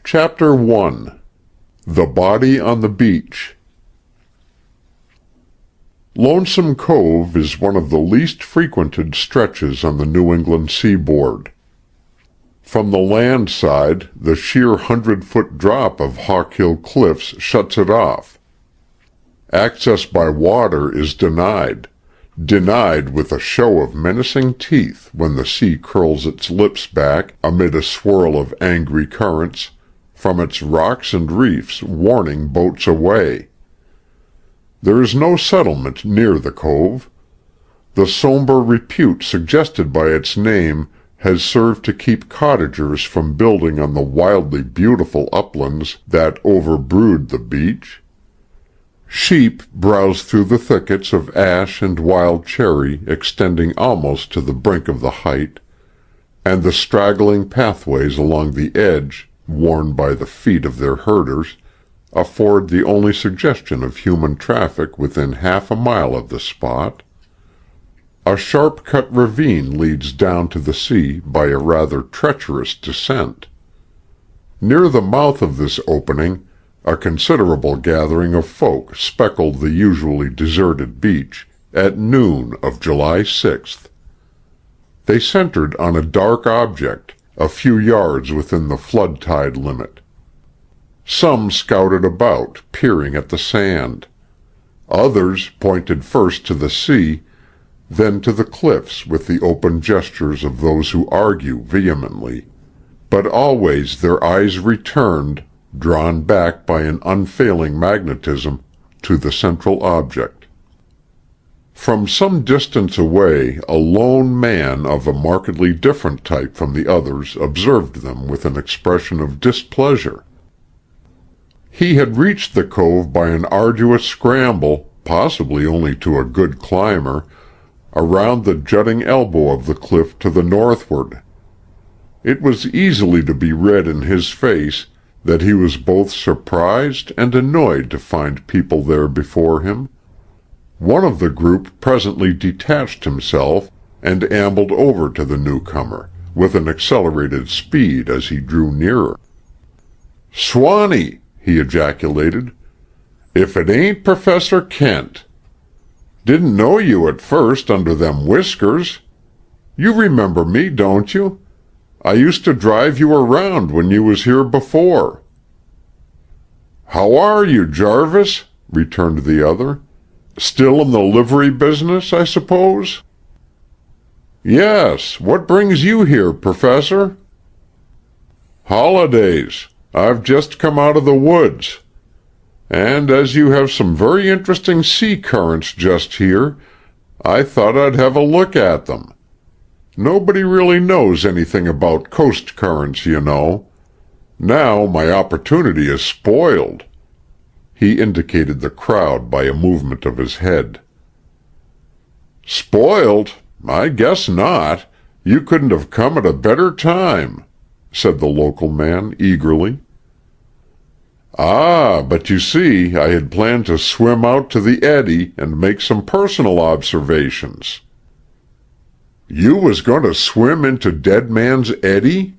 Chapter 1. The Body on the Beach. Lonesome Cove is one of the least frequented stretches on the New England seaboard. From the land side, the sheer 100-foot drop of Hawk Hill Cliffs shuts it off. Access by water is denied with a show of menacing teeth when the sea curls its lips back amid a swirl of angry currents from its rocks and reefs, warning boats away. There is no settlement near the cove. The somber repute suggested by its name has served to keep cottagers from building on the wildly beautiful uplands that overbrood the beach. Sheep browse through the thickets of ash and wild cherry extending almost to the brink of the height, and the straggling pathways along the edge, worn by the feet of their herders, afford the only suggestion of human traffic within half a mile of the spot. A sharp-cut ravine leads down to the sea by a rather treacherous descent. Near the mouth of this opening, a considerable gathering of folk speckled the usually deserted beach at noon of July 6th. They centered on a dark object a few yards within the flood tide limit. Some scouted about, peering at the sand. Others pointed first to the sea, then to the cliffs with the open gestures of those who argue vehemently. But always their eyes returned, drawn back by an unfailing magnetism, to the central object. From some distance away, a lone man of a markedly different type from the others observed them with an expression of displeasure. He had reached the cove by an arduous scramble, possibly only to a good climber, around the jutting elbow of the cliff to the northward. It was easily to be read in his face that he was both surprised and annoyed to find people there before him. One of the group presently detached himself and ambled over to the newcomer, with an accelerated speed as he drew nearer. "Swanee!" he ejaculated. "If it ain't Professor Kent! Didn't know you at first under them whiskers. You remember me, don't you? I used to drive you around when you was here before." "How are you, Jarvis?" returned the other. "Still in the livery business, I suppose?" "Yes. What brings you here, Professor?" "Holidays. I've just come out of the woods. And as you have some very interesting sea currents just here, I thought I'd have a look at them. Nobody really knows anything about coast currents, you know. Now my opportunity is spoiled." He indicated the crowd by a movement of his head. "Spoiled? I guess not. You couldn't have come at a better time," said the local man eagerly. "Ah, but you see, I had planned to swim out to the eddy and make some personal observations." "You was going to swim into Dead Man's Eddy?"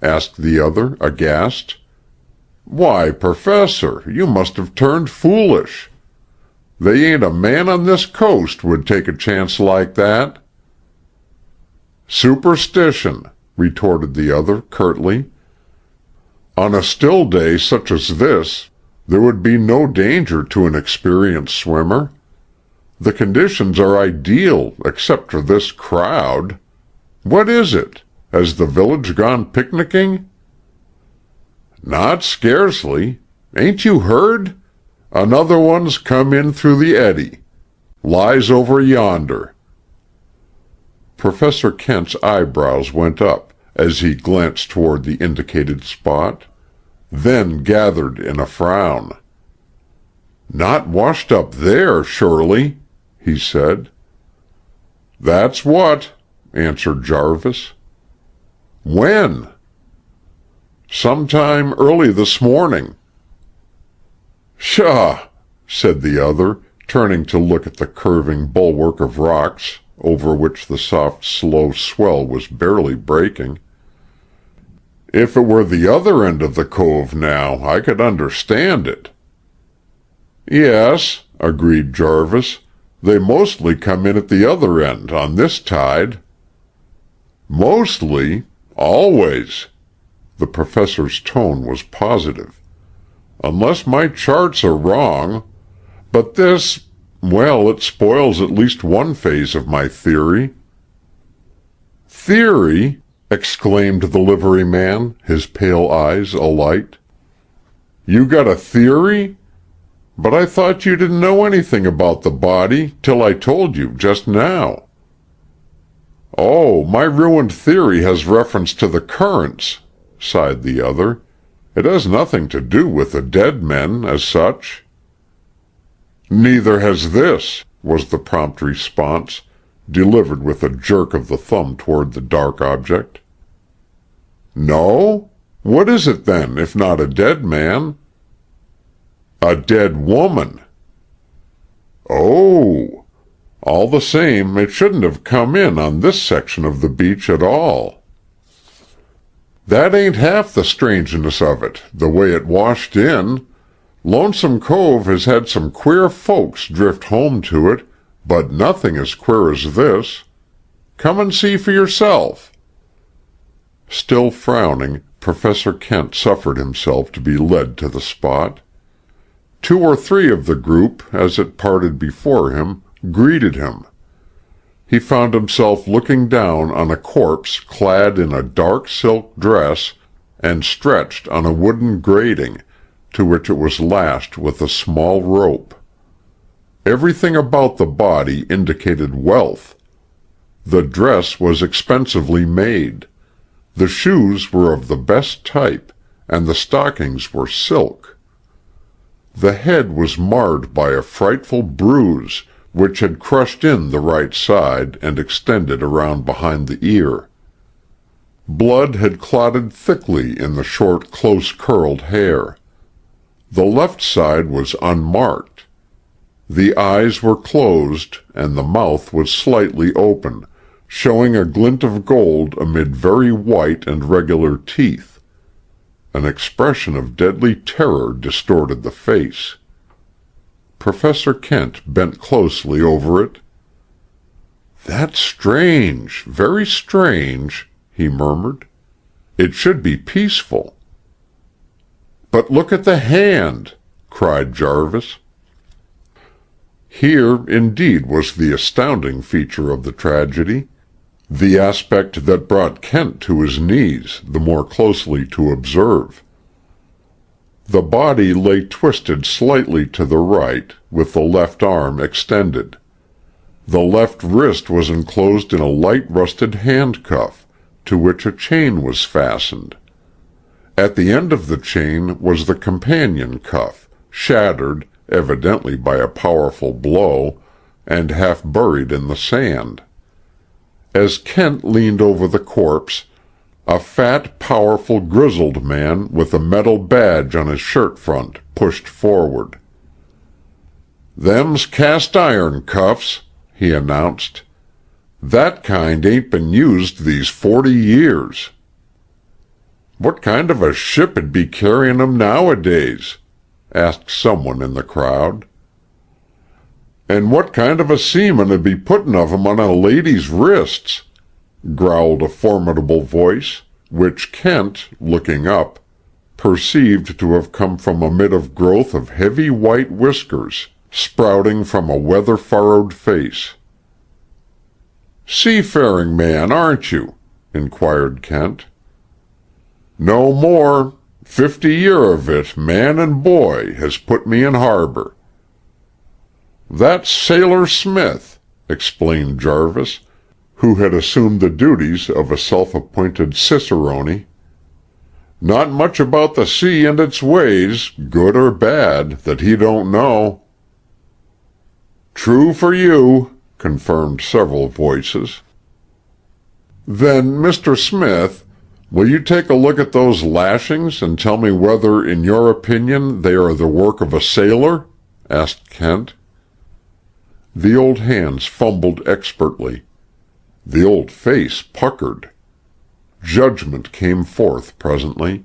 asked the other, aghast. "Why, Professor, you must have turned foolish. They ain't a man on this coast would take a chance like that." "Superstition," retorted the other curtly. "On a still day such as this, there would be no danger to an experienced swimmer. The conditions are ideal, except for this crowd. What is it? Has the village gone picnicking?" "Not scarcely. Ain't you heard? Another one's come in through the eddy. Lies over yonder." Professor Kent's eyebrows went up as he glanced toward the indicated spot, then gathered in a frown. "Not washed up there, surely?" he said. "That's what," answered Jarvis. "When?" "Sometime early this morning." "Pshaw!" said the other, turning to look at the curving bulwark of rocks over which the soft slow swell was barely breaking. If it were the other end of the cove now, I could understand it." "Yes," agreed Jarvis. "They mostly come in at the other end on this tide." "Mostly? Always." The professor's tone was positive. "Unless my charts are wrong. But this, well, it spoils at least one phase of my theory." "Theory?" exclaimed the liveryman, his pale eyes alight. "You got a theory? But I thought you didn't know anything about the body till I told you just now." "Oh, my ruined theory has reference to the currents," sighed the other. "It has nothing to do with the dead men, as such." "Neither has this," was the prompt response, delivered with a jerk of the thumb toward the dark object. "No? What is it then, if not a dead man?" "A dead woman." "Oh! All the same, it shouldn't have come in on this section of the beach at all." "That ain't half the strangeness of it, the way it washed in. Lonesome Cove has had some queer folks drift home to it, but nothing as queer as this. Come and see for yourself." Still frowning, Professor Kent suffered himself to be led to the spot. 2 or 3 of the group, as it parted before him, greeted him. He found himself looking down on a corpse clad in a dark silk dress and stretched on a wooden grating, to which it was lashed with a small rope. Everything about the body indicated wealth. The dress was expensively made. The shoes were of the best type, and the stockings were silk. The head was marred by a frightful bruise, which had crushed in the right side and extended around behind the ear. Blood had clotted thickly in the short, close-curled hair. The left side was unmarked. The eyes were closed, and the mouth was slightly open, showing a glint of gold amid very white and regular teeth. An expression of deadly terror distorted the face. Professor Kent bent closely over it. "That's strange, very strange," he murmured. "It should be peaceful." "But look at the hand!" cried Jarvis. Here, indeed, was the astounding feature of the tragedy, the aspect that brought Kent to his knees, the more closely to observe. The body lay twisted slightly to the right, with the left arm extended. The left wrist was enclosed in a light rusted handcuff, to which a chain was fastened. At the end of the chain was the companion cuff, shattered, evidently by a powerful blow, and half buried in the sand. As Kent leaned over the corpse, a fat, powerful, grizzled man with a metal badge on his shirt front pushed forward. "Them's cast-iron cuffs," he announced. "That kind ain't been used these 40 years. "What kind of a ship'd be carrying 'em nowadays?" asked someone in the crowd. "And what kind of a seaman'd be putting of 'em on a lady's wrists?" growled a formidable voice, which Kent, looking up, perceived to have come from amid a growth of heavy white whiskers, sprouting from a weather-furrowed face. "Seafaring man, aren't you?" inquired Kent. "No more. 50 year of it, man and boy, has put me in harbor." "That's Sailor Smith," explained Jarvis, who had assumed the duties of a self-appointed cicerone. "Not much about the sea and its ways, good or bad, that he don't know." "True for you," confirmed several voices. "Then, Mr. Smith, will you take a look at those lashings and tell me whether, in your opinion, they are the work of a sailor?" asked Kent. The old hands fumbled expertly. The old face puckered. Judgment came forth presently.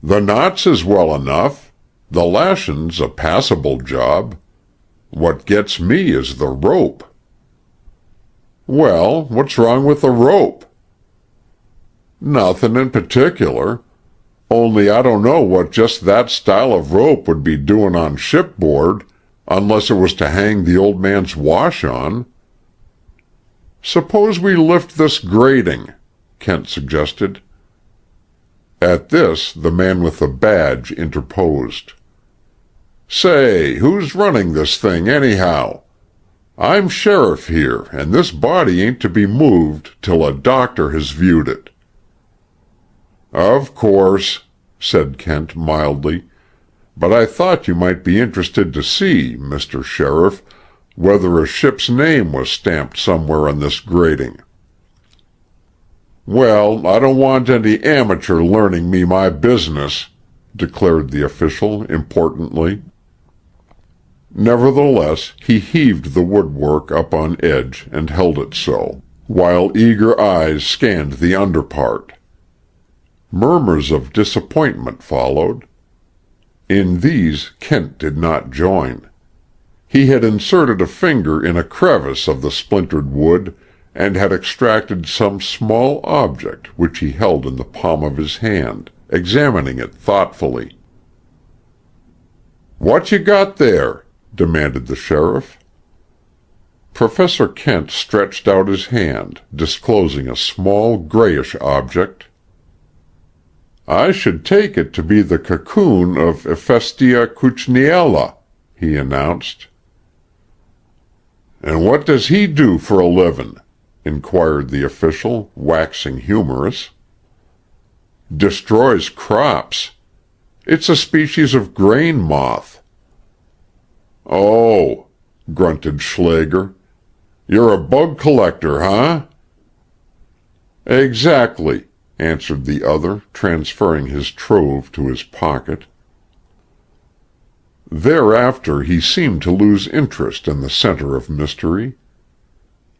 "The knots is well enough. The lashin's a passable job. What gets me is the rope." "Well, what's wrong with the rope?" "Nothin' in particular. Only I don't know what just that style of rope would be doin' on shipboard, unless it was to hang the old man's wash on." "Suppose we lift this grating," Kent suggested. At this, the man with the badge interposed. "Say, who's running this thing, anyhow? I'm sheriff here, and this body ain't to be moved till a doctor has viewed it." "Of course," said Kent mildly, "but I thought you might be interested to see, Mr. Sheriff, whether a ship's name was stamped somewhere on this grating." "Well, I don't want any amateur learning me my business," declared the official importantly. Nevertheless, he heaved the woodwork up on edge and held it so, while eager eyes scanned the underpart. Murmurs of disappointment followed. In these Kent did not join. He had inserted a finger in a crevice of the splintered wood and had extracted some small object which he held in the palm of his hand, examining it thoughtfully. "What you got there?" demanded the sheriff. Professor Kent stretched out his hand, disclosing a small grayish object. "I should take it to be the cocoon of Ephestia cucniella," he announced. "And what does he do for a livin'?" inquired the official, waxing humorous. "Destroys crops. It's a species of grain moth." "Oh," grunted Schlager. "You're a bug collector, huh?" "Exactly," answered the other, transferring his trove to his pocket. Thereafter he seemed to lose interest in the center of mystery.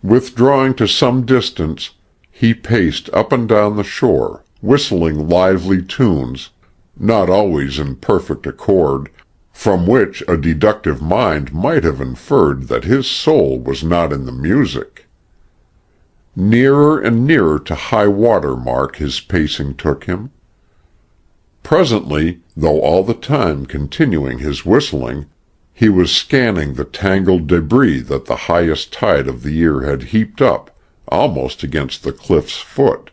Withdrawing to some distance, he paced up and down the shore, whistling lively tunes, not always in perfect accord, from which a deductive mind might have inferred that his soul was not in the music. Nearer and nearer to high water mark his pacing took him. Presently, though all the time continuing his whistling, he was scanning the tangled debris that the highest tide of the year had heaped up, almost against the cliff's foot.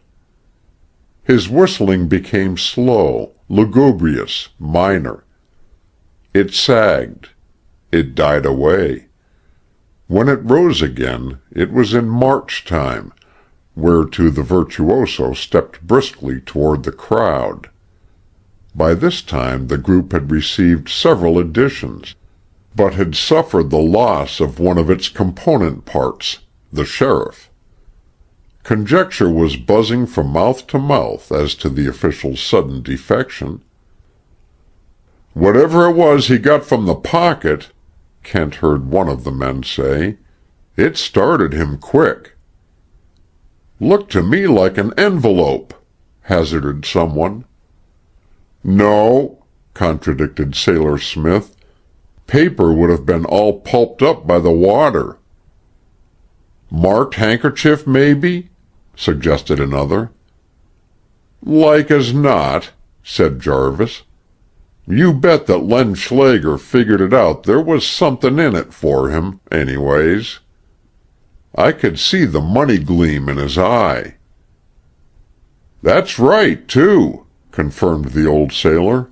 His whistling became slow, lugubrious, minor. It sagged. It died away. When it rose again, it was in March time, whereto the virtuoso stepped briskly toward the crowd. By this time the group had received several additions, but had suffered the loss of one of its component parts, the sheriff. Conjecture was buzzing from mouth to mouth as to the official's sudden defection. "Whatever it was he got from the pocket," Kent heard one of the men say, "it started him quick." "Looked to me like an envelope," hazarded someone. "No," contradicted Sailor Smith. "Paper would have been all pulped up by the water." "Marked handkerchief, maybe?" suggested another. "Like as not," said Jarvis. "You bet that Len Schlager figured it out there was something in it for him, anyways. I could see the money gleam in his eye." "That's right, too," confirmed the old sailor.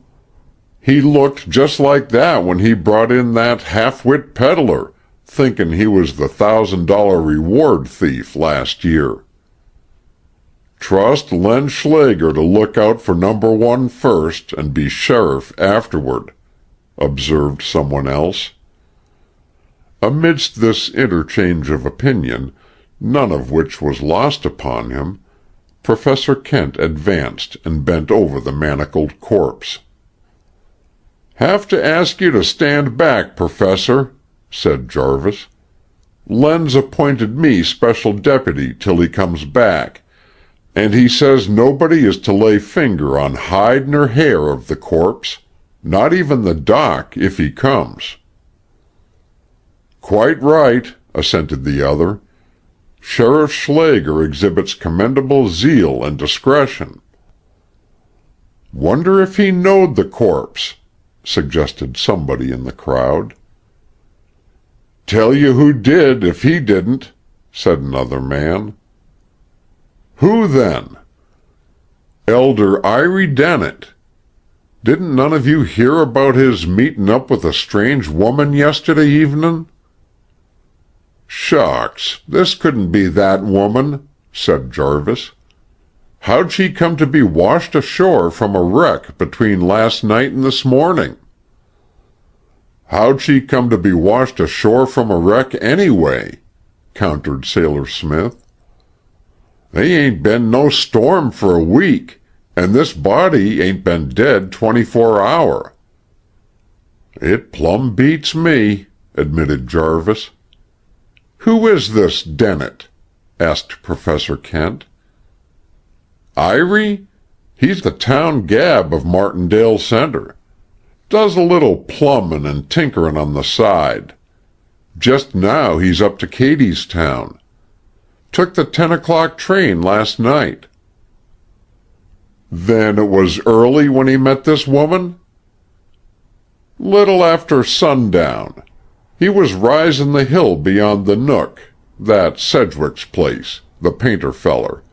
"He looked just like that when he brought in that half-wit peddler, thinking he was the $1,000 reward thief last year." "Trust Len Schlager to look out for number one first and be sheriff afterward," observed someone else. Amidst this interchange of opinion, none of which was lost upon him, Professor Kent advanced and bent over the manacled corpse. "Have to ask you to stand back, Professor," said Jarvis. "Len's appointed me special deputy till he comes back, And he says nobody is to lay finger on hide nor hair of the corpse, not even the doc if he comes." "Quite right," assented the other. "Sheriff Schlager exhibits commendable zeal and discretion." "Wonder if he knowed the corpse," suggested somebody in the crowd. "Tell you who did if he didn't," said another man. "Who then?" "Elder Iry Dennett. Didn't none of you hear about his meetin' up with a strange woman yesterday evenin'?" "Shucks, this couldn't be that woman," said Jarvis. "How'd she come to be washed ashore from a wreck between last night and this morning?" "How'd she come to be washed ashore from a wreck anyway?" countered Sailor Smith. "They ain't been no storm for a week, and this body ain't been dead 24 hour." "It plumb beats me," admitted Jarvis. "Who is this Dennett?" asked Professor Kent. "Iry? He's the town gab of Martindale Center. Does a little plumbin' and tinkerin' on the side. Just now he's up to Cadystown. Took the 10 o'clock train last night." "Then it was early when he met this woman?" "Little after sundown. He was risin' the hill beyond the Nook, that's Sedgwick's place, the painter feller,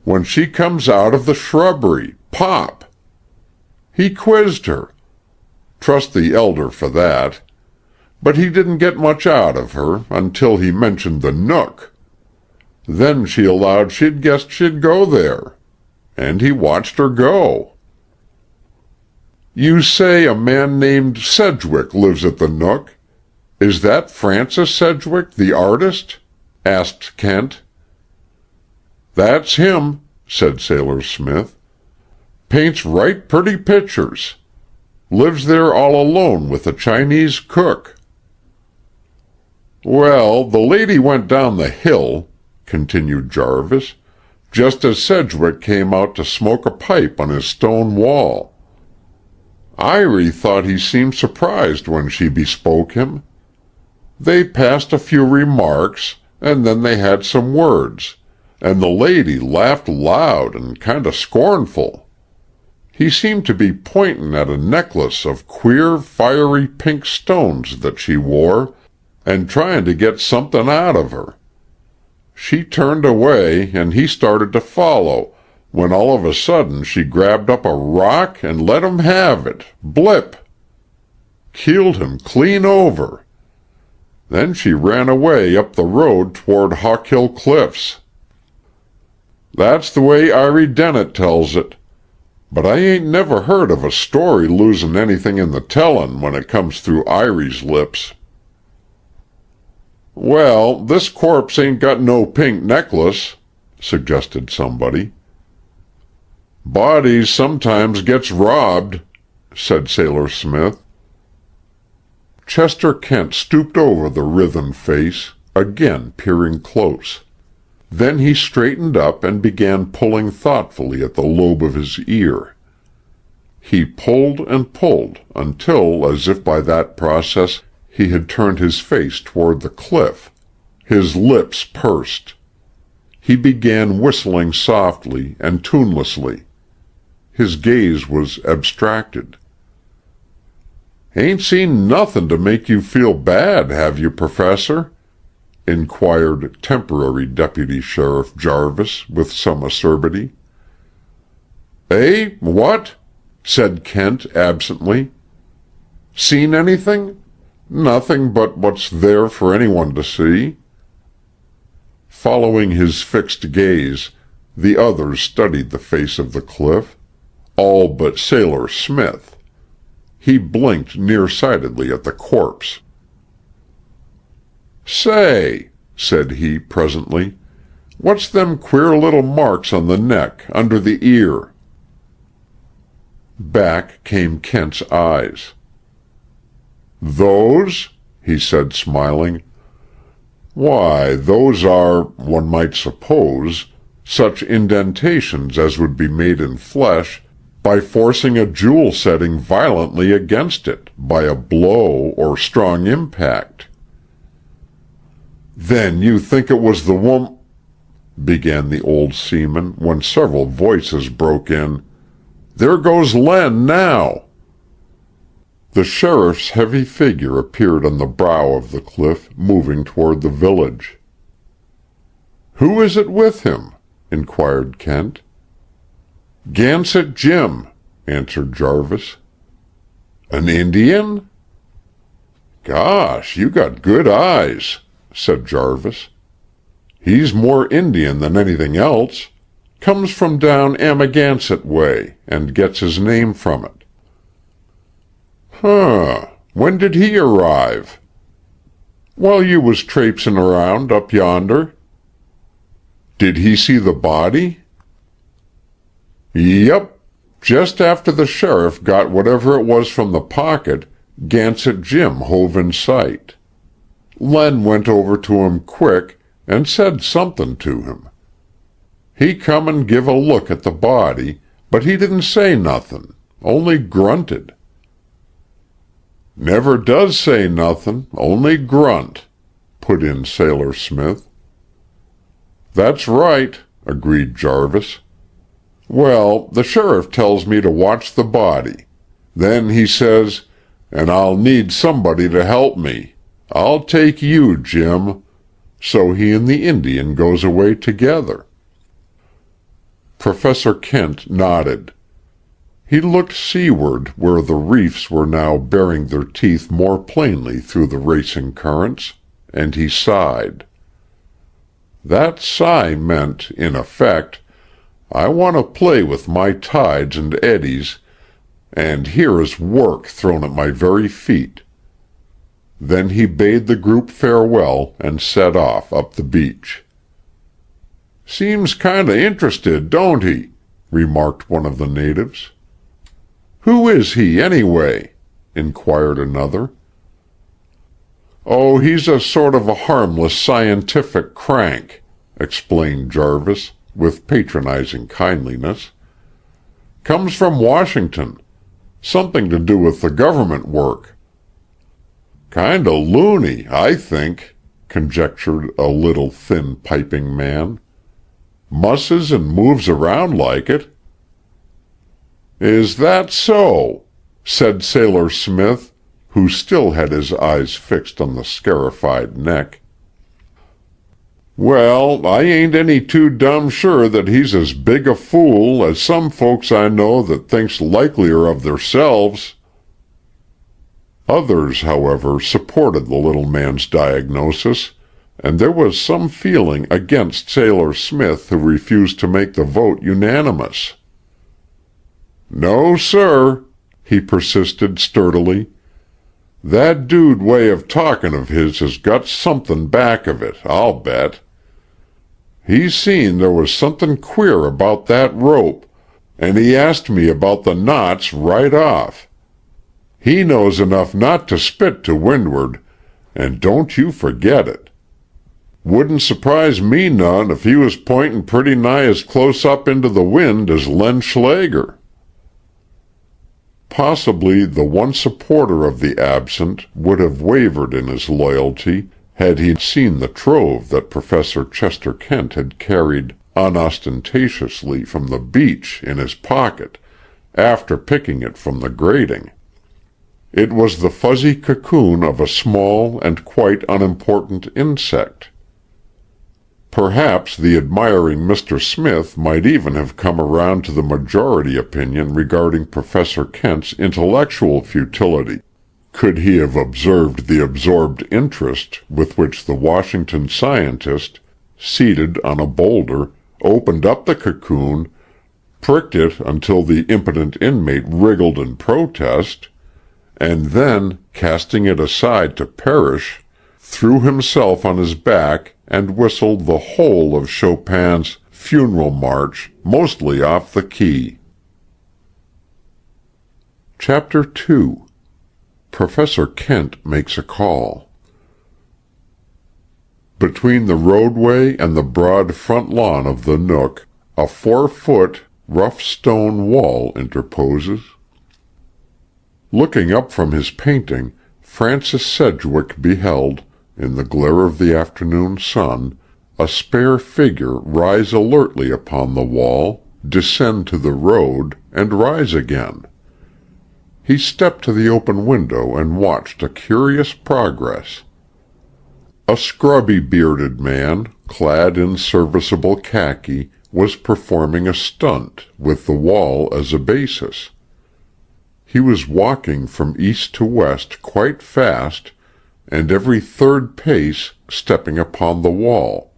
when she comes out of the shrubbery, pop. He quizzed her. Trust the elder for that. But he didn't get much out of her until he mentioned the Nook. Then she allowed she'd guessed she'd go there. And he watched her go." "You say a man named Sedgwick lives at the Nook. Is that Francis Sedgwick, the artist?" asked Kent. "That's him," said Sailor Smith. "Paints right pretty pictures. Lives there all alone with a Chinese cook." "Well, the lady went down the hill," continued Jarvis, "just as Sedgwick came out to smoke a pipe on his stone wall. Iry thought he seemed surprised when she bespoke him. They passed a few remarks, and then they had some words, and the lady laughed loud and kind of scornful. He seemed to be pointin' at a necklace of queer, fiery pink stones that she wore, and tryin' to get somethin' out of her. She turned away, and he started to follow, when all of a sudden she grabbed up a rock and let him have it, blip. Keeled him clean over. Then she ran away up the road toward Hawkill Cliffs. That's the way Iry Dennett tells it. But I ain't never heard of a story losin' anything in the tellin' when it comes through Iry's lips." "Well, this corpse ain't got no pink necklace," suggested somebody. "Bodies sometimes gets robbed," said Sailor Smith. Chester Kent stooped over the writhen face, again peering close. Then he straightened up and began pulling thoughtfully at the lobe of his ear. He pulled and pulled until, as if by that process, he had turned his face toward the cliff. His lips pursed. He began whistling softly and tunelessly. His gaze was abstracted. "Ain't seen nothin' to make you feel bad, have you, Professor?" inquired temporary Deputy Sheriff Jarvis with some acerbity. "Eh? What?" said Kent absently. "Seen anything? Nothing but what's there for anyone to see." Following his fixed gaze, the others studied the face of the cliff, all but Sailor Smith. He blinked nearsightedly at the corpse. "Say," said he presently, "what's them queer little marks on the neck, under the ear?" Back came Kent's eyes. "Those?" he said, smiling. "Why, those are, one might suppose, such indentations as would be made in flesh by forcing a jewel setting violently against it by a blow or strong impact. "Then you think it was the woman—" began the old seaman, when several voices broke in. "There goes Len now!" The sheriff's heavy figure appeared on the brow of the cliff, moving toward the village. "Who is it with him?" inquired Kent. "Gansett Jim," answered Jarvis. "An Indian?" "Gosh, you got good eyes," said Jarvis. "He's more Indian than anything else. Comes from down Amagansett way, and gets his name from it." "Huh. When did he arrive?" "While you was traipsin' around up yonder." "Did he see the body?" "Yep. Just after the sheriff got whatever it was from the pocket, Gansett Jim hove in sight. Len went over to him quick and said something to him. He come and give a look at the body, but he didn't say nothin', only grunted." "Never does say nothin', only grunt," put in Sailor Smith. "That's right," agreed Jarvis. "Well, the sheriff tells me to watch the body. Then he says, 'And I'll need somebody to help me. I'll take you, Jim.' So he and the Indian goes away together." Professor Kent nodded. He looked seaward, where the reefs were now baring their teeth more plainly through the racing currents, and he sighed. That sigh meant, in effect, "I want to play with my tides and eddies, and here is work thrown at my very feet." Then he bade the group farewell and set off up the beach. "Seems kinda interested, don't he?" remarked one of the natives. "Who is he, anyway?" inquired another. "Oh, he's a sort of a harmless scientific crank," explained Jarvis, with patronizing kindliness. "Comes from Washington. Something to do with the government work." "Kinda loony, I think," conjectured a little thin piping man. "Musses and moves around like it." "Is that so?" said Sailor Smith, who still had his eyes fixed on the scarified neck. "Well, I ain't any too dumb sure that he's as big a fool as some folks I know that thinks likelier of theirselves." Others, however, supported the little man's diagnosis, and there was some feeling against Sailor Smith, who refused to make the vote unanimous. "No, sir," he persisted sturdily. "That dude way of talkin' of his has got somethin' back of it, I'll bet. He seen there was somethin' queer about that rope, and he asked me about the knots right off. He knows enough not to spit to windward, and don't you forget it. Wouldn't surprise me none if he was pointin' pretty nigh as close up into the wind as Len Schlager." Possibly the one supporter of the absent would have wavered in his loyalty had he seen the trove that Professor Chester Kent had carried unostentatiously from the beach in his pocket, after picking it from the grating. It was the fuzzy cocoon of a small and quite unimportant insect. Perhaps the admiring Mr. Smith might even have come around to the majority opinion regarding Professor Kent's intellectual futility, could he have observed the absorbed interest with which the Washington scientist, seated on a boulder, opened up the cocoon, pricked it until the impotent inmate wriggled in protest, and then, casting it aside to perish, threw himself on his back and whistled the whole of Chopin's Funeral March, mostly off the key. Chapter 2. Professor Kent Makes a Call. Between the roadway and the broad front lawn of the nook, a 4-foot, rough stone wall interposes. Looking up from his painting, Francis Sedgwick beheld, in the glare of the afternoon sun, a spare figure rise alertly upon the wall, descend to the road, and rise again. He stepped to the open window and watched a curious progress. A scrubby bearded man, clad in serviceable khaki, was performing a stunt, with the wall as a basis. He was walking from east to west quite fast, and every third pace stepping upon the wall.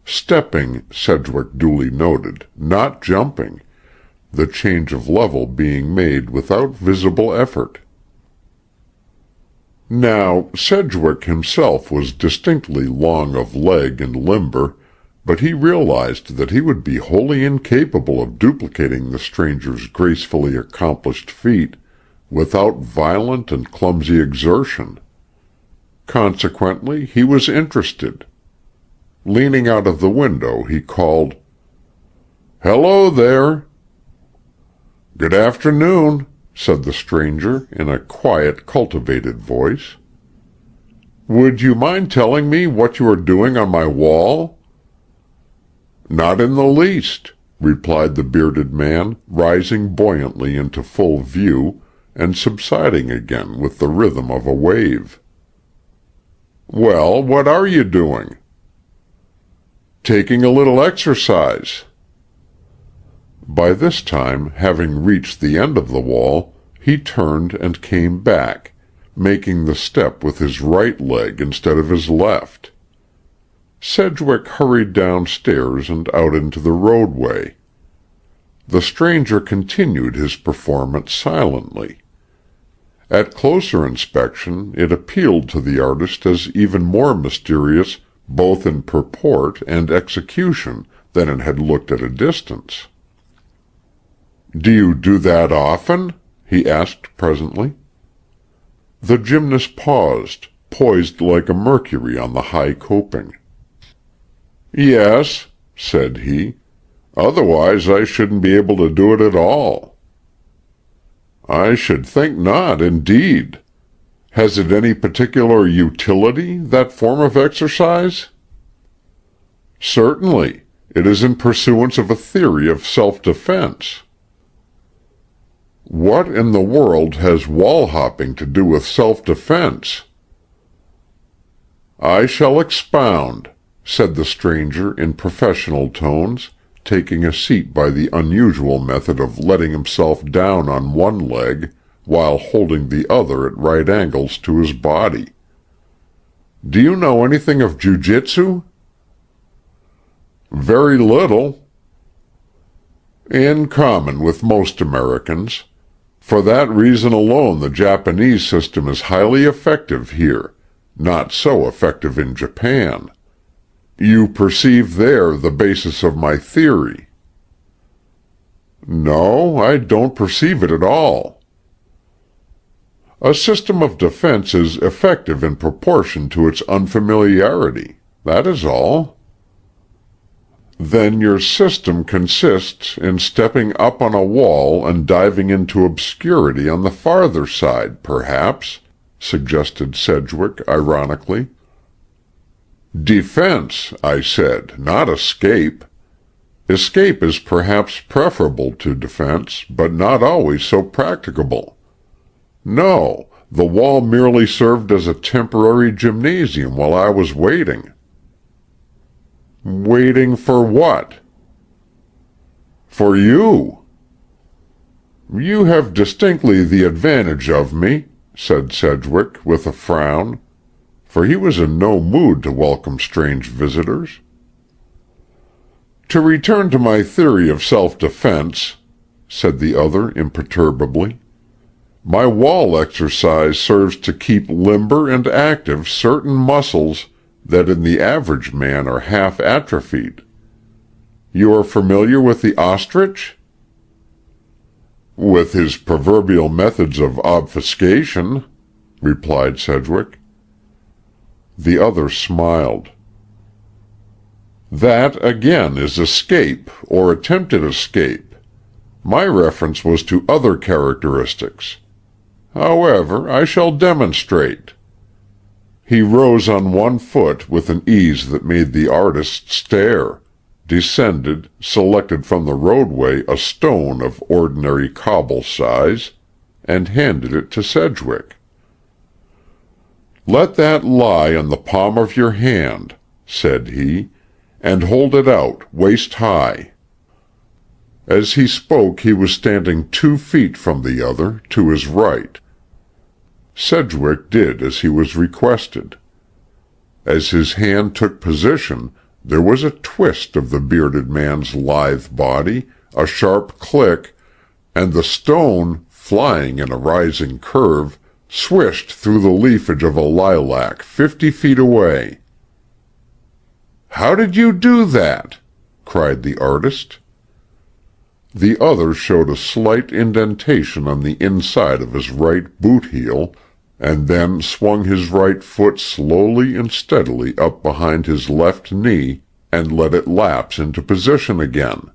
Stepping, Sedgwick duly noted, not jumping, the change of level being made without visible effort. Now, Sedgwick himself was distinctly long of leg and limber, but he realized that he would be wholly incapable of duplicating the stranger's gracefully accomplished feat without violent and clumsy exertion. Consequently, he was interested. Leaning out of the window, he called, "Hello there!" "Good afternoon," said the stranger in a quiet, cultivated voice. "Would you mind telling me what you are doing on my wall?" "Not in the least," replied the bearded man, rising buoyantly into full view, and subsiding again with the rhythm of a wave. "Well, what are you doing?" "Taking a little exercise." By this time, having reached the end of the wall, he turned and came back, making the step with his right leg instead of his left. Sedgwick hurried downstairs and out into the roadway. The stranger continued his performance silently. At closer inspection, it appealed to the artist as even more mysterious both in purport and execution than it had looked at a distance. "Do you do that often?" he asked presently. The gymnast paused, poised like a Mercury on the high coping. "Yes," said he. "Otherwise I shouldn't be able to do it at all." "I should think not, indeed. Has it any particular utility, that form of exercise?" "Certainly. It is in pursuance of a theory of self-defense." "What in the world has wall-hopping to do with self-defense?" "I shall expound," said the stranger in professional tones, taking a seat by the unusual method of letting himself down on one leg while holding the other at right angles to his body. "Do you know anything of jiu-jitsu?" "Very little." "In common with most Americans. For that reason alone the Japanese system is highly effective here, not so effective in Japan. You perceive there the basis of my theory." "No, I don't perceive it at all." "A system of defense is effective in proportion to its unfamiliarity. That is all." "Then your system consists in stepping up on a wall and diving into obscurity on the farther side, perhaps," suggested Sedgwick ironically. "Defense, I said, not escape. Escape is perhaps preferable to defense, but not always so practicable. No, the wall merely served as a temporary gymnasium while I was waiting." "Waiting for what?" "For you." "You have distinctly the advantage of me," said Sedgwick with a frown, for he was in no mood to welcome strange visitors. "To return to my theory of self-defense," said the other imperturbably, "my wall exercise serves to keep limber and active certain muscles that in the average man are half atrophied. You are familiar with the ostrich?" "With his proverbial methods of obfuscation," replied Sedgwick. The other smiled. That, again, is escape, or attempted escape. My reference was to other characteristics. However, I shall demonstrate." He rose on one foot with an ease that made the artist stare, descended, selected from the roadway a stone of ordinary cobble size, and handed it to Sedgwick. "Let that lie on the palm of your hand," said he, "and hold it out, waist high." As he spoke he was standing 2 feet from the other, to his right. Sedgwick did as he was requested. As his hand took position, there was a twist of the bearded man's lithe body, a sharp click, and the stone, flying in a rising curve, swished through the leafage of a lilac 50 feet away. "How did you do that?" cried the artist. The other showed a slight indentation on the inside of his right boot heel, and then swung his right foot slowly and steadily up behind his left knee and let it lapse into position again.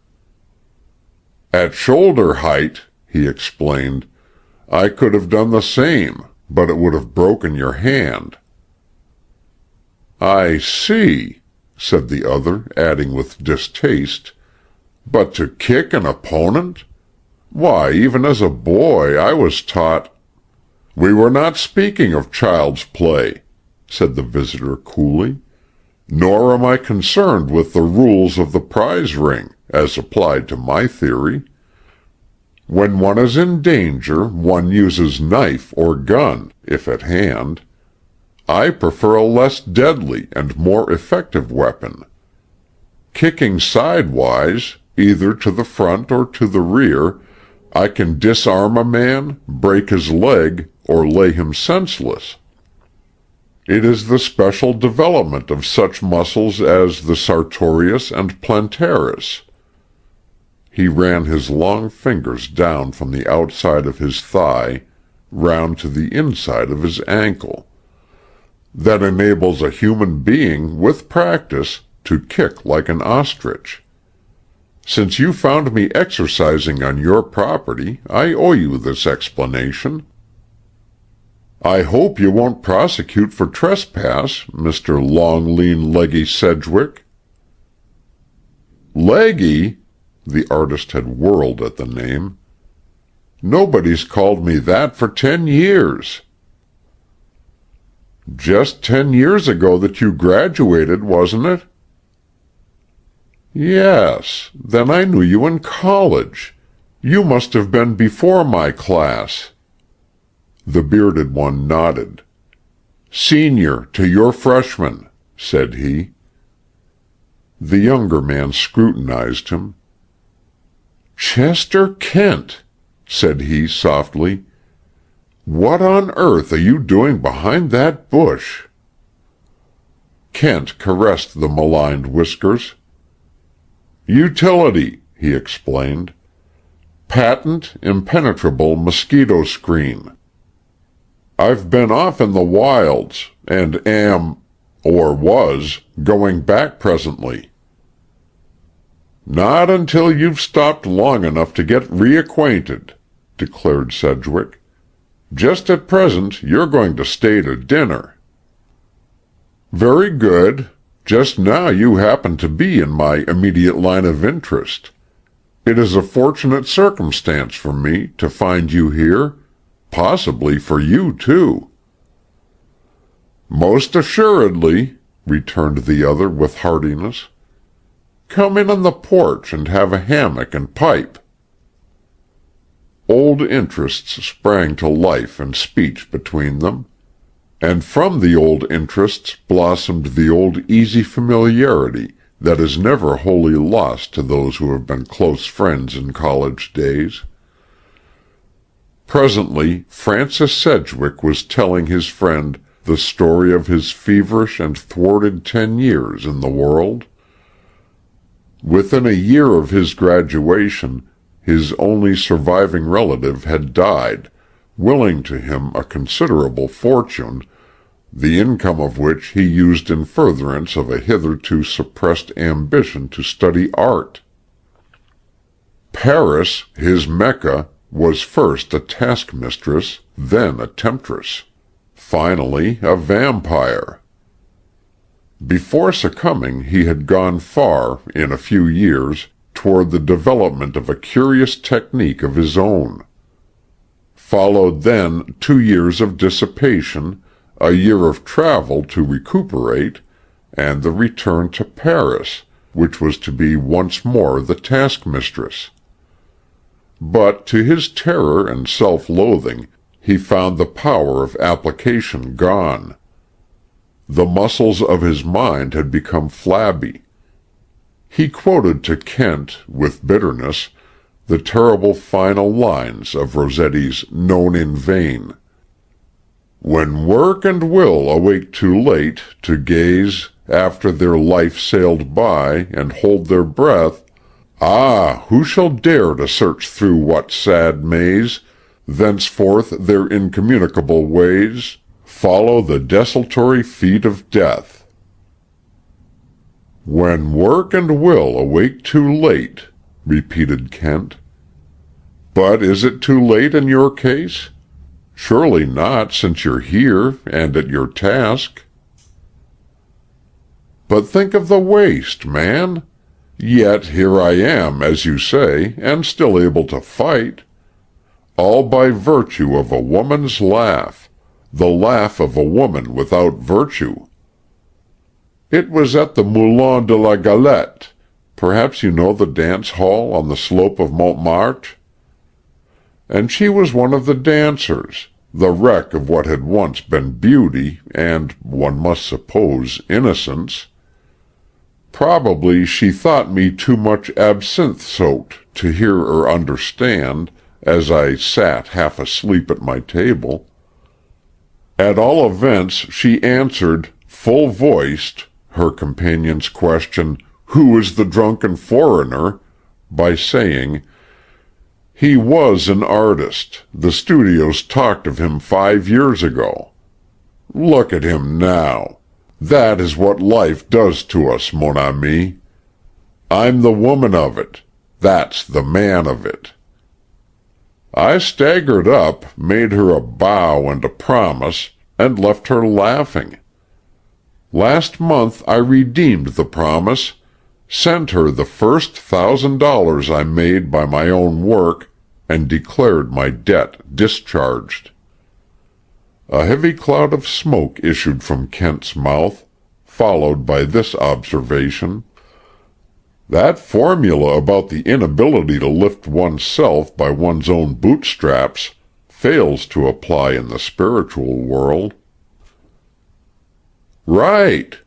"At shoulder height," he explained, "I could have done the same, but it would have broken your hand." "I see," said the other, adding with distaste, "but to kick an opponent? Why, even as a boy I was taught—" "We were not speaking of child's play," said the visitor coolly, "nor am I concerned with the rules of the prize ring, as applied to my theory. When one is in danger, one uses knife or gun, if at hand. I prefer a less deadly and more effective weapon. Kicking sidewise, either to the front or to the rear, I can disarm a man, break his leg, or lay him senseless. It is the special development of such muscles as the sartorius and plantaris." He ran his long fingers down from the outside of his thigh, round to the inside of his ankle. "That enables a human being, with practice, to kick like an ostrich. Since you found me exercising on your property, I owe you this explanation. I hope you won't prosecute for trespass, Mr. Long Lean Leggy Sedgwick." "Leggy?" The artist had whirled at the name. "Nobody's called me that for 10 years." "Just 10 years ago that you graduated, wasn't it?" "Yes. Then I knew you in college. You must have been before my class." The bearded one nodded. "Senior to your freshman," said he. The younger man scrutinized him. "Chester Kent," said he softly, "what on earth are you doing behind that bush?" Kent caressed the maligned whiskers. "Utility," he explained. "Patent, impenetrable mosquito screen. I've been off in the wilds, and am, or was, going back presently." "Not until you've stopped long enough to get reacquainted," declared Sedgwick. "Just at present you're going to stay to dinner." "Very good. Just now you happen to be in my immediate line of interest. It is a fortunate circumstance for me to find you here, possibly for you too." "Most assuredly," returned the other with heartiness. "Come in on the porch and have a hammock and pipe." Old interests sprang to life and speech between them, and from the old interests blossomed the old easy familiarity that is never wholly lost to those who have been close friends in college days. Presently Francis Sedgwick was telling his friend the story of his feverish and thwarted 10 years in the world. Within a year of his graduation, his only surviving relative had died, willing to him a considerable fortune, the income of which he used in furtherance of a hitherto suppressed ambition to study art. Paris, his Mecca, was first a taskmistress, then a temptress, finally a vampire. Before succumbing, he had gone far, in a few years, toward the development of a curious technique of his own. Followed then 2 years of dissipation, a year of travel to recuperate, and the return to Paris, which was to be once more the taskmistress. But to his terror and self-loathing, he found the power of application gone. The muscles of his mind had become flabby. He quoted to Kent, with bitterness, the terrible final lines of Rossetti's Known in Vain. When work and will awake too late to gaze after their life sailed by and hold their breath, ah, who shall dare to search through what sad maze thenceforth their incommunicable ways follow the desultory feet of death? When work and will awake too late, repeated Kent. But is it too late in your case? Surely not, since you're here and at your task. But think of the waste, man. Yet here I am, as you say, and still able to fight. All by virtue of a woman's laugh, the laugh of a woman without virtue. It was at the Moulin de la Galette. Perhaps you know the dance hall on the slope of Montmartre? And she was one of the dancers, the wreck of what had once been beauty and, one must suppose, innocence. Probably she thought me too much absinthe-soaked to hear or understand, as I sat half asleep at my table. At all events she answered, full-voiced, her companion's question, "Who is the drunken foreigner?" by saying, "He was an artist. The studios talked of him 5 years ago. Look at him now. That is what life does to us, mon ami. I'm the woman of it. That's the man of it." I staggered up, made her a bow and a promise, and left her laughing. Last month I redeemed the promise, sent her the first $1,000 I made by my own work, and declared my debt discharged. A heavy cloud of smoke issued from Kent's mouth, followed by this observation: "That formula about the inability to lift oneself by one's own bootstraps fails to apply in the spiritual world." "Right.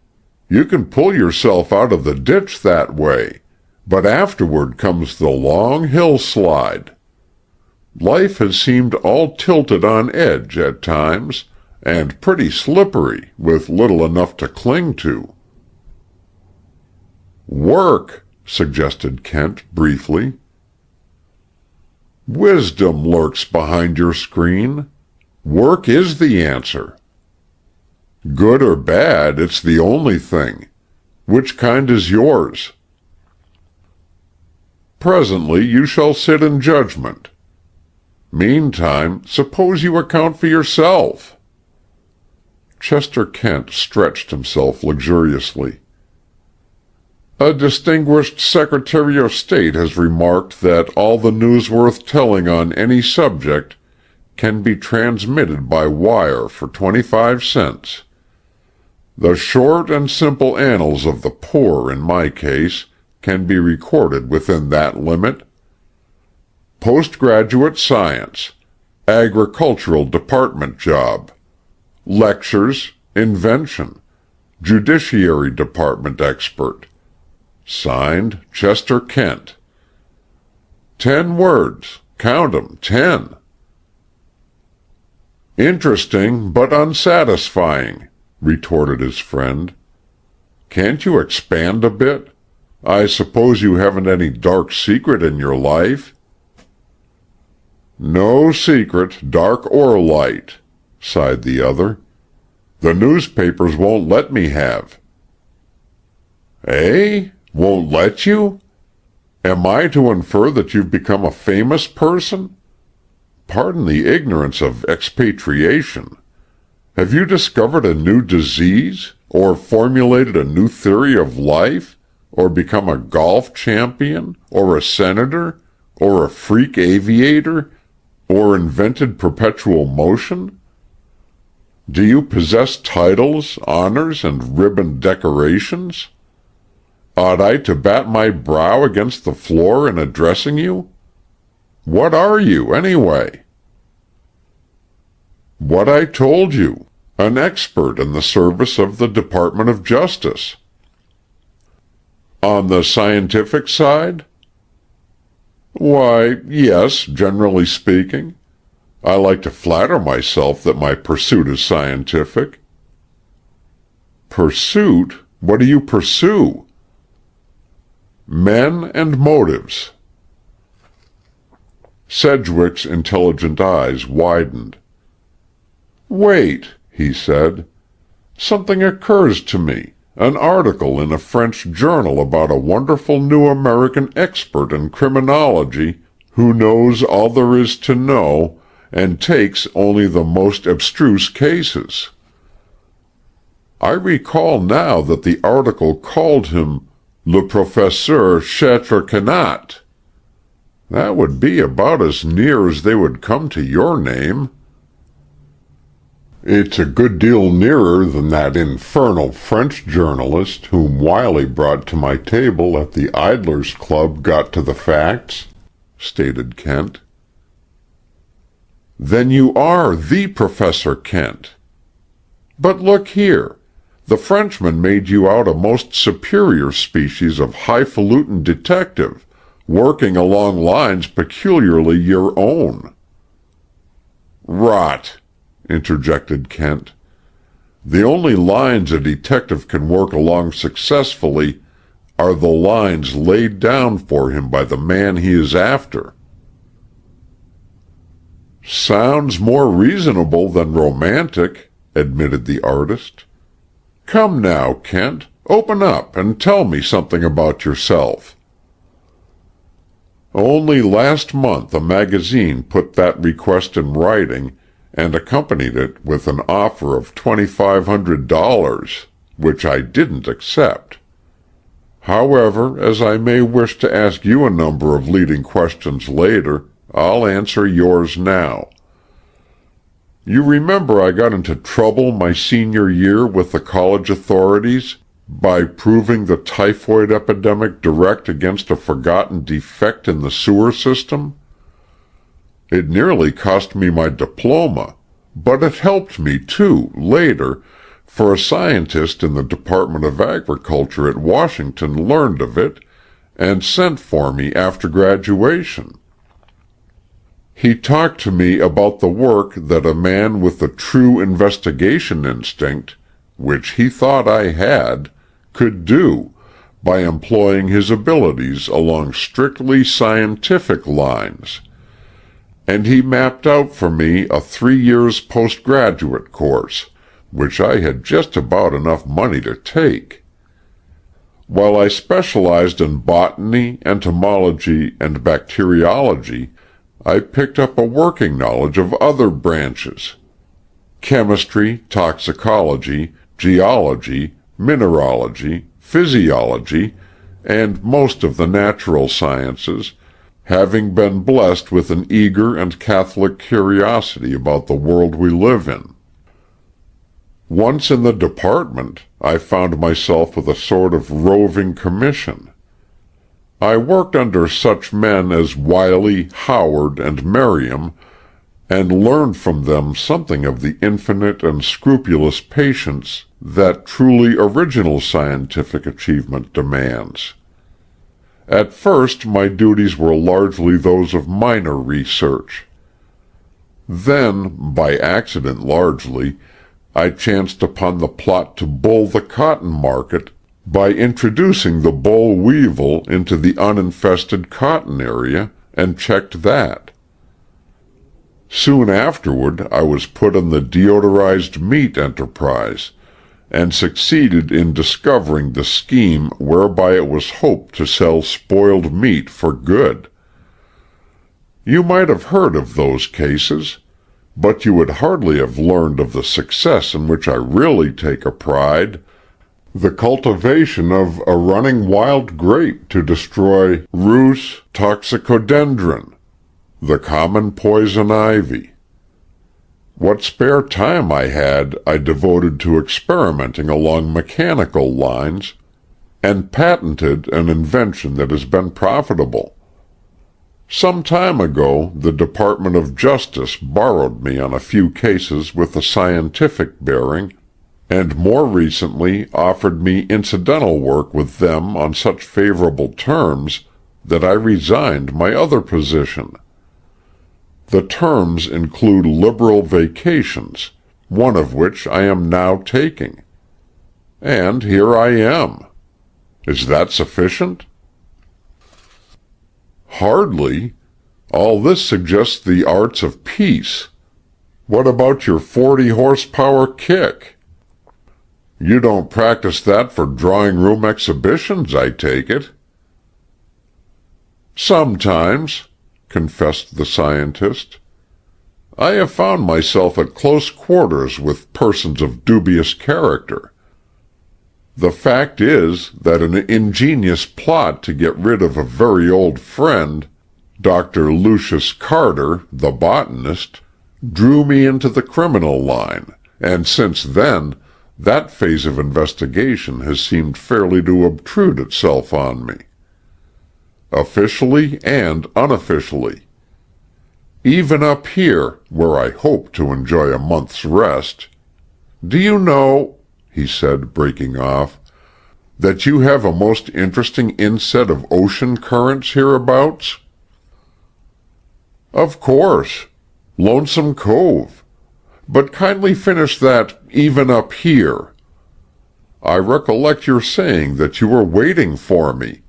You can pull yourself out of the ditch that way, but afterward comes the long hill-slide. Life has seemed all tilted on edge at times, and pretty slippery, with little enough to cling to." "Work," suggested Kent briefly. "Wisdom lurks behind your screen. Work is the answer. Good or bad, it's the only thing. Which kind is yours?" "Presently you shall sit in judgment. Meantime, suppose you account for yourself." Chester Kent stretched himself luxuriously. "A distinguished Secretary of State has remarked that all the news worth telling on any subject can be transmitted by wire for 25 cents. The short and simple annals of the poor, in my case, can be recorded within that limit. Postgraduate science, agricultural department job, lectures, invention, judiciary department expert. Signed, Chester Kent. 10 words. Count 'em, 10. "Interesting, but unsatisfying," retorted his friend. "Can't you expand a bit? I suppose you haven't any dark secret in your life?" "No secret, dark or light," sighed the other. The newspapers won't let me have. Eh? Won't let you? Am I to infer that you've become a famous person? Pardon the ignorance of expatriation. Have you discovered a new disease, or formulated a new theory of life, or become a golf champion, or a senator, or a freak aviator, or invented perpetual motion? Do you possess titles, honors, and ribbon decorations? Ought I to bat my brow against the floor in addressing you? What are you, anyway? What I told you, an expert in the service of the Department of Justice. On the scientific side? Why, yes, generally speaking. I like to flatter myself that my pursuit is scientific. Pursuit? What do you pursue? Men and motives. Sedgwick's intelligent eyes widened. Wait, he said. Something occurs to me. An article in a French journal about a wonderful new American expert in criminology who knows all there is to know and takes only the most abstruse cases. I recall now that the article called him Le Professeur Châteauquenat. That would be about as near as they would come to your name. It's a good deal nearer than that infernal French journalist whom Wiley brought to my table at the Idlers' Club got to the facts, stated Kent. Then you are the Professor Kent. But look here. The Frenchman made you out a most superior species of highfalutin detective, working along lines peculiarly your own. Rot, interjected Kent. The only lines a detective can work along successfully are the lines laid down for him by the man he is after. Sounds more reasonable than romantic, admitted the artist. Come now, Kent, open up and tell me something about yourself. Only last month a magazine put that request in writing and accompanied it with an offer of $2,500, which I didn't accept. However, as I may wish to ask you a number of leading questions later, I'll answer yours now. You remember I got into trouble my senior year with the college authorities by proving the typhoid epidemic direct against a forgotten defect in the sewer system? It nearly cost me my diploma, but it helped me, too, later, for a scientist in the Department of Agriculture at Washington learned of it and sent for me after graduation. He talked to me about the work that a man with a true investigation instinct, which he thought I had, could do by employing his abilities along strictly scientific lines. And he mapped out for me a 3 years postgraduate course, which I had just about enough money to take. While I specialized in botany, entomology, and bacteriology, I picked up a working knowledge of other branches: chemistry, toxicology, geology, mineralogy, physiology, and most of the natural sciences, having been blessed with an eager and catholic curiosity about the world we live in. Once in the department, I found myself with a sort of roving commission. I worked under such men as Wiley, Howard, and Merriam, and learned from them something of the infinite and scrupulous patience that truly original scientific achievement demands. At first my duties were largely those of minor research. Then, by accident largely, I chanced upon the plot to bull the cotton market by introducing the boll weevil into the uninfested cotton area, and checked that. Soon afterward I was put on the deodorized meat enterprise, and succeeded in discovering the scheme whereby it was hoped to sell spoiled meat for good. You might have heard of those cases, but you would hardly have learned of the success in which I really take a pride, the cultivation of a running wild grape to destroy Rhus toxicodendron, the common poison ivy. What spare time I had I devoted to experimenting along mechanical lines, and patented an invention that has been profitable. Some time ago the Department of Justice borrowed me on a few cases with a scientific bearing, and more recently offered me incidental work with them on such favorable terms that I resigned my other position. The terms include liberal vacations, one of which I am now taking. And here I am. Is that sufficient? Hardly. All this suggests the arts of peace. What about your 40-horsepower kick? You don't practice that for drawing-room exhibitions, I take it? Sometimes, confessed the scientist. I have found myself at close quarters with persons of dubious character. The fact is that an ingenious plot to get rid of a very old friend, Dr. Lucius Carter, the botanist, drew me into the criminal line, and since then that phase of investigation has seemed fairly to obtrude itself on me, officially and unofficially. Even up here, where I hope to enjoy a month's rest. Do you know, he said, breaking off, that you have a most interesting inset of ocean currents hereabouts? Of course. Lonesome Cove. But kindly finish that even up here. I recollect your saying that you were waiting for me.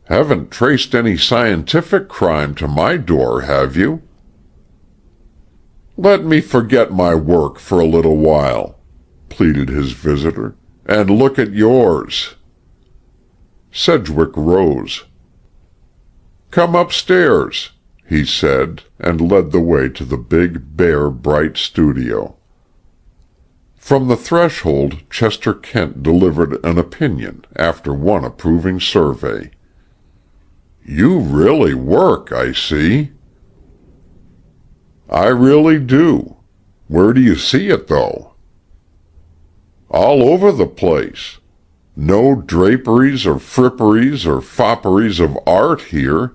Haven't traced any scientific crime to my door, have you? Let me forget my work for a little while, pleaded his visitor, and look at yours. Sedgwick rose. Come upstairs, he said, and led the way to the big, bare, bright studio. From the threshold Chester Kent delivered an opinion after one approving survey. You really work, I see. I really do. Where do you see it, though? All over the place. No draperies or fripperies or fopperies of art here.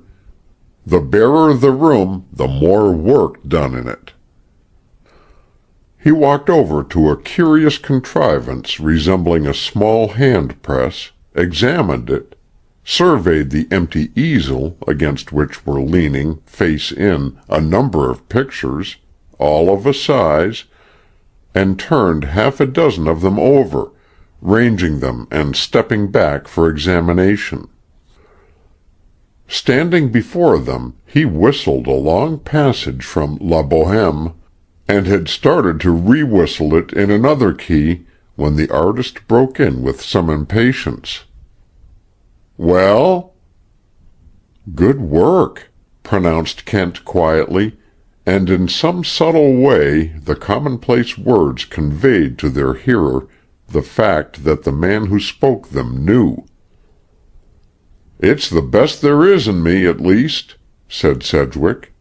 The barer the room, the more work done in it. He walked over to a curious contrivance resembling a small hand press, examined it, surveyed the empty easel against which were leaning, face in, a number of pictures, all of a size, and turned half a dozen of them over, ranging them and stepping back for examination. Standing before them, he whistled a long passage from La Bohème, and had started to re-whistle it in another key when the artist broke in with some impatience. Well? Good work, pronounced Kent quietly, and in some subtle way the commonplace words conveyed to their hearer the fact that the man who spoke them knew. It's the best there is in me, at least, said Sedgwick.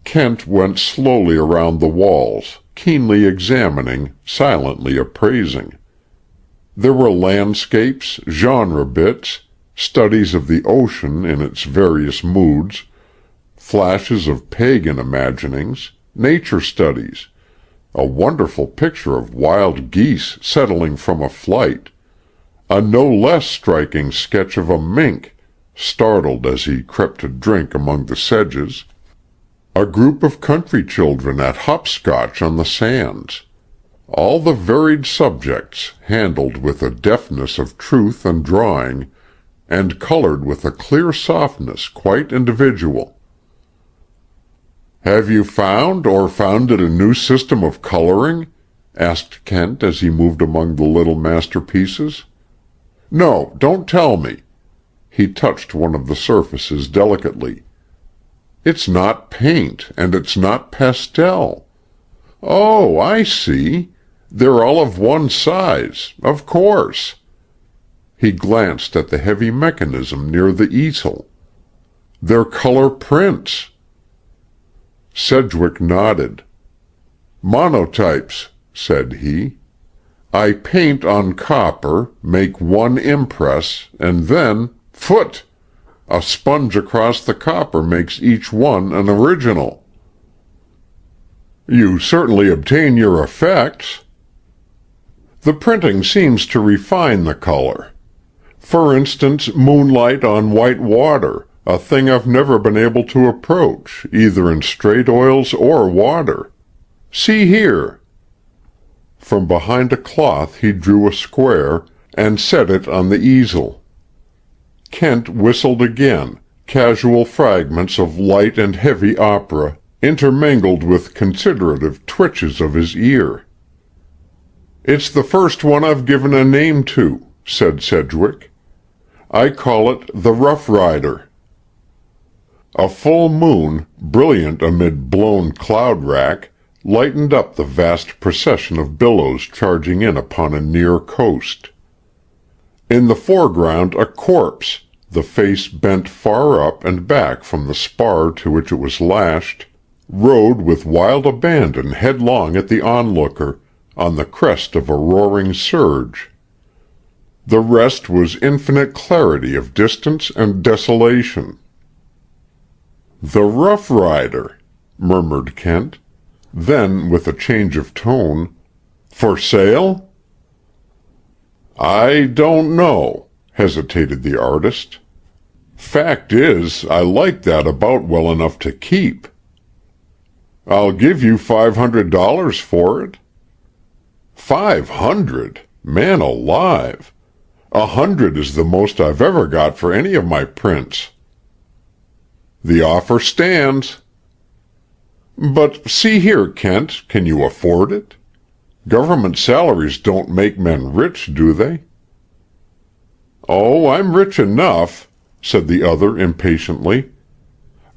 Kent went slowly around the walls, keenly examining, silently appraising. There were landscapes, genre bits, studies of the ocean in its various moods, flashes of pagan imaginings, nature studies, a wonderful picture of wild geese settling from a flight, a no less striking sketch of a mink, startled as he crept to drink among the sedges, a group of country children at hopscotch on the sands, all the varied subjects handled with a deftness of truth and drawing, and colored with a clear softness quite individual. "Have you found or founded a new system of coloring?" asked Kent as he moved among the little masterpieces. "No, don't tell me." He touched one of the surfaces delicately. "It's not paint, and it's not pastel. Oh, I see. They're all of one size, of course." He glanced at the heavy mechanism near the easel. "They're color prints." Sedgwick nodded. "Monotypes," said he. "I paint on copper, make one impress, and then, foot! A sponge across the copper makes each one an original." "You certainly obtain your effects." "The printing seems to refine the color. For instance, moonlight on white water, a thing I've never been able to approach, either in straight oils or water. See here." From behind a cloth he drew a square, and set it on the easel. Kent whistled again, casual fragments of light and heavy opera, intermingled with considerative twitches of his ear. "It's the first one I've given a name to," said Sedgwick. "I call it the Rough Rider." A full moon, brilliant amid blown cloud-rack, lightened up the vast procession of billows charging in upon a near coast. In the foreground a corpse, the face bent far up and back from the spar to which it was lashed, rode with wild abandon headlong at the onlooker, on the crest of a roaring surge. The rest was infinite clarity of distance and desolation. "The Rough Rider," murmured Kent. Then, with a change of tone, "For sale?" "I don't know," hesitated the artist. "Fact is, I like that about well enough to keep." "I'll give you $500 for it." "500? Man alive! 100 is the most I've ever got for any of my prints." "The offer stands." "But see here, Kent, can you afford it? Government salaries don't make men rich, do they?" "Oh, I'm rich enough," said the other impatiently.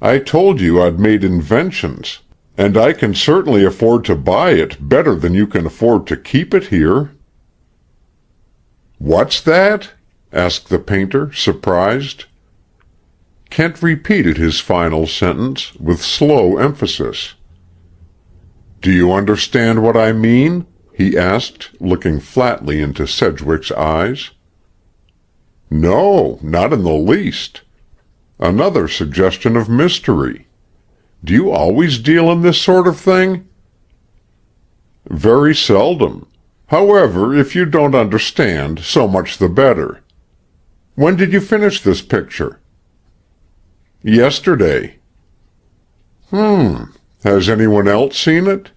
"I told you I'd made inventions, and I can certainly afford to buy it better than you can afford to keep it here." "What's that?" asked the painter, surprised. Kent repeated his final sentence with slow emphasis. "Do you understand what I mean?" he asked, looking flatly into Sedgwick's eyes. "No, not in the least. Another suggestion of mystery. Do you always deal in this sort of thing?" "Very seldom. However, if you don't understand, so much the better. When did you finish this picture?" "Yesterday." Has anyone else seen it?"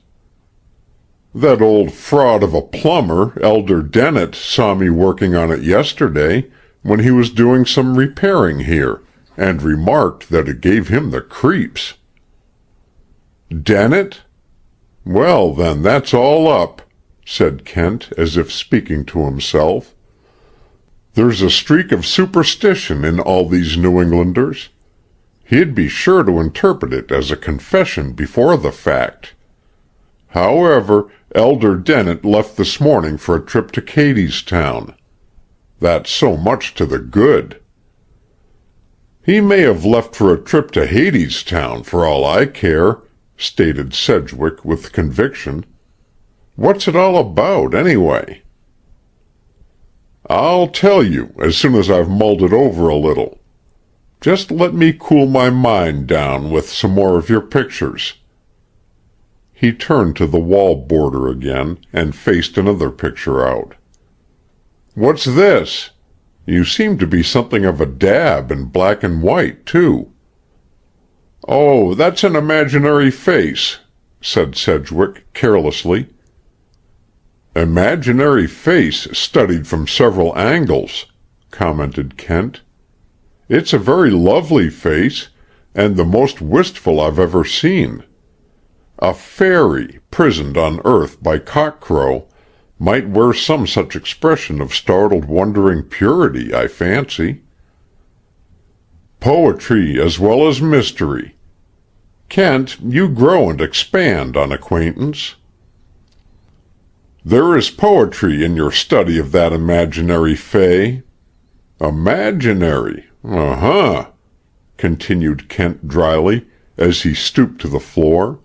"That old fraud of a plumber, Elder Dennett, saw me working on it yesterday, when he was doing some repairing here, and remarked that it gave him the creeps." "Dennett? Well, then, that's all up," said Kent, as if speaking to himself. "There's a streak of superstition in all these New Englanders. He'd be sure to interpret it as a confession before the fact. However, Elder Dennett left this morning for a trip to Cadystown. That's so much to the good." "He may have left for a trip to Hadestown for all I care," stated Sedgwick with conviction. "What's it all about, anyway?" "I'll tell you as soon as I've mulled it over a little. Just let me cool my mind down with some more of your pictures." He turned to the wall border again, and faced another picture out. "What's this? You seem to be something of a dab in black and white, too." "Oh, that's an imaginary face," said Sedgwick carelessly. "Imaginary face studied from several angles," commented Kent. "It's a very lovely face, and the most wistful I've ever seen. A fairy, prisoned on earth by cockcrow, might wear some such expression of startled, wondering purity, I fancy. Poetry as well as mystery. Kent, you grow and expand on acquaintance. There is poetry in your study of that imaginary fay. Imaginary, continued Kent dryly, as he stooped to the floor.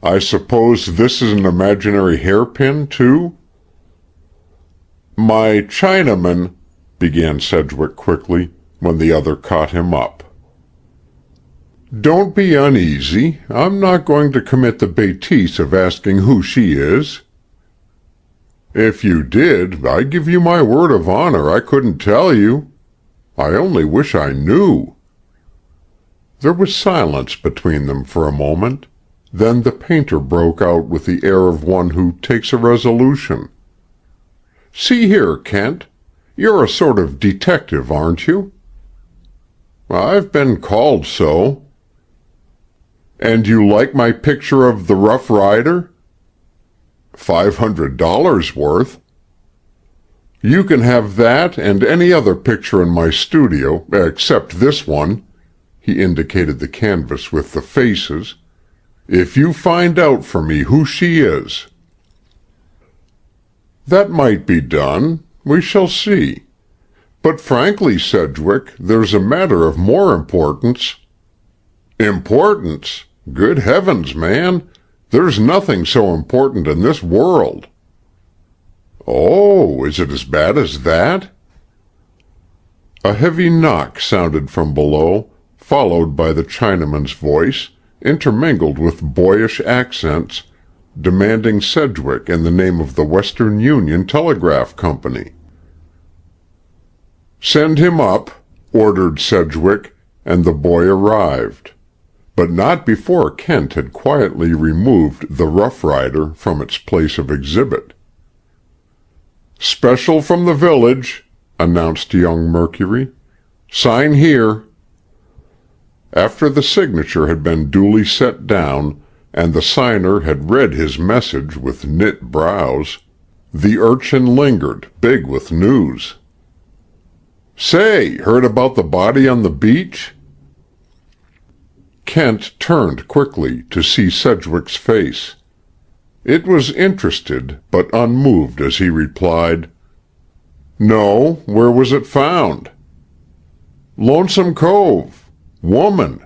I suppose this is an imaginary hairpin, too? My Chinaman, began Sedgwick quickly, when the other caught him up. Don't be uneasy. I'm not going to commit the bêtise of asking who she is. If you did, I give you my word of honor I couldn't tell you. I only wish I knew. There was silence between them for a moment. Then the painter broke out with the air of one who takes a resolution. See here, Kent, you're a sort of detective, aren't you? I've been called so. And you like my picture of the Rough Rider? $500 worth. You can have that and any other picture in my studio, except this one. He indicated the canvas with the faces. If you find out for me who she is. That might be done. We shall see. But frankly, Sedgwick, there's a matter of more importance. Importance? Good heavens, man! There's nothing so important in this world. Oh, is it as bad as that? A heavy knock sounded from below, followed by the Chinaman's voice, intermingled with boyish accents, demanding Sedgwick in the name of the Western Union Telegraph Company. Send him up, ordered Sedgwick, and the boy arrived, but not before Kent had quietly removed the Rough Rider from its place of exhibit. Special from the village, announced young Mercury. Sign here. After the signature had been duly set down, and the signer had read his message with knit brows, the urchin lingered, big with news. Say, heard about the body on the beach? Kent turned quickly to see Sedgwick's face. It was interested, but unmoved as he replied, No, where was it found? Lonesome Cove. Woman.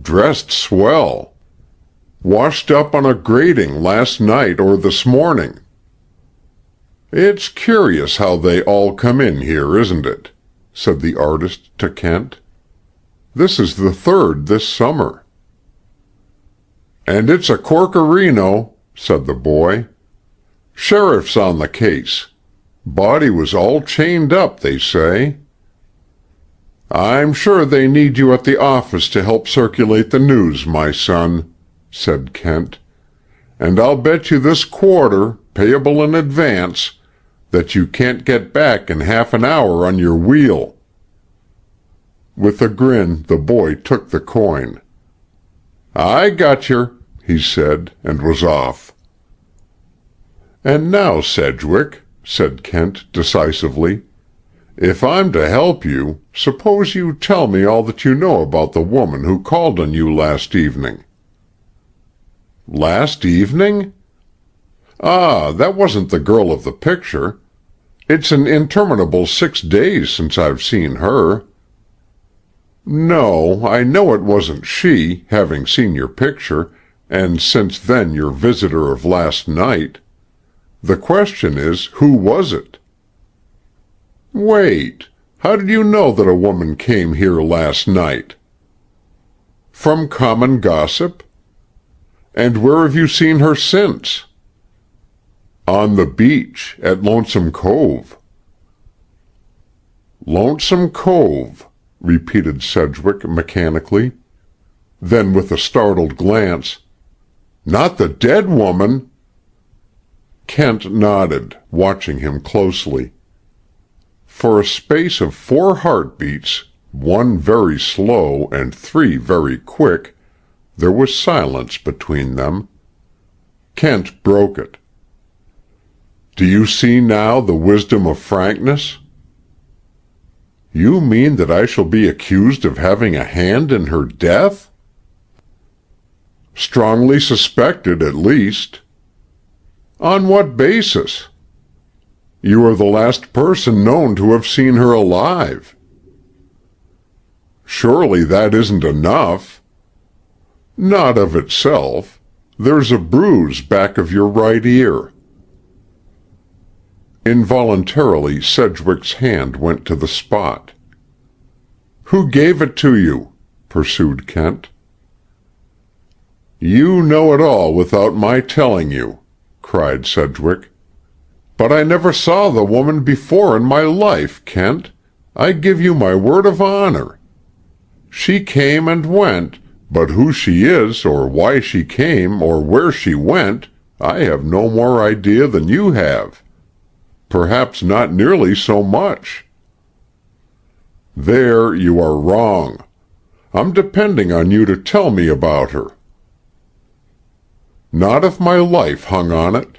Dressed swell. Washed up on a grating last night or this morning. It's curious how they all come in here, isn't it? Said the artist to Kent. This is the third this summer. And it's a corkerino, said the boy. Sheriff's on the case. Body was all chained up, they say. I'm sure they need you at the office to help circulate the news, my son, said Kent. And I'll bet you this quarter, payable in advance, that you can't get back in half an hour on your wheel. With a grin, the boy took the coin. I gotcher, he said, and was off. And now, Sedgwick, said Kent decisively, if I'm to help you, suppose you tell me all that you know about the woman who called on you last evening. Last evening? Ah, that wasn't the girl of the picture. It's an interminable 6 days since I've seen her. No, I know it wasn't she, having seen your picture, and since then your visitor of last night. The question is, who was it? Wait, how did you know that a woman came here last night? From common gossip. And where have you seen her since? On the beach, at Lonesome Cove. Lonesome Cove, repeated Sedgwick mechanically. Then with a startled glance, Not the dead woman? Kent nodded, watching him closely. For a space of 4 heartbeats, 1 very slow and 3 very quick, There was silence between them. Kent broke it. "Do you see now the wisdom of frankness?" "You mean that I shall be accused of having a hand in her death?" "Strongly suspected, at least." "On what basis?" "You are the last person known to have seen her alive." "Surely that isn't enough." "Not of itself. There's a bruise back of your right ear." Involuntarily, Sedgwick's hand went to the spot. "Who gave it to you?" pursued Kent. "You know it all without my telling you," cried Sedgwick. "But I never saw the woman before in my life, Kent. I give you my word of honor. She came and went, but who she is, or why she came, or where she went, I have no more idea than you have. Perhaps not nearly so much." "There you are wrong. I'm depending on you to tell me about her." "Not if my life hung on it.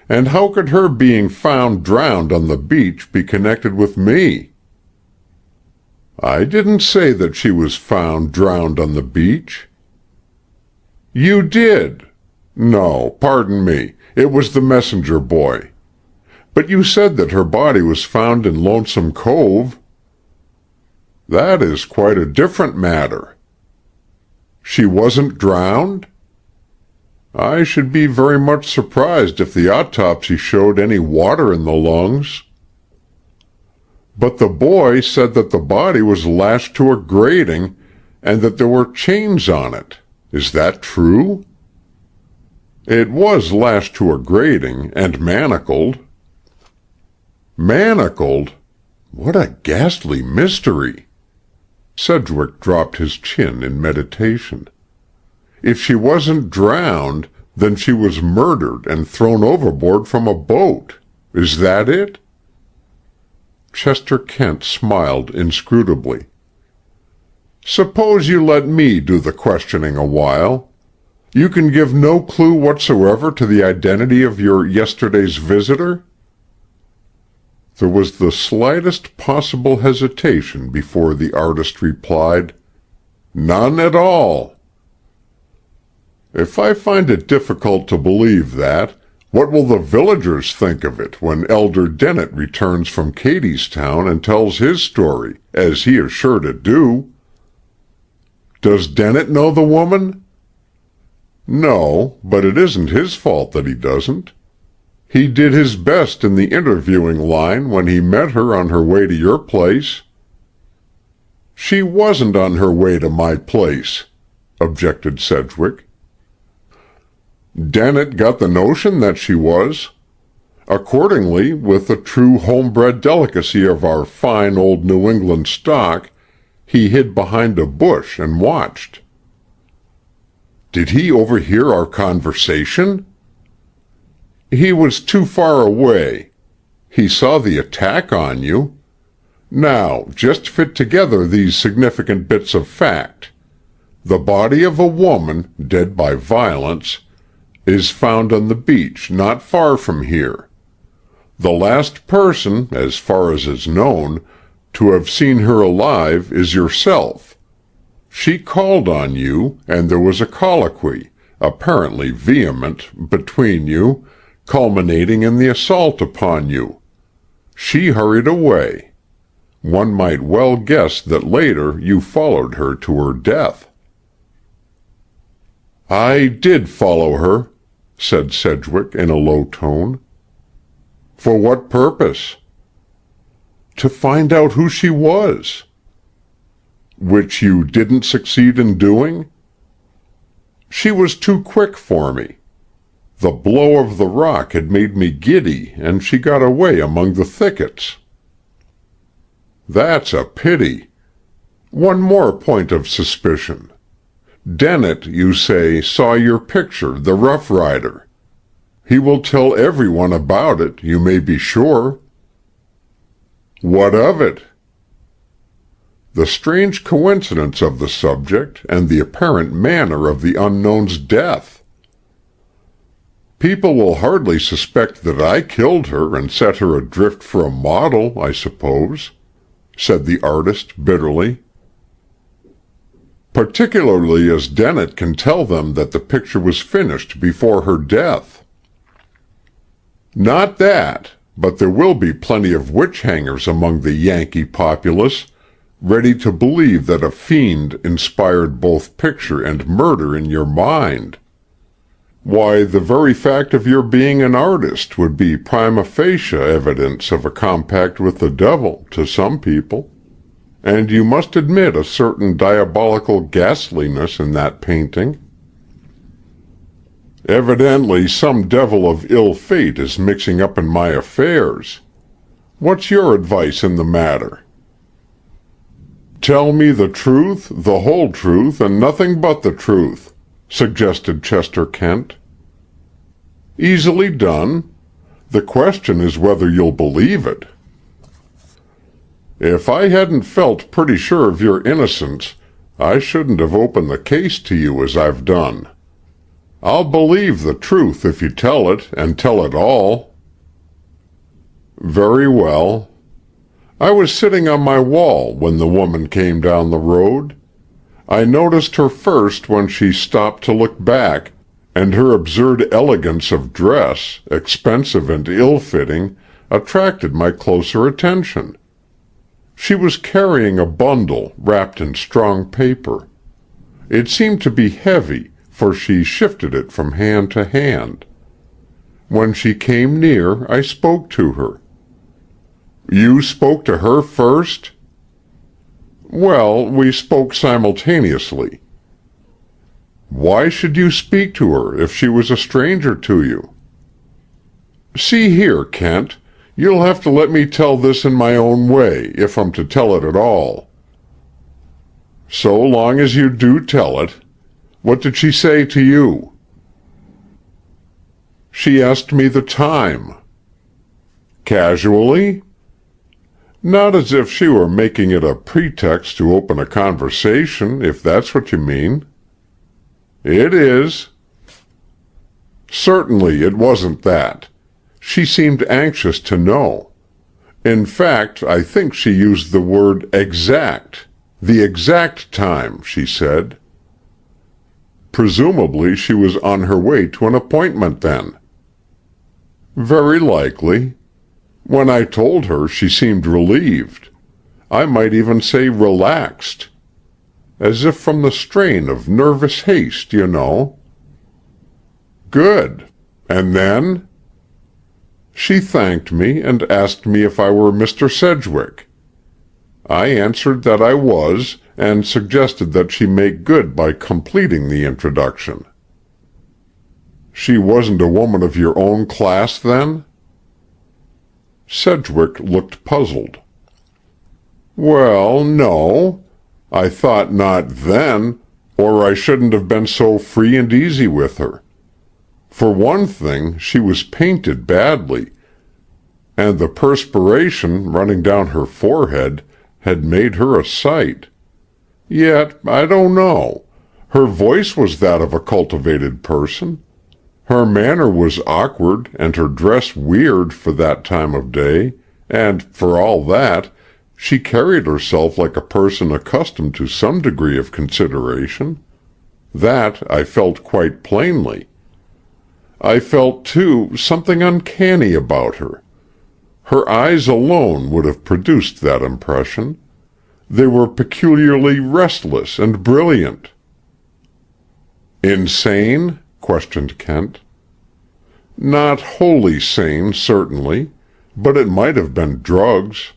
And how could her being found drowned on the beach be connected with me?" "I didn't say that she was found drowned on the beach." "You did. No, pardon me, it was the messenger boy. But you said that her body was found in Lonesome Cove." "That is quite a different matter." "She wasn't drowned?" "I should be very much surprised if the autopsy showed any water in the lungs." "But the boy said that the body was lashed to a grating and that there were chains on it. Is that true?" "It was lashed to a grating and manacled." "Manacled? What a ghastly mystery!" Sedgwick dropped his chin in meditation. "If she wasn't drowned, then she was murdered and thrown overboard from a boat. Is that it?" Chester Kent smiled inscrutably. "Suppose you let me do the questioning a while. You can give no clue whatsoever to the identity of your yesterday's visitor?" There was the slightest possible hesitation before the artist replied, "None at all." "If I find it difficult to believe that, what will the villagers think of it when Elder Dennett returns from Cadystown and tells his story, as he is sure to do?" "Does Dennett know the woman?" "No, but it isn't his fault that he doesn't. He did his best in the interviewing line when he met her on her way to your place." "She wasn't on her way to my place," objected Sedgwick. "Dennett got the notion that she was. Accordingly, with the true homebred delicacy of our fine old New England stock, he hid behind a bush and watched." "Did he overhear our conversation?" "He was too far away. He saw the attack on you. Now, just fit together these significant bits of fact. The body of a woman, dead by violence, is found on the beach not far from here. The last person, as far as is known, to have seen her alive is yourself. She called on you, and there was a colloquy, apparently vehement, between you, culminating in the assault upon you. She hurried away. One might well guess that later you followed her to her death." "I did follow her," said Sedgwick in a low tone. "For what purpose?" "To find out who she was." "Which you didn't succeed in doing?" "She was too quick for me. The blow of the rock had made me giddy, and she got away among the thickets." "That's a pity. One more point of suspicion. Dennett, you say, saw your picture, the Rough Rider. He will tell everyone about it, you may be sure." "What of it?" the strange coincidence of the subject, and the apparent manner of the unknown's death. People will hardly suspect that I killed her and set her adrift for a model, I suppose, said the artist bitterly. Particularly as Dennett can tell them that the picture was finished before her death. Not that, but there will be plenty of witch-hangers among the Yankee populace, ready to believe that a fiend inspired both picture and murder in your mind. Why, the very fact of your being an artist would be prima facie evidence of a compact with the devil, to some people. And you must admit a certain diabolical ghastliness in that painting. Evidently some devil of ill fate is mixing up in my affairs. What's your advice in the matter? Tell me the truth, the whole truth, and nothing but the truth, suggested Chester Kent. Easily done. The question is whether you'll believe it. If I hadn't felt pretty sure of your innocence, I shouldn't have opened the case to you as I've done. I'll believe the truth if you tell it, and tell it all. Very well. I was sitting on my wall when the woman came down the road. I noticed her first when she stopped to look back, and her absurd elegance of dress, expensive and ill-fitting, attracted my closer attention. She was carrying a bundle wrapped in strong paper. It seemed to be heavy, for she shifted it from hand to hand. When she came near, I spoke to her. You spoke to her first? Well, we spoke simultaneously. Why should you speak to her if she was a stranger to you? See here, Kent, you'll have to let me tell this in my own way, if I'm to tell it at all. So long as you do tell it. What did she say to you? She asked me the time. Casually? Not as if she were making it a pretext to open a conversation, if that's what you mean. It is. Certainly it wasn't that. She seemed anxious to know. In fact, I think she used the word exact. The exact time, she said. Presumably she was on her way to an appointment then. Very likely. When I told her, she seemed relieved. I might even say relaxed. As if from the strain of nervous haste, you know. Good. And then? She thanked me and asked me if I were Mr. Sedgwick. I answered that I was, and suggested that she make good by completing the introduction. She wasn't a woman of your own class, then? Sedgwick looked puzzled. Well, no. I thought not then, or I shouldn't have been so free and easy with her. For one thing, she was painted badly, and the perspiration running down her forehead had made her a sight. Yet, I don't know. Her voice was that of a cultivated person. Her manner was awkward and her dress weird for that time of day, and, for all that, she carried herself like a person accustomed to some degree of consideration. That I felt quite plainly. I felt, too, something uncanny about her. Her eyes alone would have produced that impression. They were peculiarly restless and brilliant. Insane? Questioned Kent. Not wholly sane, certainly, but it might have been drugs.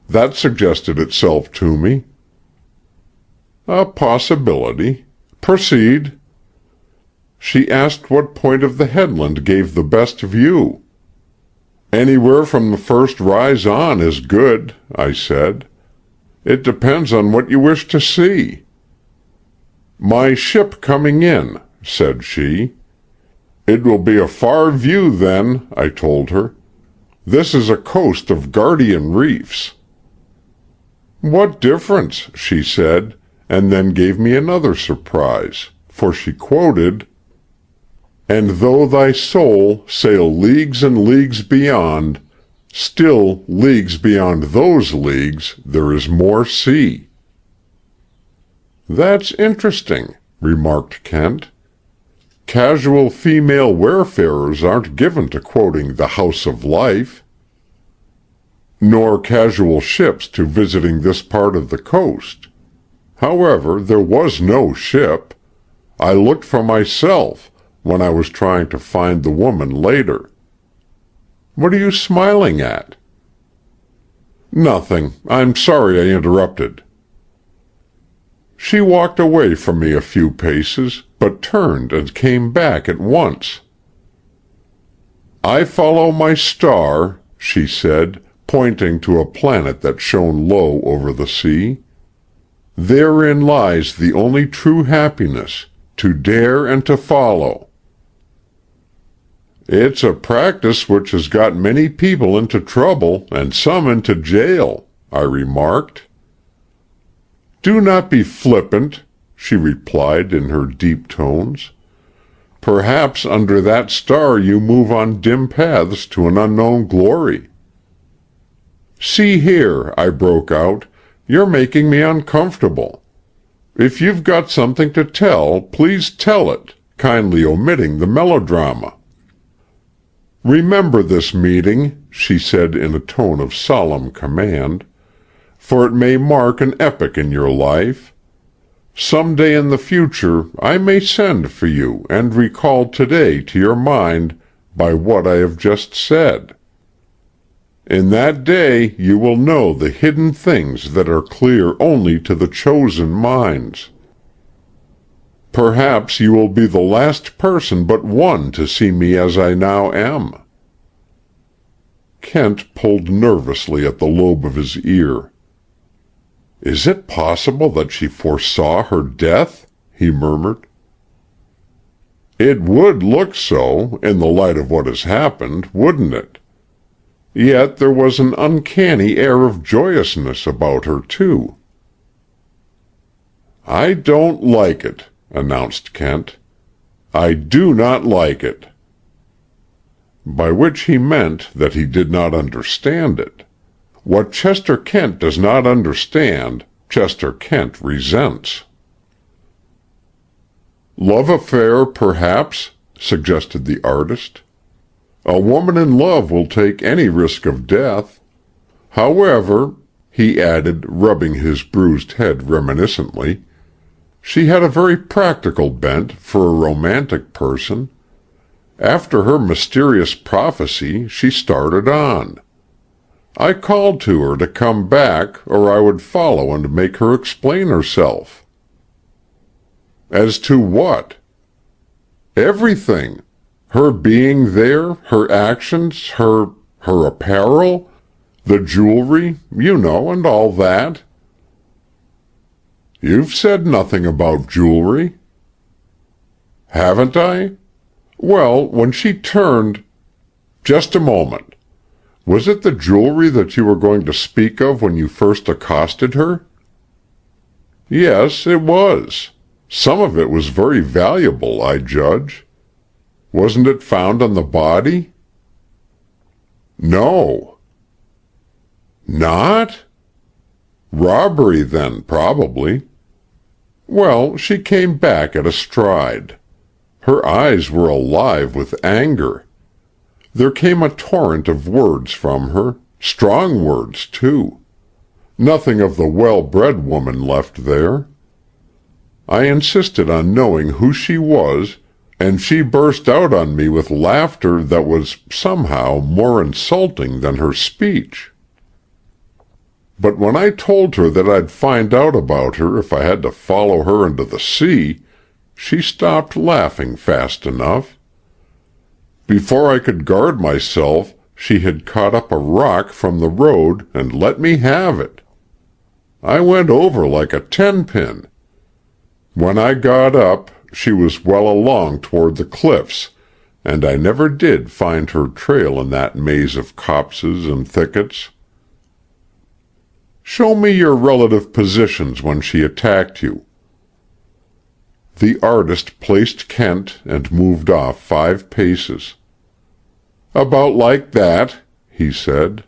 That suggested itself to me. A possibility. Proceed. She asked what point of the headland gave the best view. Anywhere from the first rise on is good, I said. It depends on what you wish to see. My ship coming in, said she. It will be a far view then, I told her. This is a coast of guardian reefs. "What difference?" she said, and then gave me another surprise, for she quoted, "And though thy soul sail leagues and leagues beyond, still leagues beyond those leagues there is more sea." "That's interesting," remarked Kent. "Casual female wayfarers aren't given to quoting the House of Life." "Nor casual ships to visiting this part of the coast. However, there was no ship. I looked for myself when I was trying to find the woman later. What are you smiling at?" "Nothing. I'm sorry I interrupted." She walked away from me a few paces, but turned and came back at once. "I follow my star," she said, pointing to a planet that shone low over the sea. "Therein lies the only true happiness, to dare and to follow." "It's a practice which has got many people into trouble, and some into jail," I remarked. "Do not be flippant," she replied in her deep tones. "Perhaps under that star you move on dim paths to an unknown glory." "See here," I broke out, "you're making me uncomfortable. If you've got something to tell, please tell it, kindly omitting the melodrama." "Remember this meeting," she said in a tone of solemn command, "for it may mark an epoch in your life. Some day in the future I may send for you and recall today to your mind by what I have just said. In that day you will know the hidden things that are clear only to the chosen minds. Perhaps you will be the last person but one to see me as I now am." Kent pulled nervously at the lobe of his ear. "Is it possible that she foresaw her death?" he murmured. "It would look so, in the light of what has happened, wouldn't it? Yet there was an uncanny air of joyousness about her, too." "I don't like it," announced Kent. "I do not like it." By which he meant that he did not understand it. What Chester Kent does not understand, Chester Kent resents. "Love affair, perhaps," suggested the artist. "A woman in love will take any risk of death. However," he added, rubbing his bruised head reminiscently, "she had a very practical bent for a romantic person. After her mysterious prophecy, she started on. I called to her to come back, or I would follow and make her explain herself." "As to what?" "Everything. Her being there, her actions, her apparel, the jewelry, you know, and all that." "You've said nothing about jewelry." "Haven't I? Well, when she turned—" "Just a moment. Was it the jewelry that you were going to speak of when you first accosted her?" "Yes, it was. Some of it was very valuable, I judge. Wasn't it found on the body?" "No." "Not? Robbery, then, probably." "Well, she came back at a stride. Her eyes were alive with anger. There came a torrent of words from her, strong words, too. Nothing of the well-bred woman left there. I insisted on knowing who she was, and she burst out on me with laughter that was, somehow, more insulting than her speech. But when I told her that I'd find out about her if I had to follow her into the sea, she stopped laughing fast enough. Before I could guard myself, she had caught up a rock from the road and let me have it. I went over like a ten-pin. When I got up, she was well along toward the cliffs, and I never did find her trail in that maze of copses and thickets." Show me your relative positions when she attacked you." The artist placed Kent and moved off 5 paces. "About like that," he said.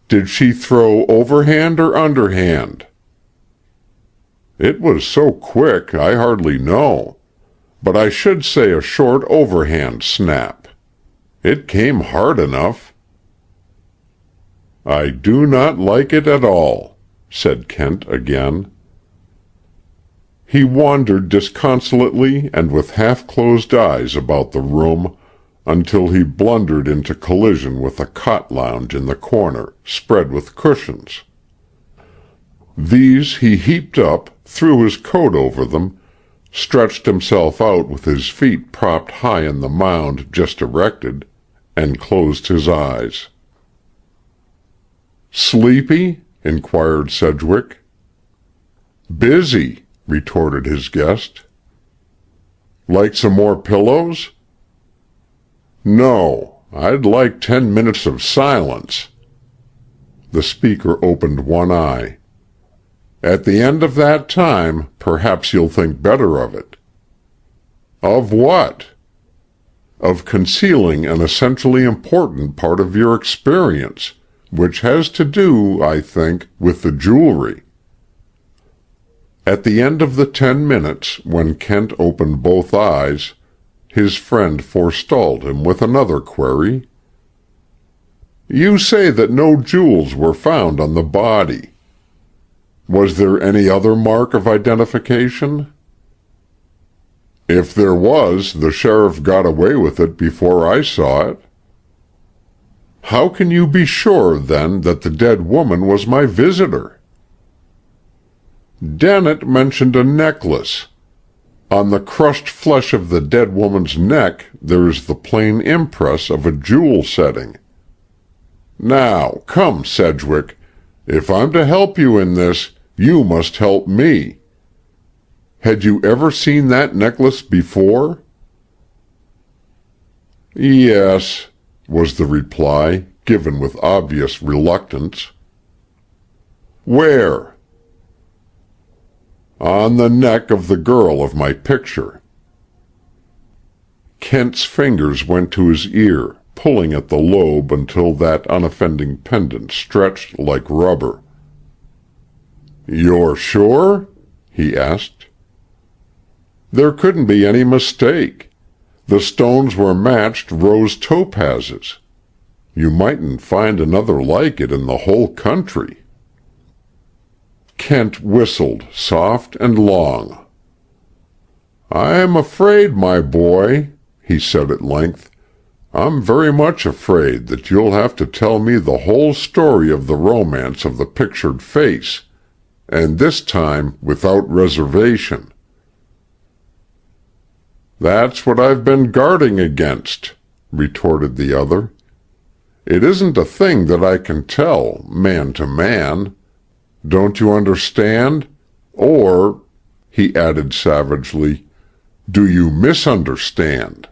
"Did she throw overhand or underhand?" "It was so quick, I hardly know. But I should say a short overhand snap. It came hard enough." "I do not like it at all," said Kent again. He wandered disconsolately and with half-closed eyes about the room until he blundered into collision with a cot lounge in the corner, spread with cushions. These he heaped up, threw his coat over them, stretched himself out with his feet propped high in the mound just erected, and closed his eyes. "Sleepy?" inquired Sedgwick. "Busy," retorted his guest. "Like some more pillows?" "No, I'd like 10 minutes of silence." The speaker opened one eye. "At the end of that time, perhaps you'll think better of it." "Of what?" "Of concealing an essentially important part of your experience, which has to do, I think, with the jewelry." At the end of the 10 minutes, when Kent opened both eyes, his friend forestalled him with another query. "You say that no jewels were found on the body. Was there any other mark of identification?" "If there was, the sheriff got away with it before I saw it." "How can you be sure, then, that the dead woman was my visitor?" "Dennett mentioned a necklace. On the crushed flesh of the dead woman's neck there is the plain impress of a jewel setting. Now, come, Sedgwick, if I'm to help you in this, you must help me. Had you ever seen that necklace before?" "Yes," was the reply, given with obvious reluctance. "Where?" "On the neck of the girl of my picture." Kent's fingers went to his ear, pulling at the lobe until that unoffending pendant stretched like rubber. "You're sure?" he asked. "There couldn't be any mistake. The stones were matched rose topazes. You mightn't find another like it in the whole country." Kent whistled, soft and long. "I'm afraid, my boy," he said at length, "I'm very much afraid that you'll have to tell me the whole story of the romance of the pictured face, and this time without reservation." "That's what I've been guarding against," retorted the other. "It isn't a thing that I can tell, man to man. Don't you understand? Or," he added savagely, "do you misunderstand?"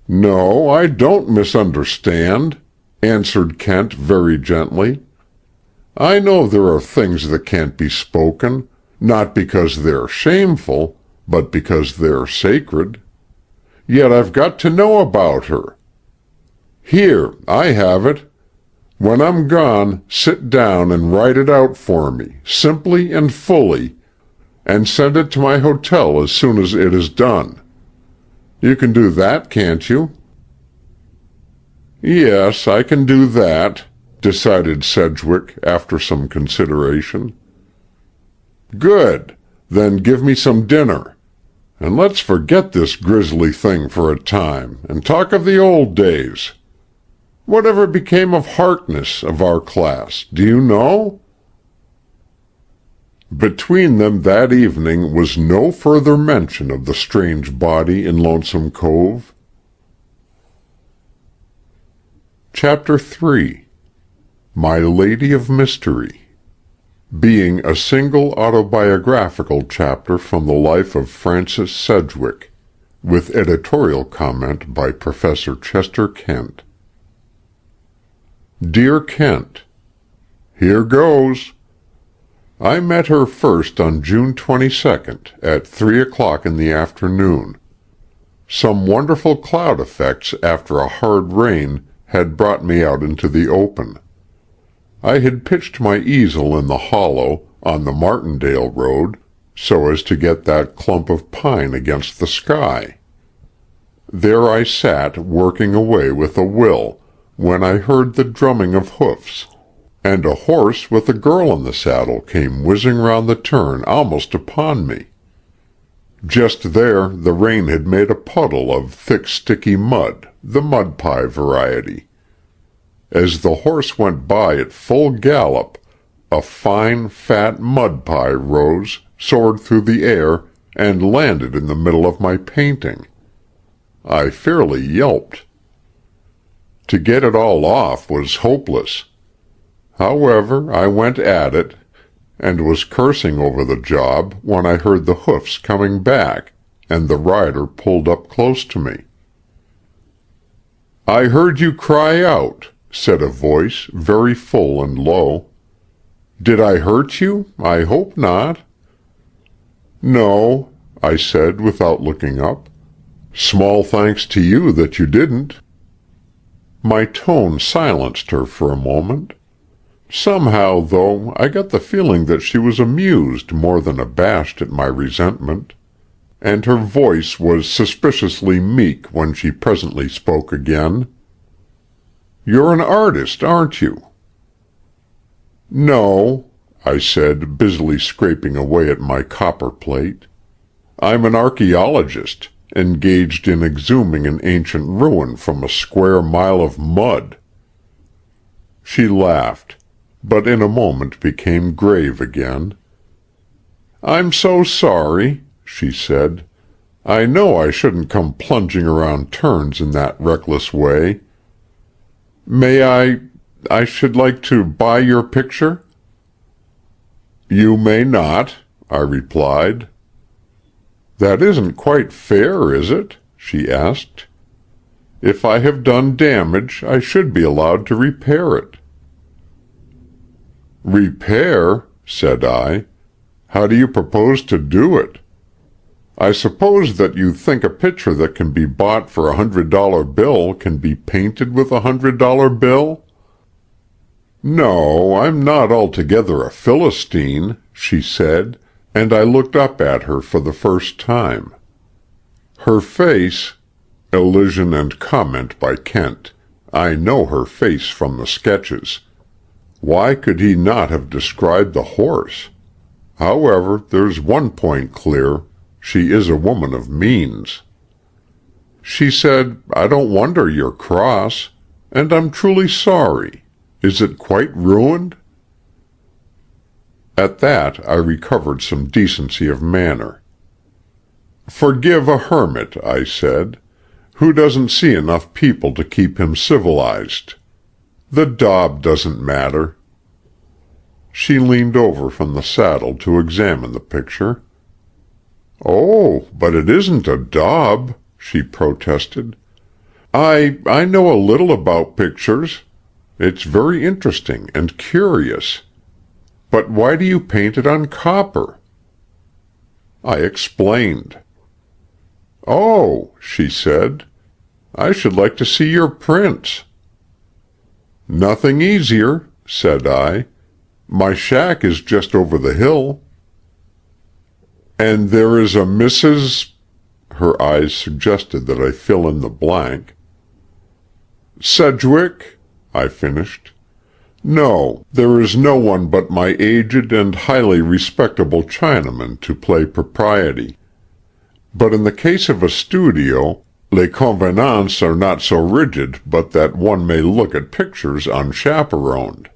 "No, I don't misunderstand," answered Kent very gently. "I know there are things that can't be spoken, not because they're shameful, but because they're sacred. Yet I've got to know about her. Here, I have it. When I'm gone, sit down and write it out for me, simply and fully, and send it to my hotel as soon as it is done. You can do that, can't you?" "Yes, I can do that," decided Sedgwick after some consideration. "Good. Then give me some dinner. And let's forget this grisly thing for a time, and talk of the old days. Whatever became of Harkness, of our class, do you know?" Between them that evening was no further mention of the strange body in Lonesome Cove. Chapter 3. My Lady of Mystery, being a single autobiographical chapter from the life of Francis Sedgwick, with editorial comment by Professor Chester Kent. Dear Kent, Here goes. I met her first on June 22nd at 3 o'clock in the afternoon. Some wonderful cloud effects after a hard rain had brought me out into the open. I had pitched my easel in the hollow on the Martindale Road so as to get that clump of pine against the sky. There I sat working away with a will when I heard the drumming of hoofs, and a horse with a girl in the saddle came whizzing round the turn almost upon me. Just there the rain had made a puddle of thick sticky mud, the mud pie variety. As the horse went by at full gallop, a fine, fat mud pie rose, soared through the air, and landed in the middle of my painting. I fairly yelped. To get it all off was hopeless. However, I went at it, and was cursing over the job when I heard the hoofs coming back, and the rider pulled up close to me. "I heard you cry out," said a voice, very full and low. "Did I hurt you? I hope not." "No," I said without looking up. "Small thanks to you that you didn't." My tone silenced her for a moment. Somehow, though, I got the feeling that she was amused more than abashed at my resentment, and her voice was suspiciously meek when she presently spoke again. "You're an artist, aren't you?" "No," I said, busily scraping away at my copper plate. "I'm an archaeologist, engaged in exhuming an ancient ruin from a square mile of mud." She laughed, but in a moment became grave again. "I'm so sorry," she said. "I know I shouldn't come plunging around turns in that reckless way. May I should like to buy your picture?" "You may not," I replied. "That isn't quite fair, is it?" she asked. "If I have done damage, I should be allowed to repair it." "Repair?" said I. "How do you propose to do it? I suppose that you think a picture that can be bought for $100 bill can be painted with $100 bill?" "No, I'm not altogether a Philistine," she said, and I looked up at her for the first time. Her face— elision and comment by Kent. I know her face from the sketches. Why could he not have described the horse? However, there's one point clear. She is a woman of means. She said, "I don't wonder you're cross, and I'm truly sorry. Is it quite ruined?" At that I recovered some decency of manner. "Forgive a hermit," I said, "who doesn't see enough people to keep him civilized. The daub doesn't matter." She leaned over from the saddle to examine the picture. "Oh, but it isn't a daub," she protested. I know a little about pictures. It's very interesting and curious. But why do you paint it on copper?" I explained. "Oh," she said, "I should like to see your prints." "Nothing easier," said I. "My shack is just over the hill." "And there is a Mrs.—" Her eyes suggested that I fill in the blank. "Sedgwick," I finished. "No, there is no one but my aged and highly respectable Chinaman to play propriety. But in the case of a studio, les convenances are not so rigid but that one may look at pictures unchaperoned."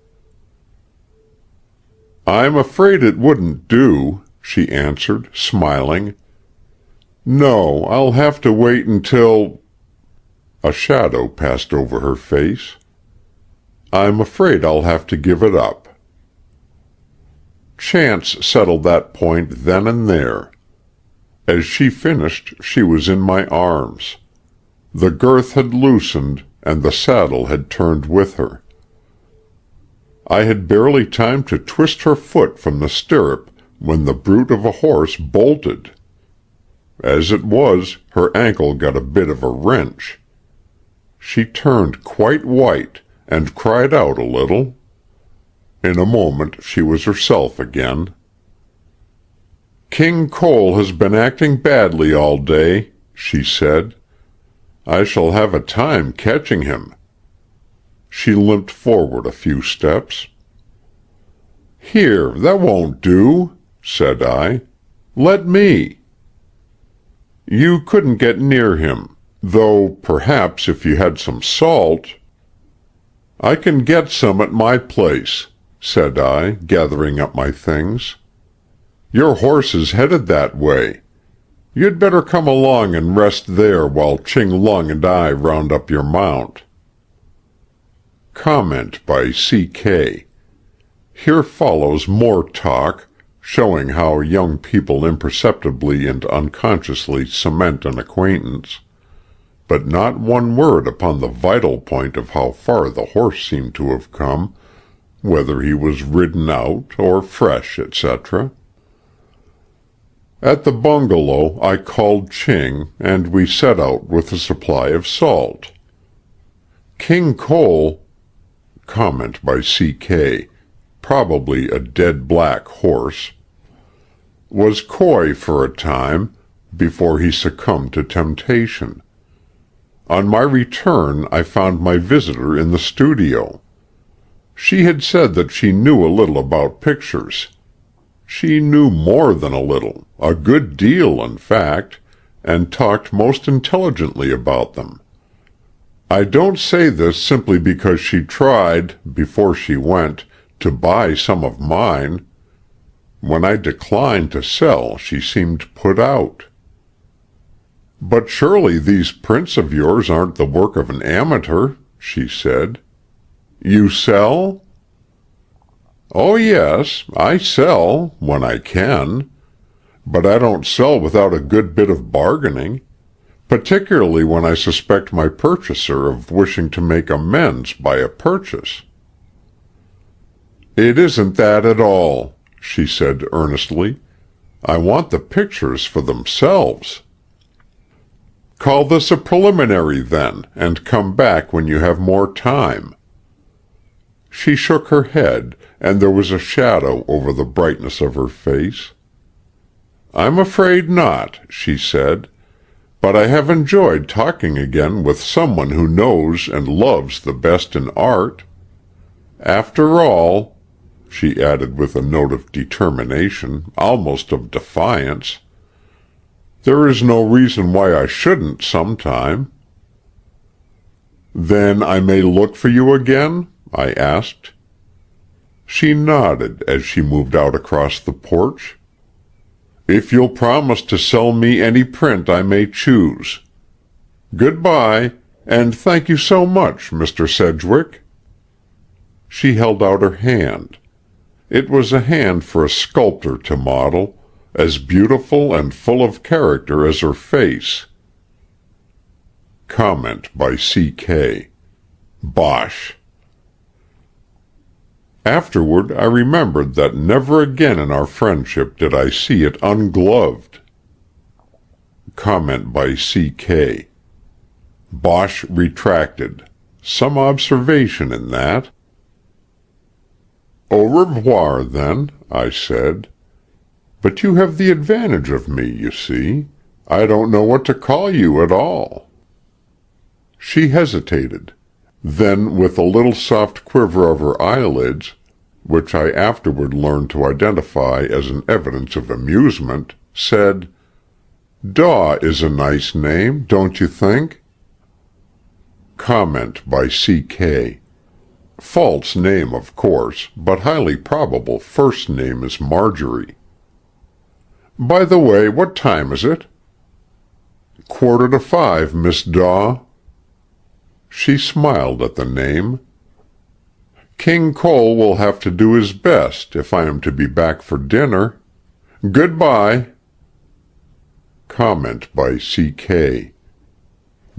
"I'm afraid it wouldn't do," she answered, smiling. "No, I'll have to wait until—" A shadow passed over her face. "I'm afraid I'll have to give it up." Chance settled that point then and there. As she finished, she was in my arms. The girth had loosened, and the saddle had turned with her. I had barely time to twist her foot from the stirrup when the brute of a horse bolted. As it was, her ankle got a bit of a wrench. She turned quite white and cried out a little. In a moment she was herself again. "King Cole has been acting badly all day," she said. "I shall have a time catching him." She limped forward a few steps. "Here, that won't do," said I. "Let me." "You couldn't get near him, though perhaps if you had some salt—" "I can get some at my place," said I, gathering up my things. "Your horse is headed that way. You'd better come along and rest there while Ching Lung and I round up your mount." Comment by C.K. Here follows more talk, showing how young people imperceptibly and unconsciously cement an acquaintance, but not one word upon the vital point of how far the horse seemed to have come, whether he was ridden out or fresh, etc. At the bungalow I called Ching, and we set out with a supply of salt. King Cole— Comment by C.K. Probably a dead black horse— was coy for a time, before he succumbed to temptation. On my return I found my visitor in the studio. She had said that she knew a little about pictures. She knew more than a little, a good deal, in fact, and talked most intelligently about them. I don't say this simply because she tried, before she went, to buy some of mine. When I declined to sell, she seemed put out. "But surely these prints of yours aren't the work of an amateur," she said. "You sell?" "Oh, yes, I sell, when I can. But I don't sell without a good bit of bargaining, particularly when I suspect my purchaser of wishing to make amends by a purchase." "It isn't that at all," she said earnestly. "I want the pictures for themselves." "Call this a preliminary, then, and come back when you have more time." She shook her head, and there was a shadow over the brightness of her face. "I'm afraid not," she said. "But I have enjoyed talking again with someone who knows and loves the best in art. After all," she added with a note of determination, almost of defiance, "there is no reason why I shouldn't sometime." "Then I may look for you again?" I asked. She nodded as she moved out across the porch. "If you'll promise to sell me any print I may choose. Good-bye, and thank you so much, Mr. Sedgwick." She held out her hand. It was a hand for a sculptor to model, as beautiful and full of character as her face. Comment by C.K. Bosh! Afterward I remembered that never again in our friendship did I see it ungloved. Comment by C.K. Bosh retracted. Some observation in that. "Au revoir, then," I said. "But you have the advantage of me, you see. I don't know what to call you at all." She hesitated. Then, with a little soft quiver of her eyelids, which I afterward learned to identify as an evidence of amusement, said, "Daw is a nice name, don't you think?" Comment by C.K. False name, of course, but highly probable first name is Marjorie. "By the way, what time is it?" 4:45, Miss Daw." She smiled at the name. "King Cole will have to do his best if I am to be back for dinner. Good-bye." Comment by C.K.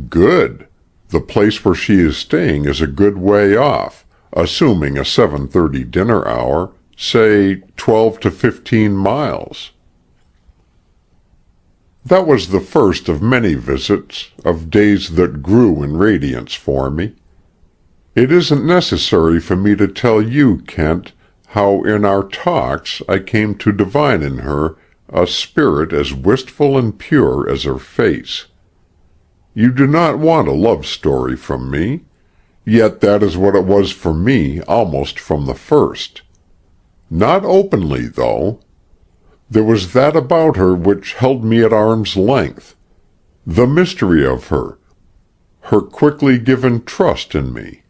Good. The place where she is staying is a good way off. assuming a 7:30 dinner hour, say 12 to 15 miles. That was the first of many visits, of days that grew in radiance for me. It isn't necessary for me to tell you, Kent, how in our talks I came to divine in her a spirit as wistful and pure as her face. You do not want a love story from me, yet that is what it was for me almost from the first. Not openly, though. There was that about her which held me at arm's length. The mystery of her quickly given trust in me.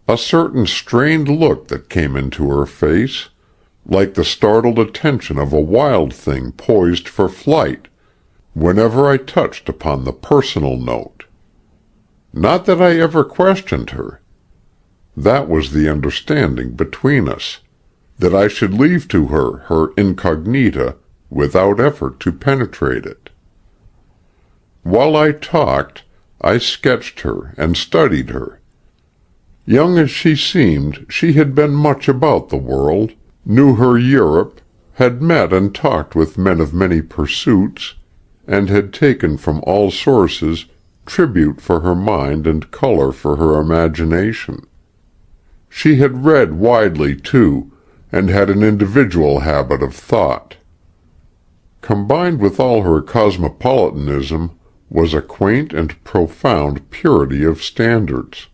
A certain strained look that came into her face, like the startled attention of a wild thing poised for flight, whenever I touched upon the personal note. Not that I ever questioned her. That was the understanding between us, that I should leave to her incognita without effort to penetrate it. While I talked, I sketched her and studied her. Young as she seemed, she had been much about the world, knew her Europe, had met and talked with men of many pursuits, and had taken from all sources tribute for her mind and color for her imagination. She had read widely, too, and had an individual habit of thought. Combined with all her cosmopolitanism was a quaint and profound purity of standards.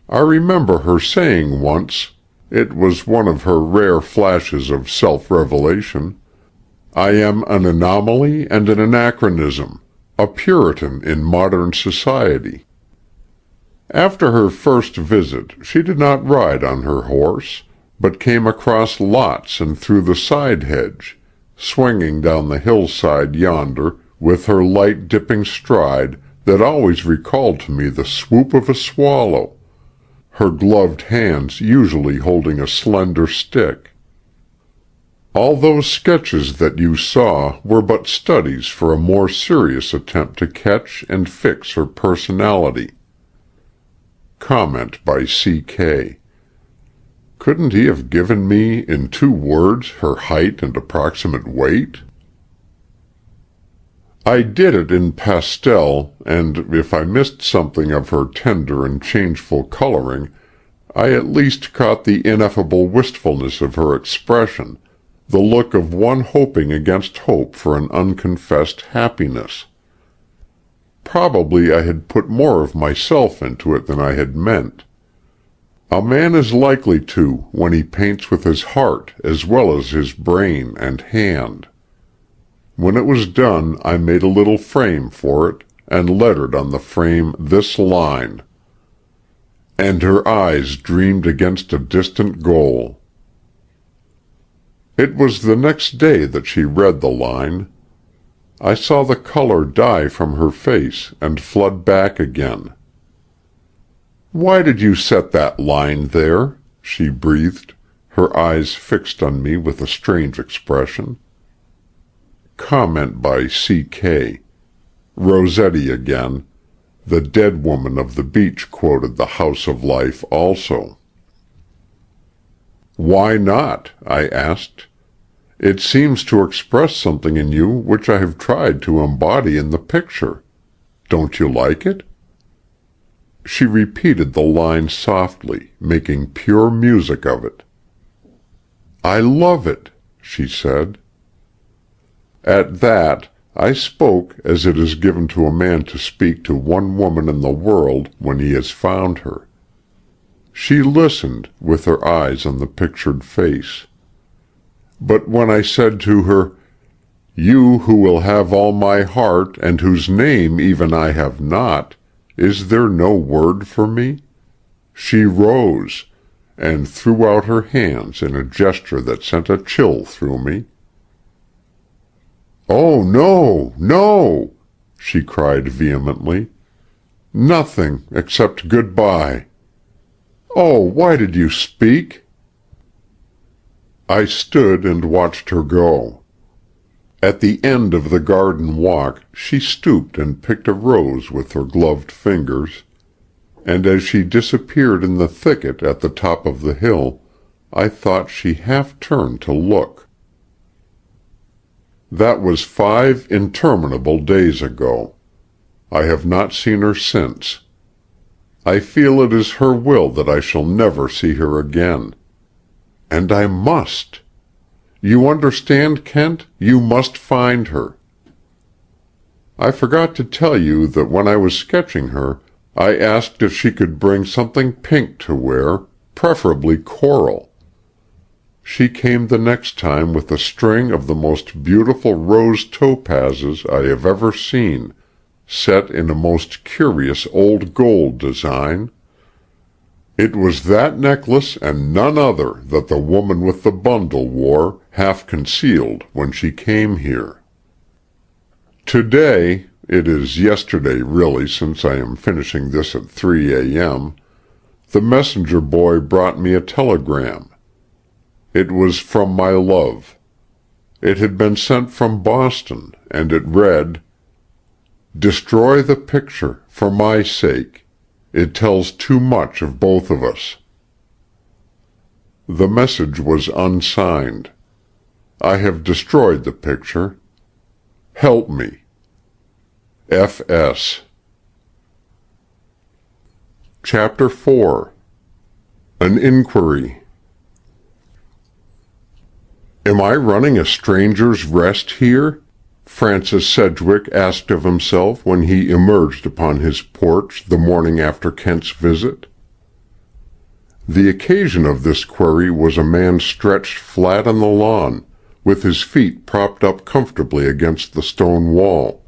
I remember her saying once, it was one of her rare flashes of self-revelation, "I am an anomaly and an anachronism, a Puritan in modern society." After her first visit she did not ride on her horse, but came across lots and through the side hedge, swinging down the hillside yonder with her light dipping stride that always recalled to me the swoop of a swallow, her gloved hands usually holding a slender stick. All those sketches that you saw were but studies for a more serious attempt to catch and fix her personality. Comment by C.K. Couldn't he have given me, in 2 words, her height and approximate weight? I did it in pastel, and if I missed something of her tender and changeful coloring, I at least caught the ineffable wistfulness of her expression, the look of one hoping against hope for an unconfessed happiness. Probably I had put more of myself into it than I had meant. A man is likely to when he paints with his heart as well as his brain and hand. When it was done I made a little frame for it, and lettered on the frame this line, "And her eyes dreamed against a distant goal." It was the next day that she read the line. I saw the color die from her face and flood back again. "Why did you set that line there?" she breathed, her eyes fixed on me with a strange expression. Comment by C.K. Rossetti again. The dead woman of the beach quoted the House of Life also. "Why not?" I asked. "It seems to express something in you which I have tried to embody in the picture. Don't you like it?" She repeated the line softly, making pure music of it. "I love it," she said. At that, I spoke as it is given to a man to speak to one woman in the world when he has found her. She listened, with her eyes on the pictured face. But when I said to her, "You who will have all my heart, and whose name even I have not, is there no word for me?" she rose, and threw out her hands in a gesture that sent a chill through me. "Oh, no, no!" she cried vehemently. "Nothing, except good-bye. Oh, why did you speak?" I stood and watched her go. At the end of the garden walk she stooped and picked a rose with her gloved fingers. and as she disappeared in the thicket at the top of the hill, I thought she half turned to look. That was 5 interminable days ago. I have not seen her since. I feel it is her will that I shall never see her again. And I must. You understand, Kent? You must find her. I forgot to tell you that when I was sketching her, I asked if she could bring something pink to wear, preferably coral. She came the next time with a string of the most beautiful rose topazes I have ever seen, set in a most curious old gold design. It was that necklace and none other that the woman with the bundle wore, half concealed, when she came here. Today, it is yesterday really, since I am finishing this at 3 a.m., the messenger boy brought me a telegram. It was from my love. It had been sent from Boston, and it read, "Destroy the picture, for my sake. It tells too much of both of us." The message was unsigned. I have destroyed the picture. Help me. F.S. Chapter 4. An Inquiry. Am I running a stranger's rest here? Francis Sedgwick asked of himself when he emerged upon his porch the morning after Kent's visit. The occasion of this query was a man stretched flat on the lawn, with his feet propped up comfortably against the stone wall.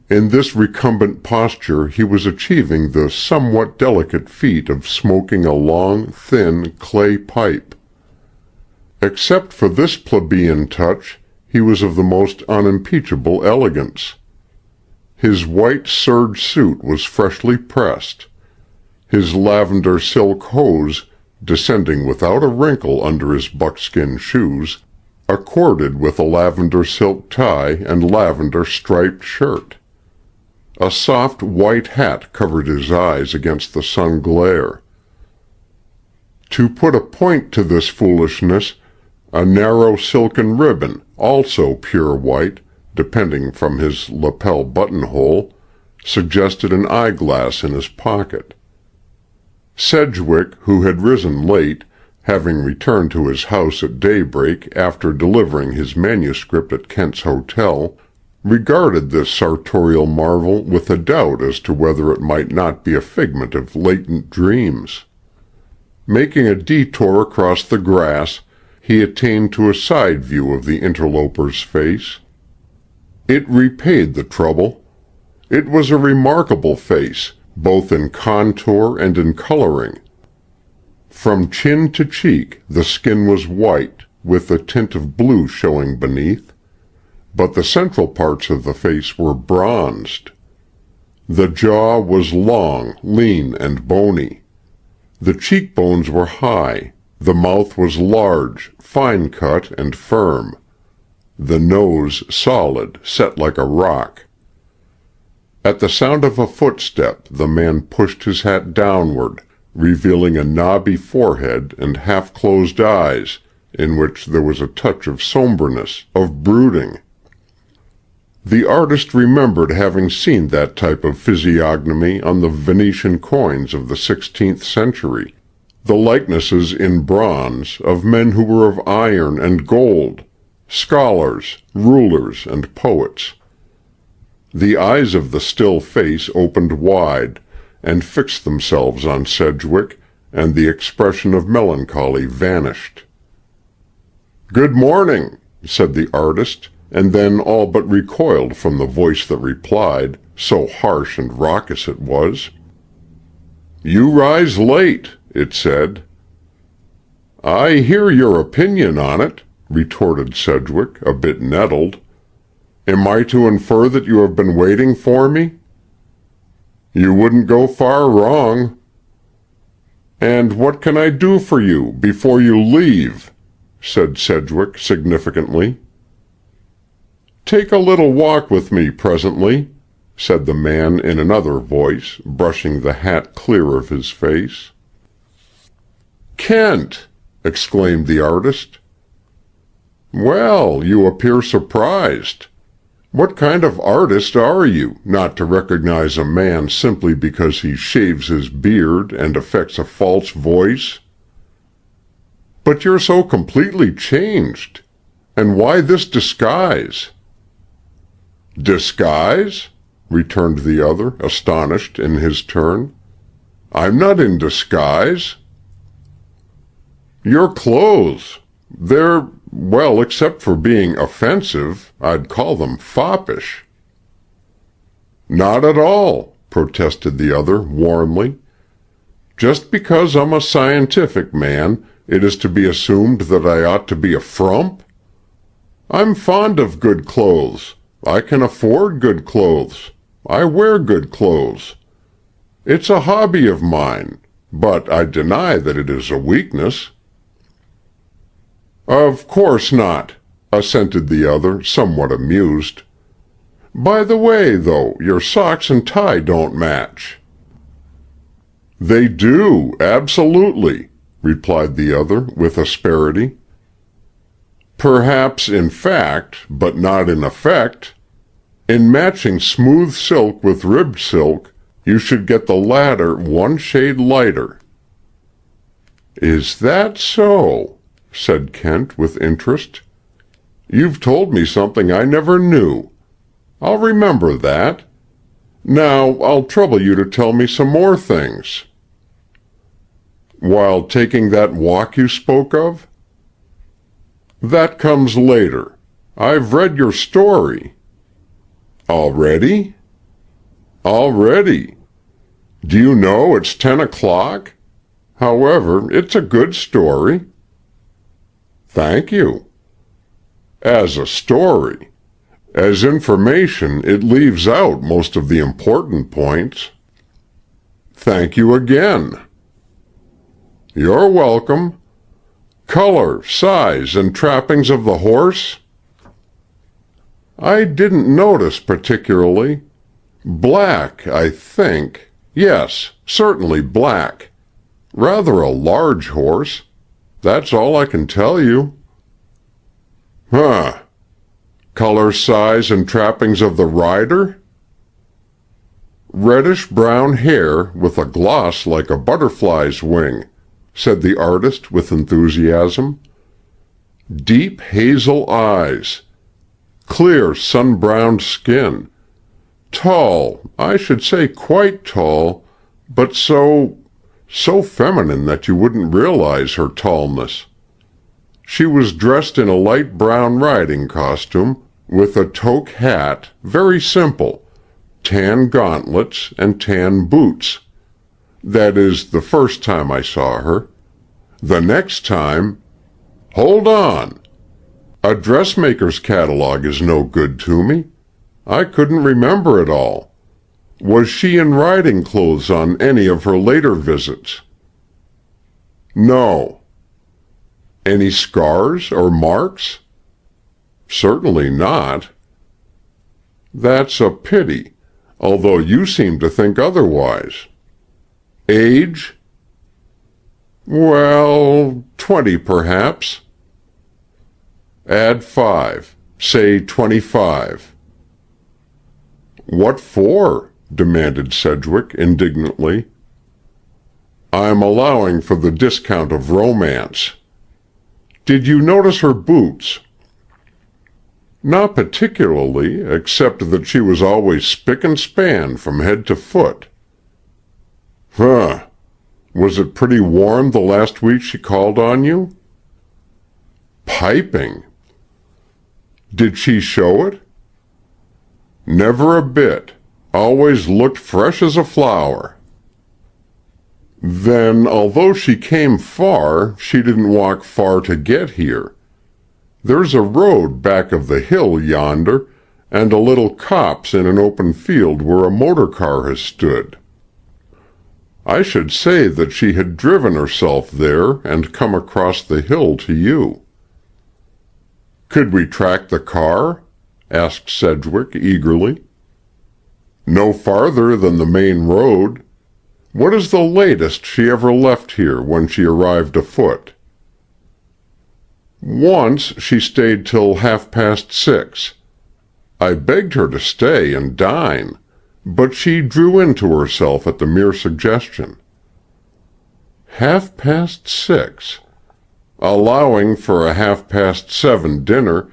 In this recumbent posture he was achieving the somewhat delicate feat of smoking a long, thin clay pipe. Except for this plebeian touch, he was of the most unimpeachable elegance. His white serge suit was freshly pressed. His lavender silk hose, descending without a wrinkle under his buckskin shoes, accorded with a lavender silk tie and lavender striped shirt. A soft white hat covered his eyes against the sun glare. To put a point to this foolishness, a narrow silken ribbon, also pure white, depending from his lapel buttonhole, suggested an eyeglass in his pocket. Sedgwick, who had risen late, having returned to his house at daybreak after delivering his manuscript at Kent's hotel, regarded this sartorial marvel with a doubt as to whether it might not be a figment of latent dreams. Making a detour across the grass, he attained to a side view of the interloper's face. It repaid the trouble. It was a remarkable face, both in contour and in coloring. From chin to cheek the skin was white, with a tint of blue showing beneath, but the central parts of the face were bronzed. The jaw was long, lean, and bony. The cheekbones were high. The mouth was large, fine-cut, and firm. The nose solid, set like a rock. At the sound of a footstep, the man pushed his hat downward, revealing a knobby forehead and half-closed eyes, in which there was a touch of somberness, of brooding. The artist remembered having seen that type of physiognomy on the Venetian coins of the 16th century, the likenesses in bronze of men who were of iron and gold, scholars, rulers, and poets. The eyes of the still face opened wide, and fixed themselves on Sedgwick, and the expression of melancholy vanished. "Good morning," said the artist, and then all but recoiled from the voice that replied, so harsh and raucous it was. "You rise late," it said. "I hear your opinion on it," retorted Sedgwick, a bit nettled. "Am I to infer that you have been waiting for me?" "You wouldn't go far wrong." "And what can I do for you before you leave?" said Sedgwick significantly. "Take a little walk with me presently. said the man in another voice, brushing the hat clear of his face. "Kent!" exclaimed the artist. "Well, you appear surprised. What kind of artist are you, not to recognize a man simply because he shaves his beard and affects a false voice? But you're so completely changed. And why this disguise?" "Disguise?" returned the other, astonished in his turn. "I'm not in disguise." "Your clothes, well, except for being offensive, I'd call them foppish." "Not at all," protested the other warmly. "Just because I'm a scientific man, it is to be assumed that I ought to be a frump? I'm fond of good clothes. I can afford good clothes. I wear good clothes. It's a hobby of mine, but I deny that it is a weakness." "Of course not," assented the other, somewhat amused. "By the way, though, your socks and tie don't match." "They do, absolutely," replied the other with asperity. "Perhaps in fact, but not in effect. In matching smooth silk with ribbed silk, you should get the latter one shade lighter." "Is that so?" said Kent with interest. "You've told me something I never knew. I'll remember that. Now I'll trouble you to tell me some more things." "While taking that walk you spoke of?" "That comes later. I've read your story." "Already?" "Already. Do you know it's 10 o'clock? However, it's a good story." "Thank you." "As a story. As information, it leaves out most of the important points." "Thank you again." "You're welcome. Color, size, and trappings of the horse?" "I didn't notice particularly. Black, I think. Yes, certainly black. Rather a large horse. That's all I can tell you." "Huh. Color, size, and trappings of the rider?" "Reddish-brown hair with a gloss like a butterfly's wing," said the artist with enthusiasm. "Deep hazel eyes. Clear sun-browned skin. Tall, I should say quite tall, but so feminine that you wouldn't realize her tallness. She was dressed in a light brown riding costume, with a toque hat, very simple, tan gauntlets, and tan boots. That is the first time I saw her. The next time— Hold on! A dressmaker's catalog is no good to me. I couldn't remember it all. Was she in riding clothes on any of her later visits?" "No." "Any scars or marks?" "Certainly not." "That's a pity, although you seem to think otherwise. Age?" "Well, 20 perhaps." "Add 5. Say 25. "What for?" demanded Sedgwick indignantly. "I'm allowing for the discount of romance. Did you notice her boots?" "Not particularly, except that she was always spick and span from head to foot." "Huh! Was it pretty warm the last week she called on you?" "Piping." "Did she show it?" "Never a bit. Always looked fresh as a flower." "Then, although she came far, she didn't walk far to get here. There's a road back of the hill yonder, and a little copse in an open field where a motor car has stood. I should say that she had driven herself there and come across the hill to you." "Could we track the car?" asked Sedgwick eagerly. No farther than the main road. What is the latest she ever left here when she arrived afoot? Once she stayed till 6:30. I begged her to stay and dine, but she drew into herself at the mere suggestion. 6:30. Allowing for a 7:30 dinner,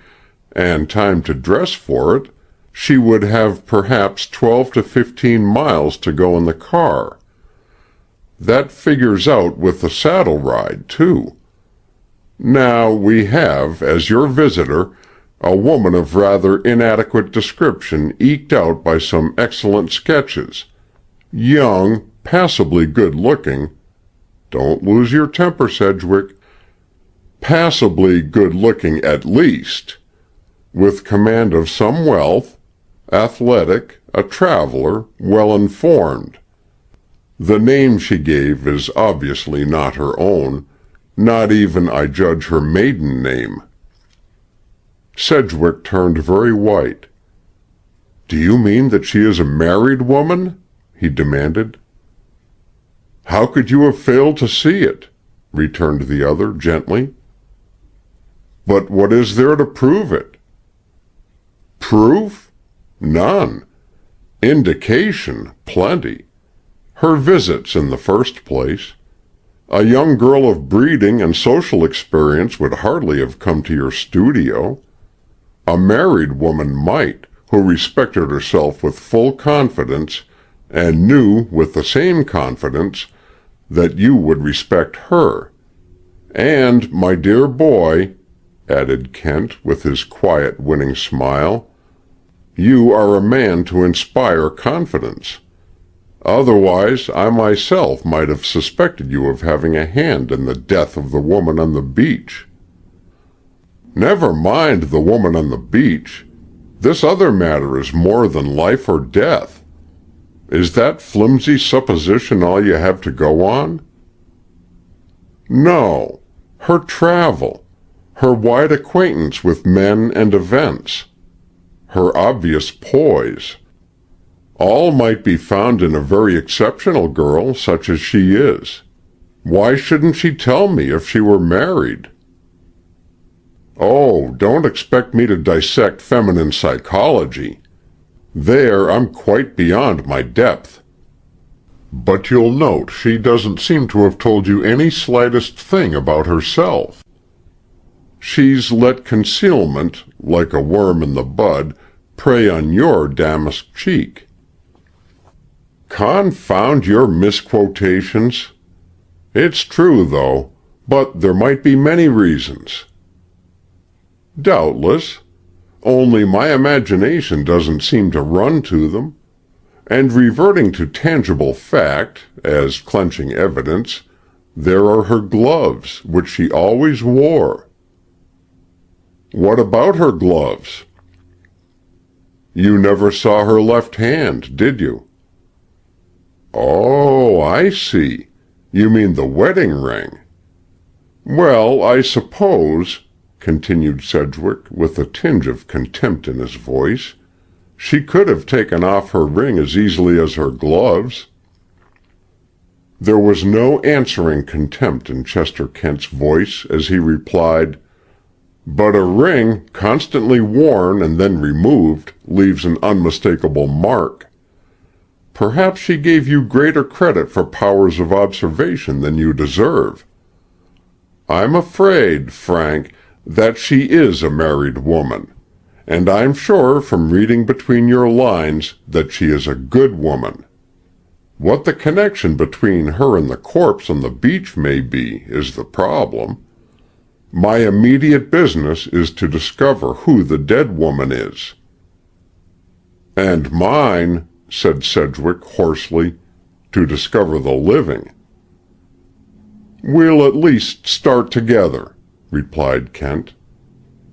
and time to dress for it, she would have perhaps 12 to 15 miles to go in the car. That figures out with the saddle ride, too. Now we have, as your visitor, a woman of rather inadequate description eked out by some excellent sketches. Young, passably good-looking. Don't lose your temper, Sedgwick. Passably good-looking at least, with command of some wealth, athletic, a traveler, well-informed. The name she gave is obviously not her own, not even, I judge, her maiden name. Sedgwick turned very white. "Do you mean that she is a married woman?" he demanded. "How could you have failed to see it?" returned the other gently. "But what is there to prove it?" "Proof? None. Indication, plenty. Her visits in the first place. A young girl of breeding and social experience would hardly have come to your studio. A married woman might, who respected herself with full confidence, and knew with the same confidence that you would respect her. And, my dear boy," added Kent with his quiet, winning smile, "you are a man to inspire confidence. Otherwise, I myself might have suspected you of having a hand in the death of the woman on the beach." "Never mind the woman on the beach. This other matter is more than life or death. Is that flimsy supposition all you have to go on?" "No. Her travel. Her wide acquaintance with men and events. Her obvious poise. All might be found in a very exceptional girl such as she is. Why shouldn't she tell me if she were married?" "Oh, don't expect me to dissect feminine psychology. There I'm quite beyond my depth. But you'll note she doesn't seem to have told you any slightest thing about herself. She's let concealment, like a worm in the bud, prey on your damask cheek." "Confound your misquotations! It's true, though, but there might be many reasons." "Doubtless. Only my imagination doesn't seem to run to them. And reverting to tangible fact, as clenching evidence, there are her gloves, which she always wore." "What about her gloves?" "You never saw her left hand, did you?" "Oh, I see. You mean the wedding ring. Well, I suppose," continued Sedgwick, with a tinge of contempt in his voice, "she could have taken off her ring as easily as her gloves." There was no answering contempt in Chester Kent's voice as he replied, "But a ring, constantly worn and then removed, leaves an unmistakable mark. Perhaps she gave you greater credit for powers of observation than you deserve. I'm afraid, Frank, that she is a married woman, and I'm sure from reading between your lines that she is a good woman. What the connection between her and the corpse on the beach may be is the problem. My immediate business is to discover who the dead woman is." "And mine," said Sedgwick hoarsely, "to discover the living." "We'll at least start together," replied Kent.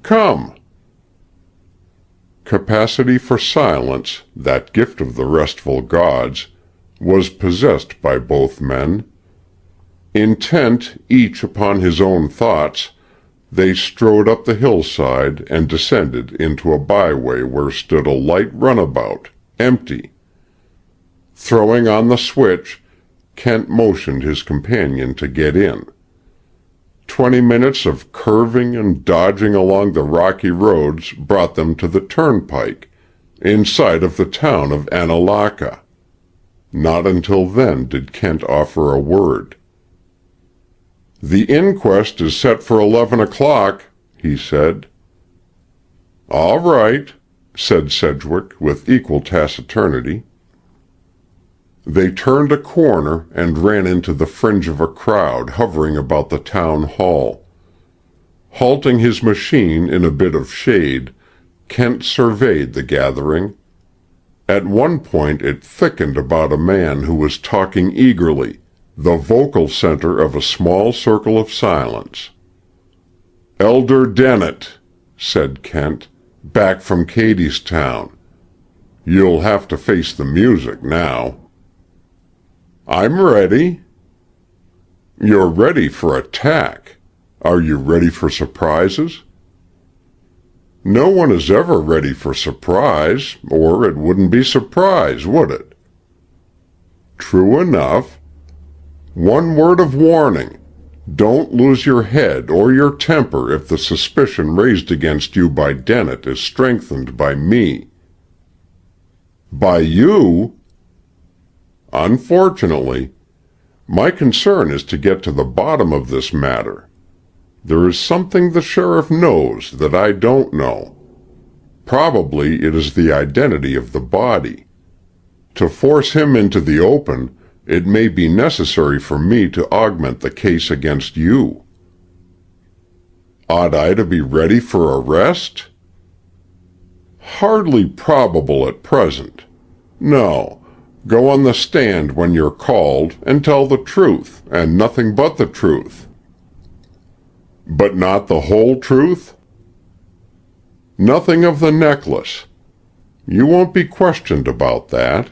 "Come." Capacity for silence, that gift of the restful gods, was possessed by both men. Intent each upon his own thoughts, they strode up the hillside and descended into a byway where stood a light runabout, empty, Throwing on the switch, Kent motioned his companion to get in. 20 minutes of curving and dodging along the rocky roads brought them to the turnpike, in sight of the town of Annalaka. Not until then did Kent offer a word. "The inquest is set for 11 o'clock, he said. "All right," said Sedgwick with equal taciturnity. They turned a corner and ran into the fringe of a crowd hovering about the town hall. Halting his machine in a bit of shade, Kent surveyed the gathering. At one point it thickened about a man who was talking eagerly, the vocal center of a small circle of silence. "Elder Dennett," said Kent, "back from Cadystown. You'll have to face the music now." "I'm ready." "You're ready for attack. Are you ready for surprises?" "No one is ever ready for surprise, or it wouldn't be surprise, would it?" "True enough. One word of warning. Don't lose your head or your temper if the suspicion raised against you by Dennett is strengthened by me." "By you?" "Unfortunately. My concern is to get to the bottom of this matter. There is something the sheriff knows that I don't know. Probably it is the identity of the body. To force him into the open, it may be necessary for me to augment the case against you." "Ought I to be ready for arrest?" "Hardly probable at present. No. Go on the stand when you're called and tell the truth, and nothing but the truth." "But not the whole truth?" "Nothing of the necklace. You won't be questioned about that.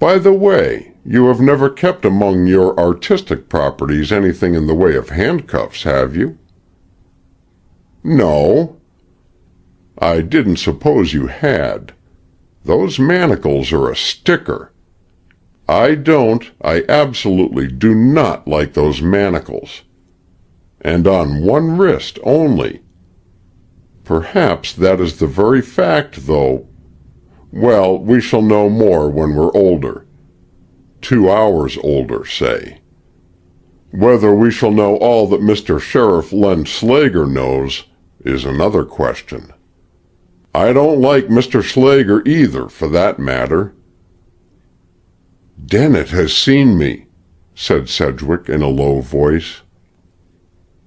By the way, you have never kept among your artistic properties anything in the way of handcuffs, have you?" "No." "I didn't suppose you had. Those manacles are a sticker. I absolutely do not like those manacles. And on one wrist only. Perhaps that is the very fact, though. Well, we shall know more when we're older. 2 hours older, say. Whether we shall know all that Mr. Sheriff Len Slager knows is another question. I don't like Mr. Slager either, for that matter." "Dennett has seen me," said Sedgwick in a low voice.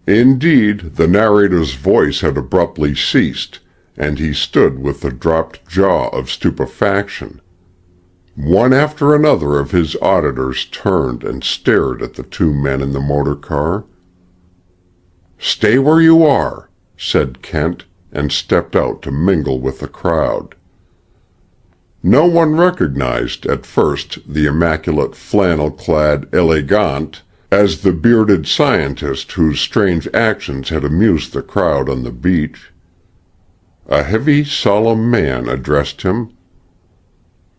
Indeed, the narrator's voice had abruptly ceased, and he stood with the dropped jaw of stupefaction. One after another of his auditors turned and stared at the two men in the motor car. "Stay where you are," said Kent, and stepped out to mingle with the crowd. No one recognized at first the immaculate flannel-clad élégant as the bearded scientist whose strange actions had amused the crowd on the beach. A heavy, solemn man addressed him.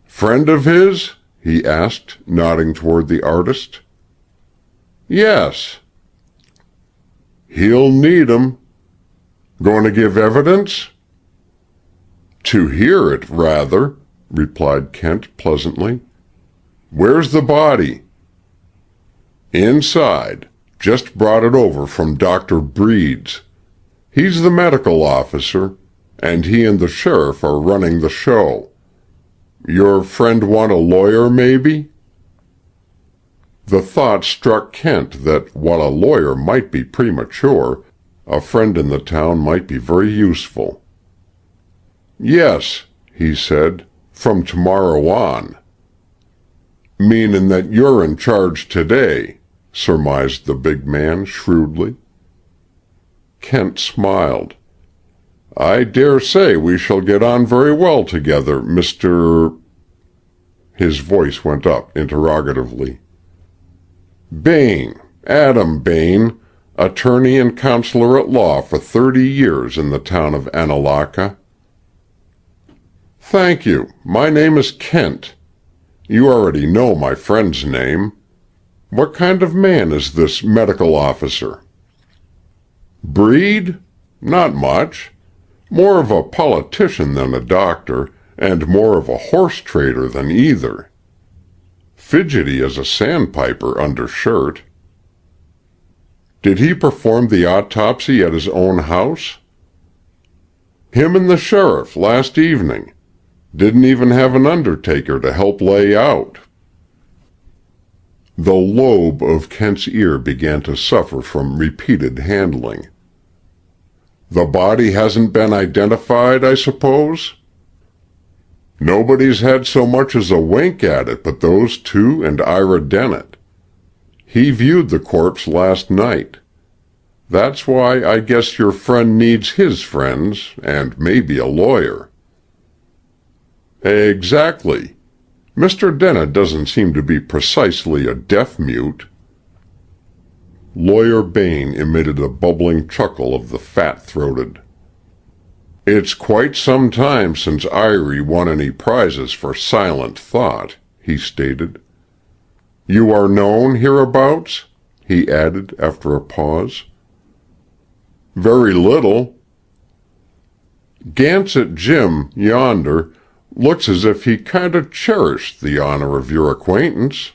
"Friend of his?" he asked, nodding toward the artist. "Yes." "He'll need 'em. Going to give evidence?" "To hear it, rather," replied Kent pleasantly. "Where's the body?" "Inside. Just brought it over from Dr. Breed's. He's the medical officer, and he and the sheriff are running the show. Your friend want a lawyer, maybe?" The thought struck Kent that while a lawyer might be premature, a friend in the town might be very useful. "Yes," he said, "from tomorrow on." "Meanin' that you're in charge today," surmised the big man shrewdly. Kent smiled. "I dare say we shall get on very well together, Mr.—" His voice went up interrogatively. "Bain, Adam Bain, attorney and counselor at law for 30 years in the town of Annalaka." "Thank you. My name is Kent. You already know my friend's name. What kind of man is this medical officer? Breed? Not much. More of a politician than a doctor, and more of a horse trader than either. Fidgety as a sandpiper under shirt. Did he perform the autopsy at his own house? Him and the sheriff last evening. Didn't even have an undertaker to help lay out. The lobe of Kent's ear began to suffer from repeated handling. The body hasn't been identified, I suppose? Nobody's had so much as a wink at it but those two and Ira Dennett. He viewed the corpse last night. That's why I guess your friend needs his friends, and maybe a lawyer. Exactly. Mr. Dennett doesn't seem to be precisely a deaf-mute. Lawyer Bain emitted a bubbling chuckle of the fat-throated. It's quite some time since Irie won any prizes for silent thought, he stated. You are known hereabouts? He added after a pause. Very little. Gansett Jim, yonder, looks as if he kind of cherished the honor of your acquaintance.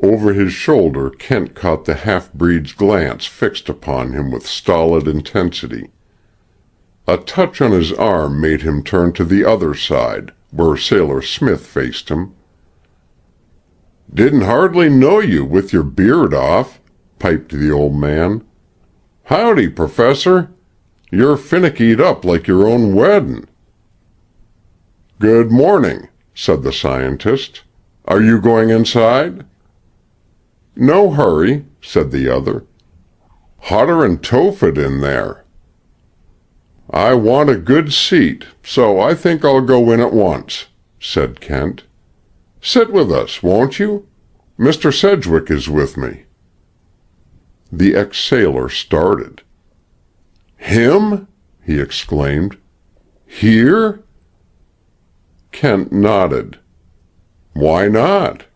Over his shoulder, Kent caught the half-breed's glance fixed upon him with stolid intensity. A touch on his arm made him turn to the other side, where Sailor Smith faced him. Didn't hardly know you with your beard off, piped the old man. Howdy, Professor. You're finickied up like your own weddin'. Good morning, said the scientist. Are you going inside? No hurry, said the other. Hotter'n Tophet in there. I want a good seat, so I think I'll go in at once, said Kent. Sit with us, won't you? Mr. Sedgwick is with me. The ex-sailor started. Him? He exclaimed. Here? Kent nodded. Why not?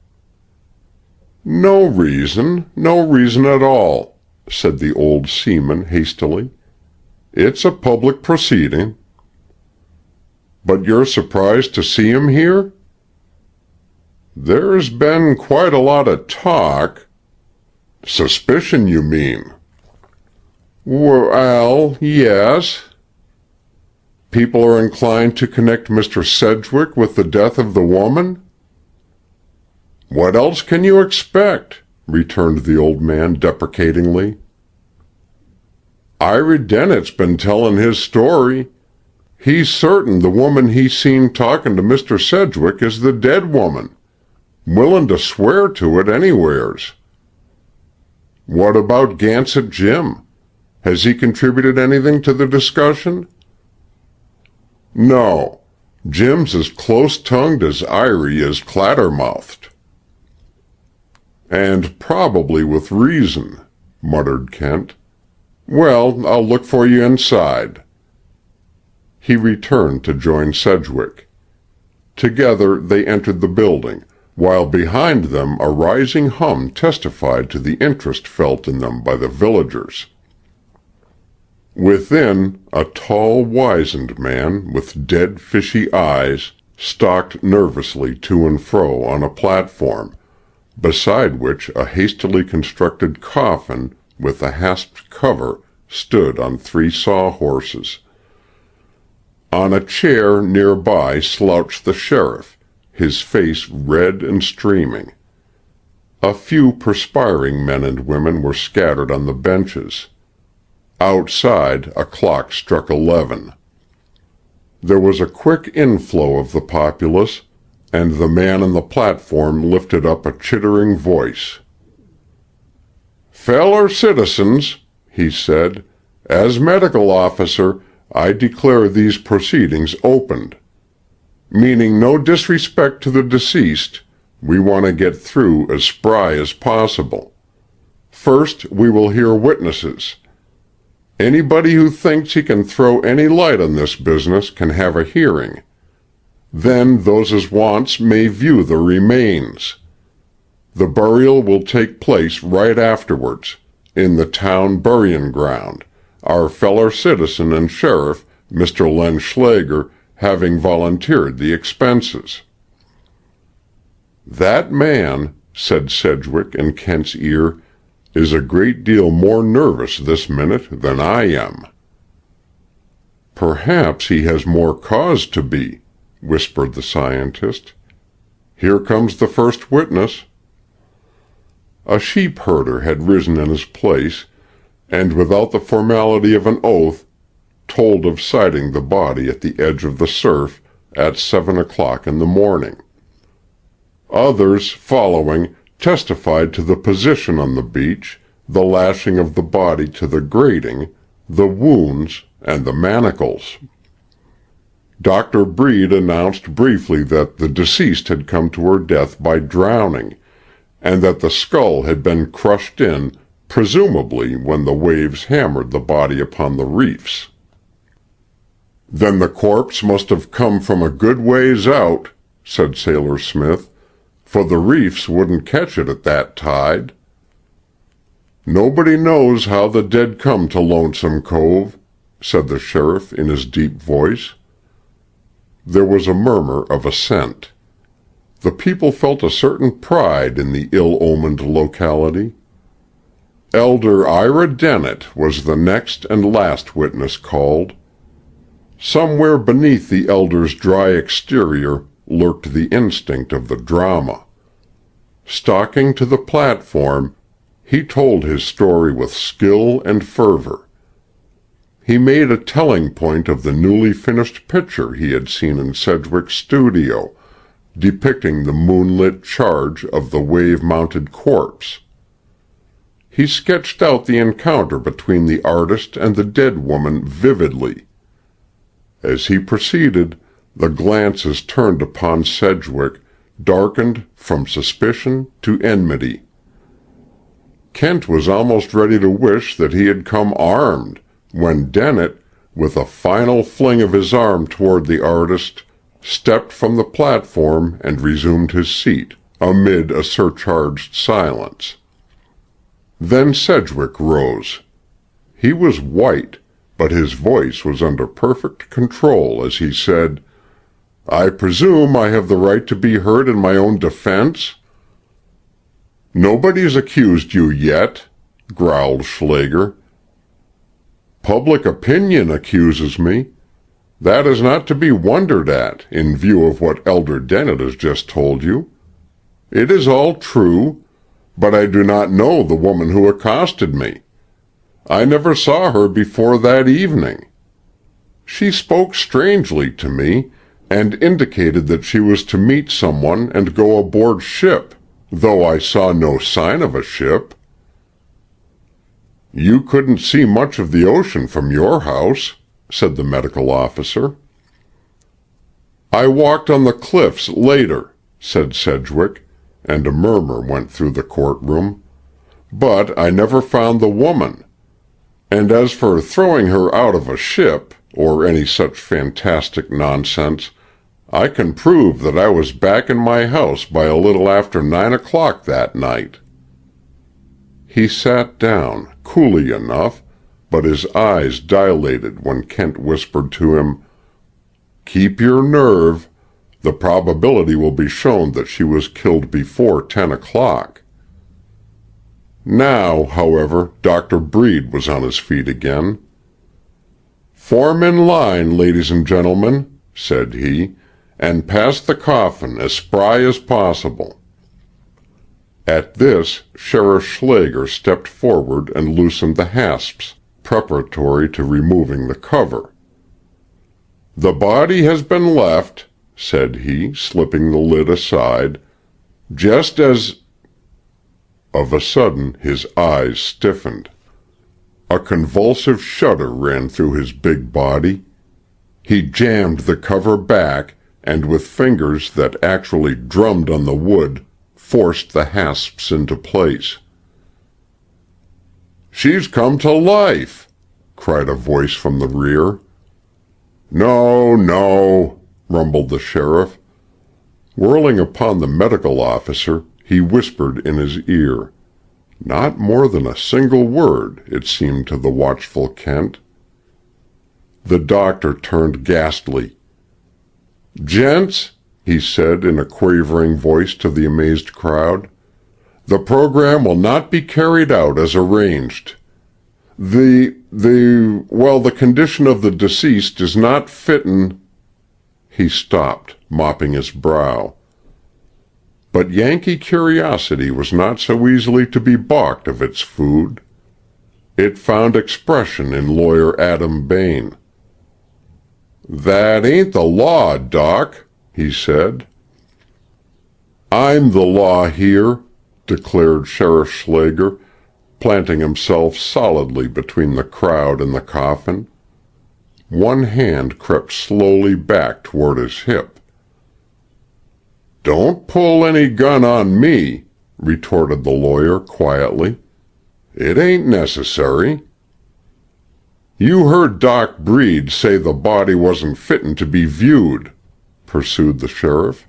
No reason at all, said the old seaman hastily. It's a public proceeding. But you're surprised to see him here? There's been quite a lot of talk. Suspicion, you mean? Well, yes. People are inclined to connect Mr. Sedgwick with the death of the woman? What else can you expect? Returned the old man deprecatingly. Irie Dennett's been telling his story. He's certain the woman he's seen talking to Mr. Sedgwick is the dead woman. Willin' to swear to it anywheres. What about Gansett Jim? Has he contributed anything to the discussion? No. Jim's as close-tongued as Irie is clatter-mouthed. And probably with reason, muttered Kent. Well, I'll look for you inside. He returned to join Sedgwick. Together they entered the building, while behind them a rising hum testified to the interest felt in them by the villagers. Within, a tall, wizened man with dead, fishy eyes stalked nervously to and fro on a platform, beside which a hastily constructed coffin with a hasped cover stood on 3 sawhorses. On a chair nearby slouched the sheriff, his face red and streaming. A few perspiring men and women were scattered on the benches. Outside, a clock struck 11. There was a quick inflow of the populace, and the man on the platform lifted up a chittering voice. Feller citizens, he said, as medical officer, I declare these proceedings opened. Meaning no disrespect to the deceased, we want to get through as spry as possible. First, we will hear witnesses. Anybody who thinks he can throw any light on this business can have a hearing. Then those as wants may view the remains. The burial will take place right afterwards, in the town burying ground, our fellow citizen and sheriff, Mr. Len Schlager, having volunteered the expenses." "That man," said Sedgwick in Kent's ear, "is a great deal more nervous this minute than I am." "Perhaps he has more cause to be," whispered the scientist. "Here comes the first witness." A sheep herder had risen in his place, and without the formality of an oath, told of sighting the body at the edge of the surf at 7 o'clock in the morning. Others, following, testified to the position on the beach, the lashing of the body to the grating, the wounds, and the manacles. Dr. Breed announced briefly that the deceased had come to her death by drowning, and that the skull had been crushed in, presumably when the waves hammered the body upon the reefs. "Then the corpse must have come from a good ways out," said Sailor Smith, "for the reefs wouldn't catch it at that tide." "Nobody knows how the dead come to Lonesome Cove," said the sheriff in his deep voice. There was a murmur of assent. The people felt a certain pride in the ill-omened locality. Elder Ira Dennett was the next and last witness called. Somewhere beneath the elder's dry exterior lurked the instinct of the drama. Stalking to the platform, he told his story with skill and fervor. He made a telling point of the newly finished picture he had seen in Sedgwick's studio, depicting the moonlit charge of the wave-mounted corpse. He sketched out the encounter between the artist and the dead woman vividly. As he proceeded, the glances turned upon Sedgwick darkened from suspicion to enmity. Kent was almost ready to wish that he had come armed, when Dennett, with a final fling of his arm toward the artist, stepped from the platform and resumed his seat, amid a surcharged silence. Then Sedgwick rose. He was white, but his voice was under perfect control as he said, "I presume I have the right to be heard in my own defense?" "Nobody's accused you yet," growled Schlager. "Public opinion accuses me. That is not to be wondered at, in view of what Elder Dennett has just told you. It is all true, but I do not know the woman who accosted me. I never saw her before that evening. She spoke strangely to me, and indicated that she was to meet someone and go aboard ship, though I saw no sign of a ship." "You couldn't see much of the ocean from your house," said the medical officer. "I walked on the cliffs later," said Sedgwick, and a murmur went through the courtroom. "But I never found the woman. And as for throwing her out of a ship, or any such fantastic nonsense, I can prove that I was back in my house by a little after 9 o'clock that night." He sat down, coolly enough, but his eyes dilated when Kent whispered to him, "Keep your nerve. The probability will be shown that she was killed before 10 o'clock. Now, however, Dr. Breed was on his feet again. "Form in line, ladies and gentlemen," said he, "and pass the coffin as spry as possible." At this, Sheriff Schlager stepped forward and loosened the hasps, preparatory to removing the cover. "The body has been left," said he, slipping the lid aside, "just as—" Of a sudden his eyes stiffened. A convulsive shudder ran through his big body. He jammed the cover back, and with fingers that actually drummed on the wood, forced the hasps into place. "She's come to life!" cried a voice from the rear. "No, no," rumbled the sheriff. Whirling upon the medical officer, he whispered in his ear. Not more than a single word, it seemed to the watchful Kent. The doctor turned ghastly. "Gents," he said in a quavering voice to the amazed crowd, "the program will not be carried out as arranged. The condition of the deceased is not fittin'—" He stopped, mopping his brow. But Yankee curiosity was not so easily to be balked of its food. It found expression in Lawyer Adam Bain. "That ain't the law, Doc," he said. "I'm the law here," declared Sheriff Schlager, planting himself solidly between the crowd and the coffin. One hand crept slowly back toward his hip. "Don't pull any gun on me," retorted the lawyer quietly. "It ain't necessary." "You heard Doc Breed say the body wasn't fittin' to be viewed," pursued the sheriff.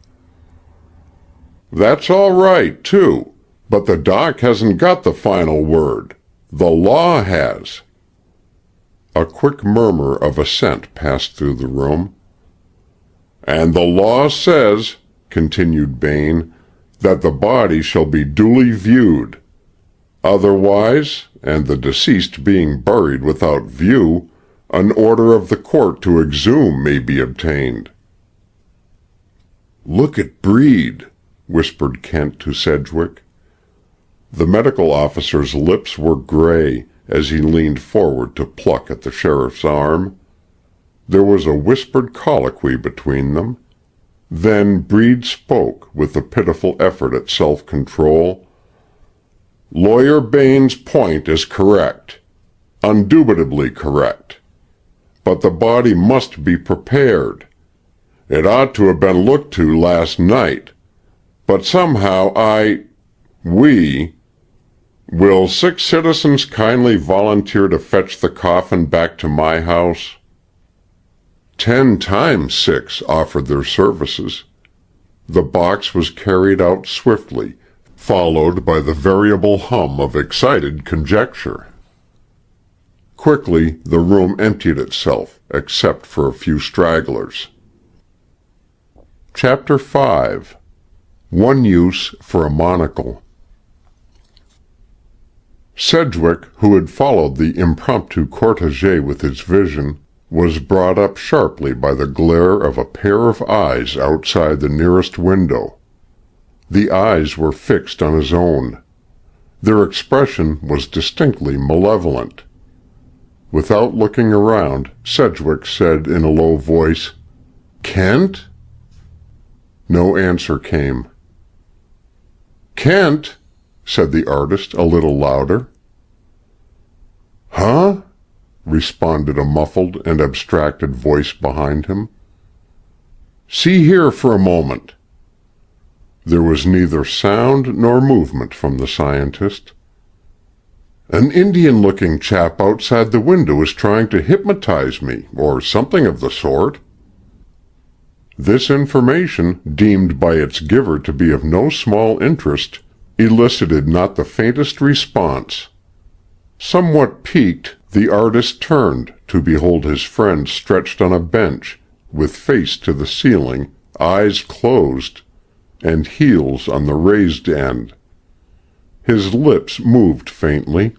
"That's all right, too, but the doc hasn't got the final word. The law has." A quick murmur of assent passed through the room. "And the law says," continued Bain, "that the body shall be duly viewed. Otherwise, and the deceased being buried without view, an order of the court to exhume may be obtained." "Look at Breed," whispered Kent to Sedgwick. The medical officer's lips were gray as he leaned forward to pluck at the sheriff's arm. There was a whispered colloquy between them. Then Breed spoke, with a pitiful effort at self-control. "Lawyer Bain's point is correct. Undoubtedly correct. But the body must be prepared. It ought to have been looked to last night. But somehow Will 6 citizens kindly volunteer to fetch the coffin back to my house?" 10 times 6 offered their services. The box was carried out swiftly, followed by the variable hum of excited conjecture. Quickly the room emptied itself, except for a few stragglers. Chapter 5. One Use for a Monocle. Sedgwick, who had followed the impromptu cortege with his vision, was brought up sharply by the glare of a pair of eyes outside the nearest window. The eyes were fixed on his own. Their expression was distinctly malevolent. Without looking around, Sedgwick said in a low voice, "Kent?" No answer came. "Kent?" said the artist a little louder. "Huh?" responded a muffled and abstracted voice behind him. "See here for a moment." There was neither sound nor movement from the scientist. "An Indian-looking chap outside the window is trying to hypnotize me, or something of the sort." This information, deemed by its giver to be of no small interest, elicited not the faintest response. Somewhat piqued, the artist turned to behold his friend stretched on a bench, with face to the ceiling, eyes closed, and heels on the raised end. His lips moved faintly.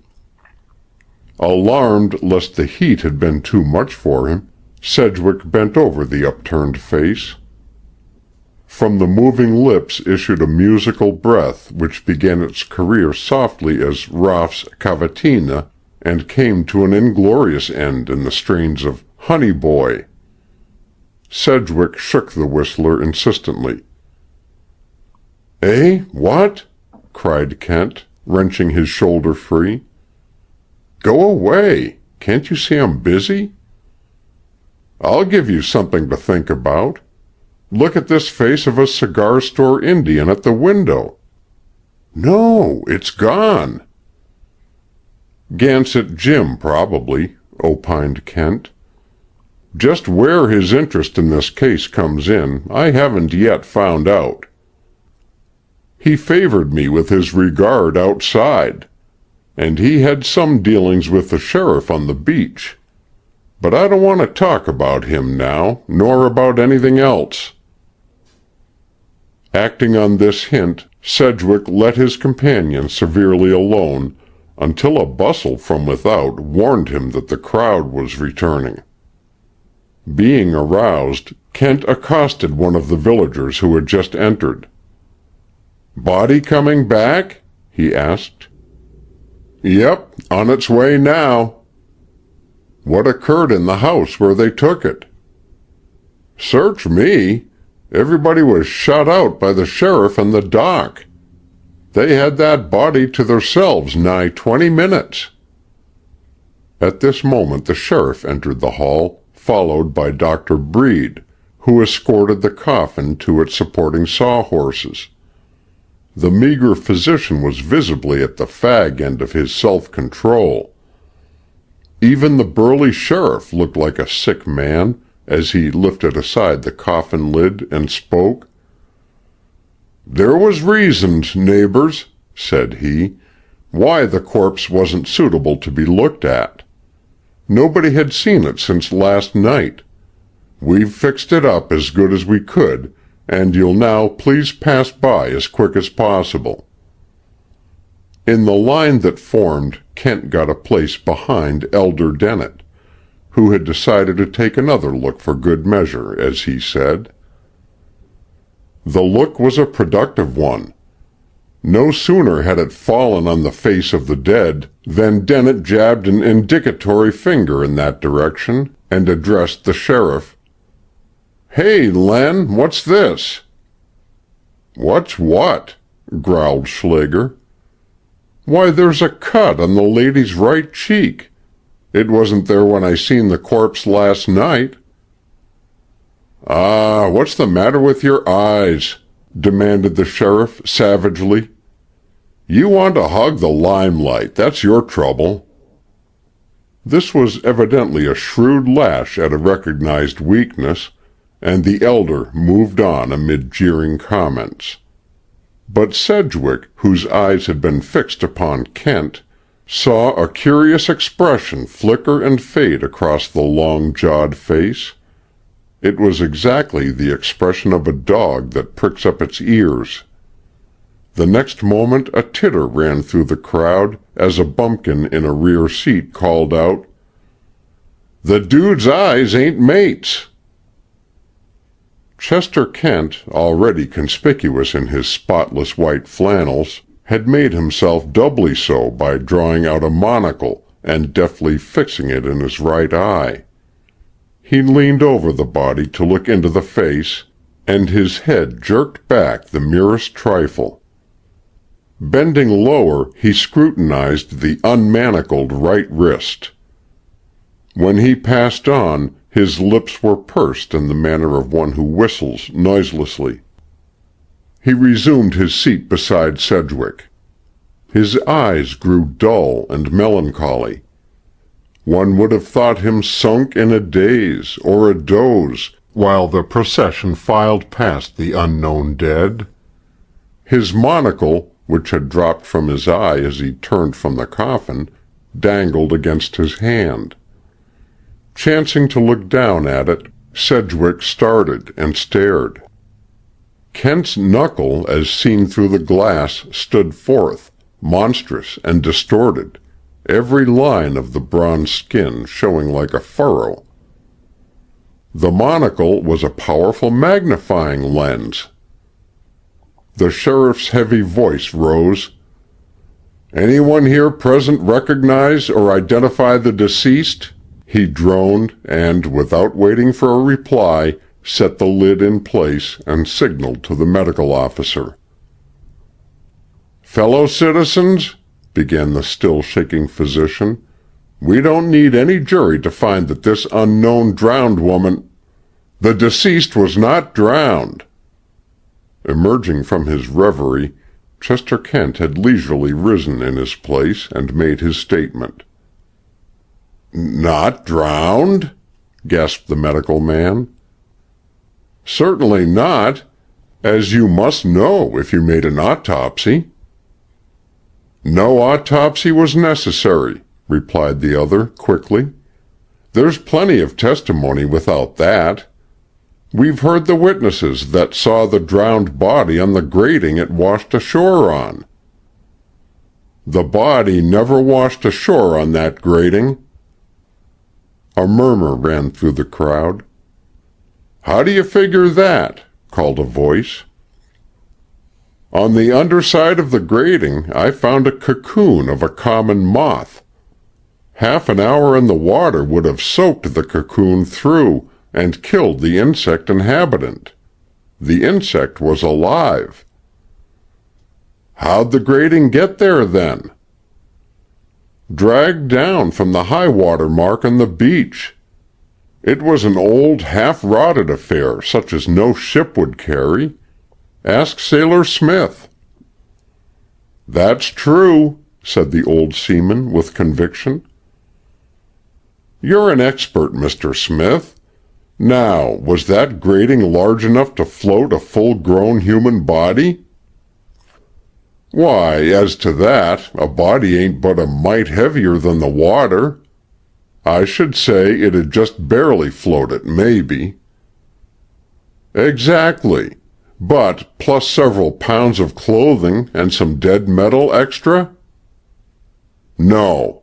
Alarmed lest the heat had been too much for him, Sedgwick bent over the upturned face. From the moving lips issued a musical breath which began its career softly as Raff's cavatina and came to an inglorious end in the strains of "Honey Boy." Sedgwick shook the whistler insistently. "Eh? What?" cried Kent, wrenching his shoulder free. "Go away. Can't you see I'm busy? I'll give you something to think about. Look at this face of a cigar store Indian at the window. No, it's gone." "Gansett Jim, probably," opined Kent. Just where his interest in this case comes in, I haven't yet found out. He favored me with his regard outside, and he had some dealings with the sheriff on the beach. But I don't want to talk about him now, nor about anything else." Acting on this hint, Sedgwick let his companion severely alone until a bustle from without warned him that the crowd was returning. Being aroused, Kent accosted one of the villagers who had just entered. "Body coming back?" he asked. "Yep, on its way now." "What occurred in the house where they took it?" "Search me. Everybody was shut out by the sheriff and the doc. They had that body to theirselves nigh 20 minutes." At this moment the sheriff entered the hall, followed by Dr. Breed, who escorted the coffin to its supporting sawhorses. The meager physician was visibly at the fag end of his self-control. Even the burly sheriff looked like a sick man as he lifted aside the coffin lid and spoke. "There was reasons, neighbors," said he, "why the corpse wasn't suitable to be looked at. Nobody had seen it since last night. We've fixed it up as good as we could, and you'll now please pass by as quick as possible." In the line that formed, Kent got a place behind Elder Dennett, who had decided to take another look for good measure, as he said. The look was a productive one. No sooner had it fallen on the face of the dead than Dennett jabbed an indicatory finger in that direction and addressed the sheriff. "Hey, Len, what's this?" "What's what?" growled Schlager. "Why, there's a cut on the lady's right cheek. It wasn't there when I seen the corpse last night." "Ah, what's the matter with your eyes?" demanded the sheriff savagely. "You want to hog the limelight, that's your trouble." This was evidently a shrewd lash at a recognized weakness, and the elder moved on amid jeering comments. But Sedgwick, whose eyes had been fixed upon Kent, saw a curious expression flicker and fade across the long-jawed face. It was exactly the expression of a dog that pricks up its ears. The next moment a titter ran through the crowd as a bumpkin in a rear seat called out, "The dude's eyes ain't mates." Chester Kent, already conspicuous in his spotless white flannels, had made himself doubly so by drawing out a monocle and deftly fixing it in his right eye. He leaned over the body to look into the face, and his head jerked back the merest trifle. Bending lower, he scrutinized the unmanacled right wrist. When he passed on, his lips were pursed in the manner of one who whistles noiselessly. He resumed his seat beside Sedgwick. His eyes grew dull and melancholy. One would have thought him sunk in a daze or a doze while the procession filed past the unknown dead. His monocle, which had dropped from his eye as he turned from the coffin, dangled against his hand. Chancing to look down at it, Sedgwick started and stared. Kent's knuckle, as seen through the glass, stood forth, monstrous and distorted, every line of the bronze skin showing like a furrow. The monocle was a powerful magnifying lens. The sheriff's heavy voice rose. "Anyone here present recognize or identify the deceased?" He droned, and, without waiting for a reply, set the lid in place and signaled to the medical officer. "Fellow citizens," began the still-shaking physician, "we don't need any jury to find that this unknown drowned woman—" "The deceased was not drowned." Emerging from his reverie, Chester Kent had leisurely risen in his place and made his statement. "Not drowned?" gasped the medical man. "Certainly not, as you must know if you made an autopsy." "No autopsy was necessary," replied the other quickly. "There's plenty of testimony without that. We've heard the witnesses that saw the drowned body on the grating it washed ashore on." "The body never washed ashore on that grating." A murmur ran through the crowd. "How do you figure that?" called a voice. "On the underside of the grating I found a cocoon of a common moth. Half an hour in the water would have soaked the cocoon through and killed the insect inhabitant. The insect was alive." "How'd the grating get there, then?" "Dragged down from the high-water mark on the beach. It was an old, half-rotted affair such as no ship would carry. Ask Sailor Smith." "That's true," said the old seaman with conviction. "You're an expert, Mr. Smith. Now, was that grating large enough to float a full-grown human body?" "Why, as to that, a body ain't but a mite heavier than the water. I should say it'd just barely float it, maybe." "Exactly. But plus several pounds of clothing and some dead metal extra?" "No."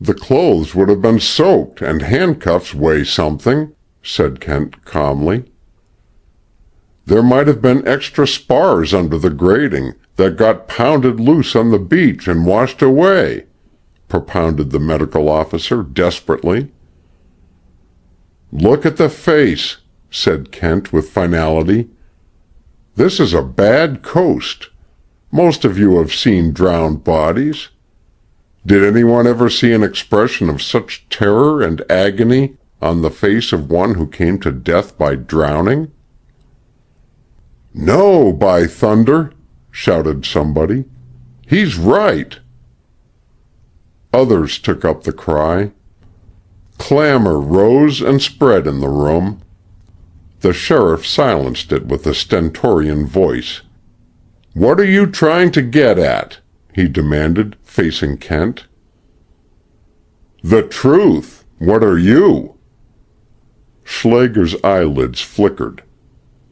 "The clothes would have been soaked, and handcuffs weigh something," said Kent calmly. "There might have been extra spars under the grating that got pounded loose on the beach and washed away," propounded the medical officer desperately. "Look at the face," said Kent with finality. "This is a bad coast. Most of you have seen drowned bodies. Did anyone ever see an expression of such terror and agony on the face of one who came to death by drowning?" "No, by thunder!" shouted somebody. "He's right!" Others took up the cry. Clamor rose and spread in the room. The sheriff silenced it with a stentorian voice. "What are you trying to get at?" he demanded, facing Kent. "The truth. What are you?" Schlager's eyelids flickered,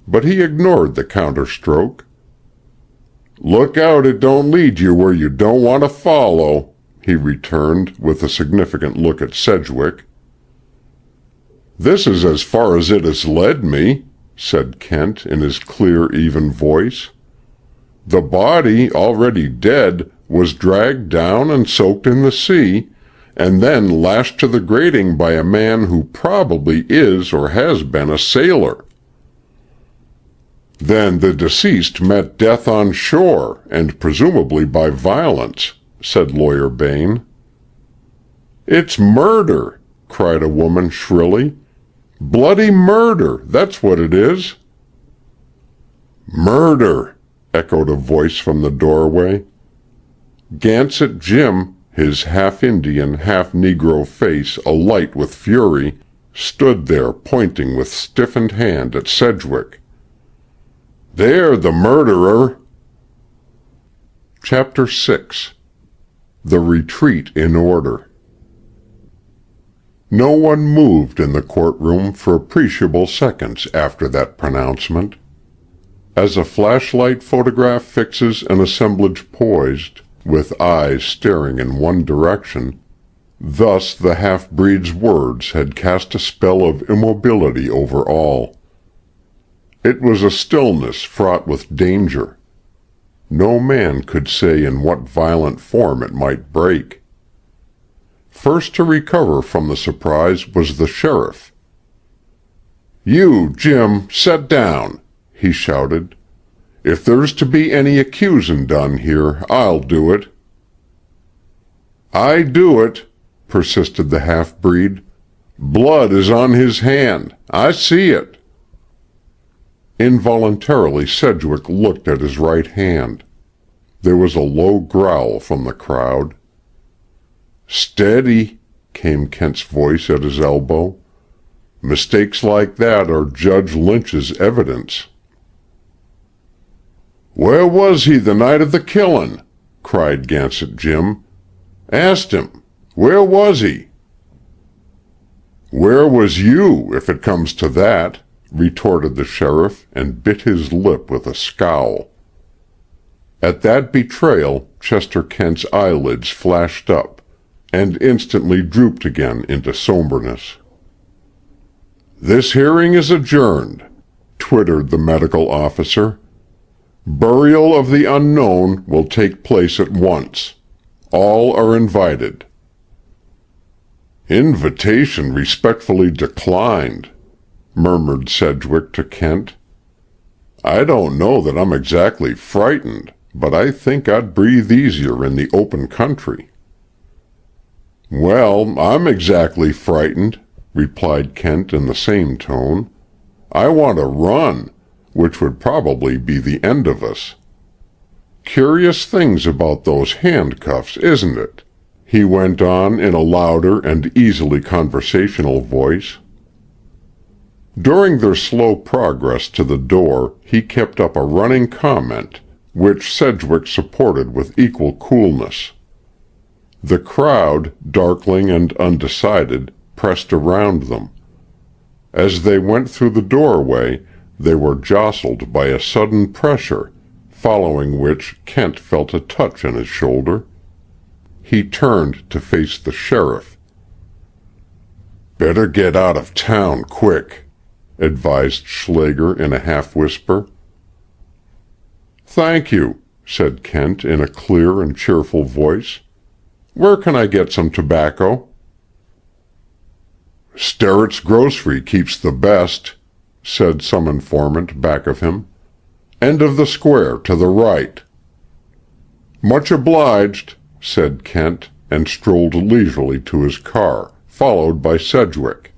but he ignored the counterstroke. "Look out it don't lead you where you don't want to follow," he returned, with a significant look at Sedgwick. "This is as far as it has led me," said Kent in his clear, even voice. "The body, already dead, was dragged down and soaked in the sea, and then lashed to the grating by a man who probably is or has been a sailor." "Then the deceased met death on shore, and presumably by violence," said Lawyer Bain. "It's murder!" cried a woman shrilly. "Bloody murder, that's what it is." "Murder!" echoed a voice from the doorway. Gansett Jim, his half-Indian, half-Negro face alight with fury, stood there pointing with stiffened hand at Sedgwick. "They're the murderer!" Chapter 6. The Retreat in Order. No one moved in the courtroom for appreciable seconds after that pronouncement. As a flashlight photograph fixes an assemblage poised, with eyes staring in one direction, thus the half-breed's words had cast a spell of immobility over all. It was a stillness fraught with danger. No man could say in what violent form it might break. First to recover from the surprise was the sheriff. "You, Jim, set down," he shouted. "If there's to be any accusin' done here, I'll do it." "I do it," persisted the half-breed. "Blood is on his hand. I see it." Involuntarily Sedgwick looked at his right hand. There was a low growl from the crowd. "Steady," came Kent's voice at his elbow. "Mistakes like that are Judge Lynch's evidence." "Where was he the night of the killin'?" cried Gansett Jim. "Asked him. Where was he?" "Where was you, if it comes to that?" retorted the sheriff, and bit his lip with a scowl. At that betrayal, Chester Kent's eyelids flashed up, and instantly drooped again into somberness. "This hearing is adjourned," twittered the medical officer. "Burial of the unknown will take place at once. All are invited." "Invitation respectfully declined," murmured Sedgwick to Kent. "I don't know that I'm exactly frightened, but I think I'd breathe easier in the open country." "Well, I'm exactly frightened," replied Kent in the same tone. "I want to run, which would probably be the end of us. Curious things about those handcuffs, isn't it?" he went on in a louder and easily conversational voice. During their slow progress to the door, he kept up a running comment, which Sedgwick supported with equal coolness. The crowd, darkling and undecided, pressed around them. As they went through the doorway, they were jostled by a sudden pressure, following which Kent felt a touch on his shoulder. He turned to face the sheriff. "Better get out of town quick," advised Schlager in a half-whisper. "Thank you," said Kent in a clear and cheerful voice. "Where can I get some tobacco?" "Sterrett's grocery keeps the best," said some informant back of him. "End of the square to the right." "Much obliged," said Kent, and strolled leisurely to his car, followed by Sedgwick.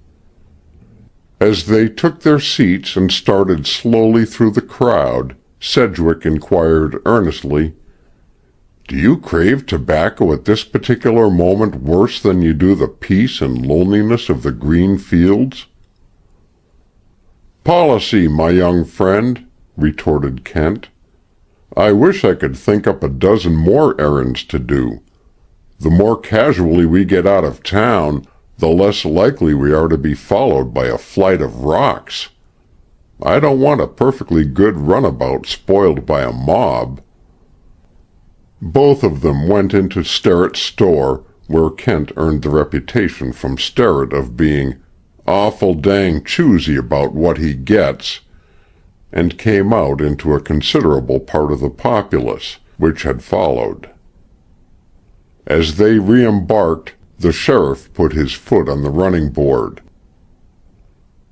As they took their seats and started slowly through the crowd, Sedgwick inquired earnestly, "Do you crave tobacco at this particular moment worse than you do the peace and loneliness of the green fields?" "Policy, my young friend," retorted Kent. "I wish I could think up a dozen more errands to do. The more casually we get out of town, the less likely we are to be followed by a flight of rocks. I don't want a perfectly good runabout spoiled by a mob." Both of them went into Sterrett's store, where Kent earned the reputation from Sterrett of being "awful dang choosy about what he gets," and came out into a considerable part of the populace, which had followed. As they re-embarked, the sheriff put his foot on the running board.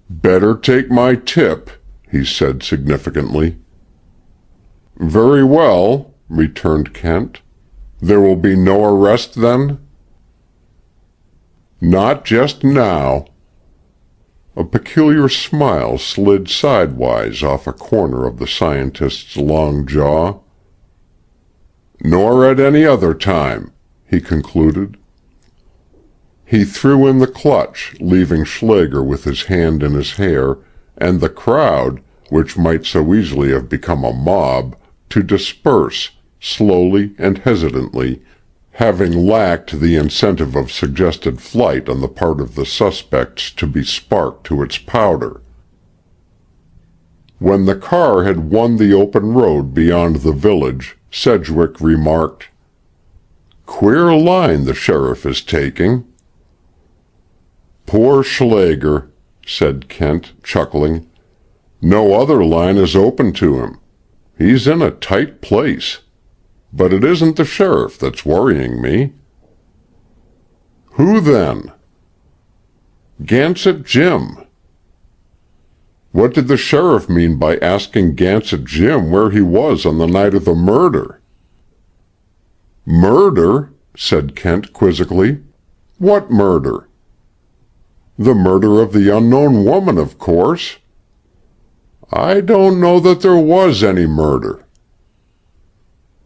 "Better take my tip," he said significantly. "Very well," returned Kent. "There will be no arrest, then?" "Not just now." A peculiar smile slid sidewise off a corner of the scientist's long jaw. "Nor at any other time," he concluded. He threw in the clutch, leaving Schlager with his hand in his hair, and the crowd, which might so easily have become a mob, to disperse, slowly and hesitantly, having lacked the incentive of suggested flight on the part of the suspects to be sparked to its powder. When the car had won the open road beyond the village, Sedgwick remarked, "Queer line the sheriff is taking." "Poor Schlager," said Kent, chuckling. "No other line is open to him. He's in a tight place. But it isn't the sheriff that's worrying me." "Who then?" "Gansett Jim." What did the sheriff mean by asking Gansett Jim where he was on the night of the murder? "Murder?" said Kent quizzically. "What murder?" "The murder of the unknown woman, of course." "I don't know that there was any murder."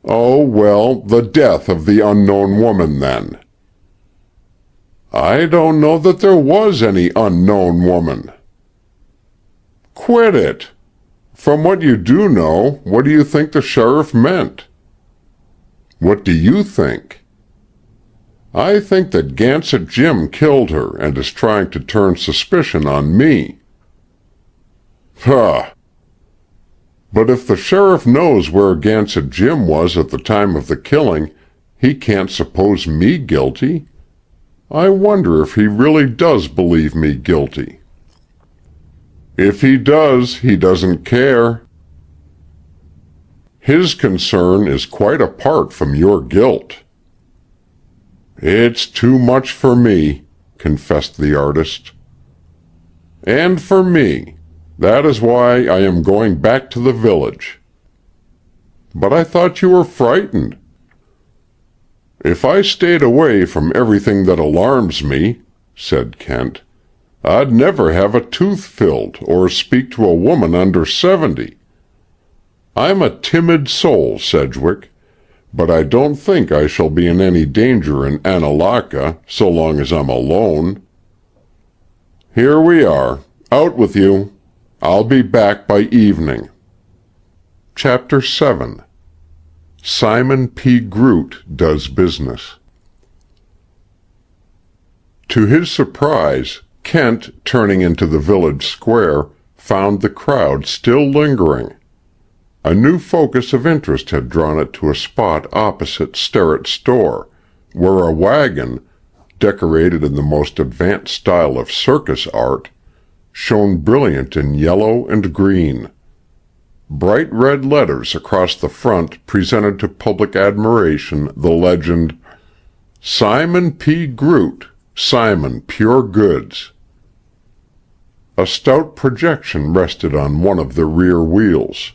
"Oh, well, the death of the unknown woman, then." I don't know that there was any unknown woman. Quit it. From what you do know, what do you think the sheriff meant? What do you think? I think that Gansett Jim killed her and is trying to turn suspicion on me. Huh. But if the sheriff knows where Gansett Jim was at the time of the killing, he can't suppose me guilty. I wonder if he really does believe me guilty. If he does, he doesn't care. His concern is quite apart from your guilt. It's too much for me, confessed the artist. And for me. That is why I am going back to the village. But I thought you were frightened. If I stayed away from everything that alarms me, said Kent, I'd never have a tooth filled or speak to a woman under 70. I'm a timid soul, Sedgwick, but I don't think I shall be in any danger in Annalaka so long as I'm alone. Here we are. Out with you. I'll be back by evening. Chapter 7. Simon P. Groot Does Business. To his surprise, Kent, turning into the village square, found the crowd still lingering. A new focus of interest had drawn it to a spot opposite Sterrett's store, where a wagon, decorated in the most advanced style of circus art, shone brilliant in yellow and green. Bright red letters across the front presented to public admiration the legend, Simon P. Groot, Simon Pure Goods. A stout projection rested on one of the rear wheels.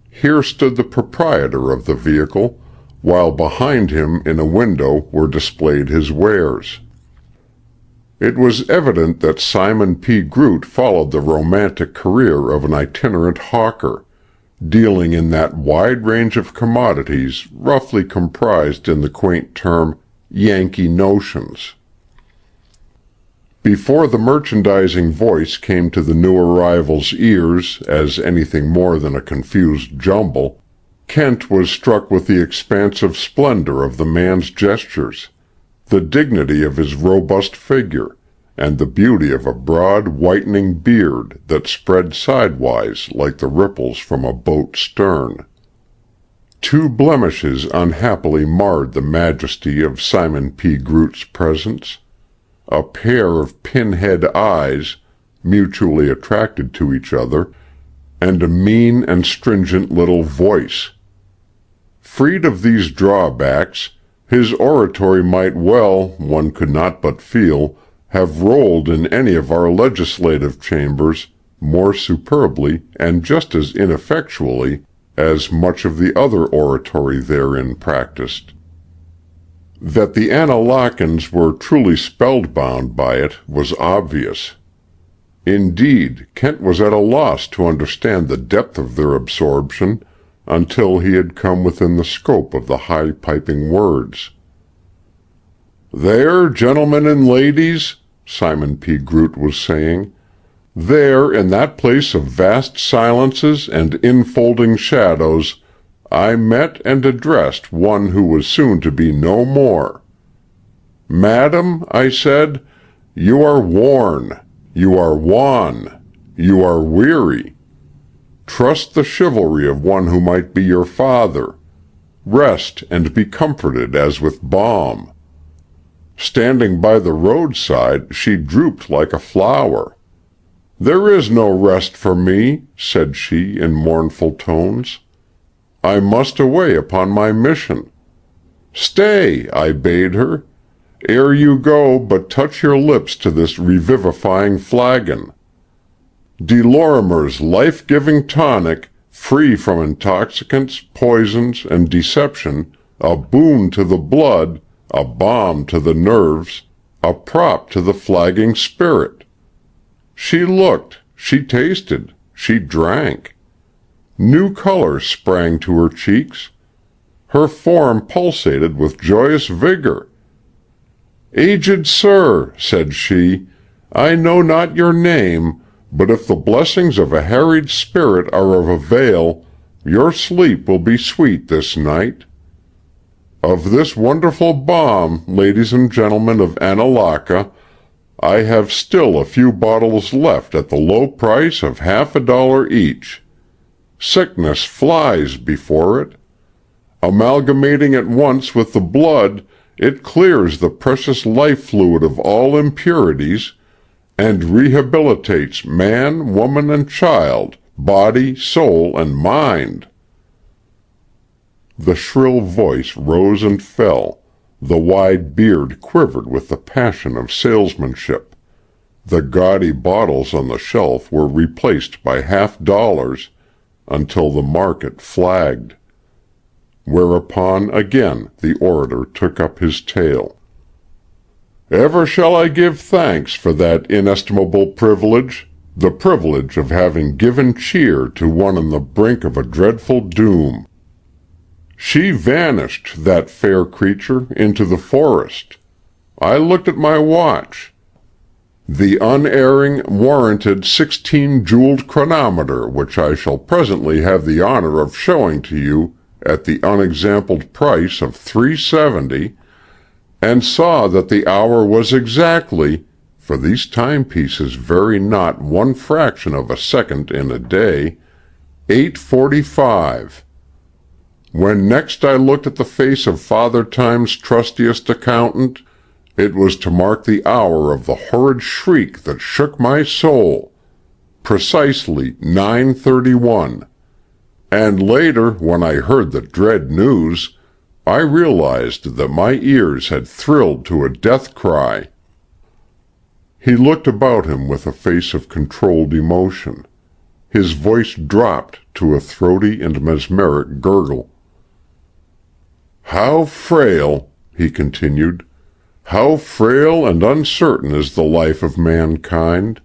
Here stood the proprietor of the vehicle, while behind him in a window were displayed his wares. It was evident that Simon P. Groot followed the romantic career of an itinerant hawker, dealing in that wide range of commodities roughly comprised in the quaint term Yankee notions. Before the merchandising voice came to the new arrival's ears as anything more than a confused jumble, Kent was struck with the expansive splendor of the man's gestures, the dignity of his robust figure, and the beauty of a broad whitening beard that spread sidewise like the ripples from a boat's stern. Two blemishes unhappily marred the majesty of Simon P. Groot's presence: a pair of pinhead eyes, mutually attracted to each other, and a mean and stringent little voice. Freed of these drawbacks, his oratory might well, one could not but feel, have rolled in any of our legislative chambers more superbly and just as ineffectually as much of the other oratory therein practiced. That the Annalakans were truly spellbound by it was obvious. Indeed, Kent was at a loss to understand the depth of their absorption until he had come within the scope of the high-piping words. "There, gentlemen and ladies," Simon P. Groot was saying, "there, in that place of vast silences and infolding shadows, I met and addressed one who was soon to be no more. 'Madam,' I said, 'you are worn, you are wan, you are weary. Trust the chivalry of one who might be your father. Rest and be comforted as with balm.' Standing by the roadside, she drooped like a flower. 'There is no rest for me,' said she in mournful tones. 'I must away upon my mission.' 'Stay,' I bade her. 'Ere you go, but touch your lips to this revivifying flagon. De Lorimer's life-giving tonic, free from intoxicants, poisons, and deception, a boon to the blood, a balm to the nerves, a prop to the flagging spirit.' She looked, she tasted, she drank. New color sprang to her cheeks. Her form pulsated with joyous vigor. "Aged sir," said she, "I know not your name, but if the blessings of a harried spirit are of avail, your sleep will be sweet this night. Of this wonderful balm, ladies and gentlemen of Annalaka, I have still a few bottles left at the low price of $half each. Sickness flies before it. Amalgamating at once with the blood, it clears the precious life fluid of all impurities, and rehabilitates man, woman, and child, body, soul, and mind." The shrill voice rose and fell. The wide beard quivered with the passion of salesmanship. The gaudy bottles on the shelf were replaced by $half, until the market flagged. Whereupon again the orator took up his tale. "Ever shall I give thanks for that inestimable privilege, the privilege of having given cheer to one on the brink of a dreadful doom. She vanished, that fair creature, into the forest. I looked at my watch. The unerring, warranted 16-jeweled chronometer, which I shall presently have the honor of showing to you at the unexampled price of $3.70, and saw that the hour was exactly, for these timepieces vary not one fraction of a second in a day, 8:45. When next I looked at the face of Father Time's trustiest accountant, it was to mark the hour of the horrid shriek that shook my soul, precisely 9:31, and later, when I heard the dread news, I realized that my ears had thrilled to a death cry." He looked about him with a face of controlled emotion. His voice dropped to a throaty and mesmeric gurgle. "How frail," he continued, "how frail and uncertain is the life of mankind!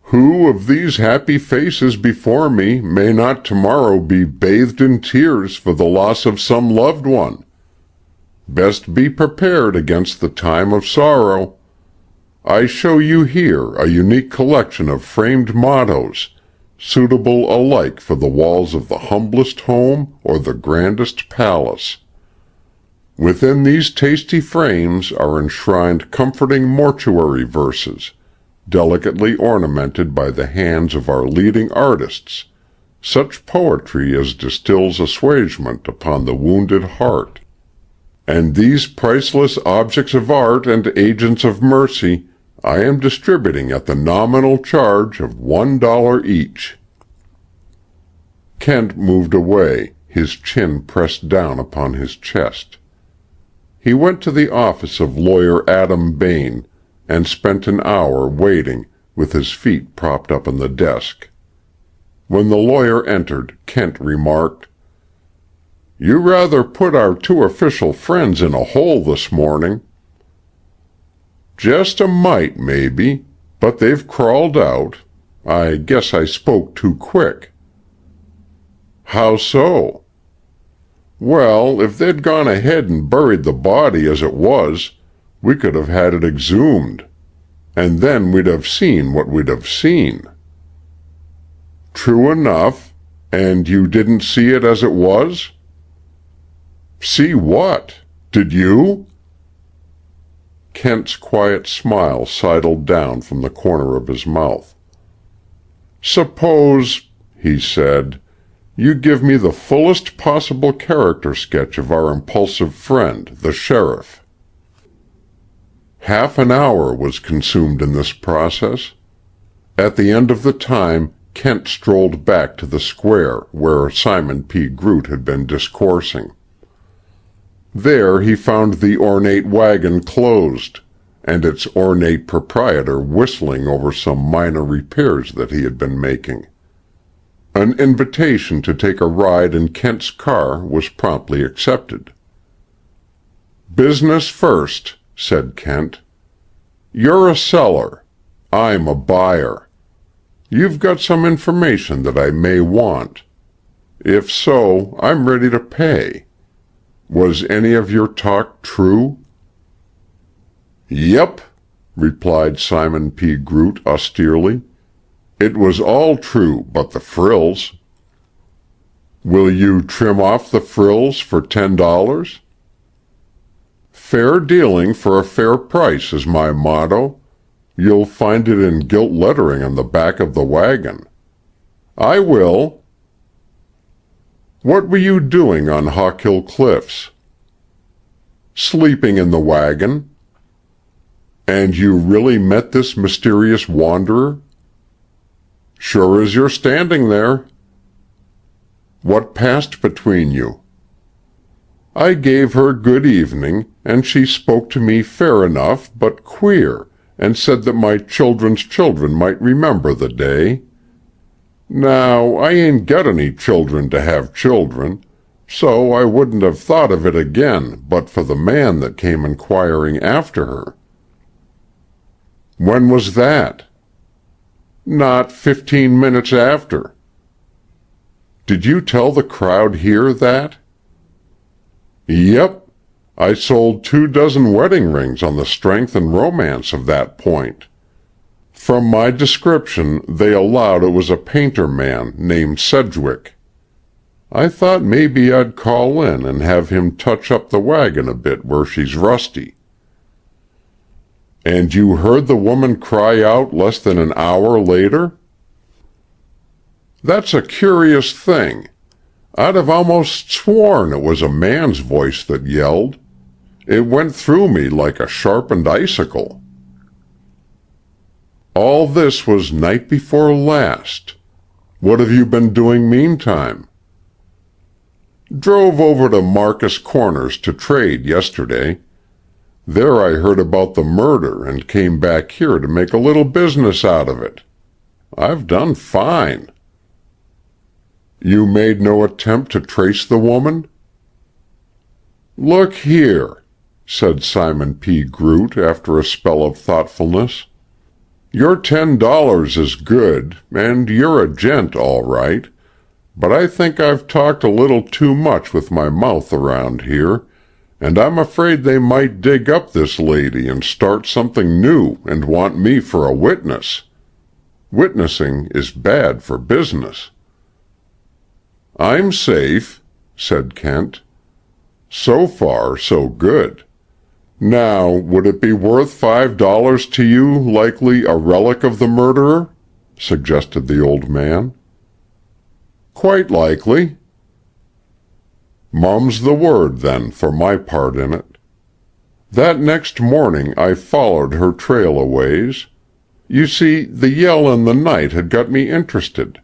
Who of these happy faces before me may not tomorrow be bathed in tears for the loss of some loved one? Best be prepared against the time of sorrow. I show you here a unique collection of framed mottoes, suitable alike for the walls of the humblest home or the grandest palace. Within these tasty frames are enshrined comforting mortuary verses, delicately ornamented by the hands of our leading artists, such poetry as distills assuagement upon the wounded heart. And these priceless objects of art and agents of mercy I am distributing at the nominal charge of $1 each." Kent moved away, his chin pressed down upon his chest. He went to the office of Lawyer Adam Bain, and spent an hour waiting, with his feet propped up on the desk. When the lawyer entered, Kent remarked, "You rather put our two official friends in a hole this morning." "Just a mite, maybe, but they've crawled out. I guess I spoke too quick." "How so?" "Well, if they'd gone ahead and buried the body as it was, we could have had it exhumed. And then we'd have seen what we'd have seen." "True enough. And you didn't see it as it was?" "See what? Did you?" Kent's quiet smile sidled down from the corner of his mouth. "Suppose," he said, "you give me the fullest possible character sketch of our impulsive friend, the sheriff." Half an hour was consumed in this process. At the end of the time, Kent strolled back to the square where Simon P. Groot had been discoursing. There he found the ornate wagon closed, and its ornate proprietor whistling over some minor repairs that he had been making. An invitation to take a ride in Kent's car was promptly accepted. "Business first," said Kent. "You're a seller. I'm a buyer. You've got some information that I may want. If so, I'm ready to pay. Was any of your talk true?" "Yep," replied Simon P. Groot austerely. "It was all true but the frills." "Will you trim off the frills for $10? Fair dealing for a fair price is my motto. You'll find it in gilt lettering on the back of the wagon." "I will." "What were you doing on Hawkill Cliffs?" "Sleeping in the wagon." "And you really met this mysterious wanderer?" "Sure as you're standing there." "What passed between you?" "I gave her good evening, and she spoke to me fair enough, but queer, and said that my children's children might remember the day. Now, I ain't got any children to have children, so I wouldn't have thought of it again but for the man that came inquiring after her." "When was that?" "Not 15 minutes after." "Did you tell the crowd here that?" "Yep. I sold 24 wedding rings on the strength and romance of that point. From my description, they allowed it was a painter man named Sedgwick. I thought maybe I'd call in and have him touch up the wagon a bit where she's rusty." "And you heard the woman cry out less than an hour later?" "That's a curious thing. I'd have almost sworn it was a man's voice that yelled. It went through me like a sharpened icicle." "All this was night before last. What have you been doing meantime?" "Drove over to Marcus Corners to trade yesterday. There I heard about the murder and came back here to make a little business out of it. I've done fine." "You made no attempt to trace the woman?" "Look here," said Simon P. Groot after a spell of thoughtfulness. "Your $10 is good, and you're a gent all right, but I think I've talked a little too much with my mouth around here, and I'm afraid they might dig up this lady and start something new and want me for a witness. Witnessing is bad for business." "I'm safe," said Kent. "So far, so good. Now, would it be worth $5 to you, likely a relic of the murderer?" suggested the old man. "Quite likely." "Mum's the word, then, for my part in it. That next morning I followed her trail a ways. You see, the yell in the night had got me interested.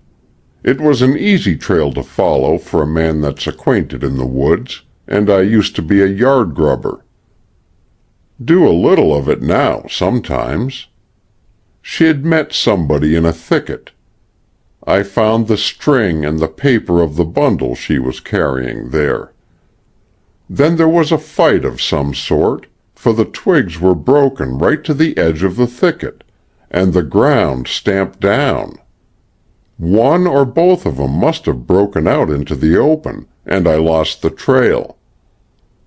It was an easy trail to follow for a man that's acquainted in the woods, and I used to be a yard grubber. Do a little of it now, sometimes. She'd met somebody in a thicket. I found the string and the paper of the bundle she was carrying there. Then there was a fight of some sort, for the twigs were broken right to the edge of the thicket, and the ground stamped down. One or both of 'em must have broken out into the open, and I lost the trail.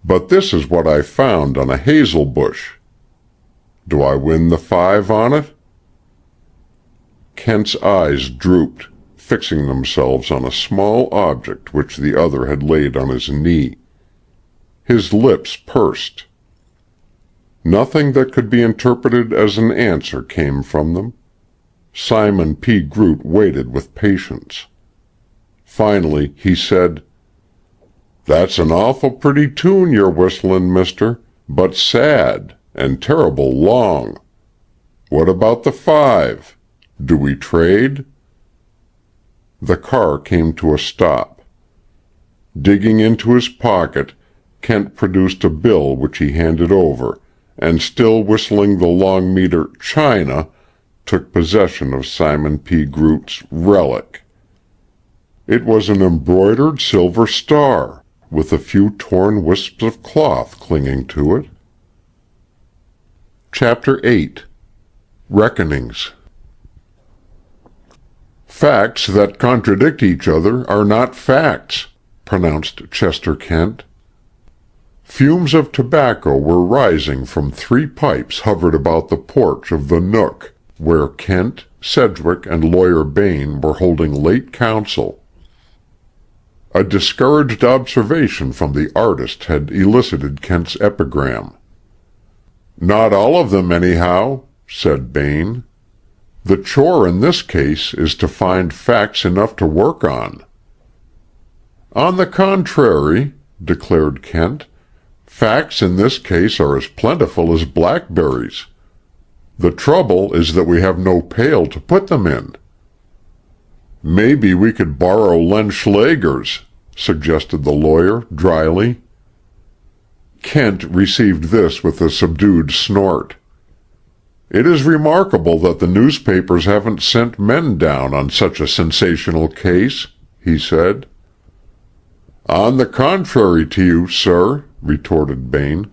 But this is what I found on a hazel bush. Do I win the 5 on it?" Kent's eyes drooped, fixing themselves on a small object which the other had laid on his knee. His lips pursed. Nothing that could be interpreted as an answer came from them. Simon P. Groot waited with patience. Finally he said, "That's an awful pretty tune you're whistling, mister, but sad, and terrible long. What about the 5? Do we trade?" The car came to a stop. Digging into his pocket, Kent produced a bill which he handed over, and still whistling the long meter "China," took possession of Simon P. Groot's relic. It was an embroidered silver star, with a few torn wisps of cloth clinging to it. Chapter 8. Reckonings. "Facts that contradict each other are not facts," pronounced Chester Kent. Fumes of tobacco were rising from 3 pipes hovered about the porch of the nook where Kent, Sedgwick, and Lawyer Bain were holding late council. A discouraged observation from the artist had elicited Kent's epigram. "Not all of them, anyhow," said Bain. "The chore in this case is to find facts enough to work on." "On the contrary," declared Kent, "facts in this case are as plentiful as blackberries. The trouble is that we have no pail to put them in." "Maybe we could borrow Len Schlager's," suggested the lawyer, dryly. Kent received this with a subdued snort. "It is remarkable that the newspapers haven't sent men down on such a sensational case," he said. "On the contrary to you, sir," retorted Bain.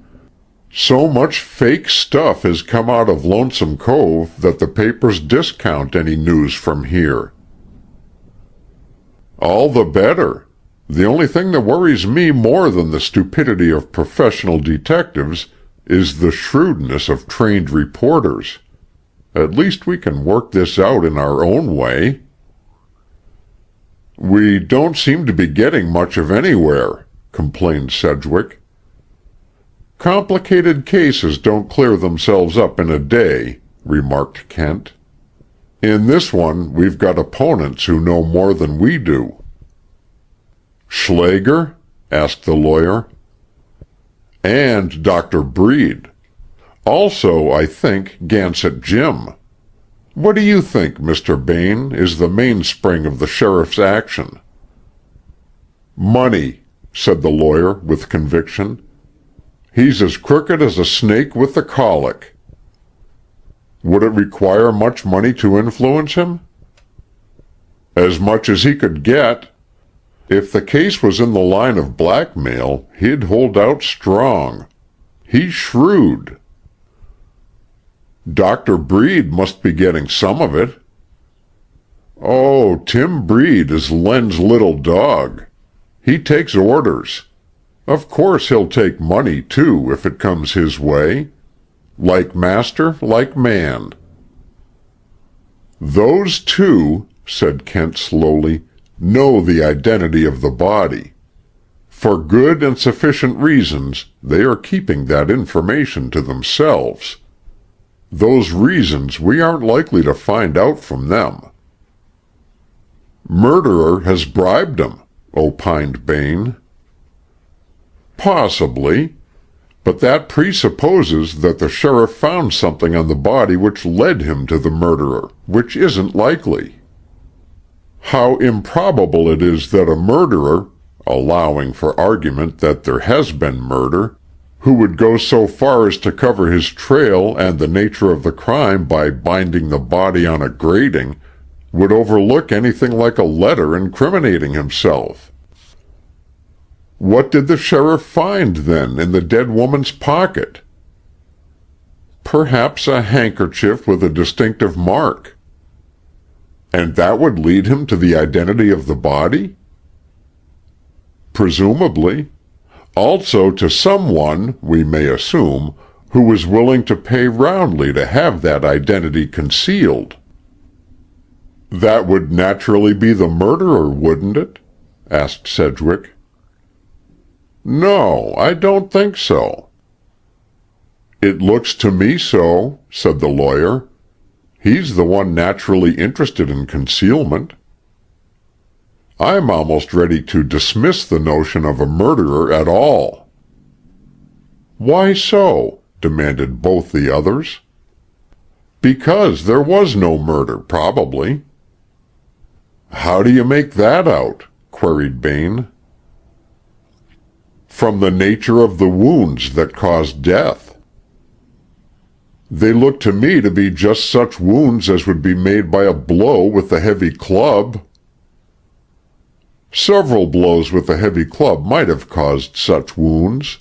"So much fake stuff has come out of Lonesome Cove that the papers discount any news from here." "All the better. The only thing that worries me more than the stupidity of professional detectives is the shrewdness of trained reporters. At least we can work this out in our own way." "We don't seem to be getting much of anywhere," complained Sedgwick. "Complicated cases don't clear themselves up in a day," remarked Kent. "In this one we've got opponents who know more than we do." "Schlager?" asked the lawyer. "And Dr. Breed. Also, I think, Gansett Jim. What do you think, Mr. Bain, is the mainspring of the sheriff's action?" "Money," said the lawyer with conviction. "He's as crooked as a snake with the colic." "Would it require much money to influence him?" "As much as he could get. If the case was in the line of blackmail, he'd hold out strong. He's shrewd." "Dr. Breed must be getting some of it." "Oh, Tim Breed is Len's little dog. He takes orders. Of course he'll take money, too, if it comes his way. Like master, like man." "Those two," said Kent slowly, "know the identity of the body. For good and sufficient reasons, they are keeping that information to themselves. Those reasons we aren't likely to find out from them." "Murderer has bribed him," opined Bain. "Possibly. But that presupposes that the sheriff found something on the body which led him to the murderer, which isn't likely. How improbable it is that a murderer, allowing for argument that there has been murder, who would go so far as to cover his trail and the nature of the crime by binding the body on a grating, would overlook anything like a letter incriminating himself. What did the sheriff find, then, in the dead woman's pocket? Perhaps a handkerchief with a distinctive mark. And that would lead him to the identity of the body? Presumably. Also to someone, we may assume, who was willing to pay roundly to have that identity concealed. That would naturally be the murderer, wouldn't it? asked Sedgwick. No, I don't think so. It looks to me so, said the lawyer. He's the one naturally interested in concealment. I'm almost ready to dismiss the notion of a murderer at all. Why so? Demanded both the others. Because there was no murder, probably. How do you make that out? Queried Bain. From the nature of the wounds that caused death. They look to me to be just such wounds as would be made by a blow with a heavy club. Several blows with a heavy club might have caused such wounds,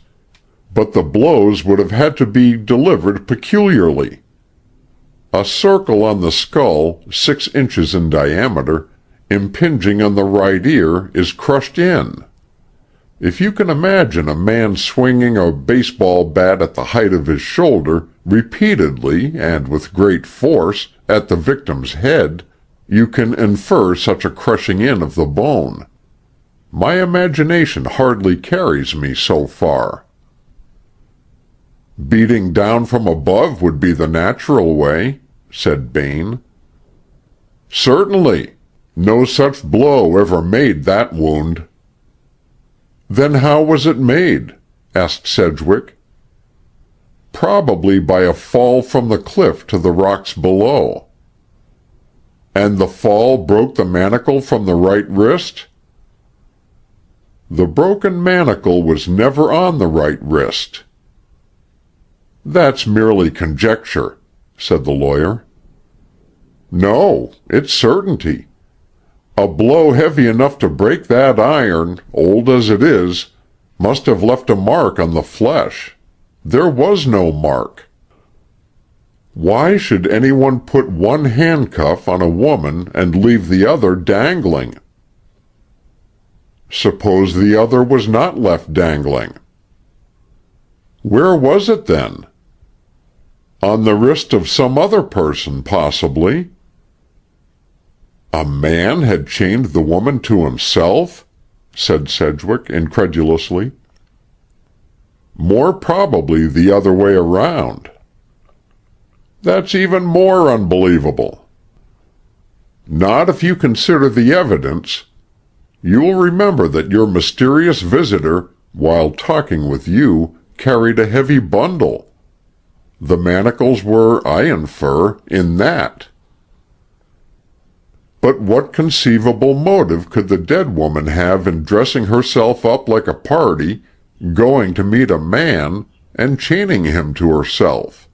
but the blows would have had to be delivered peculiarly. A circle on the skull, 6 inches in diameter, impinging on the right ear, is crushed in. If you can imagine a man swinging a baseball bat at the height of his shoulder, repeatedly and with great force, at the victim's head, you can infer such a crushing in of the bone. My imagination hardly carries me so far. Beating down from above would be the natural way, said Bain. Certainly. No such blow ever made that wound. Then how was it made? Asked Sedgwick. Probably by a fall from the cliff to the rocks below. And the fall broke the manacle from the right wrist? The broken manacle was never on the right wrist. That's merely conjecture, said the lawyer. No, it's certainty. A blow heavy enough to break that iron, old as it is, must have left a mark on the flesh. There was no mark. Why should anyone put one handcuff on a woman and leave the other dangling? Suppose the other was not left dangling. Where was it then? On the wrist of some other person, possibly. A man had chained the woman to himself? Said Sedgwick incredulously. More probably the other way around. That's even more unbelievable. Not if you consider the evidence. You will remember that your mysterious visitor, while talking with you, carried a heavy bundle. The manacles were, I infer, in that. But what conceivable motive could the dead woman have in dressing herself up like a party, going to meet a man, and chaining him to herself?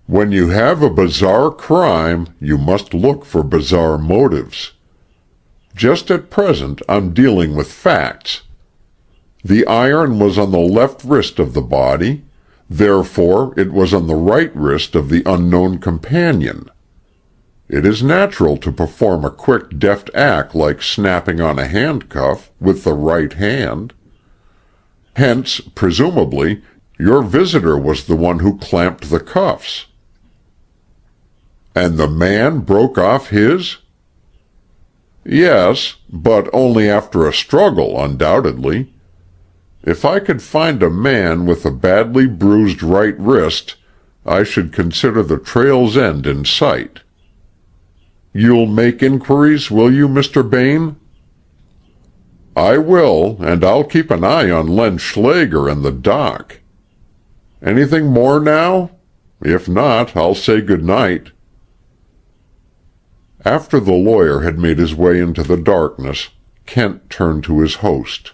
When you have a bizarre crime, you must look for bizarre motives. Just at present, I'm dealing with facts. The iron was on the left wrist of the body, therefore it was on the right wrist of the unknown companion. It is natural to perform a quick, deft act like snapping on a handcuff with the right hand. Hence, presumably, your visitor was the one who clamped the cuffs. And the man broke off his? Yes, but only after a struggle, undoubtedly. If I could find a man with a badly bruised right wrist, I should consider the trail's end in sight. You'll make inquiries, will you, Mr. Bain? I will, and I'll keep an eye on Len Schlager and the doc. Anything more now? If not, I'll say good night. After the lawyer had made his way into the darkness, Kent turned to his host.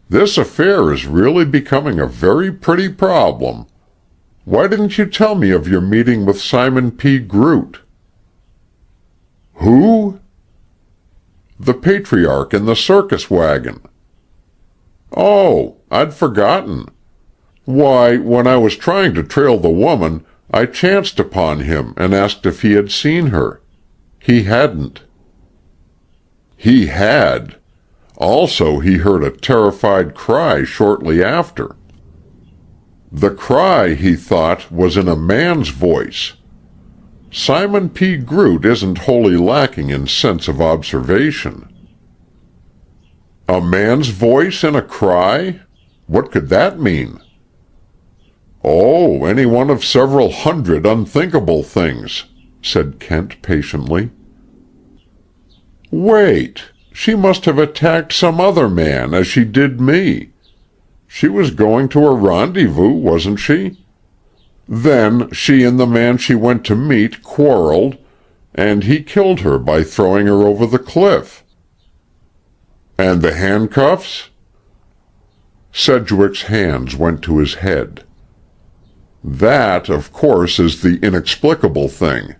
This affair is really becoming a very pretty problem. Why didn't you tell me of your meeting with Simon P. Groot? Who? The patriarch in the circus wagon. Oh, I'd forgotten. Why, when I was trying to trail the woman, I chanced upon him and asked if he had seen her. He hadn't. He had. Also, he heard a terrified cry shortly after. The cry, he thought, was in a man's voice. Simon P. Groot isn't wholly lacking in sense of observation. A man's voice in a cry? What could that mean? Oh, any one of several hundred unthinkable things, said Kent patiently. Wait, she must have attacked some other man as she did me. She was going to a rendezvous, wasn't she? Then she and the man she went to meet quarreled, and he killed her by throwing her over the cliff. And the handcuffs? Sedgwick's hands went to his head. That, of course, is the inexplicable thing.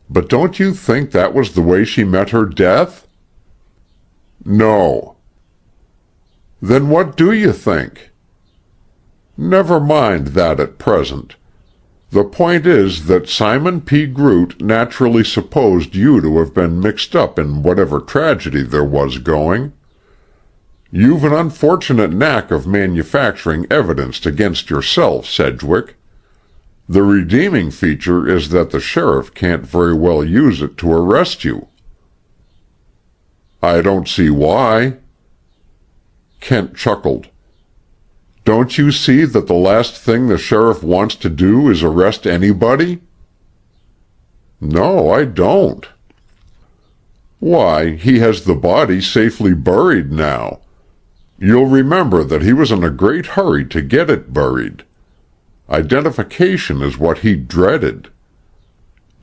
But don't you think that was the way she met her death? No. Then what do you think? Never mind that at present. The point is that Simon P. Groot naturally supposed you to have been mixed up in whatever tragedy there was going. You've an unfortunate knack of manufacturing evidence against yourself, Sedgwick. The redeeming feature is that the sheriff can't very well use it to arrest you." "I don't see why." Kent chuckled. "Don't you see that the last thing the sheriff wants to do is arrest anybody?" "No, I don't." "Why, he has the body safely buried now. You'll remember that he was in a great hurry to get it buried. Identification is what he dreaded.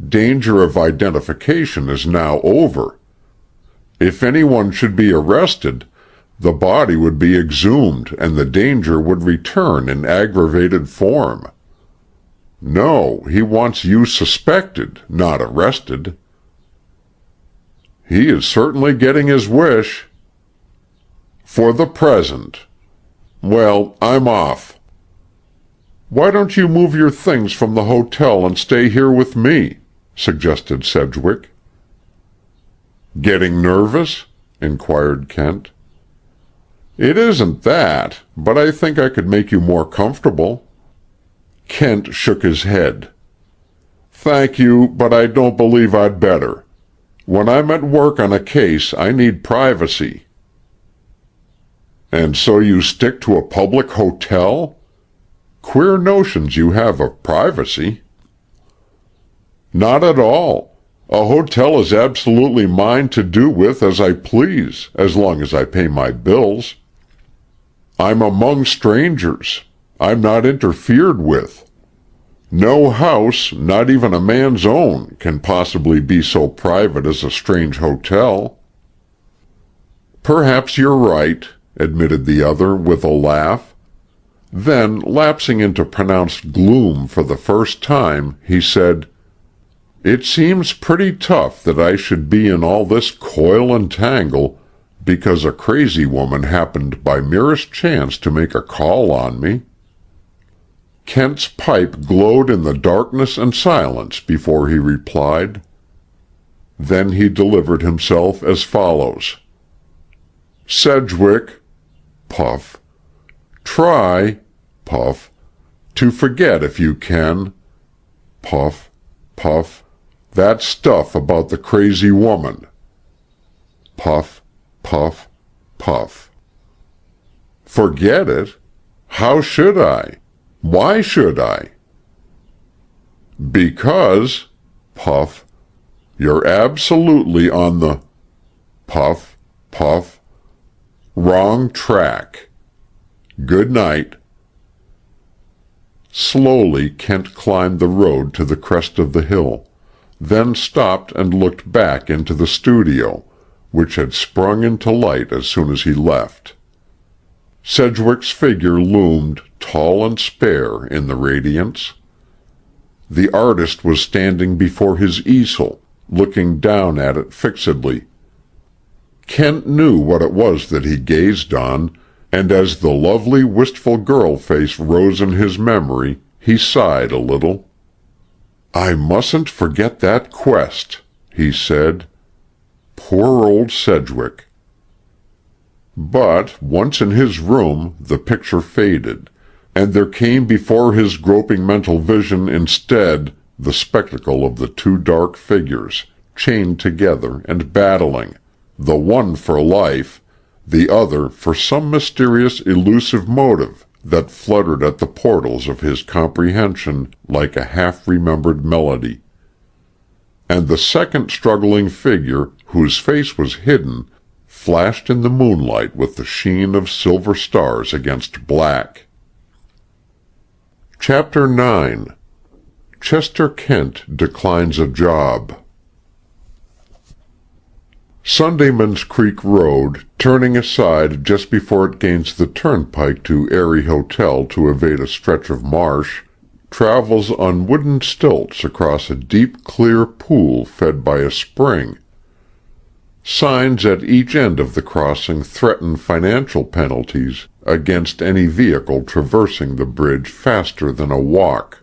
Danger of identification is now over. If anyone should be arrested, the body would be exhumed and the danger would return in aggravated form. No, he wants you suspected, not arrested." "He is certainly getting his wish." "For the present. Well, I'm off." "Why don't you move your things from the hotel and stay here with me?" suggested Sedgwick. "Getting nervous?" inquired Kent. "It isn't that, but I think I could make you more comfortable." Kent shook his head. "Thank you, but I don't believe I'd better. When I'm at work on a case, I need privacy." "And so you stick to a public hotel? Queer notions you have of privacy." "Not at all. A hotel is absolutely mine to do with as I please, as long as I pay my bills. I'm among strangers. I'm not interfered with. No house, not even a man's own, can possibly be so private as a strange hotel." "Perhaps you're right," admitted the other with a laugh. Then, lapsing into pronounced gloom for the first time, he said, "It seems pretty tough that I should be in all this coil and tangle because a crazy woman happened by merest chance to make a call on me." Kent's pipe glowed in the darkness and silence before he replied. Then he delivered himself as follows. "Sedgwick," puff, "try," puff, "to forget if you can," puff, puff, "that stuff about the crazy woman," puff, puff, puff. "Forget it? How should I? Why should I?" "Because," puff, "you're absolutely on the," puff, puff, "wrong track. Good night." Slowly Kent climbed the road to the crest of the hill, then stopped and looked back into the studio, which had sprung into light as soon as he left. Sedgwick's figure loomed, tall and spare, in the radiance. The artist was standing before his easel, looking down at it fixedly. Kent knew what it was that he gazed on, and as the lovely, wistful girl face rose in his memory, he sighed a little. "I mustn't forget that quest," he said. Poor old Sedgwick. But, once in his room, the picture faded, and there came before his groping mental vision instead the spectacle of the two dark figures, chained together and battling, the one for life, the other for some mysterious elusive motive that fluttered at the portals of his comprehension like a half-remembered melody. And the second struggling figure, whose face was hidden, flashed in the moonlight with the sheen of silver stars against black. Chapter 9. Chester Kent Declines a Job. Sundayman's Creek Road, turning aside just before it gains the turnpike to Erie Hotel to evade a stretch of marsh, travels on wooden stilts across a deep, clear pool fed by a spring. Signs at each end of the crossing threaten financial penalties against any vehicle traversing the bridge faster than a walk.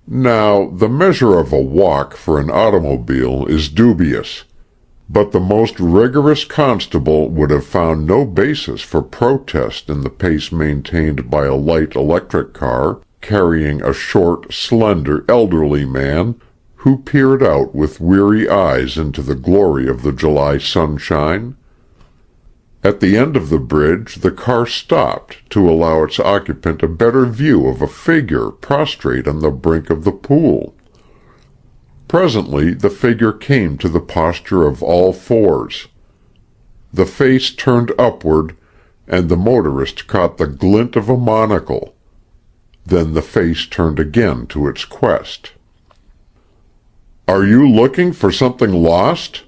Now, the measure of a walk for an automobile is dubious. But the most rigorous constable would have found no basis for protest in the pace maintained by a light electric car carrying a short, slender, elderly man who peered out with weary eyes into the glory of the July sunshine. At the end of the bridge, the car stopped to allow its occupant a better view of a figure prostrate on the brink of the pool. Presently the figure came to the posture of all fours. The face turned upward, and the motorist caught the glint of a monocle. Then the face turned again to its quest. "Are you looking for something lost?"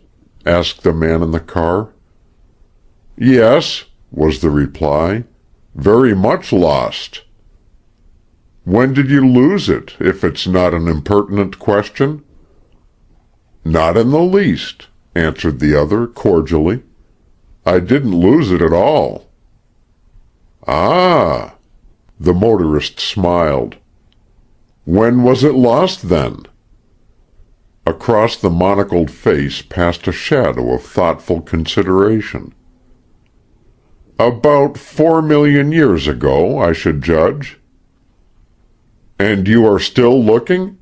asked the man in the car. "Yes," was the reply. "Very much lost." "When did you lose it, if it's not an impertinent question?" "Not in the least," answered the other cordially. "I didn't lose it at all." "Ah!" The motorist smiled. "When was it lost, then?" Across the monocled face passed a shadow of thoughtful consideration. "About 4,000,000 years ago, I should judge." "And you are still looking?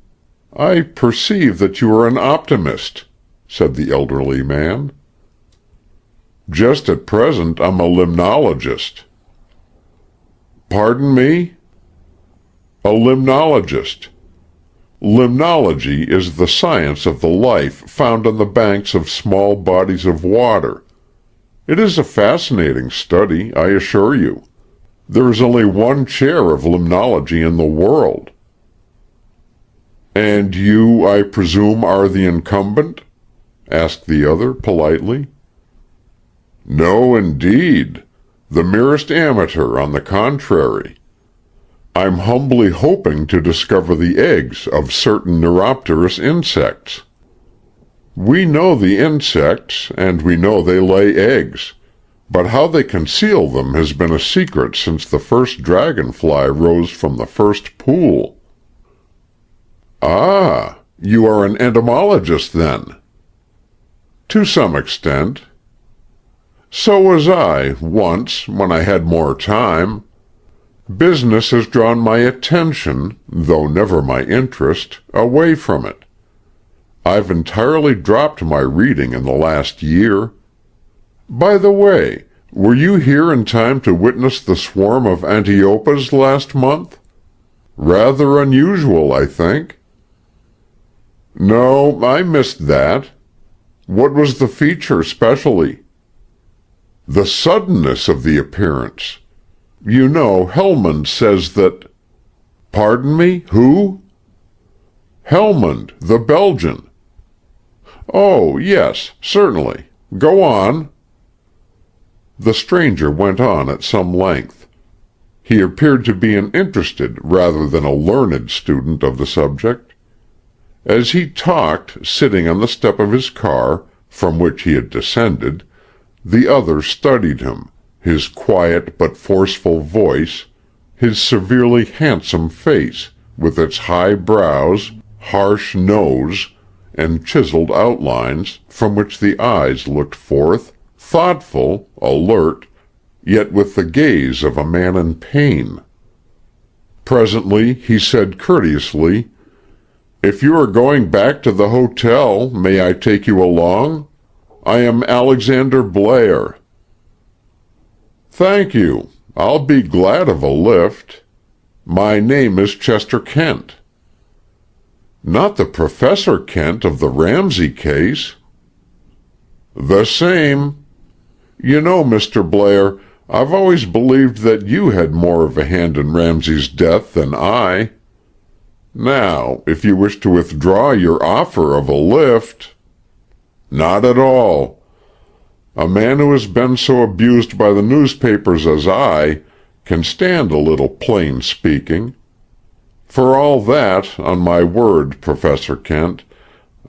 I perceive that you are an optimist," said the elderly man. "Just at present I'm a limnologist." "Pardon me?" "A limnologist. Limnology is the science of the life found on the banks of small bodies of water. It is a fascinating study, I assure you. There is only one chair of limnology in the world." "And you, I presume, are the incumbent?" asked the other politely. "No, indeed. The merest amateur, on the contrary. I'm humbly hoping to discover the eggs of certain neuropterous insects. We know the insects, and we know they lay eggs, but how they conceal them has been a secret since the first dragonfly rose from the first pool." "Ah, you are an entomologist, then?" "To some extent." "So was I, once, when I had more time. Business has drawn my attention, though never my interest, away from it. I've entirely dropped my reading in the last year. By the way, were you here in time to witness the swarm of antiopas last month? Rather unusual, I think." "No, I missed that. What was the feature specially?" "The suddenness of the appearance. You know, Helmond says that—" "Pardon me, who?" "Helmond, the Belgian." "Oh, yes, certainly. Go on." The stranger went on at some length. He appeared to be an interested rather than a learned student of the subject. As he talked, sitting on the step of his car, from which he had descended, the other studied him, his quiet but forceful voice, his severely handsome face, with its high brows, harsh nose, and chiseled outlines, from which the eyes looked forth, thoughtful, alert, yet with the gaze of a man in pain. Presently he said courteously, "If you are going back to the hotel, may I take you along? I am Alexander Blair." "Thank you. I'll be glad of a lift. My name is Chester Kent." "Not the Professor Kent of the Ramsay case?" "The same. You know, Mr. Blair, I've always believed that you had more of a hand in Ramsay's death than I. Now, if you wish to withdraw your offer of a lift—" "Not at all. A man who has been so abused by the newspapers as I can stand a little plain speaking. For all that, on my word, Professor Kent,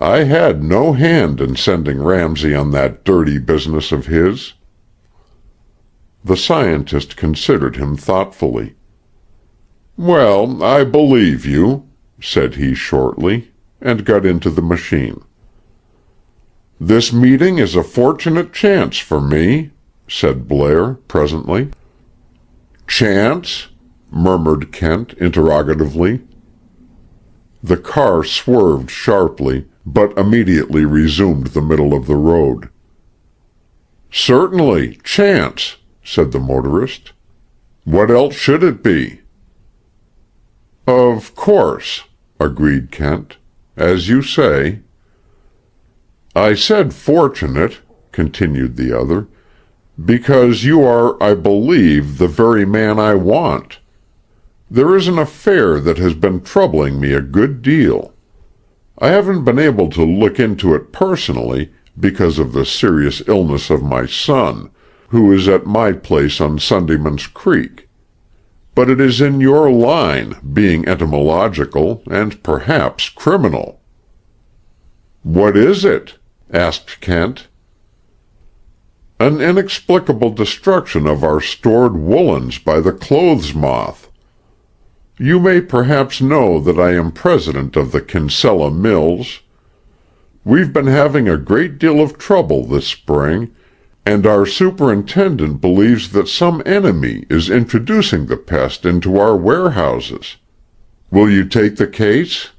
I had no hand in sending Ramsay on that dirty business of his." The scientist considered him thoughtfully. "Well, I believe you," said he shortly, and got into the machine. "This meeting is a fortunate chance for me," said Blair presently. "Chance?" murmured Kent interrogatively. The car swerved sharply, but immediately resumed the middle of the road. "Certainly, chance," said the motorist. "What else should it be?" "Of course," agreed Kent. "As you say." "I said fortunate," continued the other, "because you are, I believe, the very man I want. There is an affair that has been troubling me a good deal. I haven't been able to look into it personally because of the serious illness of my son, who is at my place on Sundayman's Creek. But it is in your line, being entomological and perhaps criminal." "What is it?" asked Kent. "An inexplicable destruction of our stored woolens by the clothes moth. You may perhaps know that I am president of the Kinsella Mills. We've been having a great deal of trouble this spring, and our superintendent believes that some enemy is introducing the pest into our warehouses. Will you take the case?"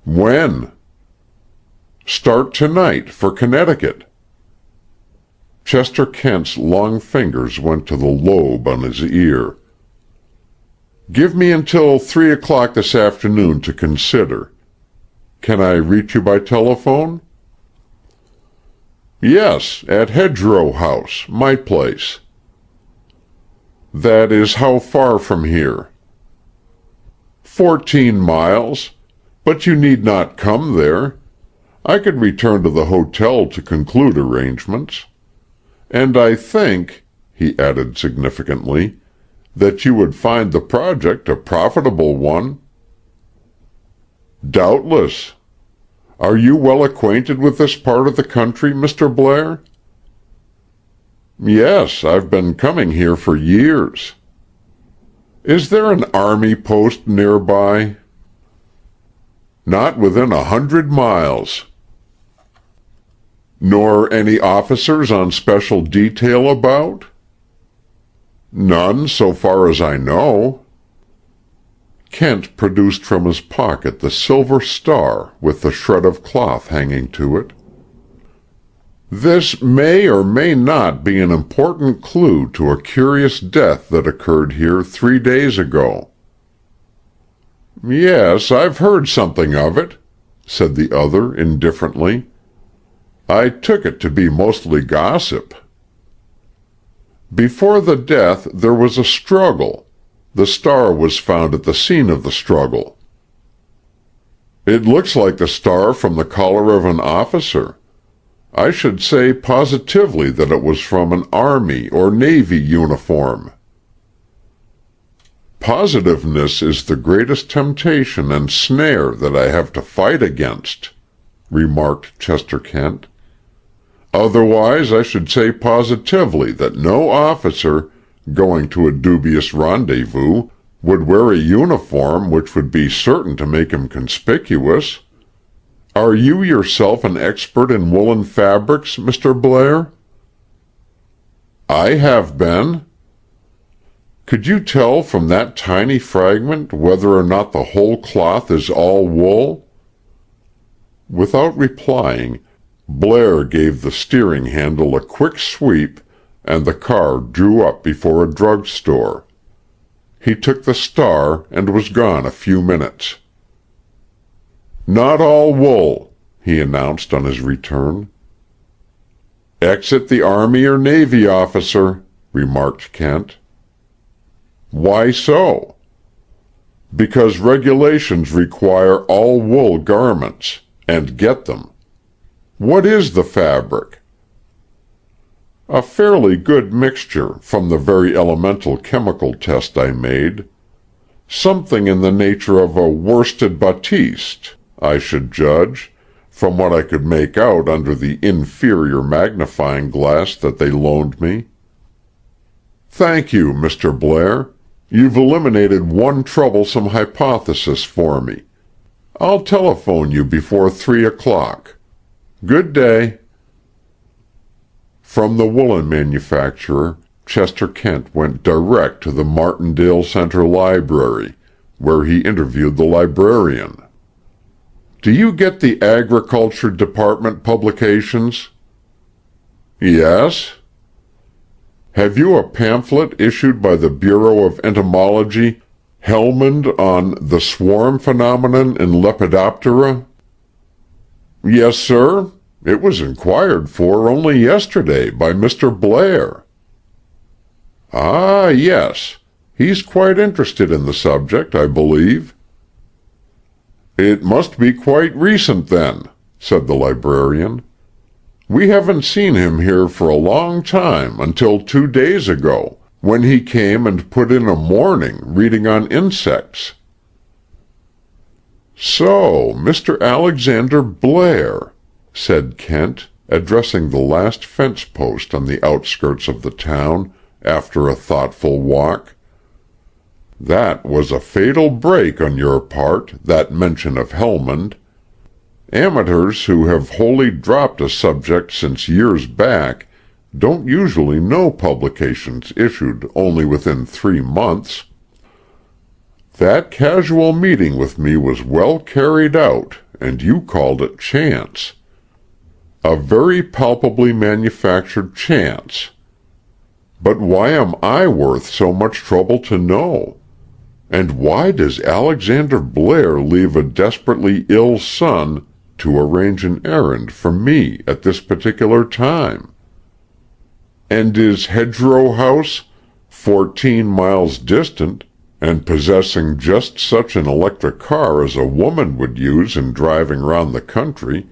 "When?" "Start tonight for Connecticut." Chester Kent's long fingers went to the lobe on his ear. "Give me until 3 o'clock this afternoon to consider. Can I reach you by telephone?" "Yes, at Hedgerow House, my place." "That is how far from here?" 14 miles, but you need not come there. I could return to the hotel to conclude arrangements. And I think," he added significantly, "that you would find the project a profitable one." "Doubtless. Are you well acquainted with this part of the country, Mr. Blair?" "Yes, I've been coming here for years." "Is there an army post nearby?" "Not within 100 miles." "Nor any officers on special detail about?" "None, so far as I know." Kent produced from his pocket the silver star with the shred of cloth hanging to it. "This may or may not be an important clue to a curious death that occurred here 3 days ago." "Yes, I've heard something of it," said the other indifferently. "I took it to be mostly gossip." "Before the death there was a struggle. The star was found at the scene of the struggle." "It looks like the star from the collar of an officer. I should say positively that it was from an Army or Navy uniform." "Positiveness is the greatest temptation and snare that I have to fight against," remarked Chester Kent. "Otherwise I should say positively that no officer, going to a dubious rendezvous, would wear a uniform which would be certain to make him conspicuous. Are you yourself an expert in woolen fabrics, Mr. Blair?" "I have been." "Could you tell from that tiny fragment whether or not the whole cloth is all wool?" Without replying, Blair gave the steering handle a quick sweep, and the car drew up before a drug store. He took the star and was gone a few minutes. "Not all wool," he announced on his return. "Exit the Army or Navy officer," remarked Kent. "Why so?" "Because regulations require all wool garments, and get them. What is the fabric?" "A fairly good mixture, from the very elemental chemical test I made. Something in the nature of a worsted batiste, I should judge, from what I could make out under the inferior magnifying glass that they loaned me." "Thank you, Mr. Blair. You've eliminated one troublesome hypothesis for me. I'll telephone you before 3 o'clock. Good day." From the woolen manufacturer, Chester Kent went direct to the Martindale Center Library, where he interviewed the librarian. "Do you get the Agriculture Department publications?" "Yes." "Have you a pamphlet issued by the Bureau of Entomology, Helmond, on the swarm phenomenon in Lepidoptera?" "Yes, sir. It was inquired for only yesterday by Mr. Blair." "Ah, yes. He's quite interested in the subject, I believe." "It must be quite recent, then," said the librarian. "We haven't seen him here for a long time until 2 days ago, when he came and put in a morning reading on insects." "So, Mr. Alexander Blair," said Kent, addressing the last fence post on the outskirts of the town, after a thoughtful walk. "That was a fatal break on your part, that mention of Helmond. Amateurs who have wholly dropped a subject since years back don't usually know publications issued only within 3 months. That casual meeting with me was well carried out, and you called it chance. A very palpably manufactured chance. But why am I worth so much trouble to know? And why does Alexander Blair leave a desperately ill son to arrange an errand for me at this particular time? And is Hedgerow House, 14 miles distant, and possessing just such an electric car as a woman would use in driving round the country,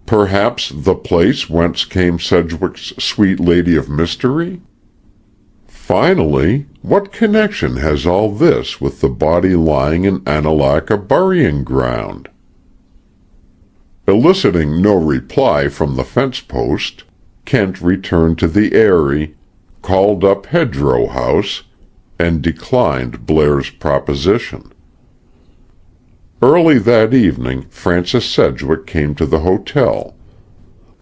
perhaps the place whence came Sedgwick's sweet lady of mystery? Finally, what connection has all this with the body lying in Annalaka burying ground? Eliciting no reply from the fence post, Kent returned to the Eyrie, called up Hedgerow House, and declined Blair's proposition. Early that evening Francis Sedgwick came to the hotel.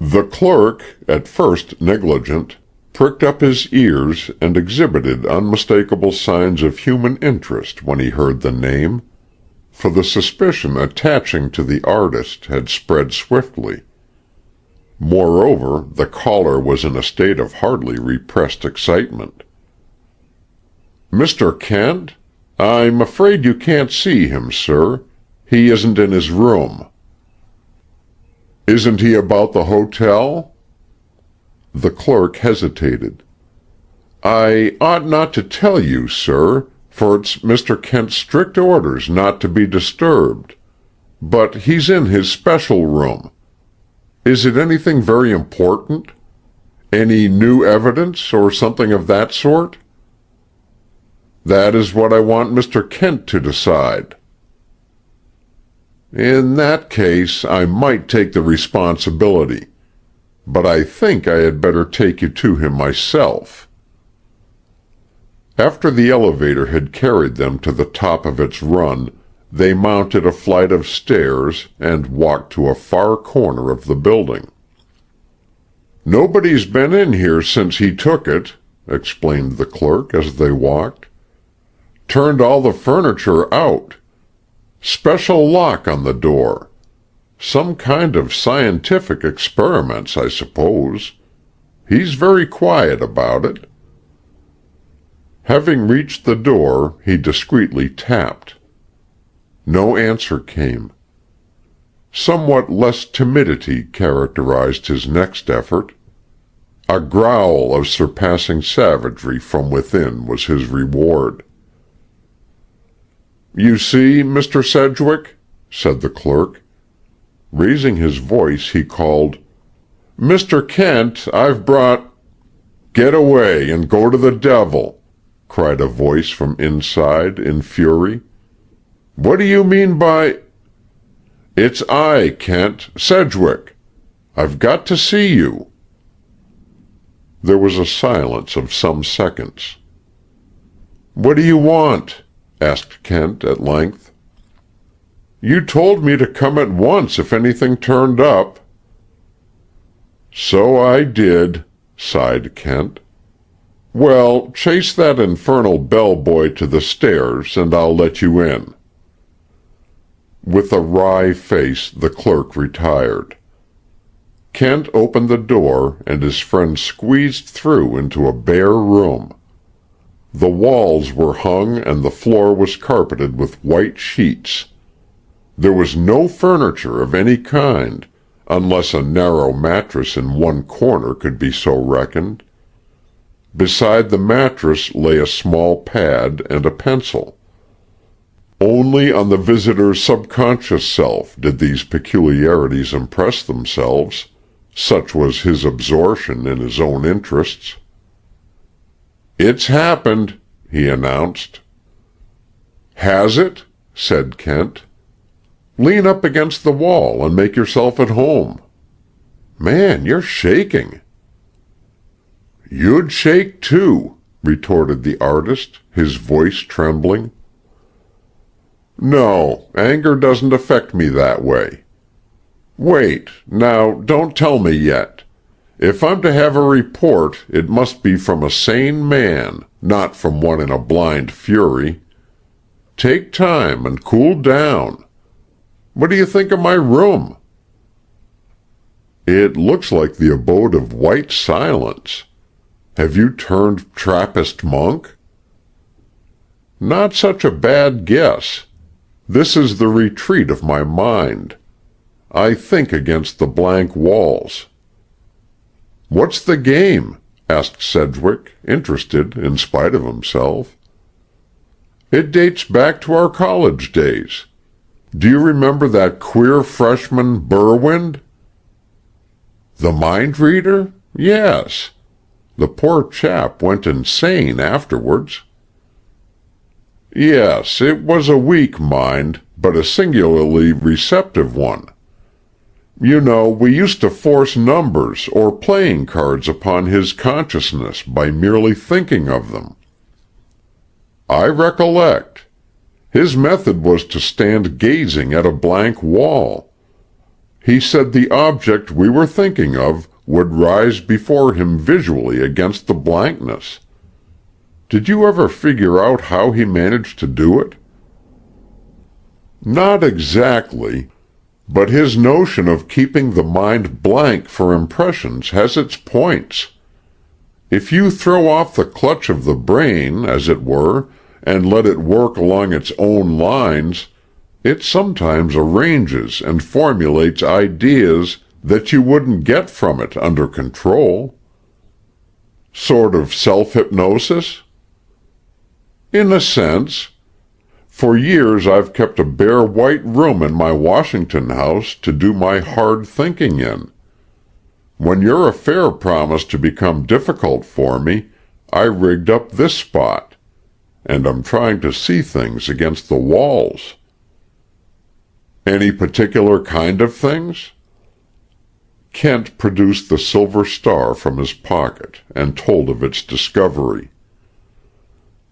The clerk, at first negligent, pricked up his ears and exhibited unmistakable signs of human interest when he heard the name, for the suspicion attaching to the artist had spread swiftly. Moreover, the caller was in a state of hardly repressed excitement. "Mr. Kent? I'm afraid you can't see him, sir. He isn't in his room." "Isn't he about the hotel?" The clerk hesitated. "I ought not to tell you, sir, for it's Mr. Kent's strict orders not to be disturbed. But he's in his special room. Is it anything very important? Any new evidence, or something of that sort?" "That is what I want Mr. Kent to decide." "In that case, I might take the responsibility. But I think I had better take you to him myself." After the elevator had carried them to the top of its run, they mounted a flight of stairs and walked to a far corner of the building. "Nobody's been in here since he took it," explained the clerk as they walked. "Turned all the furniture out. Special lock on the door. Some kind of scientific experiments, I suppose. He's very quiet about it." Having reached the door, he discreetly tapped. No answer came. Somewhat less timidity characterized his next effort. A growl of surpassing savagery from within was his reward. "You see, Mr. Sedgwick," said the clerk. Raising his voice, he called, "Mr. Kent, I've brought—" "Get away and go to the devil!" cried a voice from inside in fury. "What do you mean by—" "It's I, Kent, Sedgwick. I've got to see you." There was a silence of some seconds. "What do you want?" asked Kent at length. "You told me to come at once if anything turned up." "So I did," sighed Kent. "Well, chase that infernal bellboy to the stairs, and I'll let you in." With a wry face, the clerk retired. Kent opened the door, and his friend squeezed through into a bare room. The walls were hung and the floor was carpeted with white sheets. There was no furniture of any kind, unless a narrow mattress in one corner could be so reckoned. Beside the mattress lay a small pad and a pencil. Only on the visitor's subconscious self did these peculiarities impress themselves. Such was his absorption in his own interests. "It's happened," he announced. "Has it?" said Kent. "Lean up against the wall and make yourself at home. Man, you're shaking." "You'd shake too," retorted the artist, his voice trembling. "No, anger doesn't affect me that way. Wait, now don't tell me yet. If I'm to have a report, it must be from a sane man, not from one in a blind fury. Take time and cool down. What do you think of my room?" "It looks like the abode of white silence. Have you turned Trappist monk?" "Not such a bad guess. This is the retreat of my mind. I think against the blank walls." "What's the game?" asked Sedgwick, interested in spite of himself. "It dates back to our college days. Do you remember that queer freshman Berwind?" "The mind reader? Yes. The poor chap went insane afterwards." "Yes, it was a weak mind, but a singularly receptive one. You know, we used to force numbers or playing cards upon his consciousness by merely thinking of them." "I recollect. His method was to stand gazing at a blank wall. He said the object we were thinking of would rise before him visually against the blankness. Did you ever figure out how he managed to do it?" "Not exactly. But his notion of keeping the mind blank for impressions has its points. If you throw off the clutch of the brain, as it were, and let it work along its own lines, it sometimes arranges and formulates ideas that you wouldn't get from it under control." "Sort of self-hypnosis?" "In a sense. For years I've kept a bare white room in my Washington house to do my hard thinking in. When your affair promised to become difficult for me, I rigged up this spot, and I'm trying to see things against the walls." "Any particular kind of things?" Kent produced the silver star from his pocket and told of its discovery.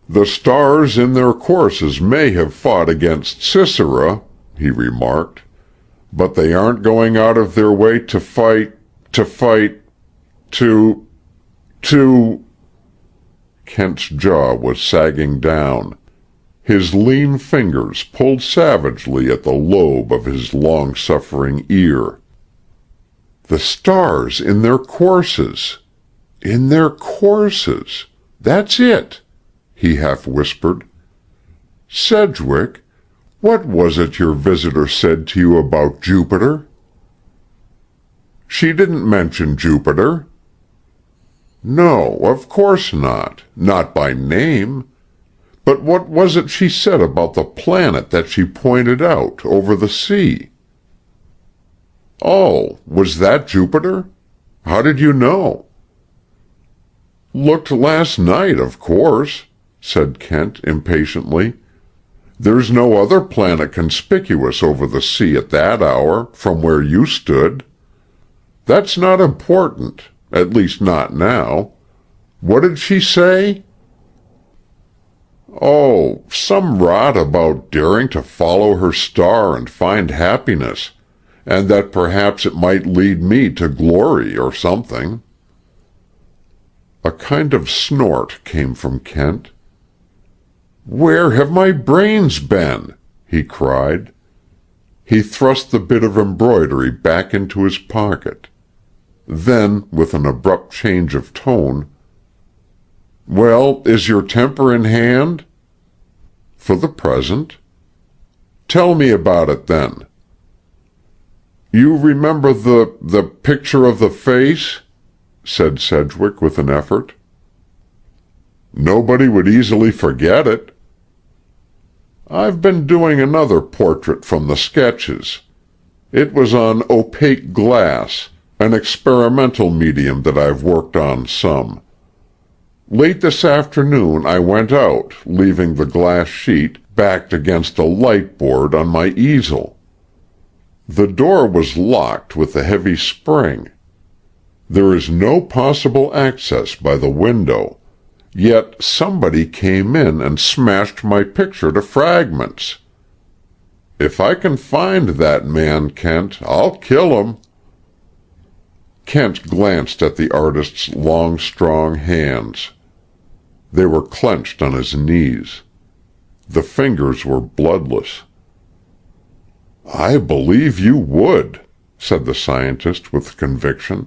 "The stars in their courses may have fought against Sisera," he remarked, "but they aren't going out of their way to fight. Kent's jaw was sagging down. His lean fingers pulled savagely at the lobe of his long-suffering ear. "The stars in their courses. In their courses. That's it," he half-whispered. "Sedgwick, what was it your visitor said to you about Jupiter?" "She didn't mention Jupiter." "No, of course not. Not by name. But what was it she said about the planet that she pointed out over the sea?" "Oh, was that Jupiter? How did you know?" "Looked last night, of course," said Kent impatiently. "There's no other planet conspicuous over the sea at that hour, from where you stood. That's not important, at least not now. What did she say?" "Oh, some rot about daring to follow her star and find happiness, and that perhaps it might lead me to glory or something." A kind of snort came from Kent. "Where have my brains been?" he cried. He thrust the bit of embroidery back into his pocket. Then, with an abrupt change of tone, "Well, is your temper in hand?" "For the present." "Tell me about it, then." "You remember the picture of the face?" said Sedgwick with an effort. "Nobody would easily forget it." "I've been doing another portrait from the sketches. It was on opaque glass, an experimental medium that I've worked on some. Late this afternoon I went out, leaving the glass sheet backed against a light board on my easel. The door was locked with a heavy spring. There is no possible access by the window, yet somebody came in and smashed my picture to fragments. If I can find that man, Kent, I'll kill him." Kent glanced at the artist's long, strong hands. They were clenched on his knees. The fingers were bloodless. "I believe you would," said the scientist with conviction.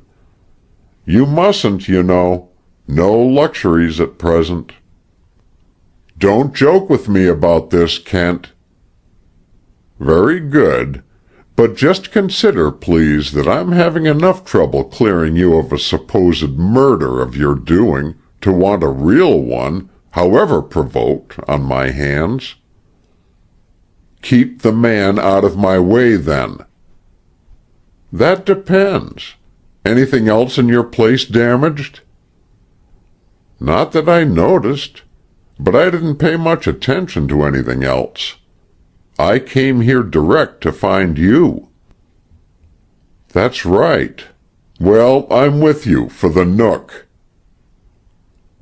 "You mustn't, you know. No luxuries at present." "Don't joke with me about this, Kent." "Very good. But just consider, please, that I'm having enough trouble clearing you of a supposed murder of your doing to want a real one, however provoked, on my hands." "Keep the man out of my way, then." "That depends. Anything else in your place damaged?" "Not that I noticed, but I didn't pay much attention to anything else. I came here direct to find you." "That's right. Well, I'm with you for the Nook."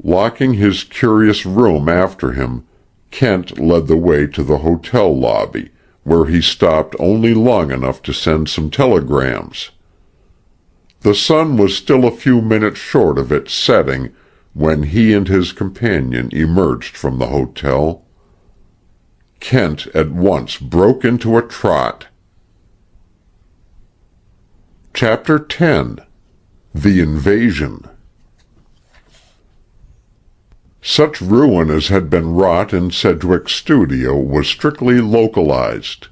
Locking his curious room after him, Kent led the way to the hotel lobby, where he stopped only long enough to send some telegrams. The sun was still a few minutes short of its setting when he and his companion emerged from the hotel. Kent at once broke into a trot. Chapter 10. The Invasion. Such ruin as had been wrought in Sedgwick's studio was strictly localized.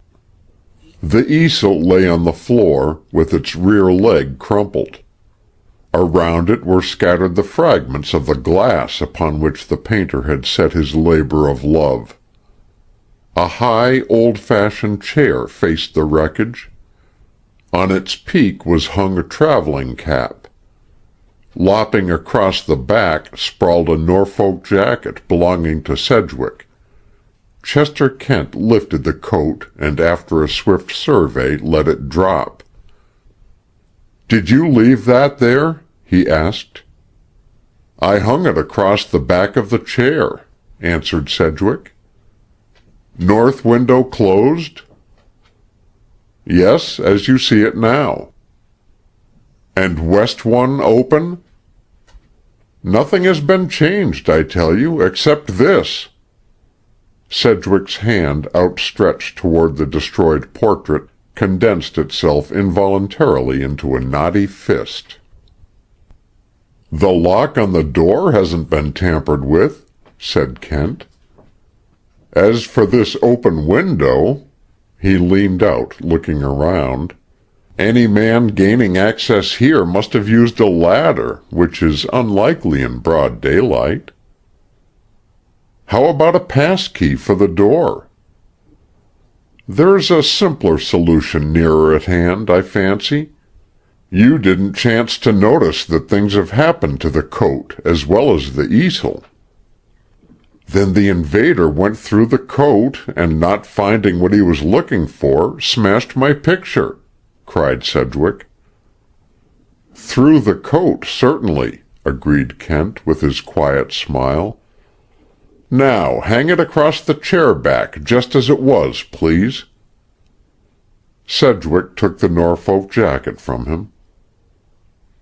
The easel lay on the floor, with its rear leg crumpled. Around it were scattered the fragments of the glass upon which the painter had set his labor of love. A high, old-fashioned chair faced the wreckage. On its peak was hung a traveling cap. Lopping across the back sprawled a Norfolk jacket belonging to Sedgwick. Chester Kent lifted the coat and after a swift survey let it drop. "Did you leave that there?" he asked. "I hung it across the back of the chair," answered Sedgwick. "North window closed?" "Yes, as you see it now." "And west one open?" "Nothing has been changed, I tell you, except this." Sedgwick's hand, outstretched toward the destroyed portrait, condensed itself involuntarily into a knotty fist. "The lock on the door hasn't been tampered with," said Kent. "As for this open window," he leaned out, looking around, "any man gaining access here must have used a ladder, which is unlikely in broad daylight." "How about a pass-key for the door?" "There's a simpler solution nearer at hand, I fancy. You didn't chance to notice that things have happened to the coat as well as the easel." "Then the invader went through the coat, and not finding what he was looking for, smashed my picture," cried Sedgwick. "Through the coat, certainly," agreed Kent with his quiet smile. "Now hang it across the chair back just as it was, please." Sedgwick took the Norfolk jacket from him.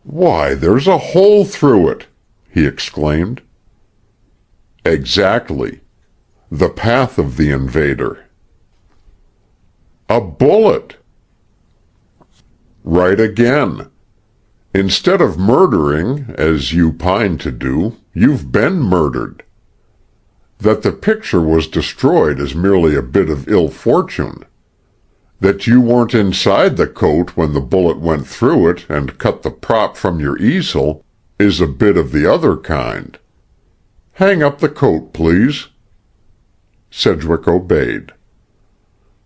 "Why, there's a hole through it!" he exclaimed. "Exactly. The path of the invader." "A bullet!" "Right again. Instead of murdering, as you pine to do, you've been murdered. That the picture was destroyed is merely a bit of ill fortune. That you weren't inside the coat when the bullet went through it and cut the prop from your easel is a bit of the other kind. Hang up the coat, please." Sedgwick obeyed.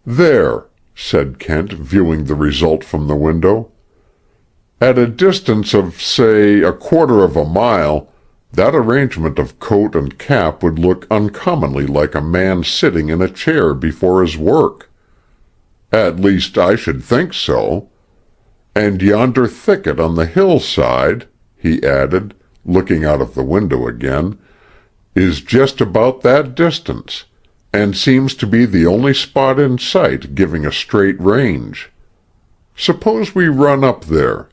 "There," said Kent, viewing the result from the window. "At a distance of, say, a quarter of a mile, that arrangement of coat and cap would look uncommonly like a man sitting in a chair before his work. At least I should think so. And yonder thicket on the hillside," he added, looking out of the window again, "is just about that distance, and seems to be the only spot in sight giving a straight range. Suppose we run up there."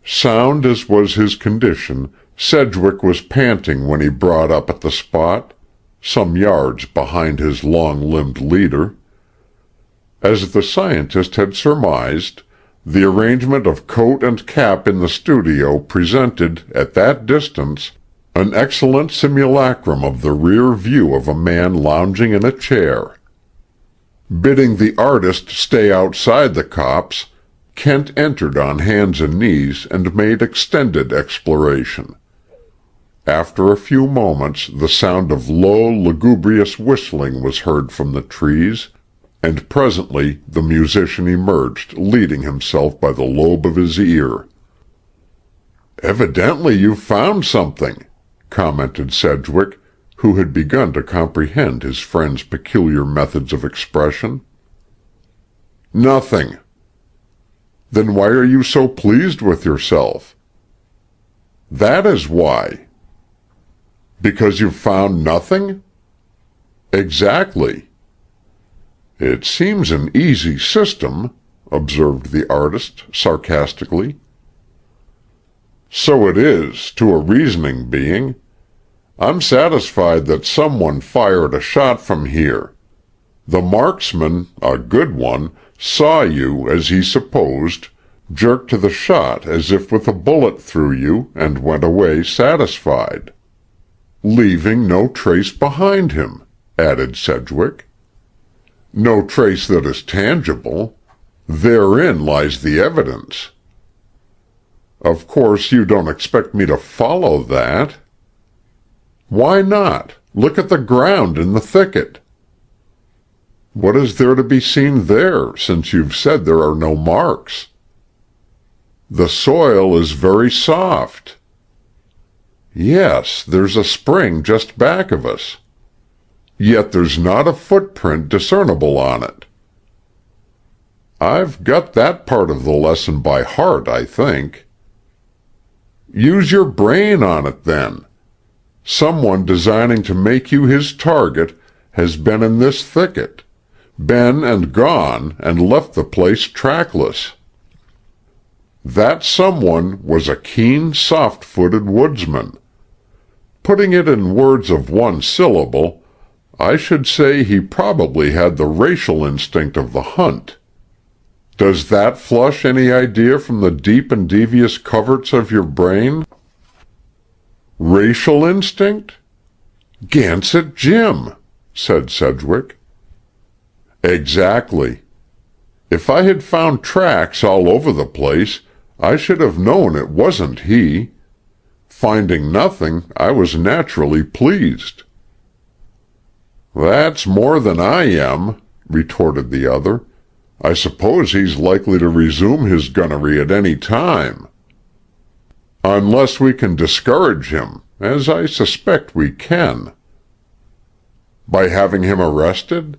Sound as was his condition, Sedgwick was panting when he brought up at the spot, some yards behind his long-limbed leader. As the scientist had surmised, the arrangement of coat and cap in the studio presented, at that distance, an excellent simulacrum of the rear view of a man lounging in a chair. Bidding the artist stay outside the copse, Kent entered on hands and knees and made extended exploration. After a few moments the sound of low, lugubrious whistling was heard from the trees, and presently the musician emerged, leading himself by the lobe of his ear. "Evidently you've found something," commented Sedgwick, who had begun to comprehend his friend's peculiar methods of expression. "Nothing." "Then why are you so pleased with yourself?" "That is why." "Because you've found nothing?" "Exactly." "It seems an easy system," observed the artist, sarcastically. "So it is, to a reasoning being. I'm satisfied that someone fired a shot from here. The marksman, a good one, saw you, as he supposed, jerk to the shot as if with a bullet through you, and went away satisfied." "Leaving no trace behind him," added Sedgwick. "No trace that is tangible. Therein lies the evidence." "Of course you don't expect me to follow that?" "Why not? Look at the ground in the thicket." "What is there to be seen there, since you've said there are no marks?" "The soil is very soft." "Yes, there's a spring just back of us." "Yet there's not a footprint discernible on it." "I've got that part of the lesson by heart, I think." "Use your brain on it, then. Someone designing to make you his target has been in this thicket, been and gone and left the place trackless. That someone was a keen, soft-footed woodsman. Putting it in words of one syllable, I should say he probably had the racial instinct of the hunt. Does that flush any idea from the deep and devious coverts of your brain?" "Racial instinct? Gansett Jim," said Sedgwick. "Exactly. If I had found tracks all over the place, I should have known it wasn't he. Finding nothing, I was naturally pleased." "That's more than I am," retorted the other. "I suppose he's likely to resume his gunnery at any time." "Unless we can discourage him, as I suspect we can." "By having him arrested?"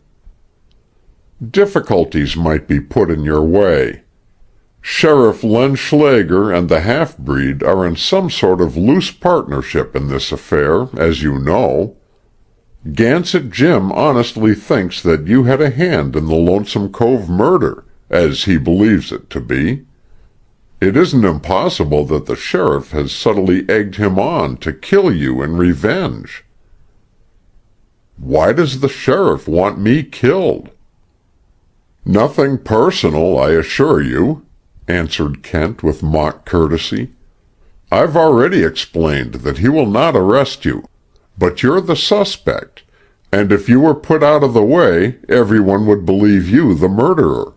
"Difficulties might be put in your way. Sheriff Lenschlager and the half-breed are in some sort of loose partnership in this affair, as you know. Gansett Jim honestly thinks that you had a hand in the Lonesome Cove murder, as he believes it to be. It isn't impossible that the sheriff has subtly egged him on to kill you in revenge." "Why does the sheriff want me killed?" "Nothing personal, I assure you," answered Kent with mock courtesy. "I've already explained that he will not arrest you, but you're the suspect, and if you were put out of the way, everyone would believe you the murderer.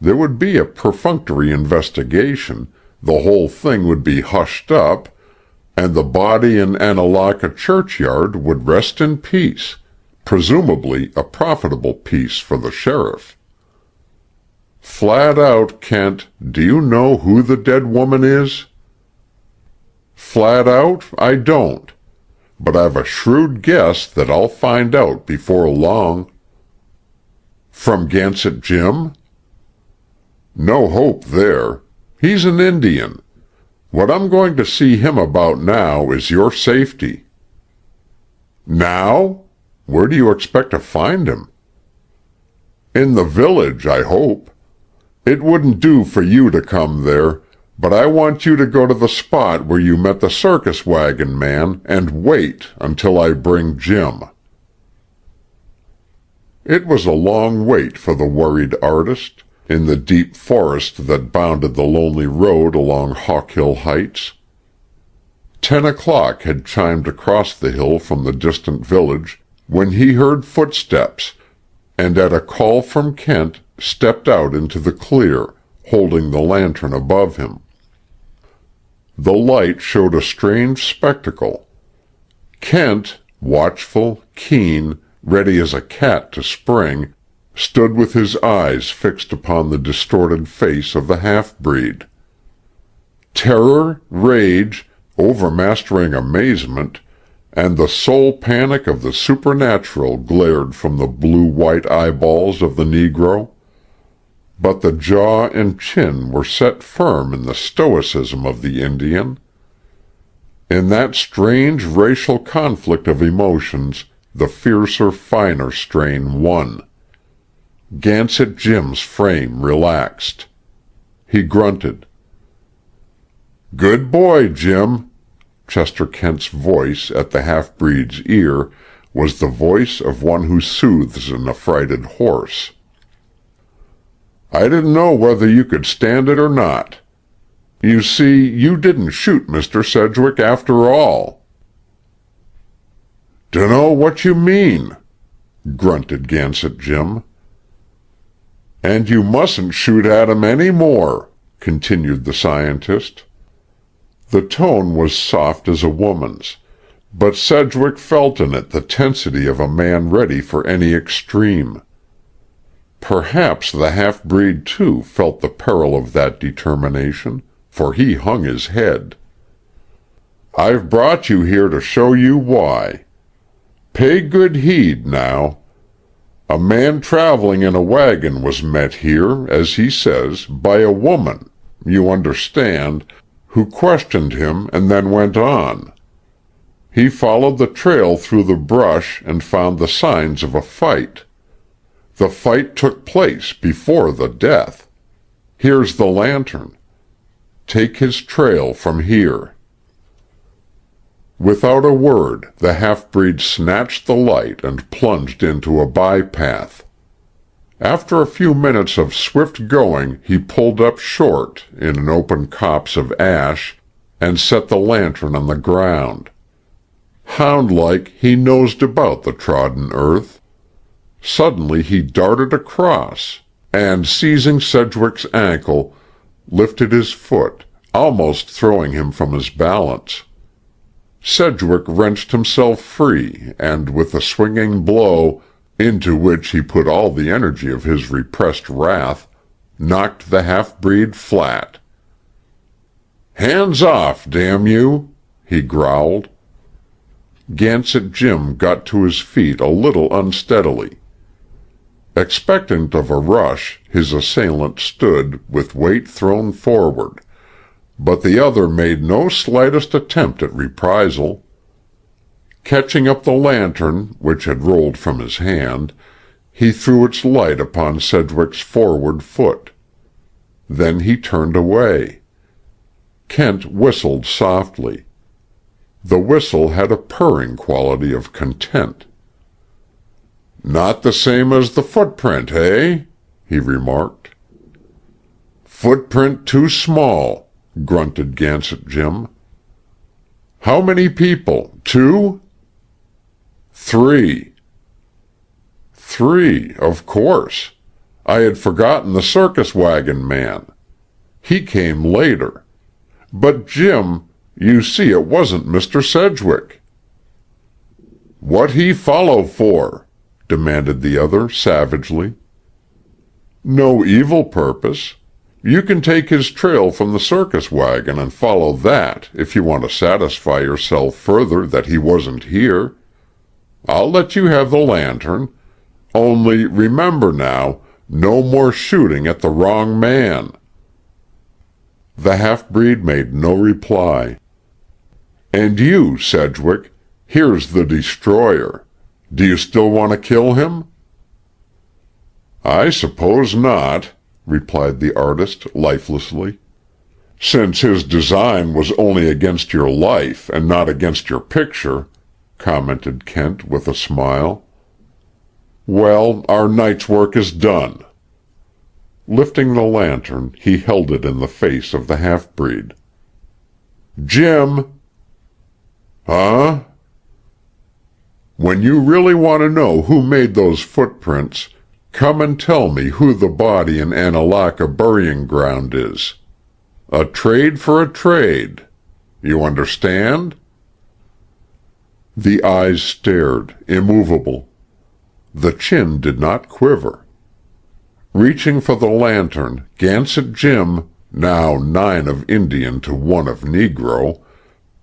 There would be a perfunctory investigation, the whole thing would be hushed up, and the body in Annalaka churchyard would rest in peace, presumably a profitable peace for the sheriff." "Flat out, Kent, do you know who the dead woman is?" "Flat out, I don't. But I've a shrewd guess that I'll find out before long." "From Gansett Jim?" "No hope there. He's an Indian. What I'm going to see him about now is your safety." "Now? Where do you expect to find him?" "In the village, I hope. It wouldn't do for you to come there, but I want you to go to the spot where you met the circus wagon man and wait until I bring Jim." It was a long wait for the worried artist, in the deep forest that bounded the lonely road along Hawkhill Heights. 10 o'clock had chimed across the hill from the distant village when he heard footsteps, and at a call from Kent stepped out into the clear, holding the lantern above him. The light showed a strange spectacle. Kent, watchful, keen, ready as a cat to spring, stood with his eyes fixed upon the distorted face of the half-breed. Terror, rage, overmastering amazement, and the soul panic of the supernatural glared from the blue-white eyeballs of the Negro. But the jaw and chin were set firm in the stoicism of the Indian. In that strange racial conflict of emotions, the fiercer, finer strain won. Gansett Jim's frame relaxed. He grunted. "Good boy, Jim." Chester Kent's voice at the half-breed's ear was the voice of one who soothes an affrighted horse. "I didn't know whether you could stand it or not. You see, you didn't shoot Mr. Sedgwick after all." "Dunno what you mean," grunted Gansett Jim. "And you mustn't shoot at him any more," continued the scientist. The tone was soft as a woman's, but Sedgwick felt in it the tensity of a man ready for any extreme. Perhaps the half-breed, too, felt the peril of that determination, for he hung his head. "I've brought you here to show you why. Pay good heed, now. A man traveling in a wagon was met here, as he says, by a woman, you understand, who questioned him and then went on. He followed the trail through the brush and found the signs of a fight. The fight took place before the death. Here's the lantern. Take his trail from here." Without a word, the half-breed snatched the light and plunged into a bypath. After a few minutes of swift going, he pulled up short in an open copse of ash and set the lantern on the ground. Hound-like, he nosed about the trodden earth. Suddenly he darted across, and seizing Sedgwick's ankle, lifted his foot, almost throwing him from his balance. Sedgwick wrenched himself free, and with a swinging blow, into which he put all the energy of his repressed wrath, knocked the half-breed flat. "Hands off, damn you!" he growled. Gansett Jim got to his feet a little unsteadily. Expectant of a rush, his assailant stood, with weight thrown forward, but the other made no slightest attempt at reprisal. Catching up the lantern, which had rolled from his hand, he threw its light upon Sedgwick's forward foot. Then he turned away. Kent whistled softly. The whistle had a purring quality of content. "Not the same as the footprint, eh?" he remarked. "Footprint too small," grunted Gansett Jim. "How many people? 2?" "3." "3, of course. I had forgotten the circus wagon man. He came later. But, Jim, you see it wasn't Mr. Sedgwick." "What he follow for?" demanded the other savagely. "No evil purpose. You can take his trail from the circus wagon and follow that if you want to satisfy yourself further that he wasn't here. I'll let you have the lantern. Only remember now, no more shooting at the wrong man." The half-breed made no reply. "And you, Sedgwick, here's the destroyer. Do you still want to kill him?" "I suppose not," replied the artist lifelessly. "Since his design was only against your life and not against your picture," commented Kent with a smile. "Well, our night's work is done." Lifting the lantern, he held it in the face of the half-breed. "Jim!" "Huh?" "When you really want to know who made those footprints, come and tell me who the body in Annalaka burying ground is. A trade for a trade. You understand?" The eyes stared, immovable. The chin did not quiver. Reaching for the lantern, Gansett Jim, now 9 of Indian to 1 of Negro,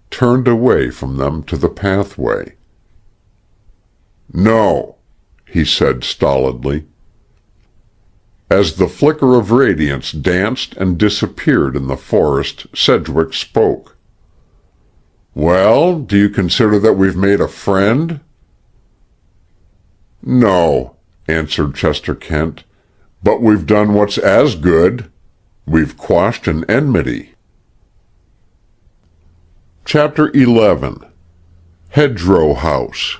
turned away from them to the pathway. "No," he said stolidly. As the flicker of radiance danced and disappeared in the forest, Sedgwick spoke. "Well, do you consider that we've made a friend?" "No," answered Chester Kent, "but we've done what's as good. We've quashed an enmity." Chapter 11. Hedgerow House.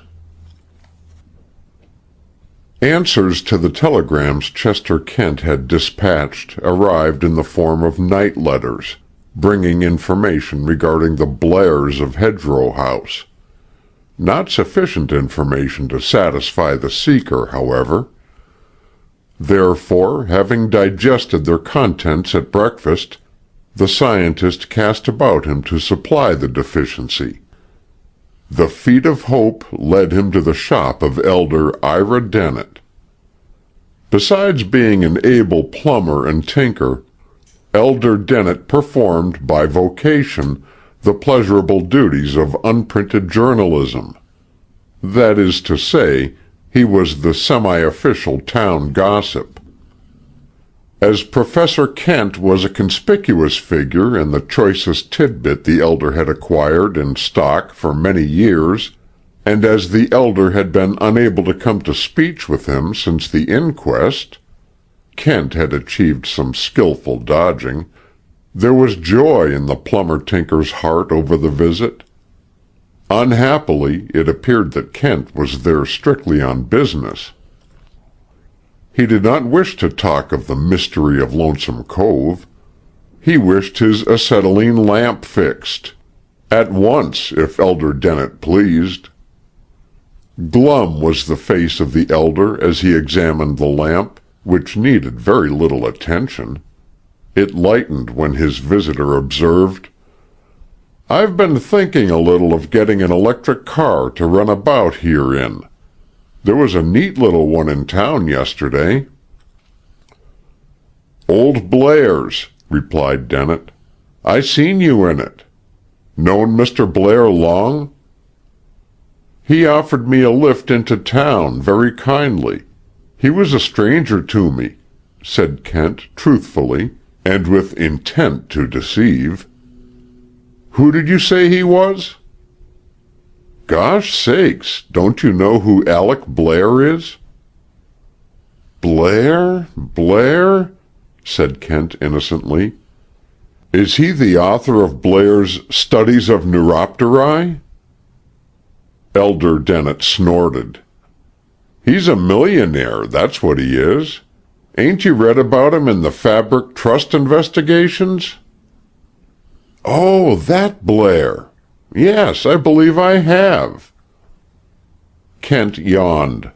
Answers to the telegrams Chester Kent had dispatched arrived in the form of night letters, bringing information regarding the Blairs of Hedgerow House. Not sufficient information to satisfy the seeker, however. Therefore, having digested their contents at breakfast, the scientist cast about him to supply the deficiency. The feet of hope led him to the shop of Elder Ira Dennett. Besides being an able plumber and tinker, Elder Dennett performed, by vocation, the pleasurable duties of unprinted journalism. That is to say, he was the semi-official town gossip. As Professor Kent was a conspicuous figure in the choicest tidbit the elder had acquired in stock for many years, and as the elder had been unable to come to speech with him since the inquest, Kent had achieved some skillful dodging. There was joy in the plumber-tinker's heart over the visit. Unhappily, it appeared that Kent was there strictly on business. He did not wish to talk of the mystery of Lonesome Cove. He wished his acetylene lamp fixed. At once, if Elder Dennett pleased. Glum was the face of the elder as he examined the lamp, which needed very little attention. It lightened when his visitor observed, "I've been thinking a little of getting an electric car to run about here in. There was a neat little one in town yesterday." "Old Blair's," replied Dennett. "I seen you in it. Known Mr. Blair long?" "He offered me a lift into town very kindly. He was a stranger to me," said Kent truthfully, and with intent to deceive. "Who did you say he was?" Gosh sakes, don't you know who Alec Blair is? Blair, said Kent innocently. Is he the author of Blair's Studies of Neuropteri? Elder Dennett snorted. He's a millionaire, that's what he is. Ain't you read about him in the Fabric Trust investigations? Oh, that Blair. Yes, I believe I have. Kent yawned.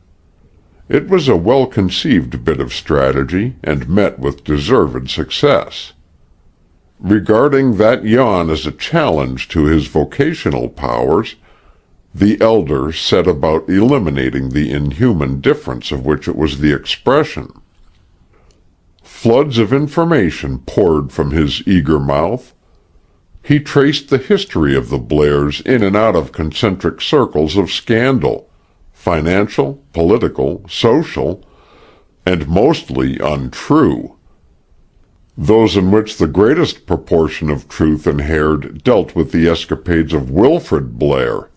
It was a well-conceived bit of strategy, and met with deserved success. Regarding that yawn as a challenge to his vocational powers, the elder set about eliminating the inhuman difference of which it was the expression. Floods of information poured from his eager mouth. He traced the history of the Blairs in and out of concentric circles of scandal, financial, political, social, and mostly untrue. Those in which the greatest proportion of truth inhered dealt with the escapades of Wilfrid Blair,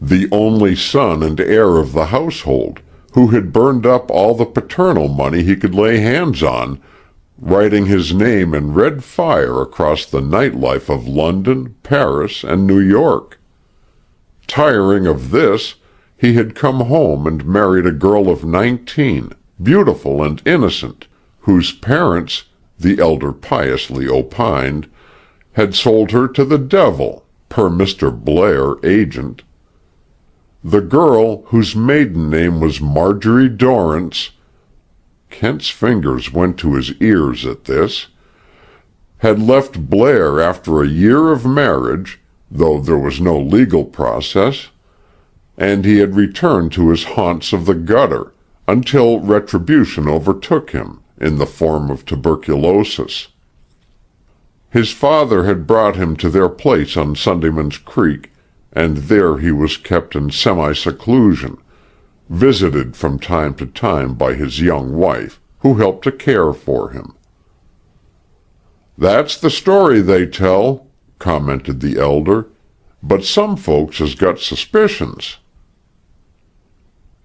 the only son and heir of the household, who had burned up all the paternal money he could lay hands on, writing his name in red fire across the nightlife of London, Paris, and New York. Tiring of this, he had come home and married a girl of 19, beautiful and innocent, whose parents, the elder piously opined, had sold her to the devil, per Mr. Blair, agent. The girl, whose maiden name was Marjorie Dorrance, Kent's fingers went to his ears at this, had left Blair after a year of marriage, though there was no legal process, and he had returned to his haunts of the gutter, until retribution overtook him, in the form of tuberculosis. His father had brought him to their place on Sundayman's Creek, and there he was kept in semi-seclusion, visited from time to time by his young wife, who helped to care for him. "That's the story they tell," commented the elder, "but some folks has got suspicions."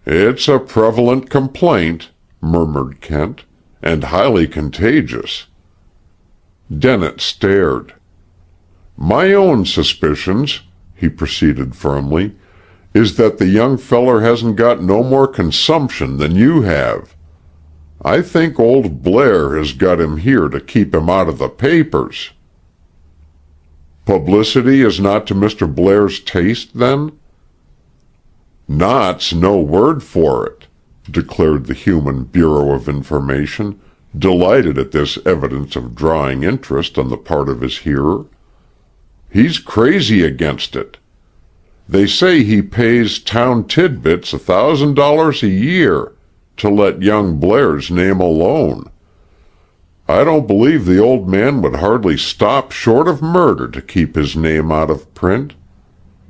"It's a prevalent complaint," murmured Kent, "and highly contagious." Dennett stared. "My own suspicions," he proceeded firmly, "is that the young feller hasn't got no more consumption than you have. I think old Blair has got him here to keep him out of the papers." "Publicity is not to Mr. Blair's taste, then?" "Not's no word for it," declared the Human Bureau of Information, delighted at this evidence of drawing interest on the part of his hearer. "He's crazy against it. They say he pays Town Tidbits $1,000 a year to let young Blair's name alone. I don't believe the old man would hardly stop short of murder to keep his name out of print.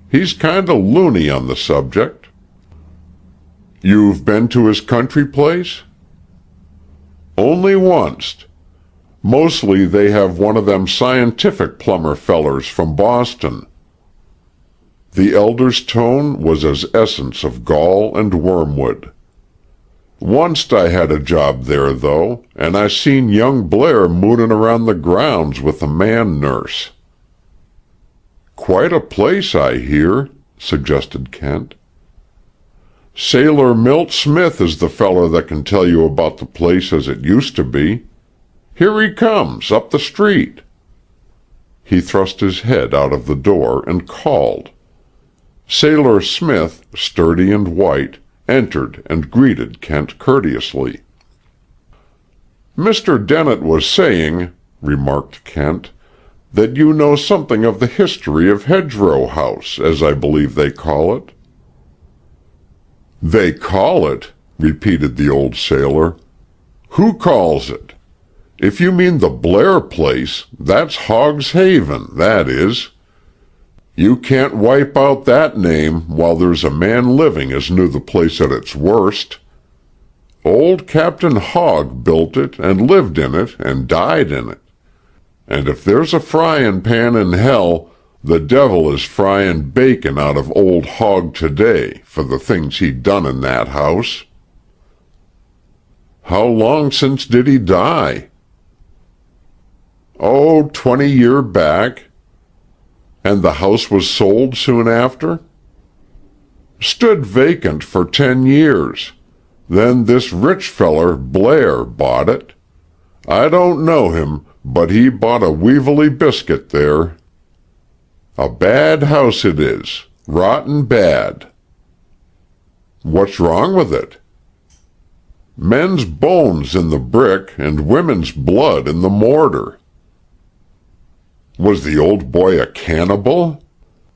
He's kind of loony on the subject." "You've been to his country place?" "Only once. Mostly they have one of them scientific plumber fellers from Boston." The elder's tone was as essence of gall and wormwood. "Onct I had a job there, though, and I seen young Blair moonin' around the grounds with a man-nurse." "Quite a place, I hear," suggested Kent. "Sailor Milt Smith is the feller that can tell you about the place as it used to be. Here he comes, up the street." He thrust his head out of the door and called. Sailor Smith, sturdy and white, entered and greeted Kent courteously. "Mr. Dennett was saying," remarked Kent, "that you know something of the history of Hedgerow House, as I believe they call it." "They call it?" repeated the old sailor. "Who calls it? If you mean the Blair place, that's Hogg's Haven, that is. You can't wipe out that name while there's a man living as knew the place at its worst. Old Captain Hogg built it and lived in it and died in it. And if there's a fryin' pan in hell, The devil is frying bacon out of old Hogg today for the things he'd done in that house. How long since did he die? Oh, 20 year back. And the house was sold soon after? Stood vacant for 10 years. Then this rich feller, Blair, bought it. I don't know him, but he bought a Weevilly biscuit there. A bad house it is, rotten bad. What's wrong with it? Men's bones in the brick and women's blood in the mortar. Was the old boy a cannibal?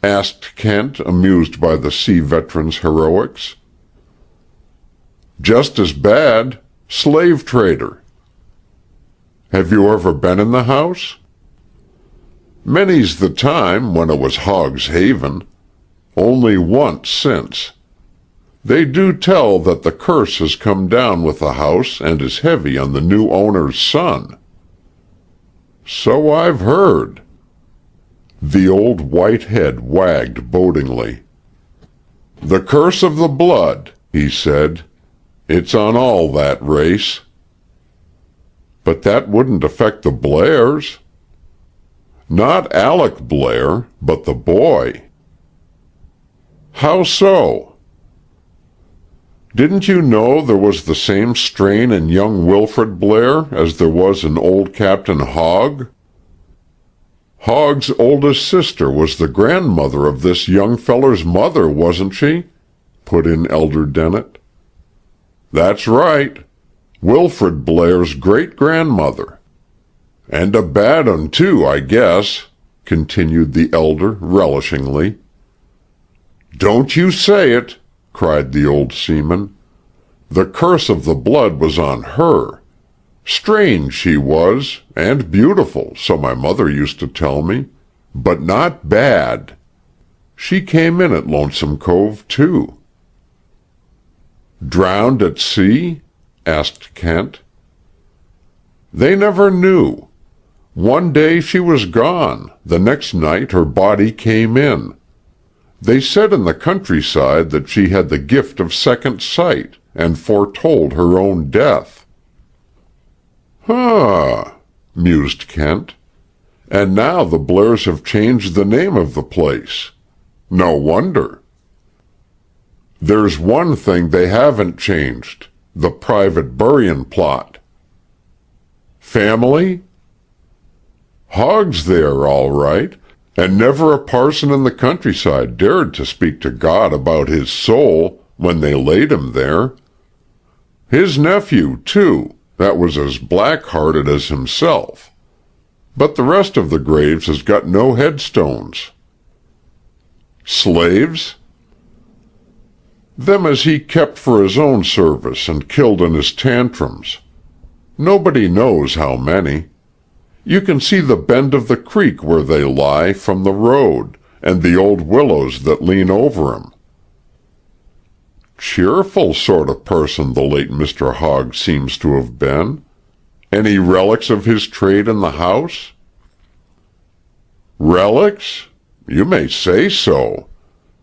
Asked Kent, amused by the sea veteran's heroics. Just as bad, slave trader. Have you ever been in the house? Many's the time when it was Hogg's Haven. Only once since. They do tell that the curse has come down with the house and is heavy on the new owner's son. So I've heard. The old white head wagged bodingly. The curse of the blood, he said. It's on all that race. But that wouldn't affect the Blairs. Not Alec Blair, but the boy. How so? Didn't you know there was the same strain in young Wilfred Blair as there was in old Captain Hogg? Hogg's oldest sister was the grandmother of this young feller's mother, wasn't she? Put in Elder Dennett. That's right. Wilfred Blair's great-grandmother. And a bad un, too, I guess, continued the elder relishingly. Don't you say it, cried the old seaman. The curse of the blood was on her. Strange she was, and beautiful, so my mother used to tell me, but not bad. She came in at Lonesome Cove, too. Drowned at sea? Asked Kent. They never knew. One day she was gone, the next night her body came in. They said in the countryside that she had the gift of second sight, and foretold her own death. Huh, mused Kent. And now the Blairs have changed the name of the place. No wonder. There's one thing they haven't changed, the private buryin' plot. Family? Hogg's there, all right, and never a parson in the countryside dared to speak to God about his soul when they laid him there. His nephew, too, that was as black-hearted as himself. But the rest of the graves has got no headstones. Slaves? Them as he kept for his own service and killed in his tantrums. Nobody knows how many. You can see the bend of the creek where they lie from the road, and the old willows that lean over 'em. Cheerful sort of person the late Mr. Hogg seems to have been. Any relics of his trade in the house? Relics? You may say so.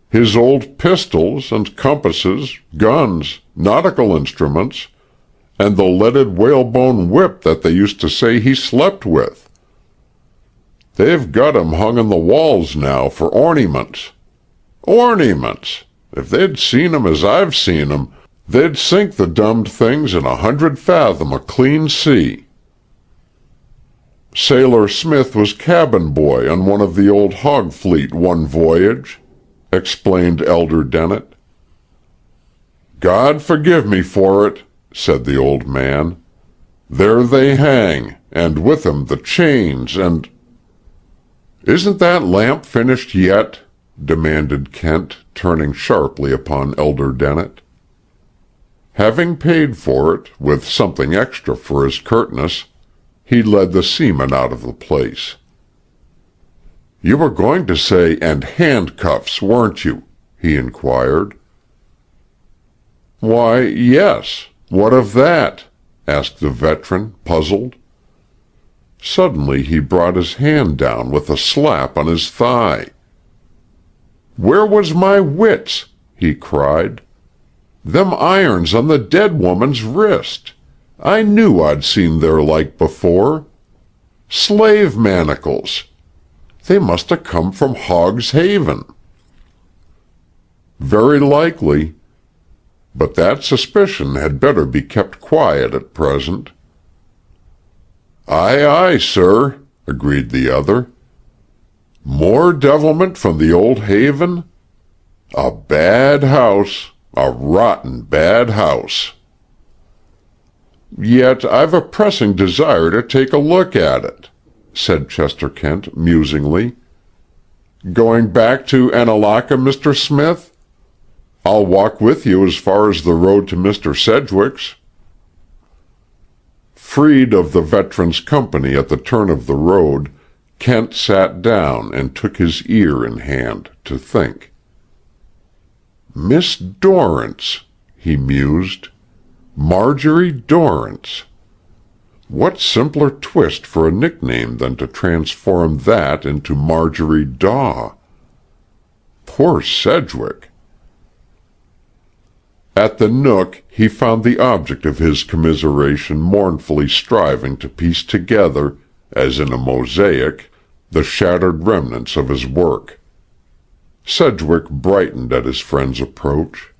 His old pistols and compasses, guns, nautical instruments, and the leaded whalebone whip that they used to say he slept with. They've got 'em hung on the walls now for ornyments. Ornyments! If they'd seen 'em as I've seen 'em, they'd sink the dummed things in 100 fathom of clean sea. Sailor Smith was cabin boy on one of the old Hogg fleet one voyage, explained Elder Dennett. God forgive me for it, said the old man. There they hang, and with them the chains and— Isn't that lamp finished yet? Demanded Kent, turning sharply upon Elder Dennett. Having paid for it, with something extra for his curtness, he led the seaman out of the place. You were going to say, and handcuffs, weren't you? He inquired. Why, yes. What of that? Asked the veteran, puzzled. Suddenly he brought his hand down with a slap on his thigh. "Where was my wits?" he cried. "Them irons on the dead woman's wrist. I knew I'd seen their like before. Slave manacles. They must have come from Hogg's Haven." Very likely, but that suspicion had better be kept quiet at present. "Aye, aye, sir," agreed the other. "More devilment from the old haven? A bad house, a rotten bad house." "Yet I've a pressing desire to take a look at it," said Chester Kent musingly. "Going back to Annalaka, Mr. Smith? I'll walk with you as far as the road to Mr. Sedgwick's." Freed of the veteran's company at the turn of the road, Kent sat down and took his ear in hand to think. "Miss Dorrance," he mused. "Marjorie Dorrance. What simpler twist for a nickname than to transform that into Marjorie Daw? Poor Sedgwick. At the Nook he found the object of his commiseration mournfully striving to piece together, as in a mosaic, the shattered remnants of his work. Sedgwick brightened at his friend's approach.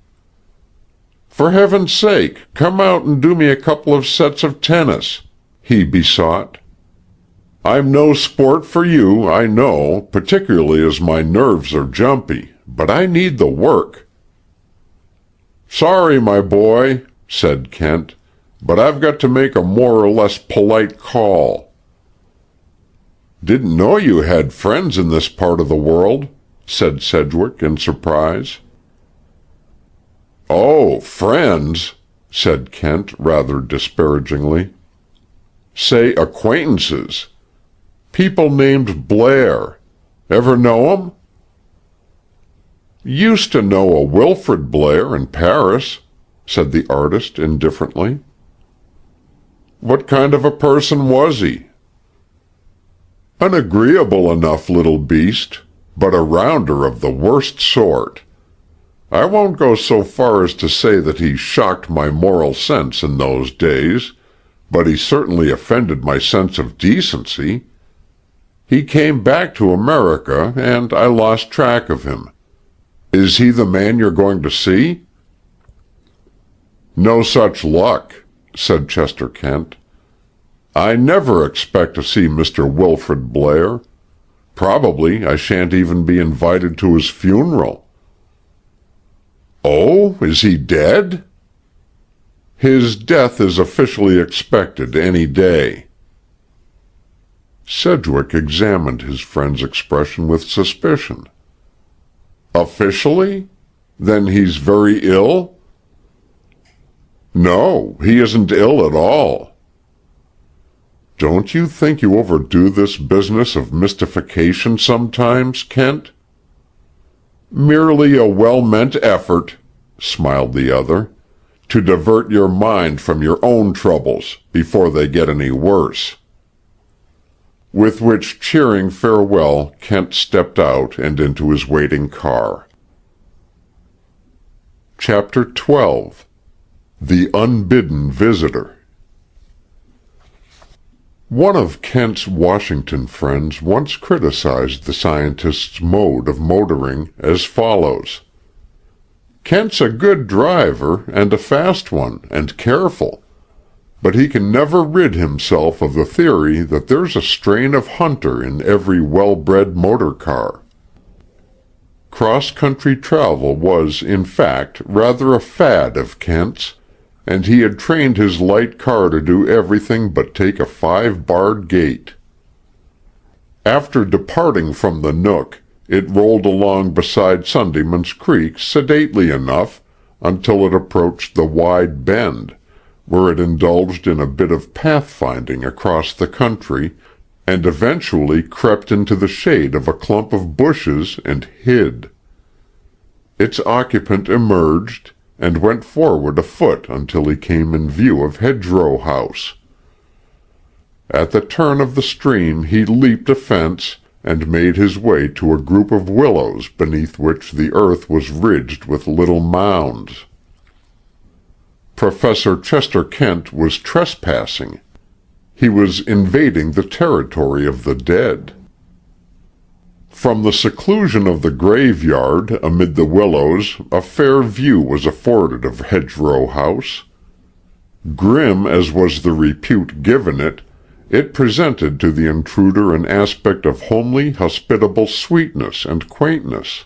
"For heaven's sake, come out and do me a couple of sets of tennis," he besought. "I'm no sport for you, I know, particularly as my nerves are jumpy, but I need the work." "Sorry, my boy," said Kent, "but I've got to make a more or less polite call." "Didn't know you had friends in this part of the world," said Sedgwick in surprise. "Oh, friends," said Kent rather disparagingly. "Say acquaintances. People named Blair. Ever know 'em?" "Used to know a Wilfrid Blair in Paris," said the artist indifferently. "What kind of a person was he?" "An agreeable enough little beast, but a rounder of the worst sort. I won't go so far as to say that he shocked my moral sense in those days, but he certainly offended my sense of decency. He came back to America, and I lost track of him. Is he the man you're going to see?" "No such luck," said Chester Kent. "I never expect to see Mr. Wilfrid Blair. Probably I shan't even be invited to his funeral." "Oh, is he dead?" "His death is officially expected any day." Sedgwick examined his friend's expression with suspicion. "Officially? Then he's very ill?" "No, he isn't ill at all." "Don't you think you overdo this business of mystification sometimes, Kent?" "Merely a well-meant effort," smiled the other, "to divert your mind from your own troubles before they get any worse." With which cheering farewell Kent stepped out and into his waiting car. Chapter 12. The Unbidden Visitor. One of Kent's Washington friends once criticized the scientist's mode of motoring as follows: "Kent's a good driver, and a fast one, and careful, but he can never rid himself of the theory that there's a strain of hunter in every well-bred motor car." Cross-country travel was, in fact, rather a fad of Kent's, and he had trained his light car to do everything but take a 5-barred gait. After departing from the Nook, it rolled along beside Sundayman's Creek sedately enough until it approached the wide bend, where it indulged in a bit of pathfinding across the country, and eventually crept into the shade of a clump of bushes and hid. Its occupant emerged, and went forward afoot until he came in view of Hedgerow House. At the turn of the stream he leaped a fence and made his way to a group of willows beneath which the earth was ridged with little mounds. Professor Chester Kent was trespassing. He was invading the territory of the dead. From the seclusion of the graveyard amid the willows a fair view was afforded of Hedgerow House. Grim as was the repute given it, it presented to the intruder an aspect of homely, hospitable sweetness and quaintness.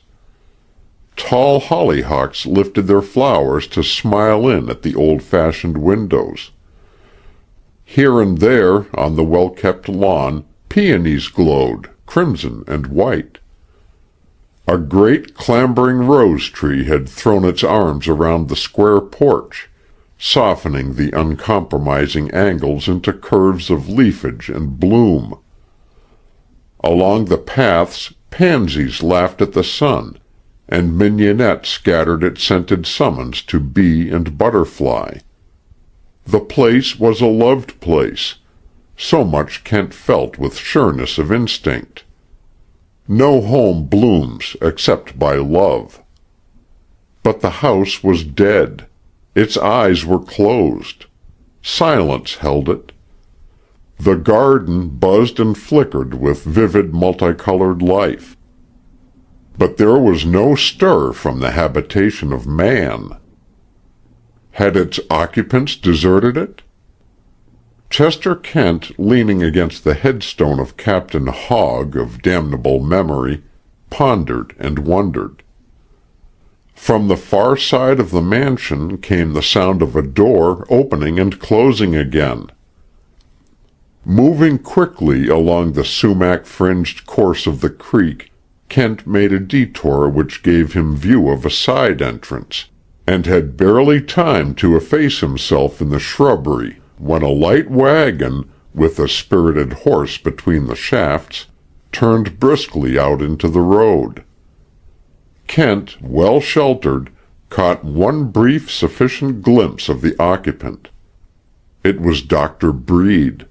Tall hollyhocks lifted their flowers to smile in at the old-fashioned windows. Here and there, on the well-kept lawn, peonies glowed, crimson and white. A great clambering rose-tree had thrown its arms around the square porch, softening the uncompromising angles into curves of leafage and bloom. Along the paths pansies laughed at the sun, and mignonette scattered its scented summons to bee and butterfly. The place was a loved place. So much Kent felt with sureness of instinct. No home blooms except by love. But the house was dead. Its eyes were closed. Silence held it. The garden buzzed and flickered with vivid multicolored life. But there was no stir from the habitation of man. Had its occupants deserted it? Chester Kent, leaning against the headstone of Captain Hogg of damnable memory, pondered and wondered. From the far side of the mansion came the sound of a door opening and closing again. Moving quickly along the sumac-fringed course of the creek, Kent made a detour which gave him view of a side entrance, and had barely time to efface himself in the shrubbery when a light wagon, with a spirited horse between the shafts, turned briskly out into the road. Kent, well sheltered, caught one brief sufficient glimpse of the occupant. It was Dr. Breed.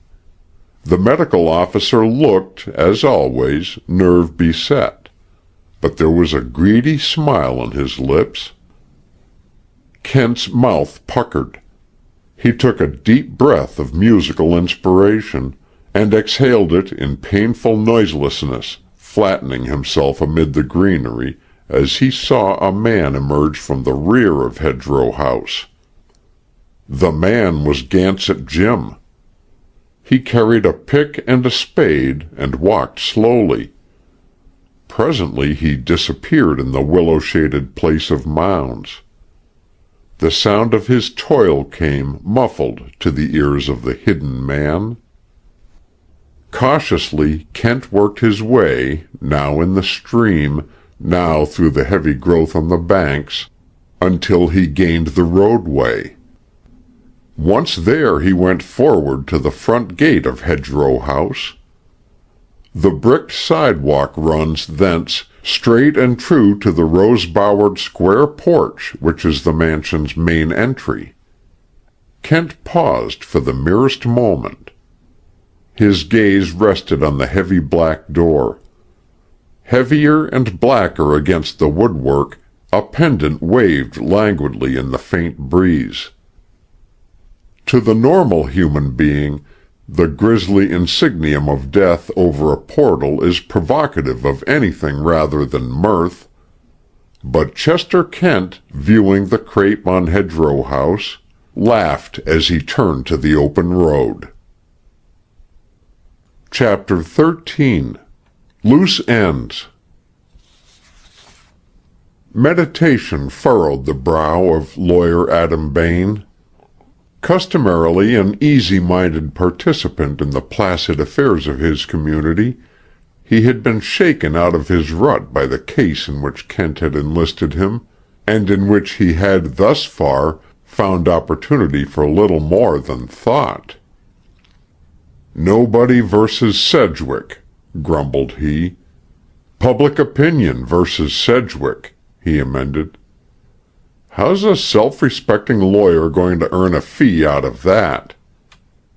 The medical officer looked, as always, nerve-beset, but there was a greedy smile on his lips. Kent's mouth puckered. He took a deep breath of musical inspiration, and exhaled it in painful noiselessness, flattening himself amid the greenery, as he saw a man emerge from the rear of Hedgerow House. The man was Gansett Jim. He carried a pick and a spade, and walked slowly. Presently he disappeared in the willow-shaded place of mounds. The sound of his toil came, muffled, to the ears of the hidden man. Cautiously Kent worked his way, now in the stream, now through the heavy growth on the banks, until he gained the roadway. Once there he went forward to the front gate of Hedgerow House. The bricked sidewalk runs thence straight and true to the rose-bowered square porch which is the mansion's main entry. Kent paused for the merest moment. His gaze rested on the heavy black door. Heavier and blacker against the woodwork, a pendant waved languidly in the faint breeze. To the normal human being, the grisly insignium of death over a portal is provocative of anything rather than mirth. But Chester Kent, viewing the crape on Hedgerow House, laughed as he turned to the open road. Chapter 13. Loose Ends. Meditation furrowed the brow of Lawyer Adam Bain. Customarily an easy-minded participant in the placid affairs of his community, he had been shaken out of his rut by the case in which Kent had enlisted him, and in which he had thus far found opportunity for little more than thought. "Nobody versus Sedgwick," grumbled he. "Public opinion versus Sedgwick," he amended. "How's a self-respecting lawyer going to earn a fee out of that?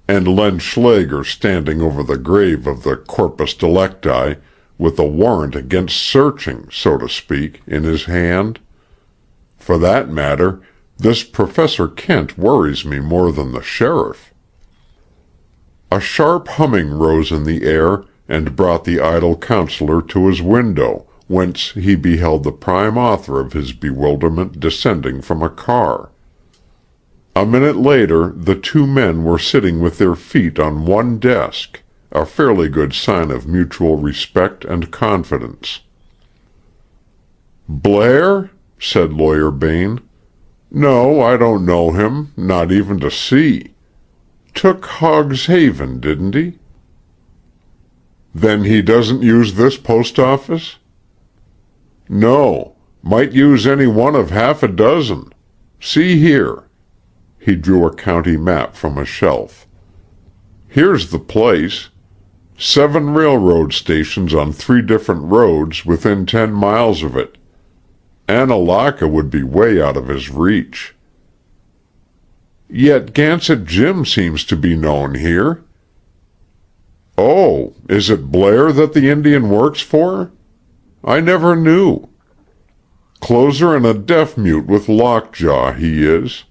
and Len Schlager standing over the grave of the corpus delicti, with a warrant against searching, so to speak, in his hand. For that matter, this Professor Kent worries me more than the sheriff. A sharp humming rose in the air and brought the idle counselor to his window, whence he beheld the prime author of his bewilderment descending from a car. A minute later, the two men were sitting with their feet on one desk, a fairly good sign of mutual respect and confidence. "Blair?" said Lawyer Bain. "No, I don't know him, not even to see. Took Hogg's Haven, didn't he?" "Then he doesn't use this post office?" "No, might use any one of half a dozen. See here." He drew a county map from a shelf. "Here's the place. 7 railroad stations on 3 different roads within 10 miles of it. Annalaka would be way out of his reach. Yet Gansett Jim seems to be known here." "Oh, is it Blair that the Indian works for? I never knew. Closer and a deaf-mute with lockjaw, he is.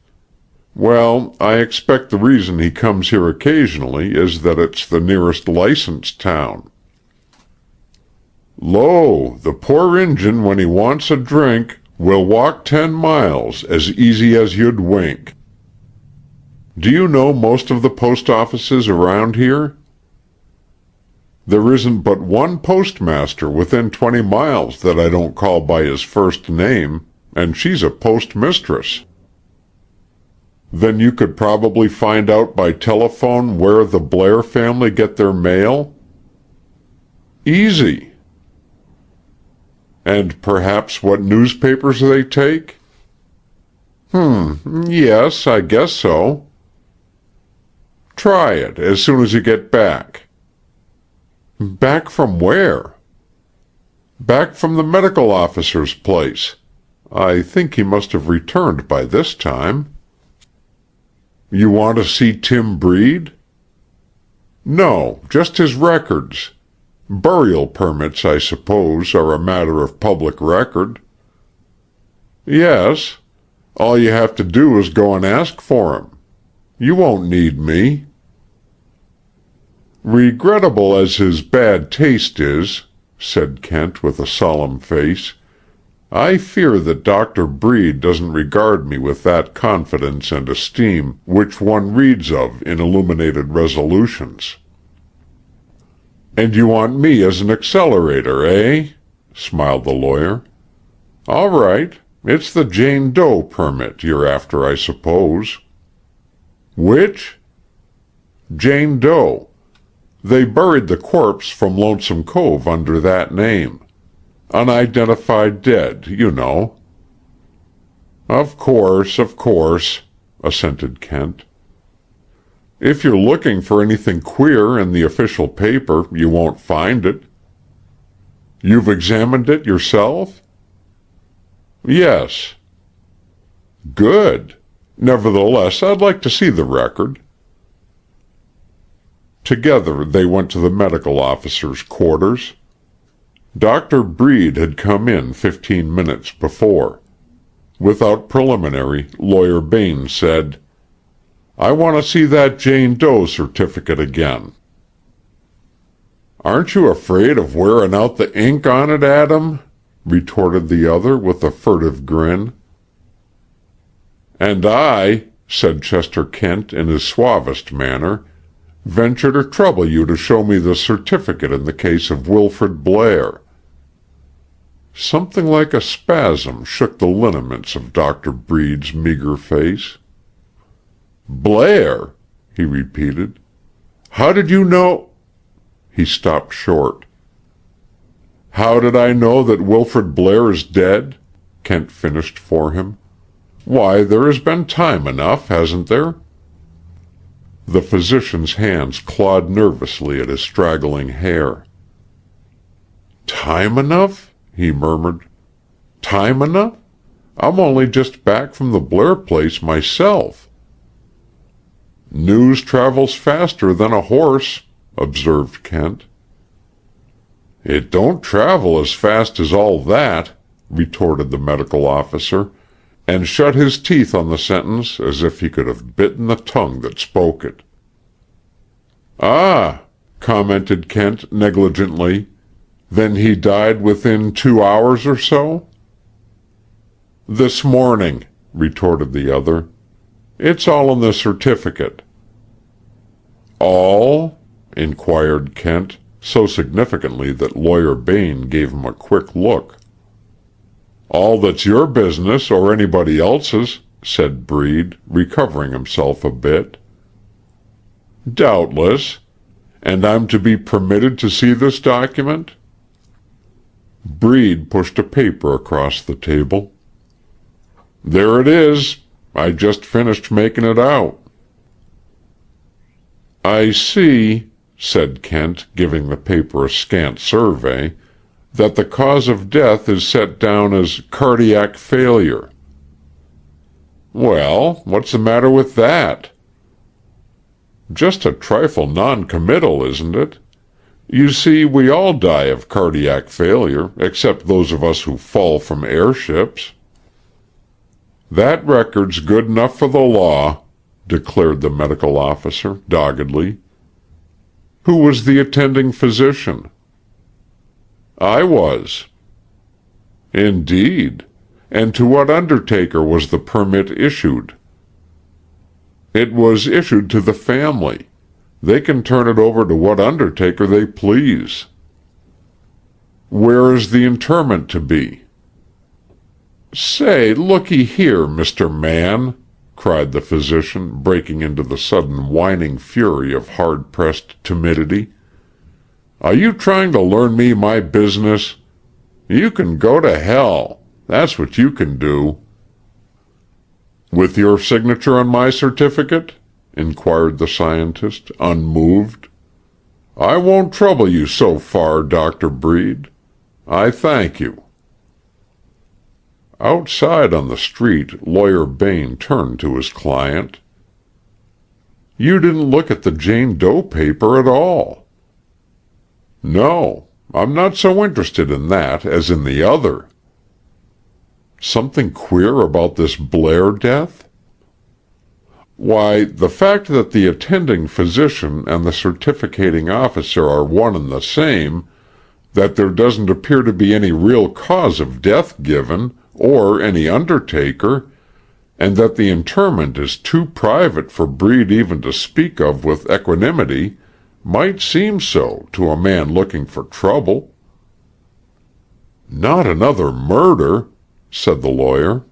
Well, I expect the reason he comes here occasionally is that it's the nearest licensed town. Lo, the poor Injun, when he wants a drink, will walk 10 miles as easy as you'd wink. Do you know most of the post offices around here?" "There isn't but one postmaster within 20 miles that I don't call by his first name, and she's a postmistress." "Then you could probably find out by telephone where the Blair family get their mail?" "Easy." "And perhaps what newspapers they take?" Yes, I guess so." "Try it as soon as you get back." "Back from where?" "Back from the medical officer's place. I think he must have returned by this time." "You want to see Tim Breed?" "No, just his records. Burial permits, I suppose, are a matter of public record." "Yes. All you have to do is go and ask for him. You won't need me." "Regrettable as his bad taste is," said Kent with a solemn face, "I fear that Dr. Breed doesn't regard me with that confidence and esteem which one reads of in illuminated resolutions." "And you want me as an accelerator, eh?" smiled the lawyer. "All right. It's the Jane Doe permit you're after, I suppose." "Which?" "Jane Doe. They buried the corpse from Lonesome Cove under that name. Unidentified dead, you know." Of course," assented Kent. "If you're looking for anything queer in the official paper, you won't find it." "You've examined it yourself?" "Yes." "Good. Nevertheless, I'd like to see the record." Together they went to the medical officer's quarters. Dr. Breed had come in 15 minutes before. Without preliminary, Lawyer Bain said, "I want to see that Jane Doe certificate again." "Aren't you afraid of wearing out the ink on it, Adam?" retorted the other with a furtive grin. "And I," said Chester Kent in his suavest manner, "venture to trouble you to show me the certificate in the case of Wilfrid Blair." Something like a spasm shook the lineaments of Dr. Breed's meager face. "Blair?" he repeated. "How did you know—" He stopped short. "How did I know that Wilfrid Blair is dead?" Kent finished for him. "Why, there has been time enough, hasn't there?" The physician's hands clawed nervously at his straggling hair. "Time enough?" he murmured. "Time enough? I'm only just back from the Blair place myself." News travels faster than a horse, observed Kent. It don't travel as fast as all that, retorted the medical officer, and shut his teeth on the sentence as if he could have bitten the tongue that spoke it. Ah, commented Kent negligently. Then he died within 2 hours or so? This morning, retorted the other. It's all in the certificate. All? Inquired Kent, so significantly that Lawyer Bain gave him a quick look. All that's your business or anybody else's, said Breed, recovering himself a bit. Doubtless. And I'm to be permitted to see this document? Breed pushed a paper across the table. There it is. I just finished making it out. I see, said Kent, giving the paper a scant survey, that the cause of death is set down as cardiac failure. Well, what's the matter with that? Just a trifle non-committal, isn't it? You see, we all die of cardiac failure, except those of us who fall from airships. That record's good enough for the law, declared the medical officer doggedly. Who was the attending physician? I was. Indeed. And to what undertaker was the permit issued? It was issued to the family. They can turn it over to what undertaker they please. Where is the interment to be? Say, looky here, Mr. Man, cried the physician, breaking into the sudden whining fury of hard-pressed timidity. Are you trying to learn me my business? You can go to hell. That's what you can do. With your signature on my certificate? Inquired the scientist, unmoved. I won't trouble you so far, Dr. Breed. I thank you. Outside on the street, Lawyer Bain turned to his client. You didn't look at the Jane Doe paper at all. No, I'm not so interested in that as in the other. Something queer about this Blair death? Why, the fact that the attending physician and the certificating officer are one and the same, that there doesn't appear to be any real cause of death given, or any undertaker, and that the interment is too private for Breed even to speak of with equanimity, might seem so to a man looking for trouble. Not another murder, said the lawyer.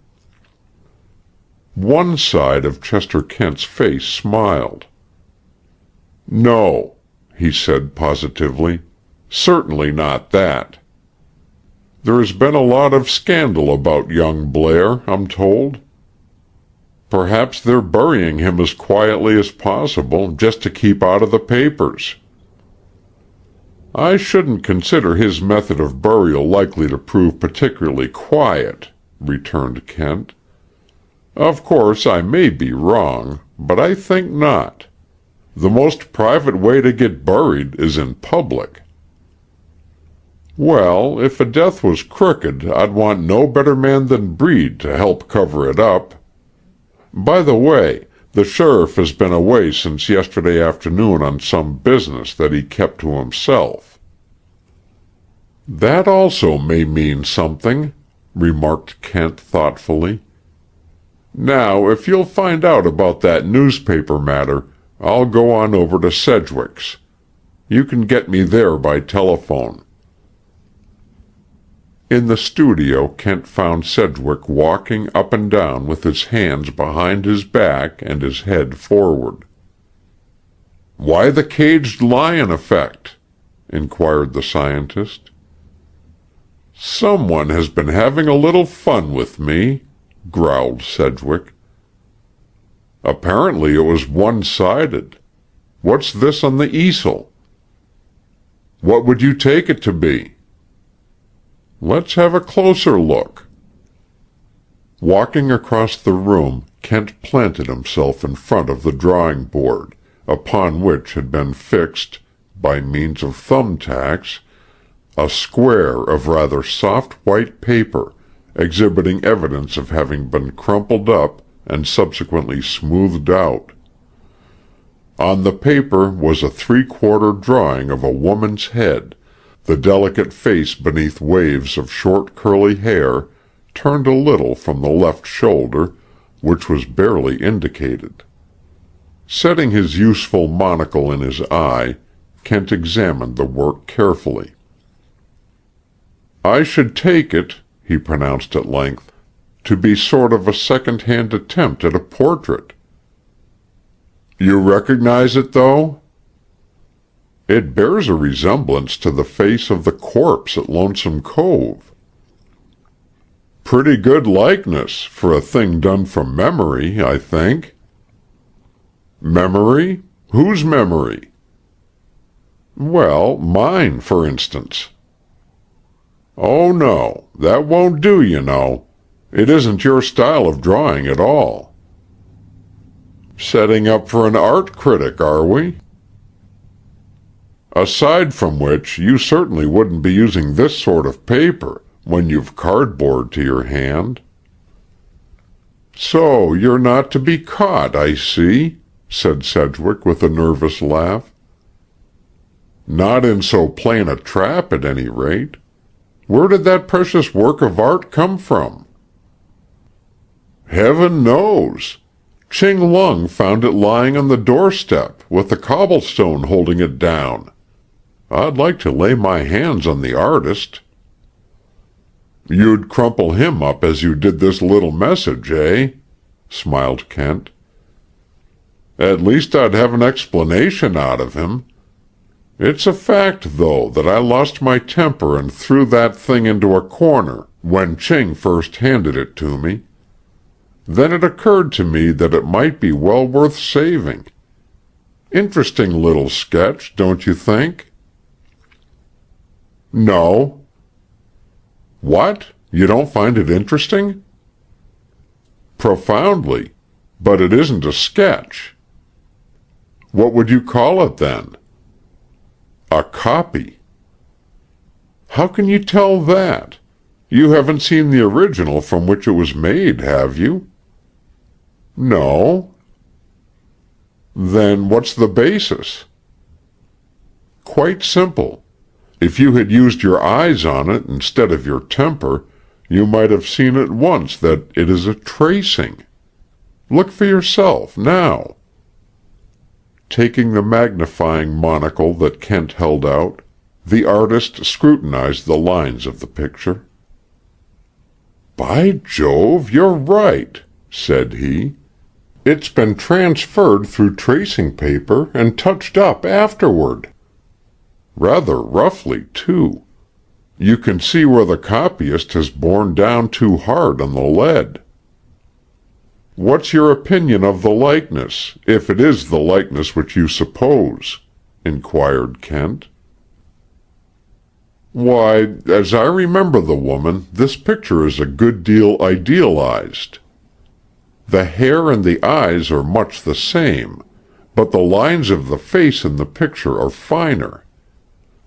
One side of Chester Kent's face smiled. No, he said positively, certainly not that. There has been a lot of scandal about young Blair, I'm told. Perhaps they're burying him as quietly as possible, just to keep out of the papers. I shouldn't consider his method of burial likely to prove particularly quiet, returned Kent. Of course, I may be wrong, but I think not. The most private way to get buried is in public. Well, if a death was crooked, I'd want no better man than Breed to help cover it up. By the way, the sheriff has been away since yesterday afternoon on some business that he kept to himself. That also may mean something, remarked Kent thoughtfully. Now, if you'll find out about that newspaper matter, I'll go on over to Sedgwick's. You can get me there by telephone. In the studio, Kent found Sedgwick walking up and down with his hands behind his back and his head forward. Why the caged lion effect? Inquired the scientist. Someone has been having a little fun with me, growled Sedgwick. Apparently it was one-sided. What's this on the easel? What would you take it to be? Let's have a closer look. Walking across the room, Kent planted himself in front of the drawing board, upon which had been fixed, by means of thumbtacks, a square of rather soft white paper, exhibiting evidence of having been crumpled up and subsequently smoothed out. On the paper was a three-quarter drawing of a woman's head, the delicate face beneath waves of short curly hair turned a little from the left shoulder, which was barely indicated. Setting his useful monocle in his eye, Kent examined the work carefully. "I should take it," he pronounced at length, "to be sort of a second-hand attempt at a portrait." "You recognize it, though?" "It bears a resemblance to the face of the corpse at Lonesome Cove." "Pretty good likeness, for a thing done from memory, I think." "Memory? Whose memory?" "Well, mine, for instance." "Oh, no, that won't do, you know. It isn't your style of drawing at all." "Setting up for an art critic, are we?" "Aside from which, you certainly wouldn't be using this sort of paper, when you've cardboard to your hand." "So you're not to be caught, I see," said Sedgwick with a nervous laugh. "Not in so plain a trap, at any rate. Where did that precious work of art come from?" "Heaven knows. Ching Lung found it lying on the doorstep, with the cobblestone holding it down. I'd like to lay my hands on the artist." "You'd crumple him up as you did this little message, eh?" smiled Kent. "At least I'd have an explanation out of him. It's a fact, though, that I lost my temper and threw that thing into a corner when Ching first handed it to me. Then it occurred to me that it might be well worth saving. Interesting little sketch, don't you think?" "No." "What? You don't find it interesting?" "Profoundly. But it isn't a sketch." "What would you call it, then?" "A copy." "How can you tell that? You haven't seen the original from which it was made, have you?" "No." "Then what's the basis?" "Quite simple. If you had used your eyes on it instead of your temper, you might have seen at once that it is a tracing. Look for yourself, now." Taking the magnifying monocle that Kent held out, the artist scrutinized the lines of the picture. "By Jove, you're right," said he. "It's been transferred through tracing paper and touched up afterward. Rather roughly, too. You can see where the copyist has borne down too hard on the lead." "What's your opinion of the likeness, if it is the likeness which you suppose?" inquired Kent. "Why, as I remember the woman, this picture is a good deal idealized. The hair and the eyes are much the same, but the lines of the face in the picture are finer.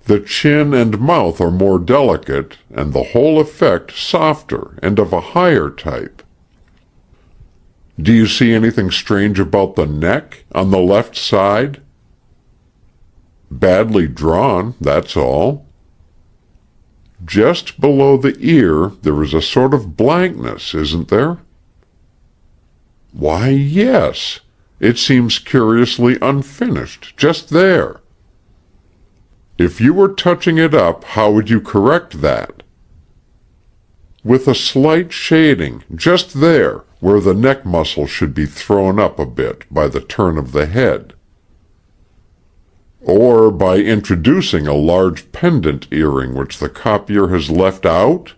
The chin and mouth are more delicate, and the whole effect softer and of a higher type." "Do you see anything strange about the neck, on the left side?" "Badly drawn, that's all." "Just below the ear there is a sort of blankness, isn't there?" "Why, yes. It seems curiously unfinished, just there." "If you were touching it up, how would you correct that?" "With a slight shading, just there, where the neck muscle should be thrown up a bit by the turn of the head." "Or by introducing a large pendant earring which the copier has left out?"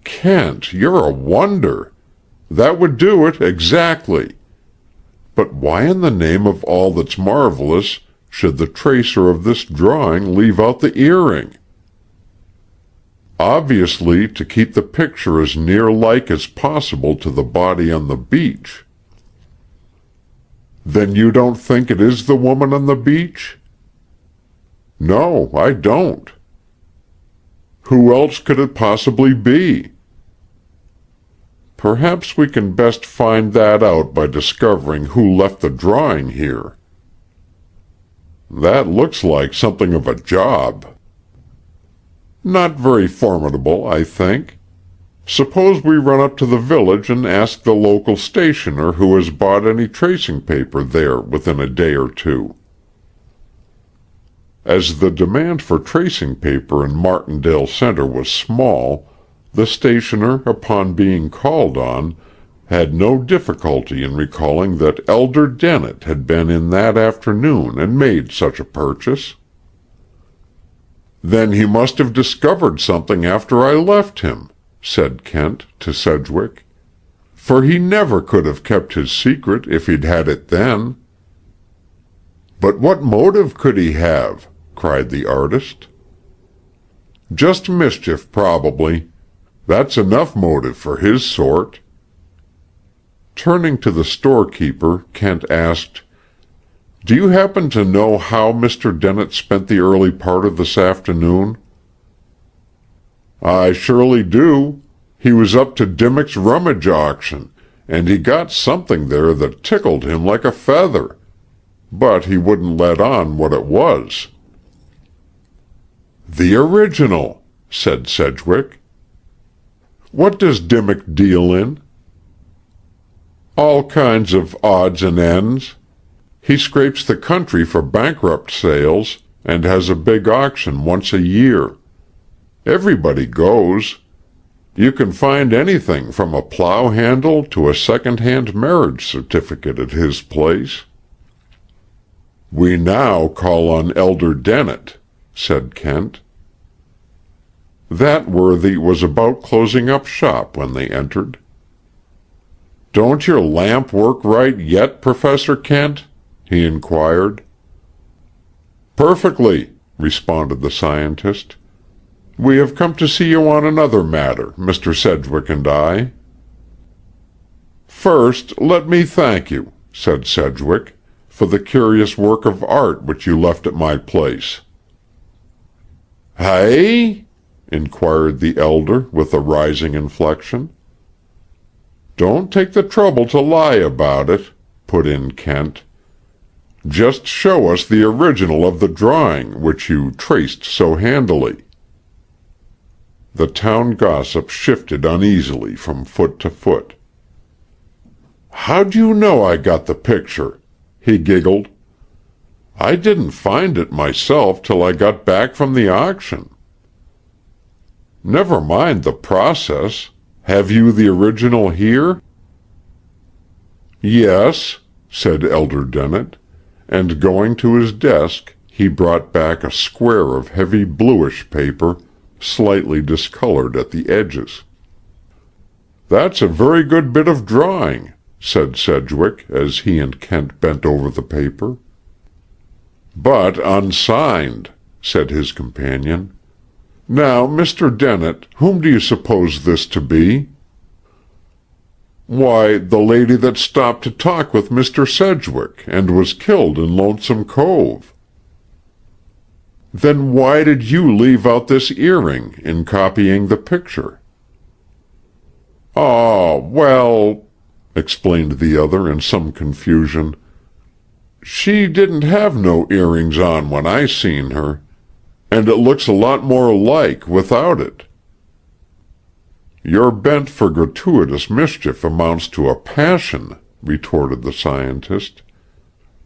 "Kent, you're a wonder. That would do it, exactly. But why in the name of all that's marvelous should the tracer of this drawing leave out the earring?" obviously to keep the picture as near like as possible to the body on the beach. Then you don't think it is the woman on the beach? No, I don't. Who else could it possibly be? Perhaps we can best find that out by discovering who left the drawing here. That looks like something of a job. Not very formidable, I think. Suppose we run up to the village and ask the local stationer who has bought any tracing paper there within a day or two. As the demand for tracing paper in Martindale Center was small, the stationer, upon being called on, had no difficulty in recalling that Elder Dennett had been in that afternoon and made such a purchase. "Then he must have discovered something after I left him," said Kent to Sedgwick, "for he never could have kept his secret if he'd had it then." "But what motive could he have?" cried the artist. "Just mischief, probably. That's enough motive for his sort." Turning to the storekeeper, Kent asked, "Do you happen to know how Mr. Dennett spent the early part of this afternoon?" "I surely do. He was up to Dimmock's rummage auction, and he got something there that tickled him like a feather. But he wouldn't let on what it was." "The original," said Sedgwick. "What does Dimmock deal in?" "All kinds of odds and ends. He scrapes the country for bankrupt sales, and has a big auction once a year. Everybody goes. You can find anything from a plow handle to a second-hand marriage certificate at his place." "We now call on Elder Dennett," said Kent. That worthy was about closing up shop when they entered. "Don't your lamp work right yet, Professor Kent?" he inquired. "Perfectly," responded the scientist. "We have come to see you on another matter, Mr. Sedgwick and I." "First, let me thank you," said Sedgwick, "for the curious work of art which you left at my place." "Hey?" inquired the elder, with a rising inflection. "Don't take the trouble to lie about it," put in Kent. "Just show us the original of the drawing which you traced so handily." The town gossip shifted uneasily from foot to foot. "How'd you know I got the picture?" he giggled. "I didn't find it myself till I got back from the auction." "Never mind the process. Have you the original here?" "Yes," said Elder Dennett, and going to his desk, he brought back a square of heavy bluish paper, slightly discolored at the edges. "That's a very good bit of drawing," said Sedgwick, as he and Kent bent over the paper. "But unsigned," said his companion. "Now, Mr. Dennett, whom do you suppose this to be?" "Why, the lady that stopped to talk with Mr. Sedgwick, and was killed in Lonesome Cove." "Then why did you leave out this earring in copying the picture?" "Oh, well," explained the other in some confusion, "she didn't have no earrings on when I seen her, and it looks a lot more like without it." "Your bent for gratuitous mischief amounts to a passion," retorted the scientist.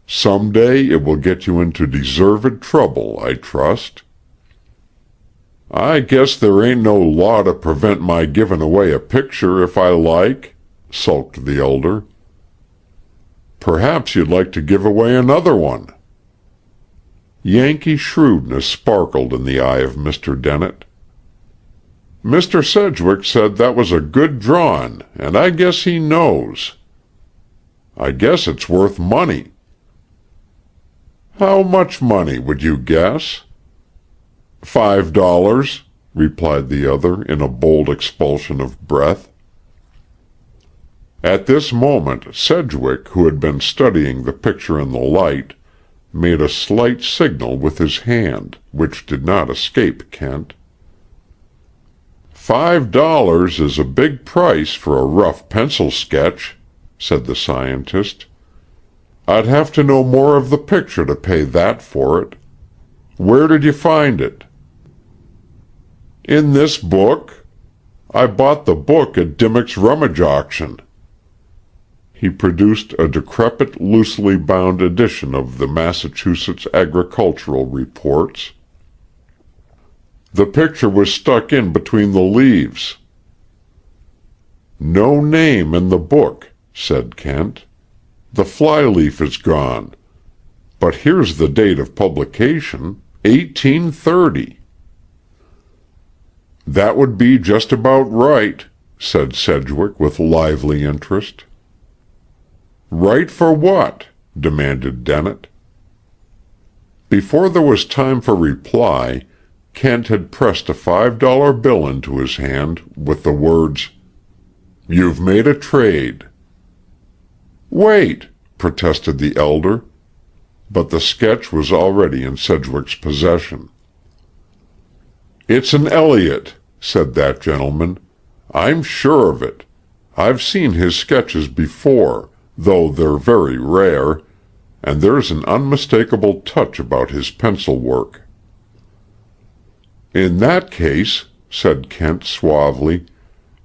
"Some day it will get you into deserved trouble, I trust." "I guess there ain't no law to prevent my giving away a picture if I like," sulked the elder. "Perhaps you'd like to give away another one." Yankee shrewdness sparkled in the eye of Mr. Dennett. "Mr. Sedgwick said that was a good drawin', and I guess he knows. I guess it's worth money." "How much money, would you guess?" $5. replied the other in a bold expulsion of breath. At this moment Sedgwick, who had been studying the picture in the light, made a slight signal with his hand, which did not escape Kent. $5 is a big price for a rough pencil sketch, said the scientist. I'd have to know more of the picture to pay that for it. Where did you find it? In this book. I bought the book at Dimmock's rummage auction. He produced a decrepit, loosely bound edition of the Massachusetts Agricultural Reports. The picture was stuck in between the leaves. No name in the book, said Kent. The flyleaf is gone. But here's the date of publication, 1830. That would be just about right, said Sedgwick with lively interest. Right for what? Demanded Dennett. Before there was time for reply, Kent had pressed a $5 bill into his hand with the words, "You've made a trade." "Wait," protested the elder, but the sketch was already in Sedgwick's possession. "It's an Elliot," said that gentleman. "I'm sure of it. I've seen his sketches before, though they're very rare, and there's an unmistakable touch about his pencil work." "In that case," said Kent suavely,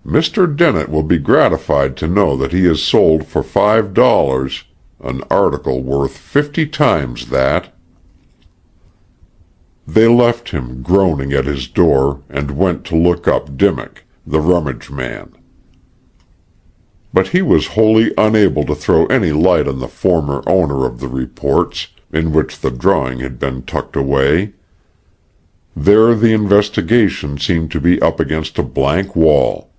"Mr. Dennett will be gratified to know that he has sold for $5 an article worth 50 times that." They left him groaning at his door and went to look up Dimmock, the rummage man. But he was wholly unable to throw any light on the former owner of the reports, in which the drawing had been tucked away. There the investigation seemed to be up against a blank wall.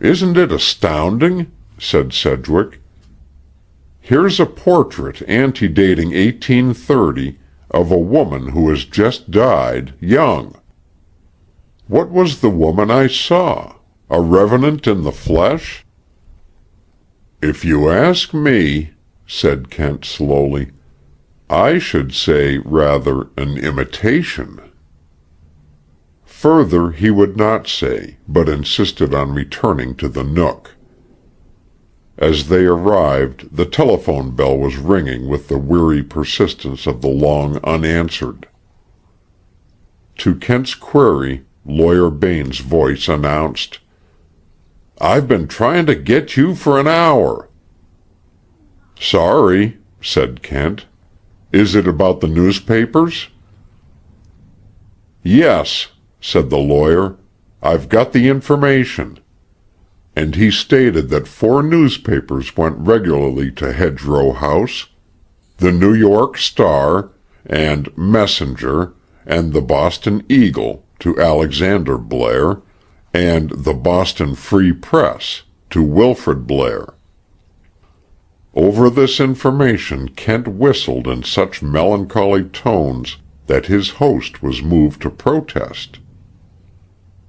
"Isn't it astounding?" said Sedgwick. "Here's a portrait antedating 1830 of a woman who has just died, young. What was the woman I saw? A revenant in the flesh?" "If you ask me," said Kent slowly, "I should say rather an imitation." Further he would not say, but insisted on returning to the Nook. As they arrived, the telephone bell was ringing with the weary persistence of the long unanswered. To Kent's query, Lawyer Bain's voice announced, "I've been trying to get you for an hour." "Sorry," said Kent. "Is it about the newspapers?" "Yes," said the lawyer. "I've got the information." And he stated that 4 newspapers went regularly to Hedgerow House: the New York Star, and Messenger, and the Boston Eagle to Alexander Blair, and the Boston Free Press to Wilfrid Blair. Over this information Kent whistled in such melancholy tones that his host was moved to protest.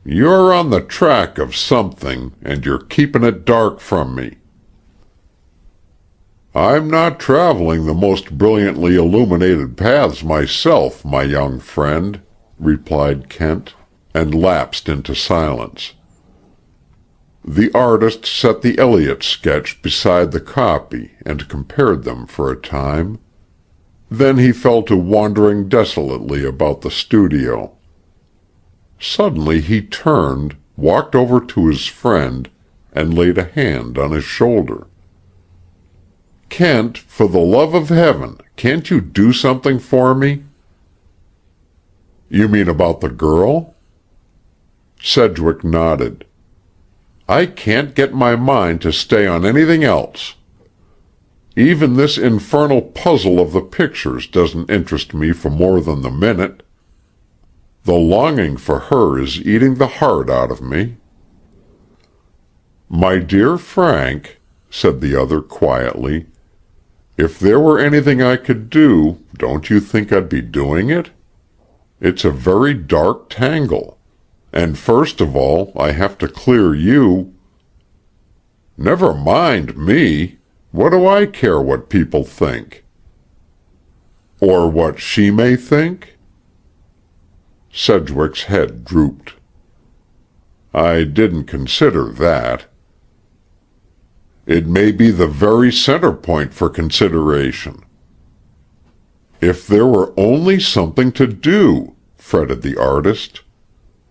"You're on the track of something, and you're keeping it dark from me." "I'm not traveling the most brilliantly illuminated paths myself, my young friend," replied Kent, and lapsed into silence. The artist set the Elliot sketch beside the copy and compared them for a time. Then he fell to wandering desolately about the studio. Suddenly he turned, walked over to his friend, and laid a hand on his shoulder. "Kent, for the love of heaven, can't you do something for me?" "You mean about the girl?" Sedgwick nodded. "I can't get my mind to stay on anything else. Even this infernal puzzle of the pictures doesn't interest me for more than the minute. The longing for her is eating the heart out of me." "My dear Frank," said the other quietly, "if there were anything I could do, don't you think I'd be doing it?" It's a very dark tangle. And first of all, I have to clear you. Never mind me. What do I care what people think? Or what she may think? Sedgwick's head drooped. I didn't consider that. It may be the very center point for consideration. If there were only something to do, fretted the artist.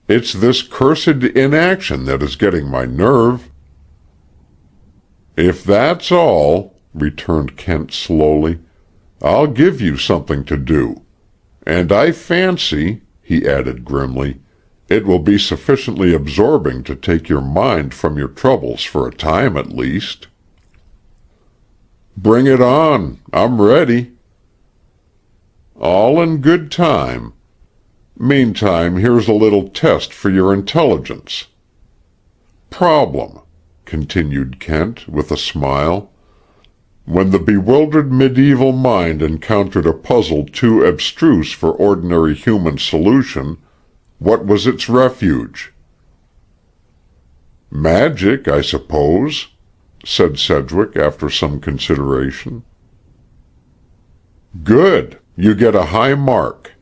It's this cursed inaction that is getting my nerve. If that's all, returned Kent slowly, I'll give you something to do. And I fancy, he added grimly, it will be sufficiently absorbing to take your mind from your troubles for a time at least. Bring it on. I'm ready. All in good time. Meantime, here's a little test for your intelligence. Problem, continued Kent with a smile. When the bewildered medieval mind encountered a puzzle too abstruse for ordinary human solution, what was its refuge? Magic, I suppose, said Sedgwick after some consideration. Good. You get a high mark.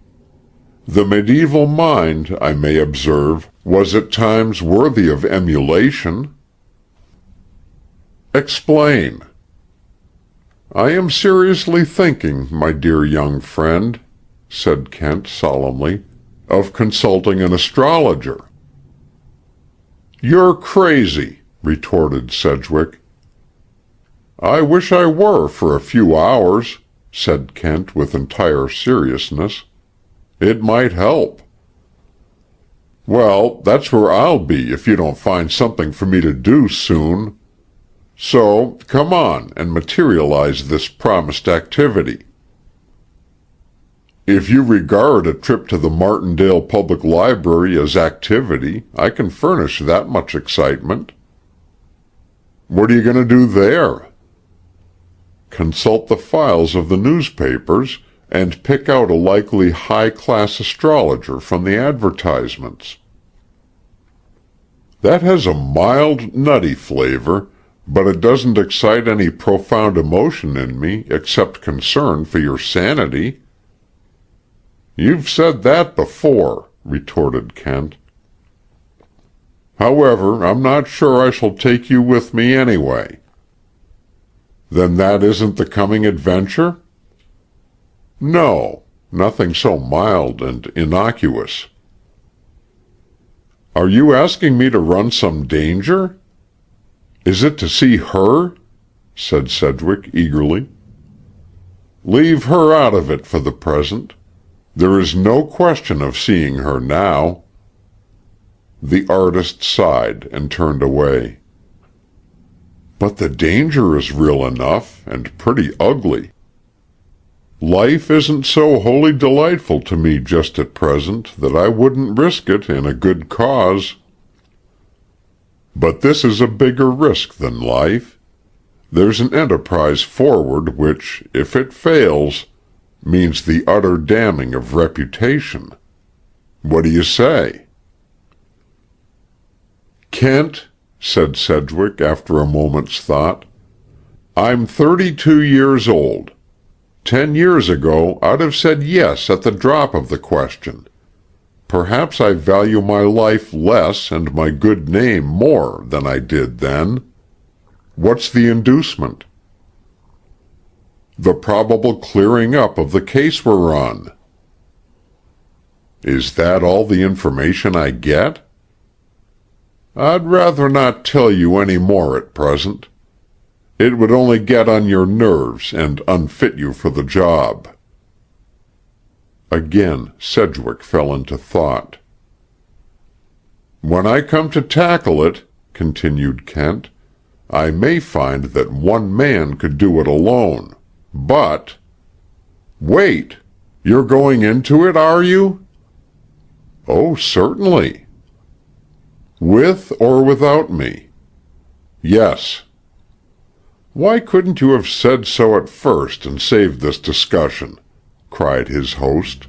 The medieval mind, I may observe, was at times worthy of emulation. Explain. I am seriously thinking, my dear young friend, said Kent solemnly, of consulting an astrologer. You're crazy, retorted Sedgwick. I wish I were for a few hours, said Kent with entire seriousness. It might help. Well, that's where I'll be if you don't find something for me to do soon. So, come on and materialize this promised activity. If you regard a trip to the Martindale Public Library as activity, I can furnish that much excitement. What are you going to do there? Consult the files of the newspapers and pick out a likely high-class astrologer from the advertisements. That has a mild, nutty flavor, but it doesn't excite any profound emotion in me except concern for your sanity. You've said that before, retorted Kent. However, I'm not sure I shall take you with me anyway. Then that isn't the coming adventure? No, nothing so mild and innocuous. Are you asking me to run some danger? Is it to see her? Said Sedgwick eagerly. Leave her out of it for the present. There is no question of seeing her now. The artist sighed and turned away. But the danger is real enough, and pretty ugly. Life isn't so wholly delightful to me just at present that I wouldn't risk it in a good cause. But this is a bigger risk than life. There's an enterprise forward which, if it fails, means the utter damning of reputation. What do you say? Kent, said Sedgwick after a moment's thought, I'm 32 years old. 10 years ago I'd have said yes at the drop of the question. Perhaps I value my life less and my good name more than I did then. What's the inducement? The probable clearing up of the case we're on. Is that all the information I get? I'd rather not tell you any more at present. It would only get on your nerves and unfit you for the job. Again Sedgwick fell into thought. When I come to tackle it, continued Kent, I may find that one man could do it alone, but— Wait! You're going into it, are you? Oh, certainly. With or without me? Yes. Why couldn't you have said so at first and saved this discussion? Cried his host.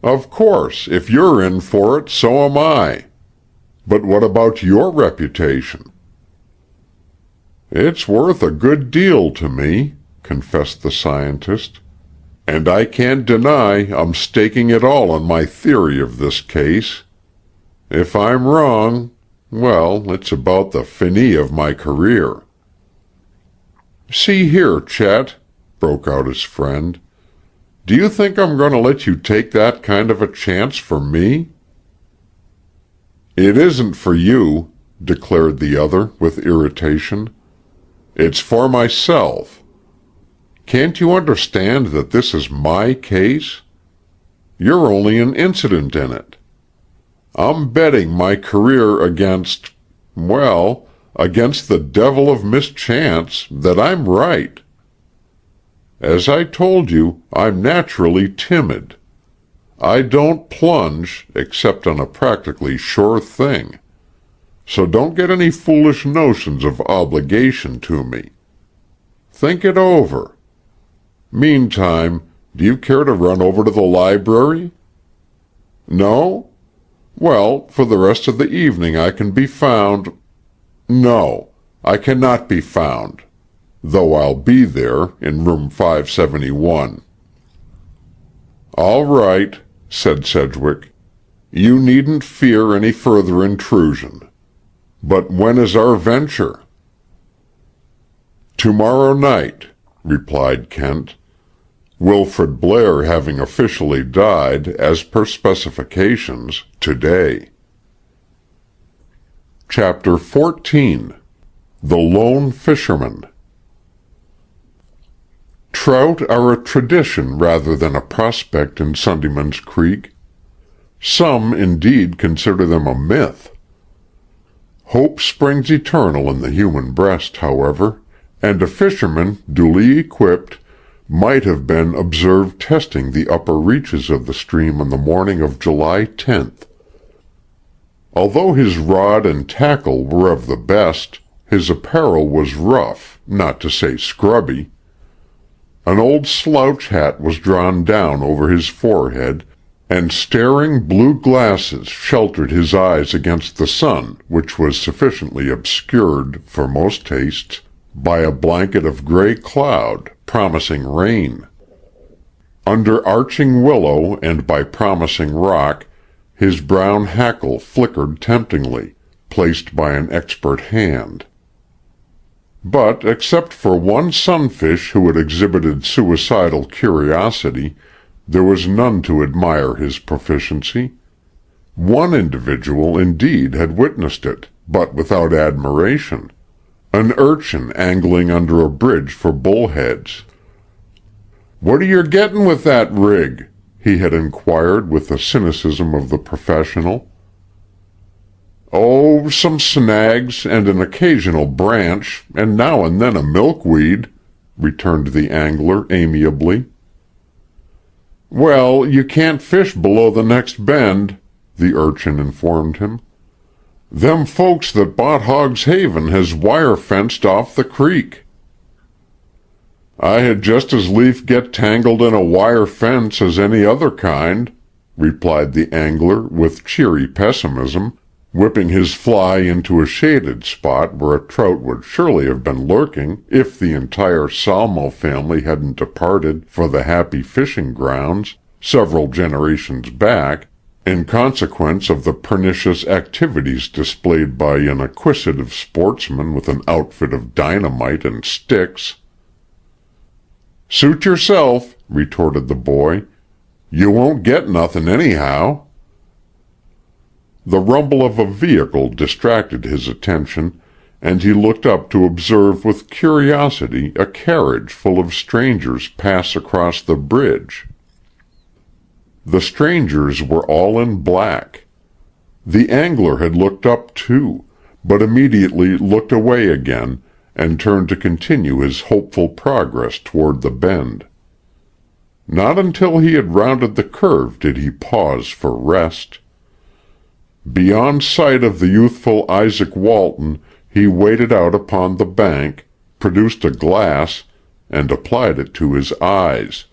Of course, if you're in for it, so am I. But what about your reputation? It's worth a good deal to me, confessed the scientist, and I can't deny I'm staking it all on my theory of this case. If I'm wrong, well, it's about the fini of my career. See here, Chet, broke out his friend. Do you think I'm going to let you take that kind of a chance for me? It isn't for you, declared the other with irritation. It's for myself. Can't you understand that this is my case? You're only an incident in it. I'm betting my career against, well, against the devil of mischance that I'm right. As I told you, I'm naturally timid. I don't plunge except on a practically sure thing. So don't get any foolish notions of obligation to me. Think it over. Meantime, do you care to run over to the library? No? Well, for the rest of the evening I can be found. No, I cannot be found, though I'll be there in room 571. All right, said Sedgwick. You needn't fear any further intrusion. But when is our venture? Tomorrow night, replied Kent, Wilfrid Blair having officially died, as per specifications, today. Chapter 14. The Lone Fisherman. Trout are a tradition rather than a prospect in Sundayman's Creek. Some, indeed, consider them a myth. Hope springs eternal in the human breast, however, and a fisherman, duly equipped, might have been observed testing the upper reaches of the stream on the morning of July 10th. Although his rod and tackle were of the best, his apparel was rough, not to say scrubby. An old slouch hat was drawn down over his forehead, and staring blue glasses sheltered his eyes against the sun, which was sufficiently obscured, for most tastes, by a blanket of gray cloud, promising rain. Under arching willow and by promising rock, his brown hackle flickered temptingly, placed by an expert hand. But, except for one sunfish who had exhibited suicidal curiosity, there was none to admire his proficiency. One individual, indeed, had witnessed it, but without admiration. An urchin angling under a bridge for bullheads. "What are you getting with that rig?" he had inquired with the cynicism of the professional. "Oh, some snags and an occasional branch, and now and then a milkweed," returned the angler amiably. "Well, you can't fish below the next bend," the urchin informed him. "Them folks that bought Hogg's Haven has wire-fenced off the creek." "I had just as lief get tangled in a wire fence as any other kind," replied the angler with cheery pessimism, whipping his fly into a shaded spot where a trout would surely have been lurking if the entire Salmo family hadn't departed for the happy fishing grounds, several generations back, in consequence of the pernicious activities displayed by an acquisitive sportsman with an outfit of dynamite and sticks. "Suit yourself," retorted the boy. "You won't get nothing anyhow." The rumble of a vehicle distracted his attention, and he looked up to observe with curiosity a carriage full of strangers pass across the bridge. The strangers were all in black. The angler had looked up too, but immediately looked away again, and turned to continue his hopeful progress toward the bend. Not until he had rounded the curve did he pause for rest. Beyond sight of the youthful Isaac Walton, he waded out upon the bank, produced a glass, and applied it to his eyes,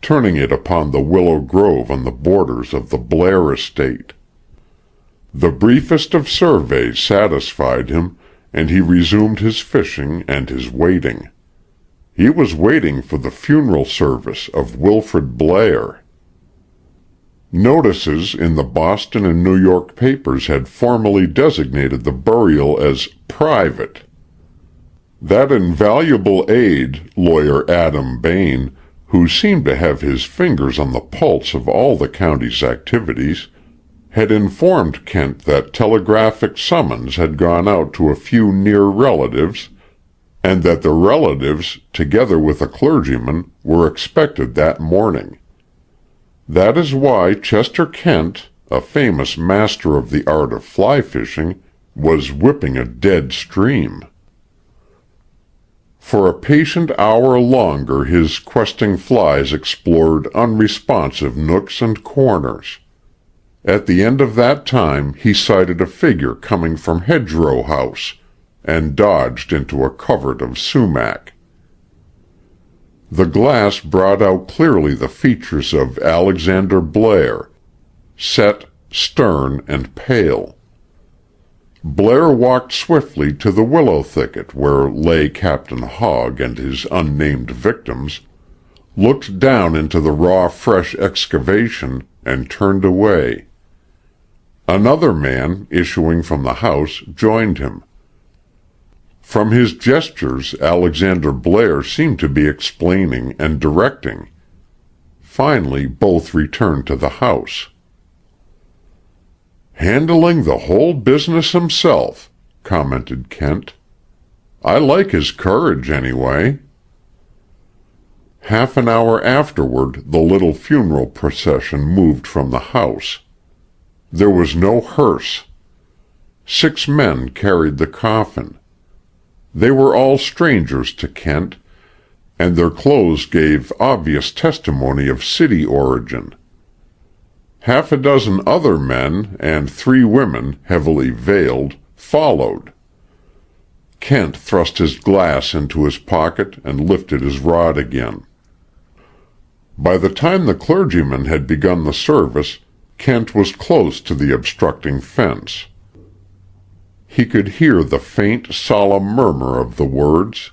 turning it upon the willow grove on the borders of the Blair estate. The briefest of surveys satisfied him, and he resumed his fishing and his waiting. He was waiting for the funeral service of Wilfrid Blair. Notices in the Boston and New York papers had formally designated the burial as private. That invaluable aide, lawyer Adam Bain, who seemed to have his fingers on the pulse of all the county's activities, had informed Kent that telegraphic summons had gone out to a few near relatives, and that the relatives, together with a clergyman, were expected that morning. That is why Chester Kent, a famous master of the art of fly fishing, was whipping a dead stream. For a patient hour longer his questing flies explored unresponsive nooks and corners. At the end of that time he sighted a figure coming from Hedgerow House, and dodged into a covert of sumac. The glass brought out clearly the features of Alexander Blair, set, stern, and pale. Blair walked swiftly to the willow thicket where lay Captain Hogg and his unnamed victims, looked down into the raw, fresh excavation, and turned away. Another man, issuing from the house, joined him. From his gestures, Alexander Blair seemed to be explaining and directing. Finally, both returned to the house. "Handling the whole business himself," commented Kent. "I like his courage, anyway." Half an hour afterward, the little funeral procession moved from the house. There was no hearse. 6 men carried the coffin. They were all strangers to Kent, and their clothes gave obvious testimony of city origin. Half a dozen other men and 3 women, heavily veiled, followed. Kent thrust his glass into his pocket and lifted his rod again. By the time the clergyman had begun the service, Kent was close to the obstructing fence. He could hear the faint, solemn murmur of the words.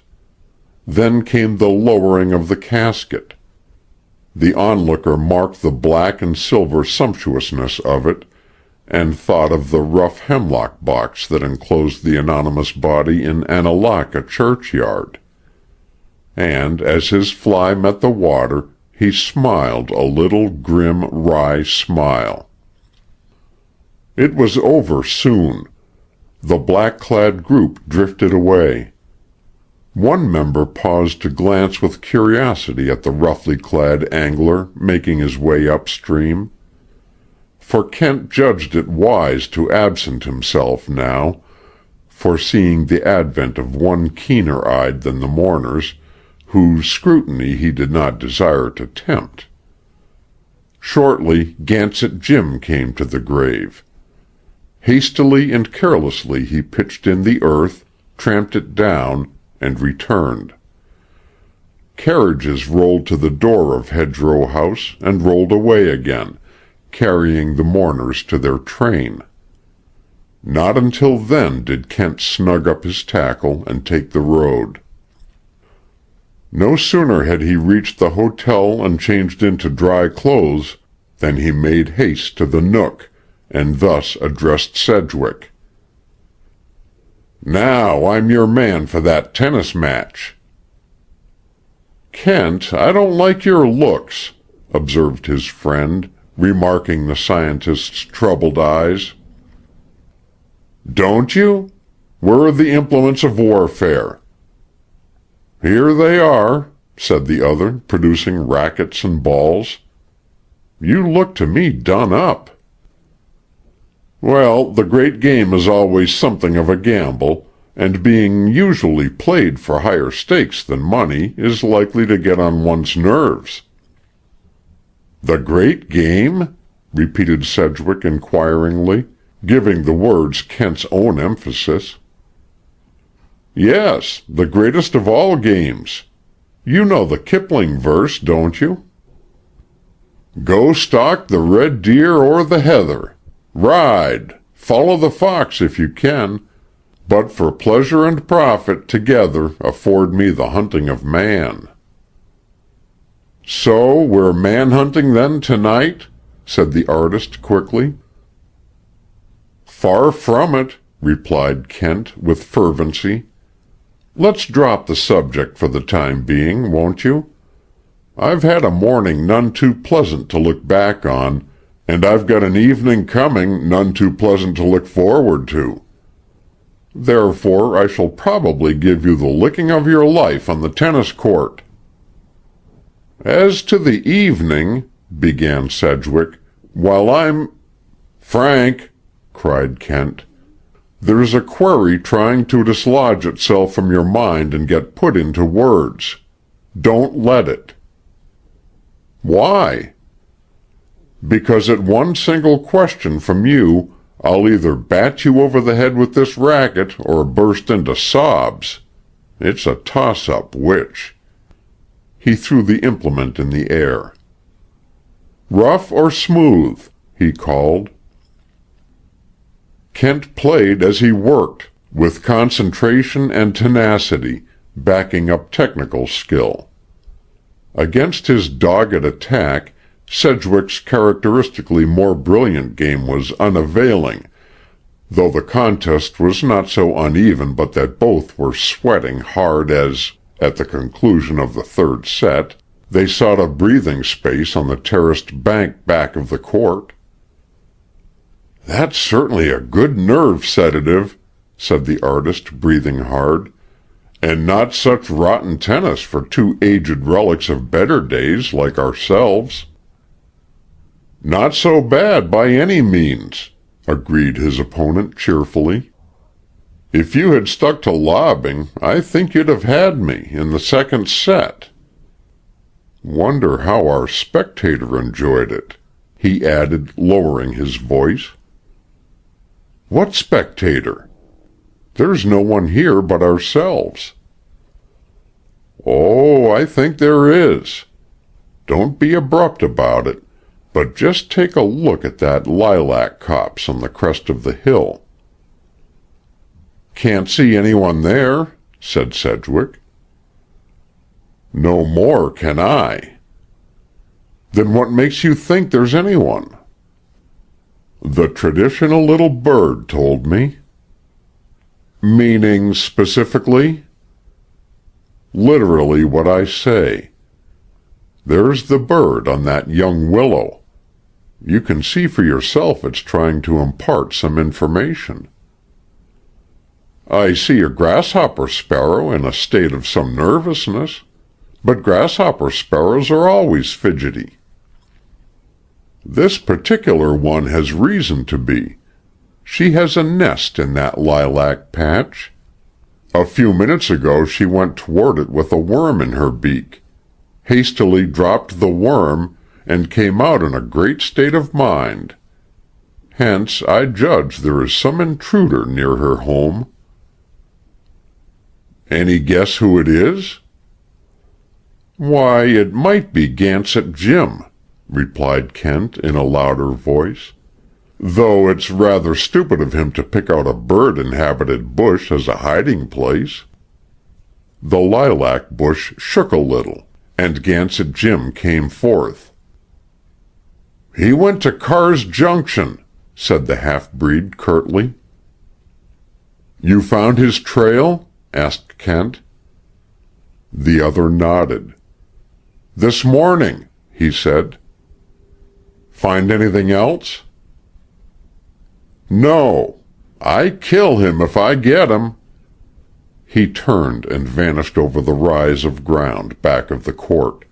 Then came the lowering of the casket. The onlooker marked the black and silver sumptuousness of it, and thought of the rough hemlock box that enclosed the anonymous body in Annalaka churchyard. And as his fly met the water, he smiled a little grim, wry smile. It was over soon. The black-clad group drifted away. One member paused to glance with curiosity at the roughly clad angler making his way upstream. For Kent judged it wise to absent himself now, foreseeing the advent of one keener-eyed than the mourners, whose scrutiny he did not desire to tempt. Shortly, Gansett Jim came to the grave. Hastily and carelessly he pitched in the earth, tramped it down, and returned. Carriages rolled to the door of Hedgerow House and rolled away again, carrying the mourners to their train. Not until then did Kent snug up his tackle and take the road. No sooner had he reached the hotel and changed into dry clothes than he made haste to the Nook, and thus addressed Sedgwick. "Now I'm your man for that tennis match." "Kent, I don't like your looks," observed his friend, remarking the scientist's troubled eyes. "Don't you? Where are the implements of warfare?" "Here they are," said the other, producing rackets and balls. "You look to me done up." "Well, the great game is always something of a gamble, and being usually played for higher stakes than money is likely to get on one's nerves." "The great game?" repeated Sedgwick inquiringly, giving the words Kent's own emphasis. "Yes, the greatest of all games. You know the Kipling verse, don't you?" Go stalk the red deer or the heather. Ride, follow the fox if you can, but for pleasure and profit together afford me the hunting of man." "So we're man-hunting then tonight?" said the artist quickly. "Far from it," replied Kent with fervency. "Let's drop the subject for the time being, won't you? I've had a morning none too pleasant to look back on, and I've got an evening coming none too pleasant to look forward to. Therefore I shall probably give you the licking of your life on the tennis court." "As to the evening," began Sedgwick, "while I'm—" "Frank," cried Kent, "there's a query trying to dislodge itself from your mind and get put into words. Don't let it." "Why?" "Because at one single question from you I'll either bat you over the head with this racket or burst into sobs. It's a toss-up which." He threw the implement in the air. "Rough or smooth?" he called. Kent played as he worked, with concentration and tenacity, backing up technical skill. Against his dogged attack, Sedgwick's characteristically more brilliant game was unavailing, though the contest was not so uneven but that both were sweating hard as, at the conclusion of the third set, they sought a breathing space on the terraced bank back of the court. "That's certainly a good nerve sedative," said the artist, breathing hard, "and not such rotten tennis for two aged relics of better days like ourselves." "Not so bad by any means," agreed his opponent cheerfully. "If you had stuck to lobbing, I think you'd have had me in the second set. Wonder how our spectator enjoyed it," he added, lowering his voice. "What spectator? There's no one here but ourselves." "Oh, I think there is. Don't be abrupt about it, but just take a look at that lilac copse on the crest of the hill." "Can't see anyone there," said Sedgwick. "No more can I." "Then what makes you think there's anyone?" "The traditional little bird told me." "Meaning specifically?" "Literally what I say. There's the bird on that young willow. You can see for yourself it's trying to impart some information." "I see a grasshopper sparrow in a state of some nervousness, but grasshopper sparrows are always fidgety." "This particular one has reason to be. She has a nest in that lilac patch. A few minutes ago she went toward it with a worm in her beak, hastily dropped the worm, and came out in a great state of mind. Hence I judge there is some intruder near her home." "Any guess who it is?" "Why, it might be Gansett Jim," replied Kent in a louder voice, "though it's rather stupid of him to pick out a bird-inhabited bush as a hiding-place." The lilac bush shook a little, and Gansett Jim came forth. "He went to Carr's Junction," said the half-breed curtly. "You found his trail?" asked Kent. The other nodded. "This morning," he said. "Find anything else?" "No. I kill him if I get him." He turned and vanished over the rise of ground back of the court.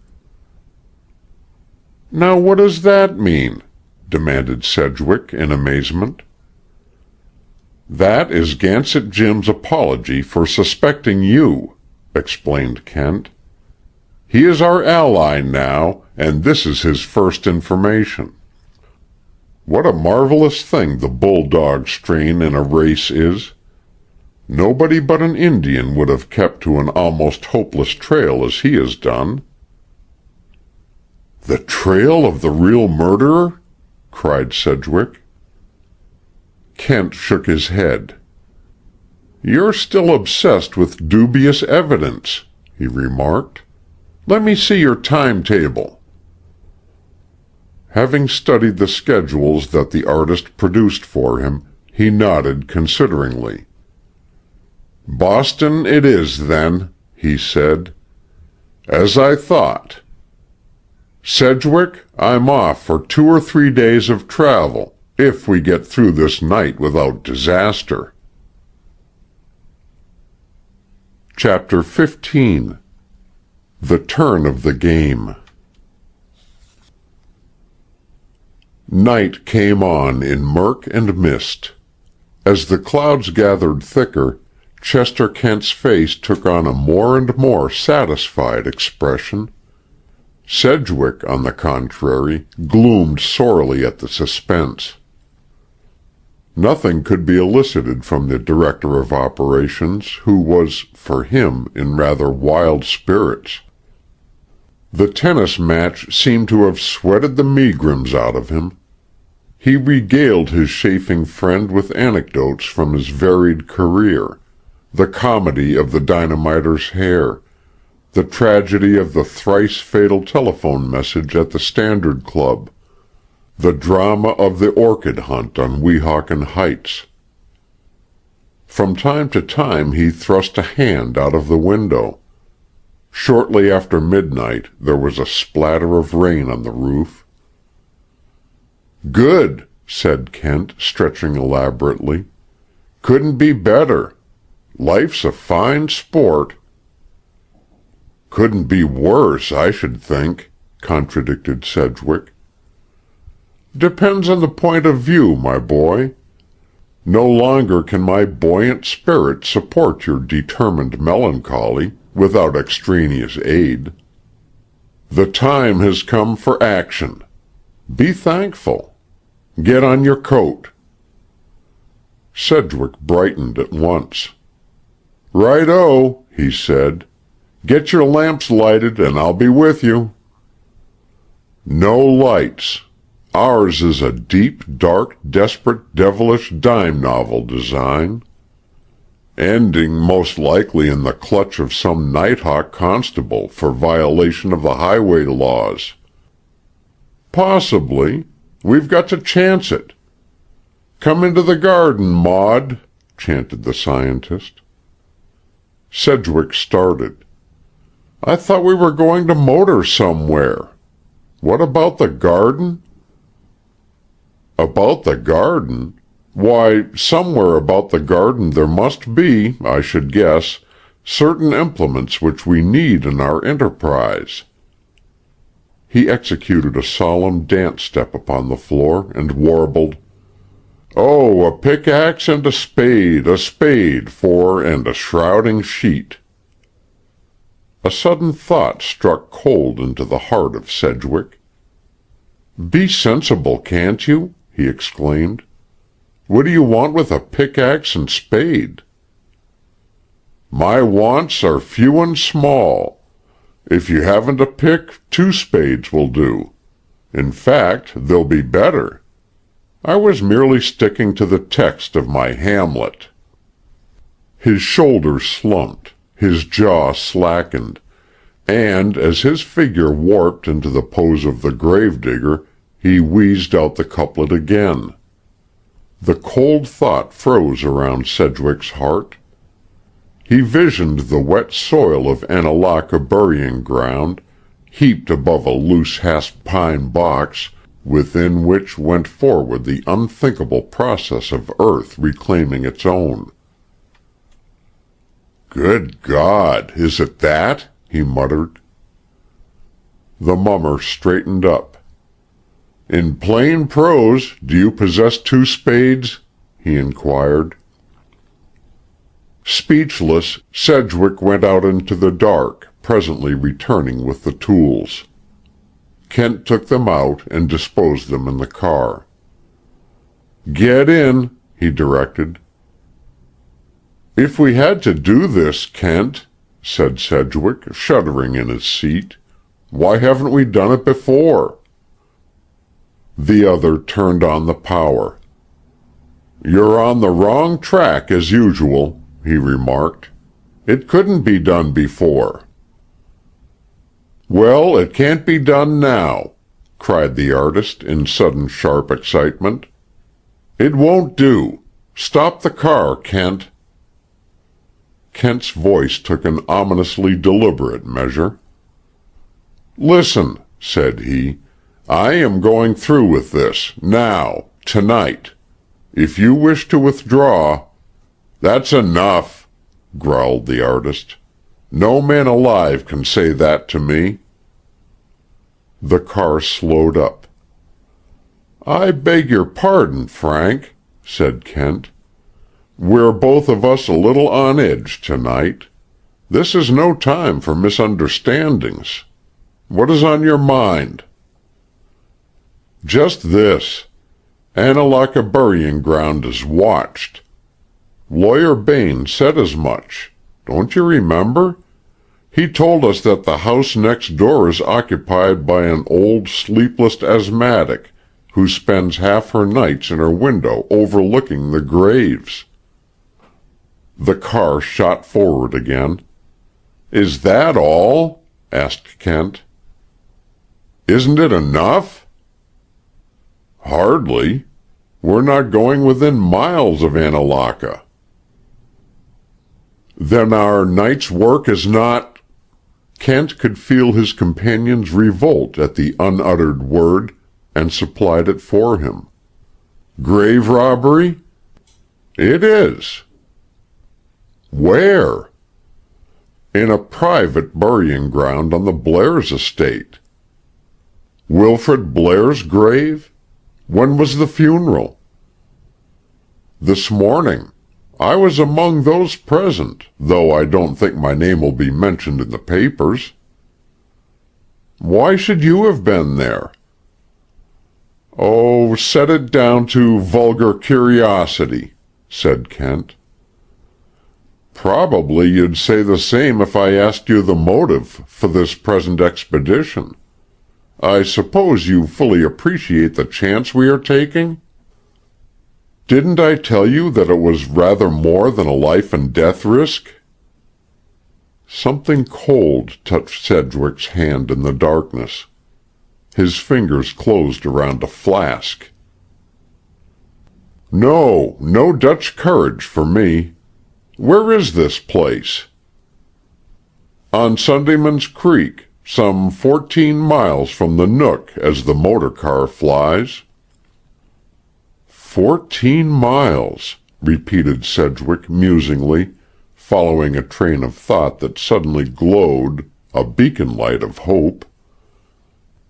"Now what does that mean?" demanded Sedgwick in amazement. "That is Gansett Jim's apology for suspecting you," explained Kent. "He is our ally now, and this is his first information. What a marvelous thing the bulldog strain in a race is. Nobody but an Indian would have kept to an almost hopeless trail as he has done." "The trail of the real murderer?" cried Sedgwick. Kent shook his head. "You're still obsessed with dubious evidence," he remarked. "Let me see your timetable." Having studied the schedules that the artist produced for him, he nodded consideringly. "Boston it is, then," he said. "As I thought. Sedgwick, I'm off for 2 or 3 days of travel, if we get through this night without disaster." Chapter 15. The Turn of the Game. Night came on in murk and mist. As the clouds gathered thicker, Chester Kent's face took on a more and more satisfied expression. Sedgwick, on the contrary, gloomed sorely at the suspense. Nothing could be elicited from the director of operations, who was, for him, in rather wild spirits. The tennis match seemed to have sweated the megrims out of him. He regaled his chafing friend with anecdotes from his varied career, the comedy of the dynamiter's hair, the tragedy of the thrice-fatal telephone message at the Standard Club, the drama of the orchid hunt on Weehawken Heights. From time to time he thrust a hand out of the window. Shortly after midnight there was a splatter of rain on the roof. "Good," said Kent, stretching elaborately. "Couldn't be better. Life's a fine sport." "Couldn't be worse, I should think," contradicted Sedgwick. "Depends on the point of view, my boy. No longer can my buoyant spirit support your determined melancholy without extraneous aid. The time has come for action. Be thankful. Get on your coat." Sedgwick brightened at once. "Right-o," he said. "Get your lamps lighted and I'll be with you." "No lights. Ours is a deep, dark, desperate, devilish dime novel design. Ending most likely in the clutch of some Nighthawk constable for violation of the highway laws." "Possibly. We've got to chance it. Come into the garden, Maud," chanted the scientist. Sedgwick started. "I thought we were going to motor somewhere. What about the garden?" "About the garden? Why, somewhere about the garden there must be, I should guess, certain implements which we need in our enterprise." He executed a solemn dance step upon the floor and warbled, "Oh, a pickaxe and a spade for and a shrouding sheet." A sudden thought struck cold into the heart of Sedgwick. "Be sensible, can't you?" he exclaimed. "What do you want with a pickaxe and spade?" "My wants are few and small. If you haven't a pick, 2 spades will do. In fact, they'll be better. I was merely sticking to the text of my Hamlet." His shoulders slumped, his jaw slackened, and as his figure warped into the pose of the gravedigger, he wheezed out the couplet again. The cold thought froze around Sedgwick's heart. He visioned the wet soil of Annalaka burying ground, heaped above a loose hasp pine box, within which went forward the unthinkable process of earth reclaiming its own. "Good God, is it that?" he muttered. The mummer straightened up. "In plain prose, do you possess 2 spades?" he inquired. Speechless, Sedgwick went out into the dark, presently returning with the tools. Kent took them out and disposed them in the car. "Get in," he directed. "If we had to do this, Kent," said Sedgwick, shuddering in his seat, Why haven't we done it before?" The other turned on the power. "You're on the wrong track as usual," he remarked. "It couldn't be done before." "Well, it can't be done now," cried the artist in sudden sharp excitement. "It won't do. Stop the car, Kent." Kent's voice took an ominously deliberate measure. "Listen," said he, "I am going through with this, now, tonight. If you wish to withdraw—" "That's enough," growled the artist. "No man alive can say that to me." The car slowed up. "I beg your pardon, Frank," said Kent. "We're both of us a little on edge tonight. This is no time for misunderstandings. What is on your mind?" "Just this. Annalaka burying ground is watched. Lawyer Bain said as much. Don't you remember? He told us that the house next door is occupied by an old sleepless asthmatic who spends half her nights in her window overlooking the graves." The car shot forward again. "Is that all?" asked Kent. "Isn't it enough?" "Hardly. We're not going within miles of Annalaka." "Then our night's work is not—" Kent could feel his companion's revolt at the unuttered word, and supplied it for him. "Grave robbery?" "It is." "Where?" "In a private burying ground on the Blairs' estate." "Wilfrid Blair's grave? When was the funeral?" "This morning. I was among those present, though I don't think my name will be mentioned in the papers." "Why should you have been there?" "Oh, set it down to vulgar curiosity," said Kent. "Probably you'd say the same if I asked you the motive for this present expedition. I suppose you fully appreciate the chance we are taking?" "Didn't I tell you that it was rather more than a life-and-death risk?" Something cold touched Sedgwick's hand in the darkness. His fingers closed around a flask. "No, no Dutch courage for me. Where is this place?" "On Sundayman's Creek, some 14 miles from the Nook as the motor car flies." 14 miles, repeated Sedgwick musingly, following a train of thought that suddenly glowed, a beacon light of hope.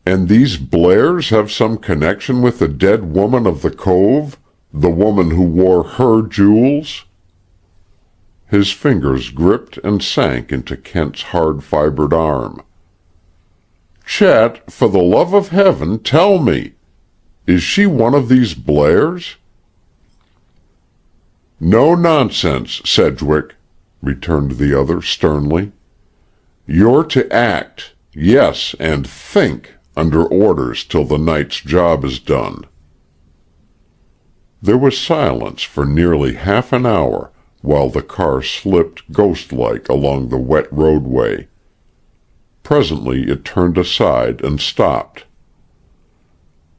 "And these Blairs have some connection with the dead woman of the cove, the woman who wore her jewels?" His fingers gripped and sank into Kent's hard-fibered arm. "Chet, for the love of heaven, tell me! Is she one of these Blairs?" "No nonsense, Sedgwick," returned the other sternly. "You're to act, yes, and think, under orders till the night's job is done." There was silence for nearly half an hour, while the car slipped ghost-like along the wet roadway. Presently it turned aside and stopped.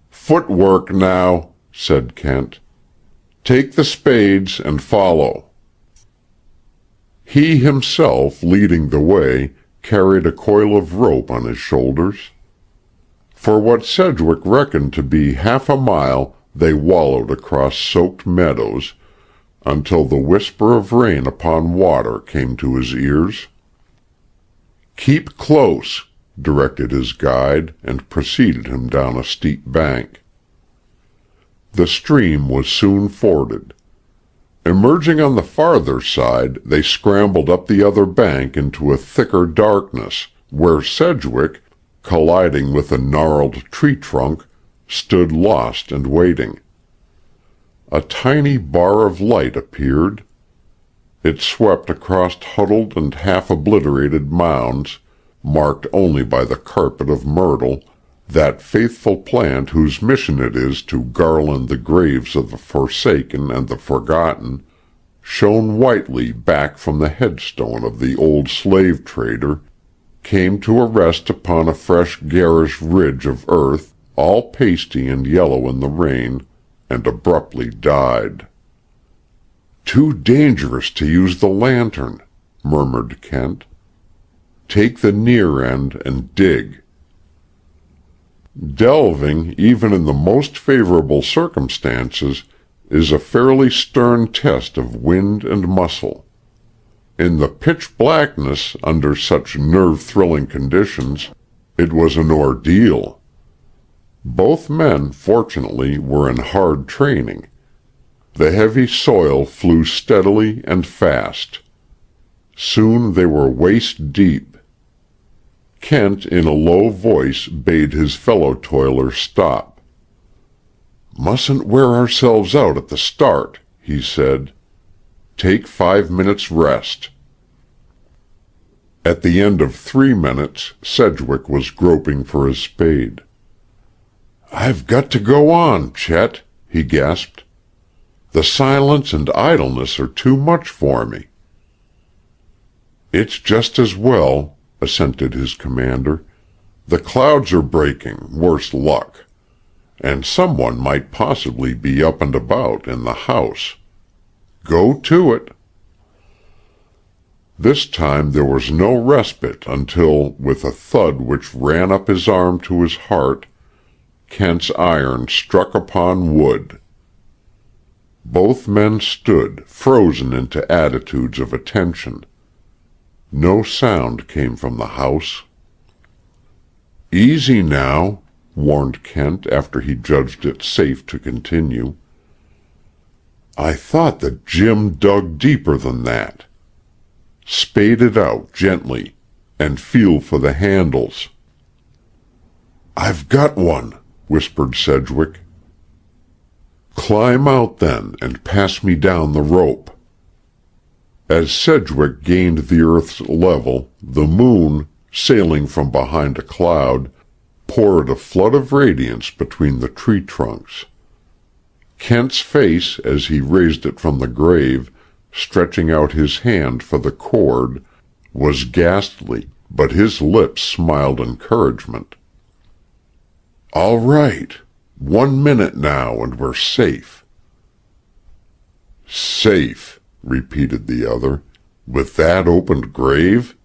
"Footwork now," said Kent. "Take the spades and follow." He himself, leading the way, carried a coil of rope on his shoulders. For what Sedgwick reckoned to be half a mile they wallowed across soaked meadows, until the whisper of rain upon water came to his ears. "Keep close," directed his guide, and preceded him down a steep bank. The stream was soon forded. Emerging on the farther side, they scrambled up the other bank into a thicker darkness, where Sedgwick, colliding with a gnarled tree trunk, stood lost and waiting. A tiny bar of light appeared. It swept across huddled and half-obliterated mounds, marked only by the carpet of myrtle, that faithful plant whose mission it is to garland the graves of the forsaken and the forgotten, shone whitely back from the headstone of the old slave trader, came to a rest upon a fresh garish ridge of earth, all pasty and yellow in the rain, and abruptly died. "Too dangerous to use the lantern," murmured Kent. "Take the near end and dig." Delving, even in the most favorable circumstances, is a fairly stern test of wind and muscle. In the pitch blackness, under such nerve-thrilling conditions, it was an ordeal. Both men, fortunately, were in hard training. The heavy soil flew steadily and fast. Soon they were waist deep. Kent, in a low voice, bade his fellow toiler stop. "Mustn't wear ourselves out at the start," he said. "Take 5 minutes' rest." At the end of 3 minutes, Sedgwick was groping for his spade. "I've got to go on, Chet," he gasped. "The silence and idleness are too much for me." "It's just as well," assented his commander. "The clouds are breaking, worse luck. And someone might possibly be up and about in the house. Go to it." This time there was no respite until, with a thud which ran up his arm to his heart, Kent's iron struck upon wood. Both men stood, frozen into attitudes of attention. No sound came from the house. "Easy now," warned Kent after he judged it safe to continue. "I thought that Jim dug deeper than that. Spade it out gently, and feel for the handles." "I've got one," whispered Sedgwick. "Climb out, then, and pass me down the rope." As Sedgwick gained the earth's level, the moon, sailing from behind a cloud, poured a flood of radiance between the tree trunks. Kent's face, as he raised it from the grave, stretching out his hand for the cord, was ghastly, but his lips smiled encouragement. "All right. 1 minute now, and we're safe." "Safe," repeated the other, "with that opened grave?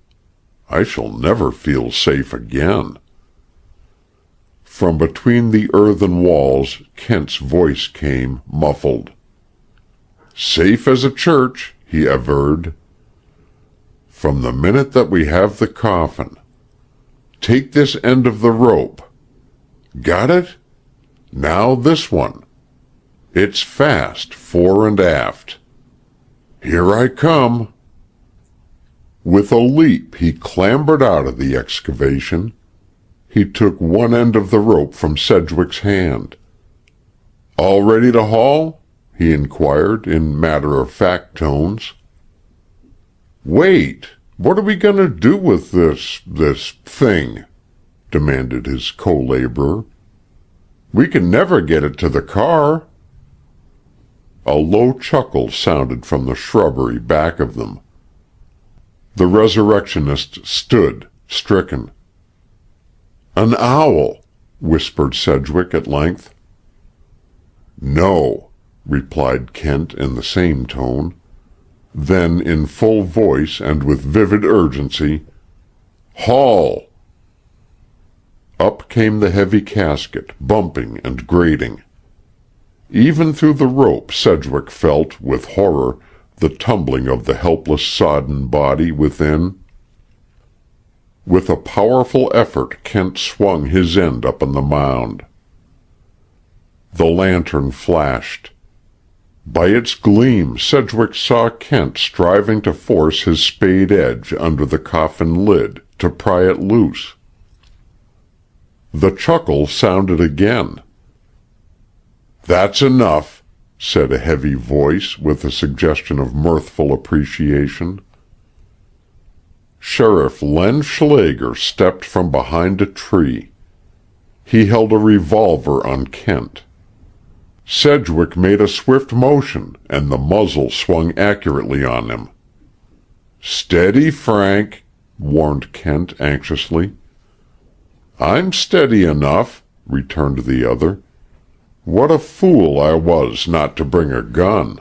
I shall never feel safe again." From between the earthen walls Kent's voice came, muffled. "Safe as a church," he averred. "From the minute that we have the coffin. Take this end of the rope. Got it? Now this one. It's fast, fore and aft. Here I come." With a leap he clambered out of the excavation. He took one end of the rope from Sedgwick's hand. "All ready to haul?" he inquired in matter-of-fact tones. "Wait! What are we going to do with this thing?" demanded his co-laborer. "We can never get it to the car." A low chuckle sounded from the shrubbery back of them. The resurrectionist stood, stricken. "An owl," whispered Sedgwick at length. "No," replied Kent in the same tone. Then, in full voice and with vivid urgency, "Haul!" Up came the heavy casket, bumping and grating. Even through the rope Sedgwick felt, with horror, the tumbling of the helpless sodden body within. With a powerful effort Kent swung his end up on the mound. The lantern flashed. By its gleam Sedgwick saw Kent striving to force his spade edge under the coffin lid, to pry it loose. The chuckle sounded again. "That's enough," said a heavy voice with a suggestion of mirthful appreciation. Sheriff Len Schlager stepped from behind a tree. He held a revolver on Kent. Sedgwick made a swift motion, and the muzzle swung accurately on him. "Steady, Frank," warned Kent anxiously. "I'm steady enough," returned the other. "What a fool I was not to bring a gun."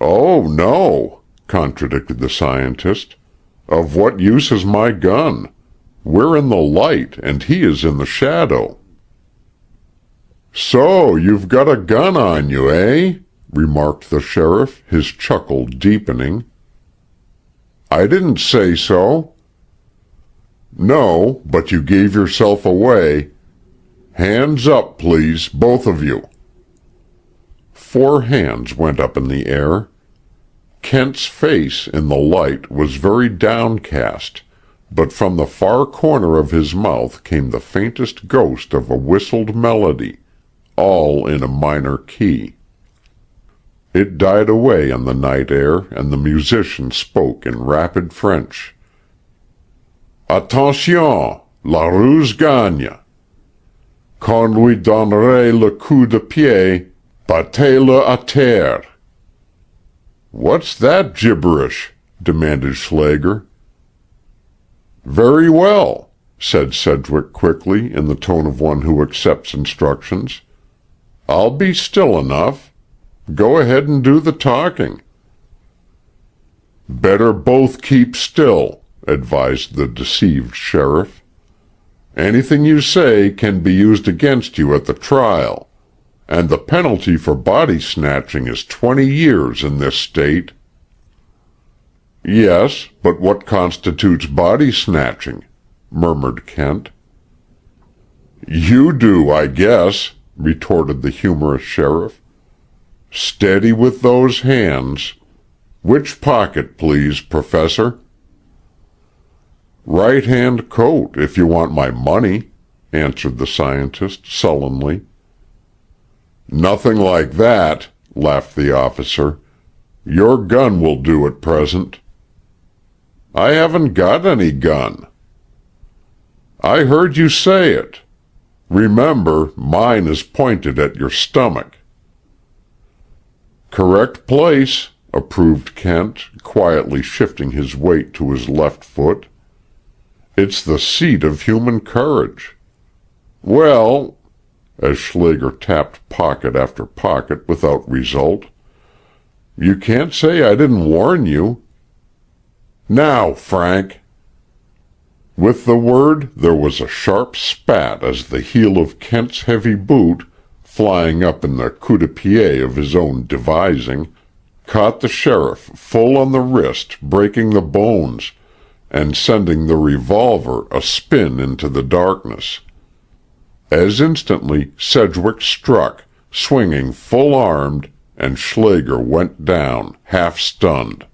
"Oh, no," contradicted the scientist. "Of what use is my gun? We're in the light, and he is in the shadow." "So you've got a gun on you, eh?" remarked the sheriff, his chuckle deepening. "I didn't say so." "No, but you gave yourself away. Hands up, please, both of you." 4 hands went up in the air. Kent's face in the light was very downcast, but from the far corner of his mouth came the faintest ghost of a whistled melody, all in a minor key. It died away on the night air, and the musician spoke in rapid French. "Attention, la ruse gagne. Quand lui donnerai le coup de pied, battez-le à terre." "What's that gibberish?" demanded Schlager. "Very well," said Sedgwick quickly, in the tone of one who accepts instructions. "I'll be still enough. Go ahead and do the talking." "Better both keep still," advised the deceived sheriff. "Anything you say can be used against you at the trial, and the penalty for body snatching is 20 years in this state." "Yes, but what constitutes body snatching?" murmured Kent. "You do, I guess," retorted the humorous sheriff. "Steady with those hands. Which pocket, please, Professor?" "Right-hand coat, if you want my money," answered the scientist sullenly. "Nothing like that," laughed the officer. "Your gun will do at present." "I haven't got any gun." "I heard you say it. Remember, mine is pointed at your stomach." "Correct place," approved Kent, quietly shifting his weight to his left foot. "It's the seat of human courage. Well," as Schlager tapped pocket after pocket without result, "you can't say I didn't warn you. Now, Frank." With the word there was a sharp spat as the heel of Kent's heavy boot, flying up in the coup de pied of his own devising, caught the sheriff full on the wrist, breaking the bones, and sending the revolver a spin into the darkness. As instantly Sedgwick struck, swinging full-armed, and Schlager went down, half-stunned.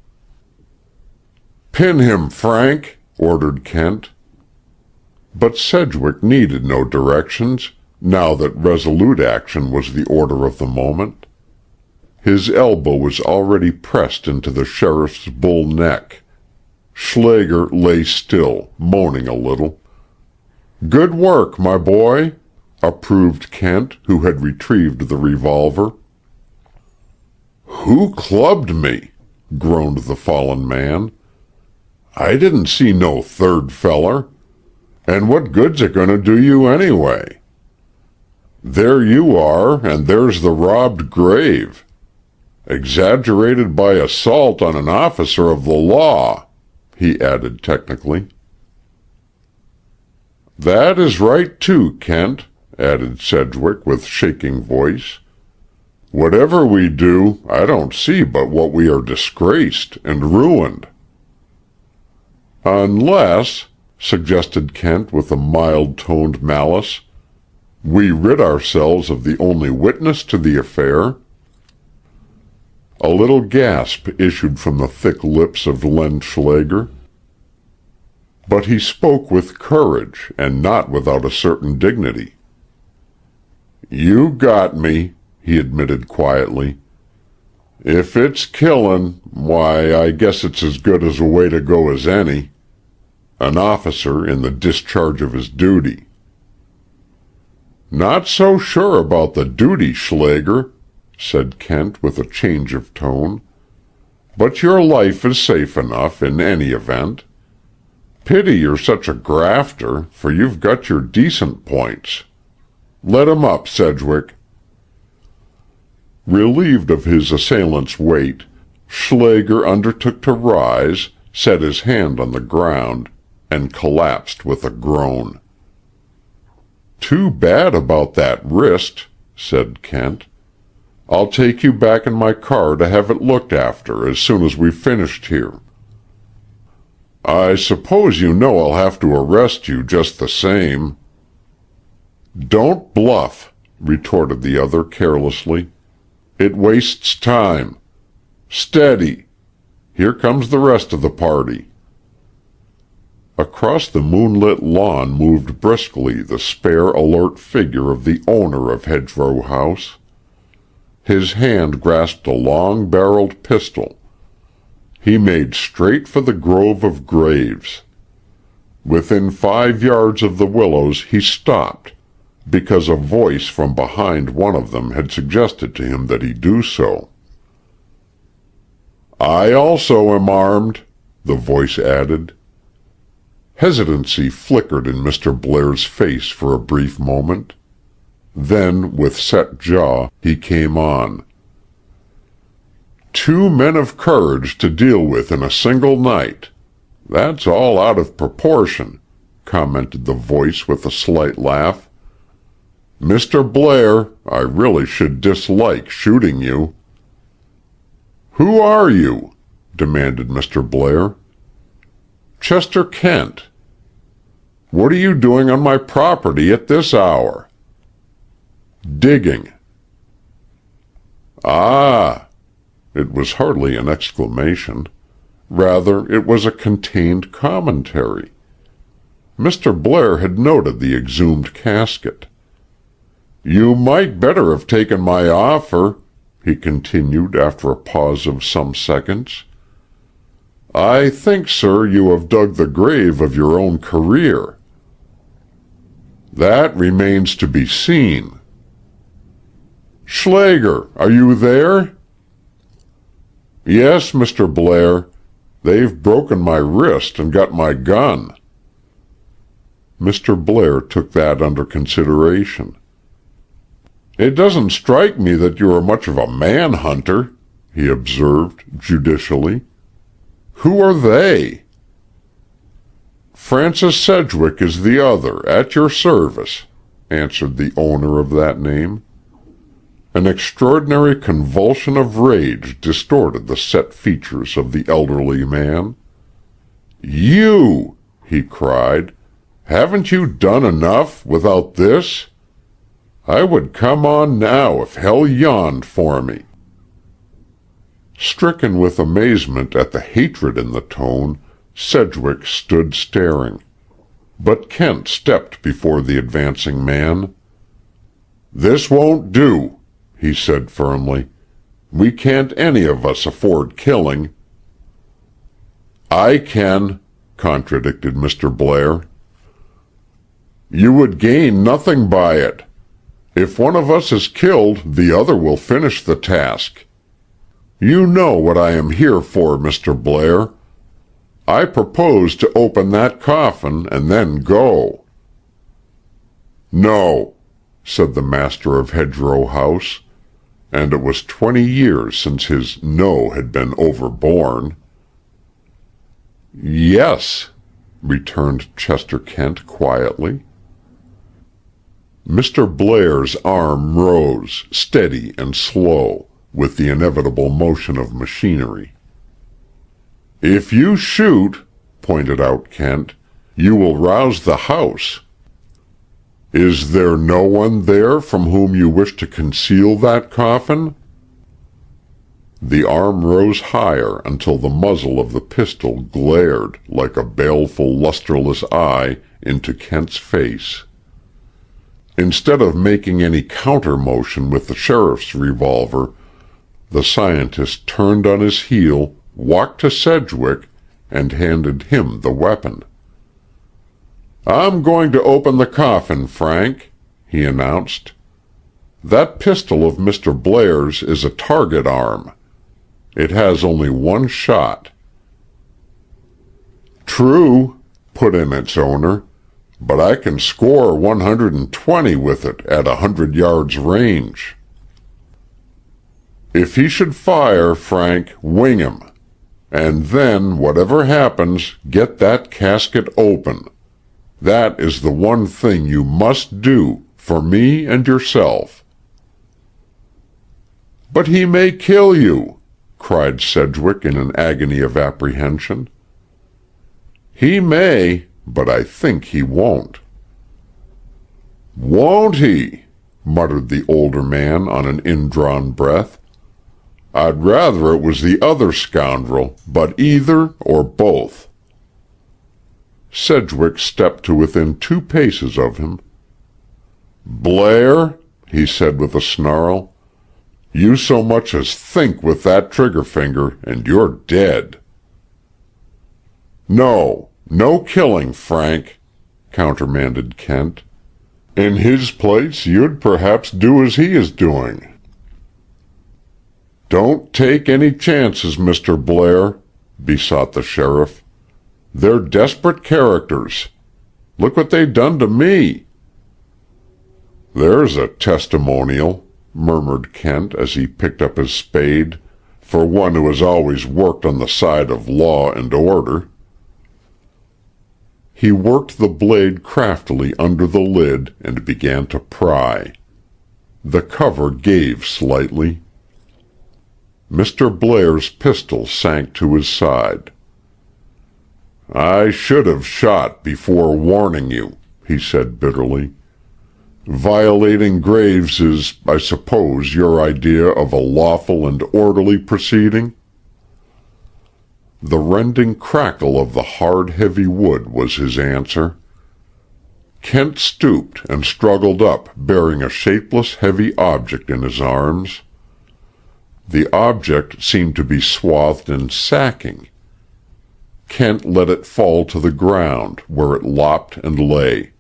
"Pin him, Frank," ordered Kent. But Sedgwick needed no directions, now that resolute action was the order of the moment. His elbow was already pressed into the sheriff's bull neck. Schlager lay still, moaning a little. "Good work, my boy," approved Kent, who had retrieved the revolver. "Who clubbed me?" groaned the fallen man. "I didn't see no third feller. And what good's it going to do you anyway? There you are, and there's the robbed grave. Exaggerated by assault on an officer of the law," he added technically. "That is right too, Kent," added Sedgwick with shaking voice. "Whatever we do, I don't see but what we are disgraced and ruined." "Unless," suggested Kent with a mild-toned malice, "we rid ourselves of the only witness to the affair." A little gasp issued from the thick lips of Len Schlager. But he spoke with courage, and not without a certain dignity. "You got me," he admitted quietly. If it's killing, why, I guess it's as good as a way to go as any. An officer in the discharge of his duty. Not so sure about the duty, Schlager, said Kent with a change of tone. But your life is safe enough in any event. Pity you're such a grafter, for you've got your decent points. Let 'em up, Sedgwick. Relieved of his assailant's weight, Schlager undertook to rise, set his hand on the ground, and collapsed with a groan. Too bad about that wrist, said Kent. I'll take you back in my car to have it looked after as soon as we've finished here. I suppose you know I'll have to arrest you just the same. Don't bluff, retorted the other carelessly. It wastes time. Steady. Here comes the rest of the party. Across the moonlit lawn moved briskly the spare, alert figure of the owner of Hedgerow House. His hand grasped a long-barreled pistol. He made straight for the grove of graves. Within 5 yards of the willows he stopped, because a voice from behind one of them had suggested to him that he do so. I also am armed, the voice added. Hesitancy flickered in Mr. Blair's face for a brief moment. Then, with set jaw, he came on. 2 men of courage to deal with in a single night. That's all out of proportion, commented the voice with a slight laugh. Mr. Blair, I really should dislike shooting you. Who are you? Demanded Mr. Blair. Chester Kent. What are you doing on my property at this hour? Digging. Ah! It was hardly an exclamation. Rather, it was a contained commentary. Mr. Blair had noted the exhumed casket. You might better have taken my offer, he continued after a pause of some seconds. I think, sir, you have dug the grave of your own career. That remains to be seen. Schlager, are you there? Yes, Mr. Blair. They've broken my wrist and got my gun. Mr. Blair took that under consideration. It doesn't strike me that you are much of a manhunter, he observed judicially. Who are they? Francis Sedgwick is the other, at your service, answered the owner of that name. An extraordinary convulsion of rage distorted the set features of the elderly man. You! He cried. Haven't you done enough without this? I would come on now if hell yawned for me. Stricken with amazement at the hatred in the tone, Sedgwick stood staring. But Kent stepped before the advancing man. This won't do, he said firmly. We can't any of us afford killing. I can, contradicted Mr. Blair. You would gain nothing by it. If one of us is killed, the other will finish the task. You know what I am here for, Mr. Blair. I propose to open that coffin and then go. No, said the master of Hedgerow House, and it was 20 years since his no had been overborne. Yes, returned Chester Kent quietly. Mr. Blair's arm rose, steady and slow, with the inevitable motion of machinery. If you shoot, pointed out Kent, you will rouse the house. Is there no one there from whom you wish to conceal that coffin? The arm rose higher until the muzzle of the pistol glared like a baleful, lustreless eye into Kent's face. Instead of making any counter motion with the sheriff's revolver, The scientist turned on his heel, walked to Sedgwick, and handed him the weapon. "I'm going to open the coffin, Frank," he announced. "That pistol of Mr. Blair's is a target arm. It has only one shot." "True," put in its owner, "but I can score 120 with it at 100 yards range." "If he should fire, Frank, wing him. And then, whatever happens, get that casket open. That is the one thing you must do, for me and yourself." "But he may kill you," cried Sedgwick in an agony of apprehension. "He may, but I think he won't." "Won't he?" muttered the older man on an indrawn breath. "I'd rather it was the other scoundrel, but either or both." Sedgwick stepped to within 2 paces of him. "Blair," he said with a snarl, "you so much as think with that trigger finger, and you're dead." "No killing, Frank," countermanded Kent. "In his place you'd perhaps do as he is doing." "Don't take any chances, Mr. Blair," besought the sheriff. "They're desperate characters. Look what they done to me." "There's a testimonial," murmured Kent as he picked up his spade, "for one who has always worked on the side of law and order." He worked the blade craftily under the lid and began to pry. The cover gave slightly. Mr. Blair's pistol sank to his side. "I should have shot before warning you," he said bitterly. "Violating graves is, I suppose, your idea of a lawful and orderly proceeding?" The rending crackle of the hard, heavy wood was his answer. Kent stooped and struggled up, bearing a shapeless, heavy object in his arms. The object seemed to be swathed in sacking. Kent let it fall to the ground, where it lopped and lay.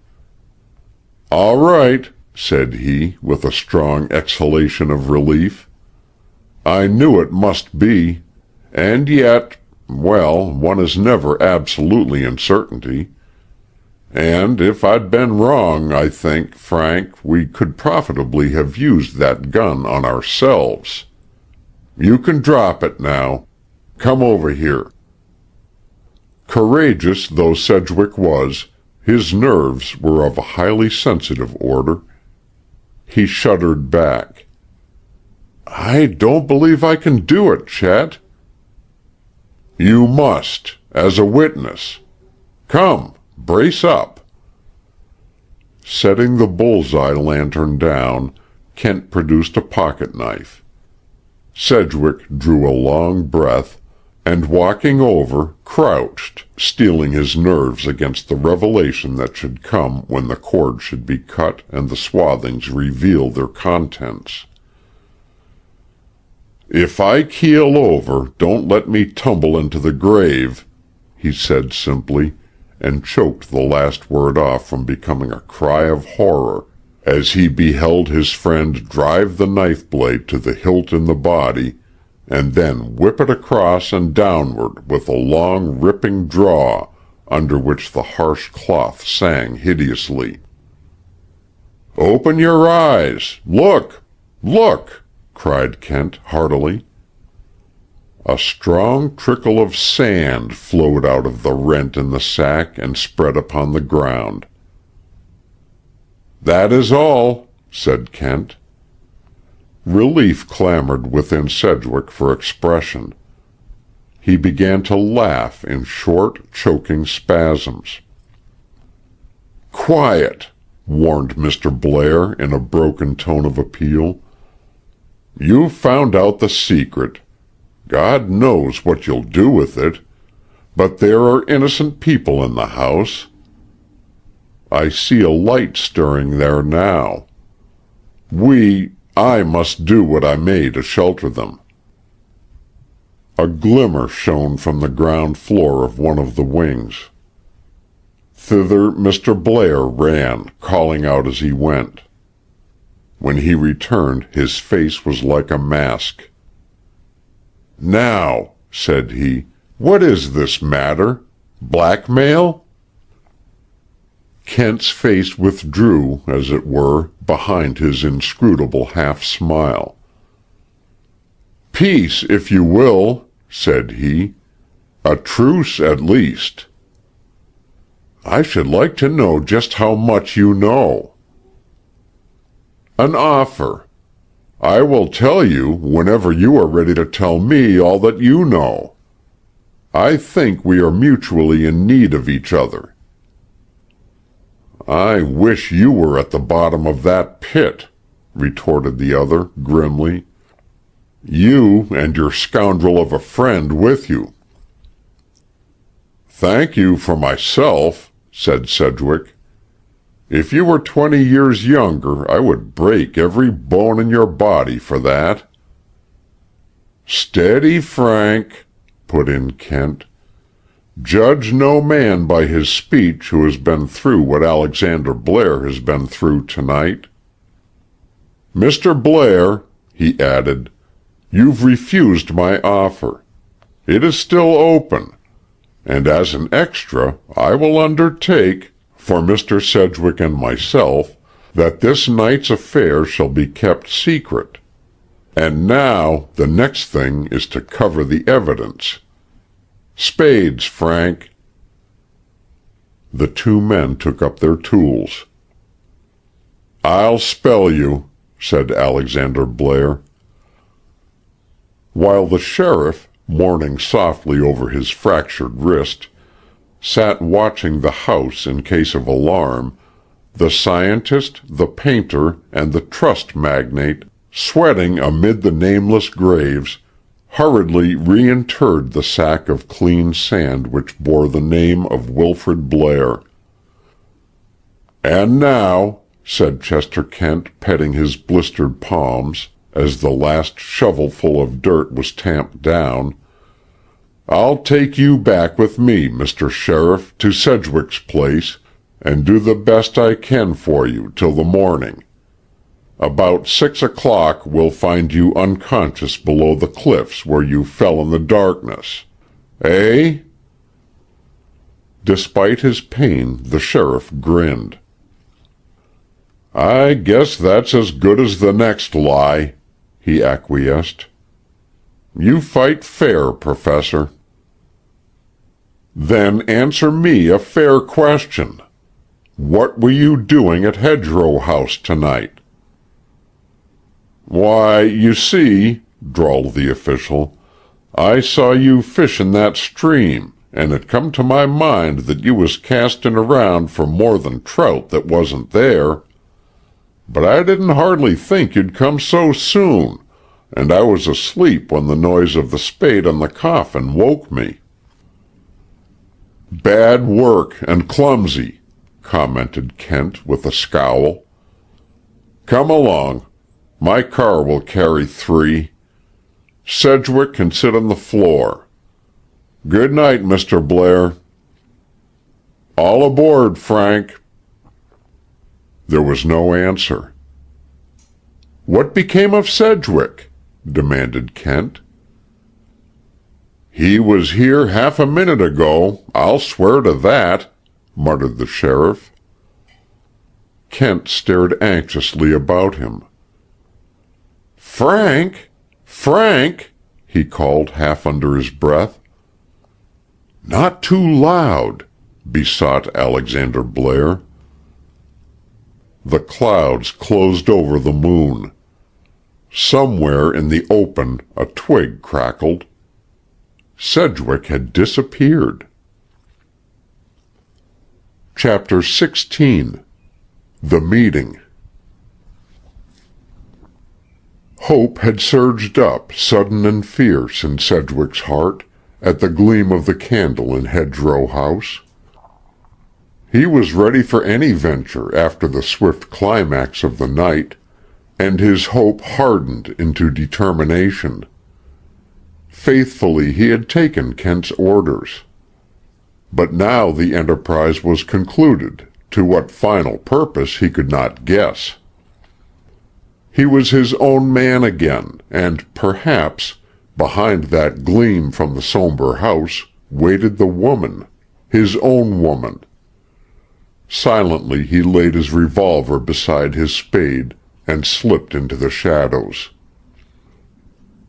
"All right," said he, with a strong exhalation of relief. "I knew it must be. And yet, well, one is never absolutely in certainty. And if I'd been wrong, I think, Frank, we could profitably have used that gun on ourselves. You can drop it now. Come over here." Courageous though Sedgwick was, his nerves were of a highly sensitive order. He shuddered back. "I don't believe I can do it, Chet." "You must, as a witness. Come, brace up." Setting the bullseye lantern down, Kent produced a pocket knife. Sedgwick drew a long breath, and walking over, crouched, steeling his nerves against the revelation that should come when the cord should be cut and the swathings reveal their contents. "If I keel over, don't let me tumble into the grave," he said simply, and choked the last word off from becoming a cry of horror as he beheld his friend drive the knife blade to the hilt in the body, and then whip it across and downward with a long ripping draw under which the harsh cloth sang hideously. "Open your eyes! Look! Look!" cried Kent heartily. A strong trickle of sand flowed out of the rent in the sack and spread upon the ground. "That is all," said Kent. Relief clamored within Sedgwick for expression. He began to laugh in short, choking spasms. "Quiet!" warned Mr. Blair in a broken tone of appeal. "You've found out the secret. God knows what you'll do with it. But there are innocent people in the house. I see a light stirring there now. I must do what I may to shelter them. A glimmer shone from the ground floor of one of the wings. Thither Mr. Blair ran, calling out as he went. When he returned, his face was like a mask. "Now," said he, "what is this matter? Blackmail?" Kent's face withdrew, as it were, behind his inscrutable half-smile. "Peace, if you will," said he. "A truce, at least. I should like to know just how much you know." "An offer. I will tell you whenever you are ready to tell me all that you know. I think we are mutually in need of each other." "I wish you were at the bottom of that pit," retorted the other, grimly. "You and your scoundrel of a friend with you." "Thank you for myself," said Sedgwick. "If you were 20 years younger, I would break every bone in your body for that." "Steady, Frank," put in Kent. "Judge no man by his speech who has been through what Alexander Blair has been through tonight. Mr. Blair," he added, "you've refused my offer. It is still open, and as an extra I will undertake, for Mr. Sedgwick and myself, that this night's affair shall be kept secret. And now the next thing is to cover the evidence. Spades, Frank." The two men took up their tools. "I'll spell you," said Alexander Blair. While the sheriff, mourning softly over his fractured wrist, sat watching the house in case of alarm, the scientist, the painter, and the trust magnate, sweating amid the nameless graves, hurriedly reinterred the sack of clean sand which bore the name of Wilfrid Blair. "And now," said Chester Kent, petting his blistered palms, as the last shovelful of dirt was tamped down, "I'll take you back with me, Mr. Sheriff, to Sedgwick's place, and do the best I can for you till the morning. About 6 o'clock we'll find you unconscious below the cliffs where you fell in the darkness. Eh?" Despite his pain, the sheriff grinned. "I guess that's as good as the next lie," he acquiesced. "You fight fair, Professor." "Then answer me a fair question. What were you doing at Hedgerow House tonight?" "Why, you see," drawled the official, "I saw you fishin' that stream, and it come to my mind that you was castin' around for more than trout that wasn't there. But I didn't hardly think you'd come so soon, and I was asleep when the noise of the spade on the coffin woke me." "Bad work and clumsy," commented Kent with a scowl. "Come along. My car will carry 3. Sedgwick can sit on the floor. Good night, Mr. Blair." "All aboard, Frank." There was no answer. "What became of Sedgwick?" demanded Kent. "He was here half a minute ago, I'll swear to that," muttered the sheriff. Kent stared anxiously about him. "Frank! Frank!" he called half under his breath. "Not too loud," besought Alexander Blair. The clouds closed over the moon. Somewhere in the open a twig crackled. Sedgwick had disappeared. Chapter 16. The Meeting. Hope had surged up, sudden and fierce, in Sedgwick's heart, at the gleam of the candle in Hedgerow House. He was ready for any venture after the swift climax of the night, and his hope hardened into determination. Faithfully he had taken Kent's orders. But now the enterprise was concluded, to what final purpose he could not guess. He was his own man again, and perhaps, behind that gleam from the somber house, waited the woman, his own woman. Silently he laid his revolver beside his spade and slipped into the shadows.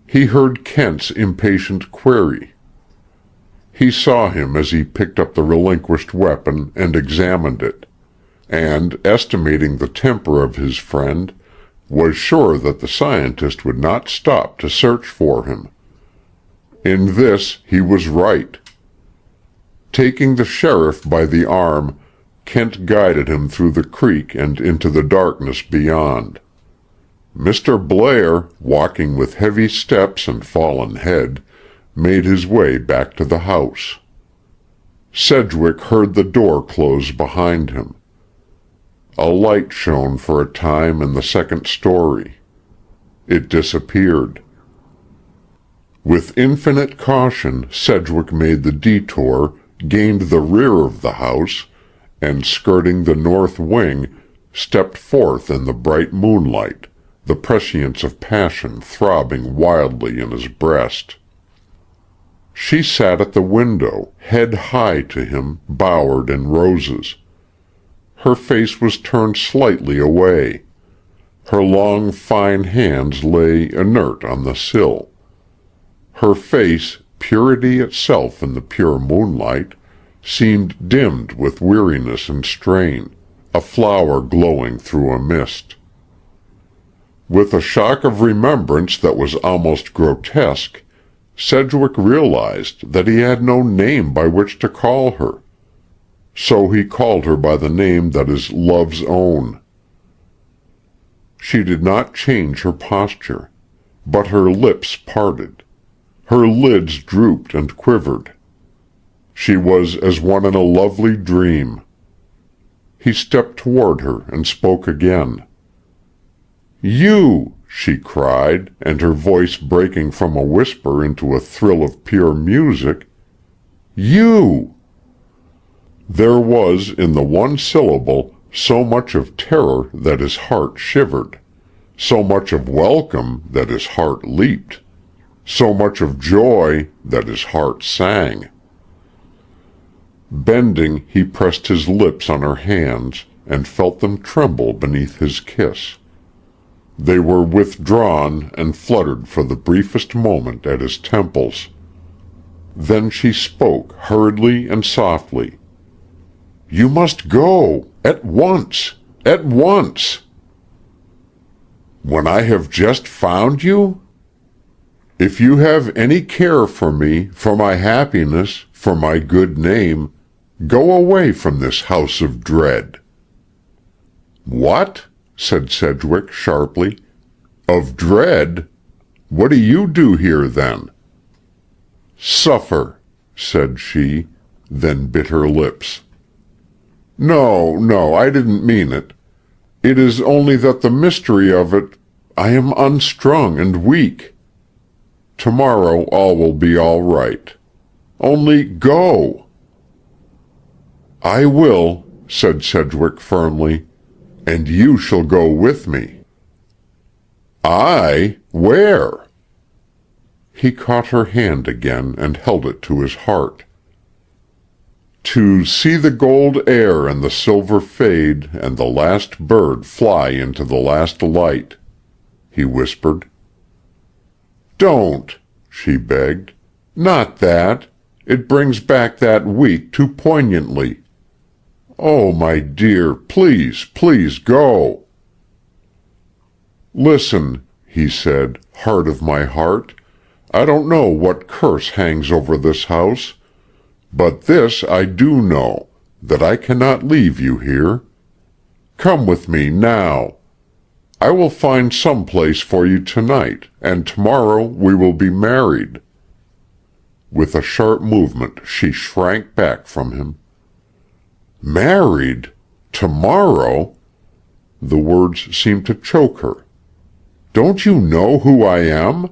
He heard Kent's impatient query. He saw him as he picked up the relinquished weapon and examined it, and, estimating the temper of his friend, was sure that the scientist would not stop to search for him. In this he was right. Taking the sheriff by the arm, Kent guided him through the creek and into the darkness beyond. Mr. Blair, walking with heavy steps and fallen head, made his way back to the house. Sedgwick heard the door close behind him. A light shone for a time in the second story. It disappeared. With infinite caution, Sedgwick made the detour, gained the rear of the house, and skirting the north wing, stepped forth in the bright moonlight, the prescience of passion throbbing wildly in his breast. She sat at the window, head high to him, bowered in roses. Her face was turned slightly away. Her long, fine hands lay inert on the sill. Her face, purity itself in the pure moonlight, seemed dimmed with weariness and strain, a flower glowing through a mist. With a shock of remembrance that was almost grotesque, Sedgwick realized that he had no name by which to call her. So he called her by the name that is love's own. She did not change her posture, but her lips parted. Her lids drooped and quivered. She was as one in a lovely dream. He stepped toward her and spoke again. "You!" she cried, and her voice breaking from a whisper into a thrill of pure music. "You!" There was in the one syllable so much of terror that his heart shivered, so much of welcome that his heart leaped, so much of joy that his heart sang. Bending, he pressed his lips on her hands and felt them tremble beneath his kiss. They were withdrawn and fluttered for the briefest moment at his temples. Then she spoke hurriedly and softly. "You must go! At once! At once!" "When I have just found you? If you have any care for me, for my happiness, for my good name, go away from this house of dread." "What?" said Sedgwick sharply. "Of dread? What do you do here, then?" "Suffer," said she, then bit her lips. "No, no, I didn't mean it. It is only that the mystery of it, I am unstrung and weak. Tomorrow all will be all right. Only go." "I will," said Sedgwick firmly, "and you shall go with me." "I? Where?" He caught her hand again and held it to his heart. "To see the gold air and the silver fade and the last bird fly into the last light," he whispered. "Don't," she begged. "Not that. It brings back that week too poignantly. Oh, my dear, please, please go." "Listen," he said, "heart of my heart, I don't know what curse hangs over this house, but this I do know, that I cannot leave you here. Come with me now. I will find some place for you tonight, and tomorrow we will be married." With a sharp movement she shrank back from him. "Married? Tomorrow?" The words seemed to choke her. "Don't you know who I am?"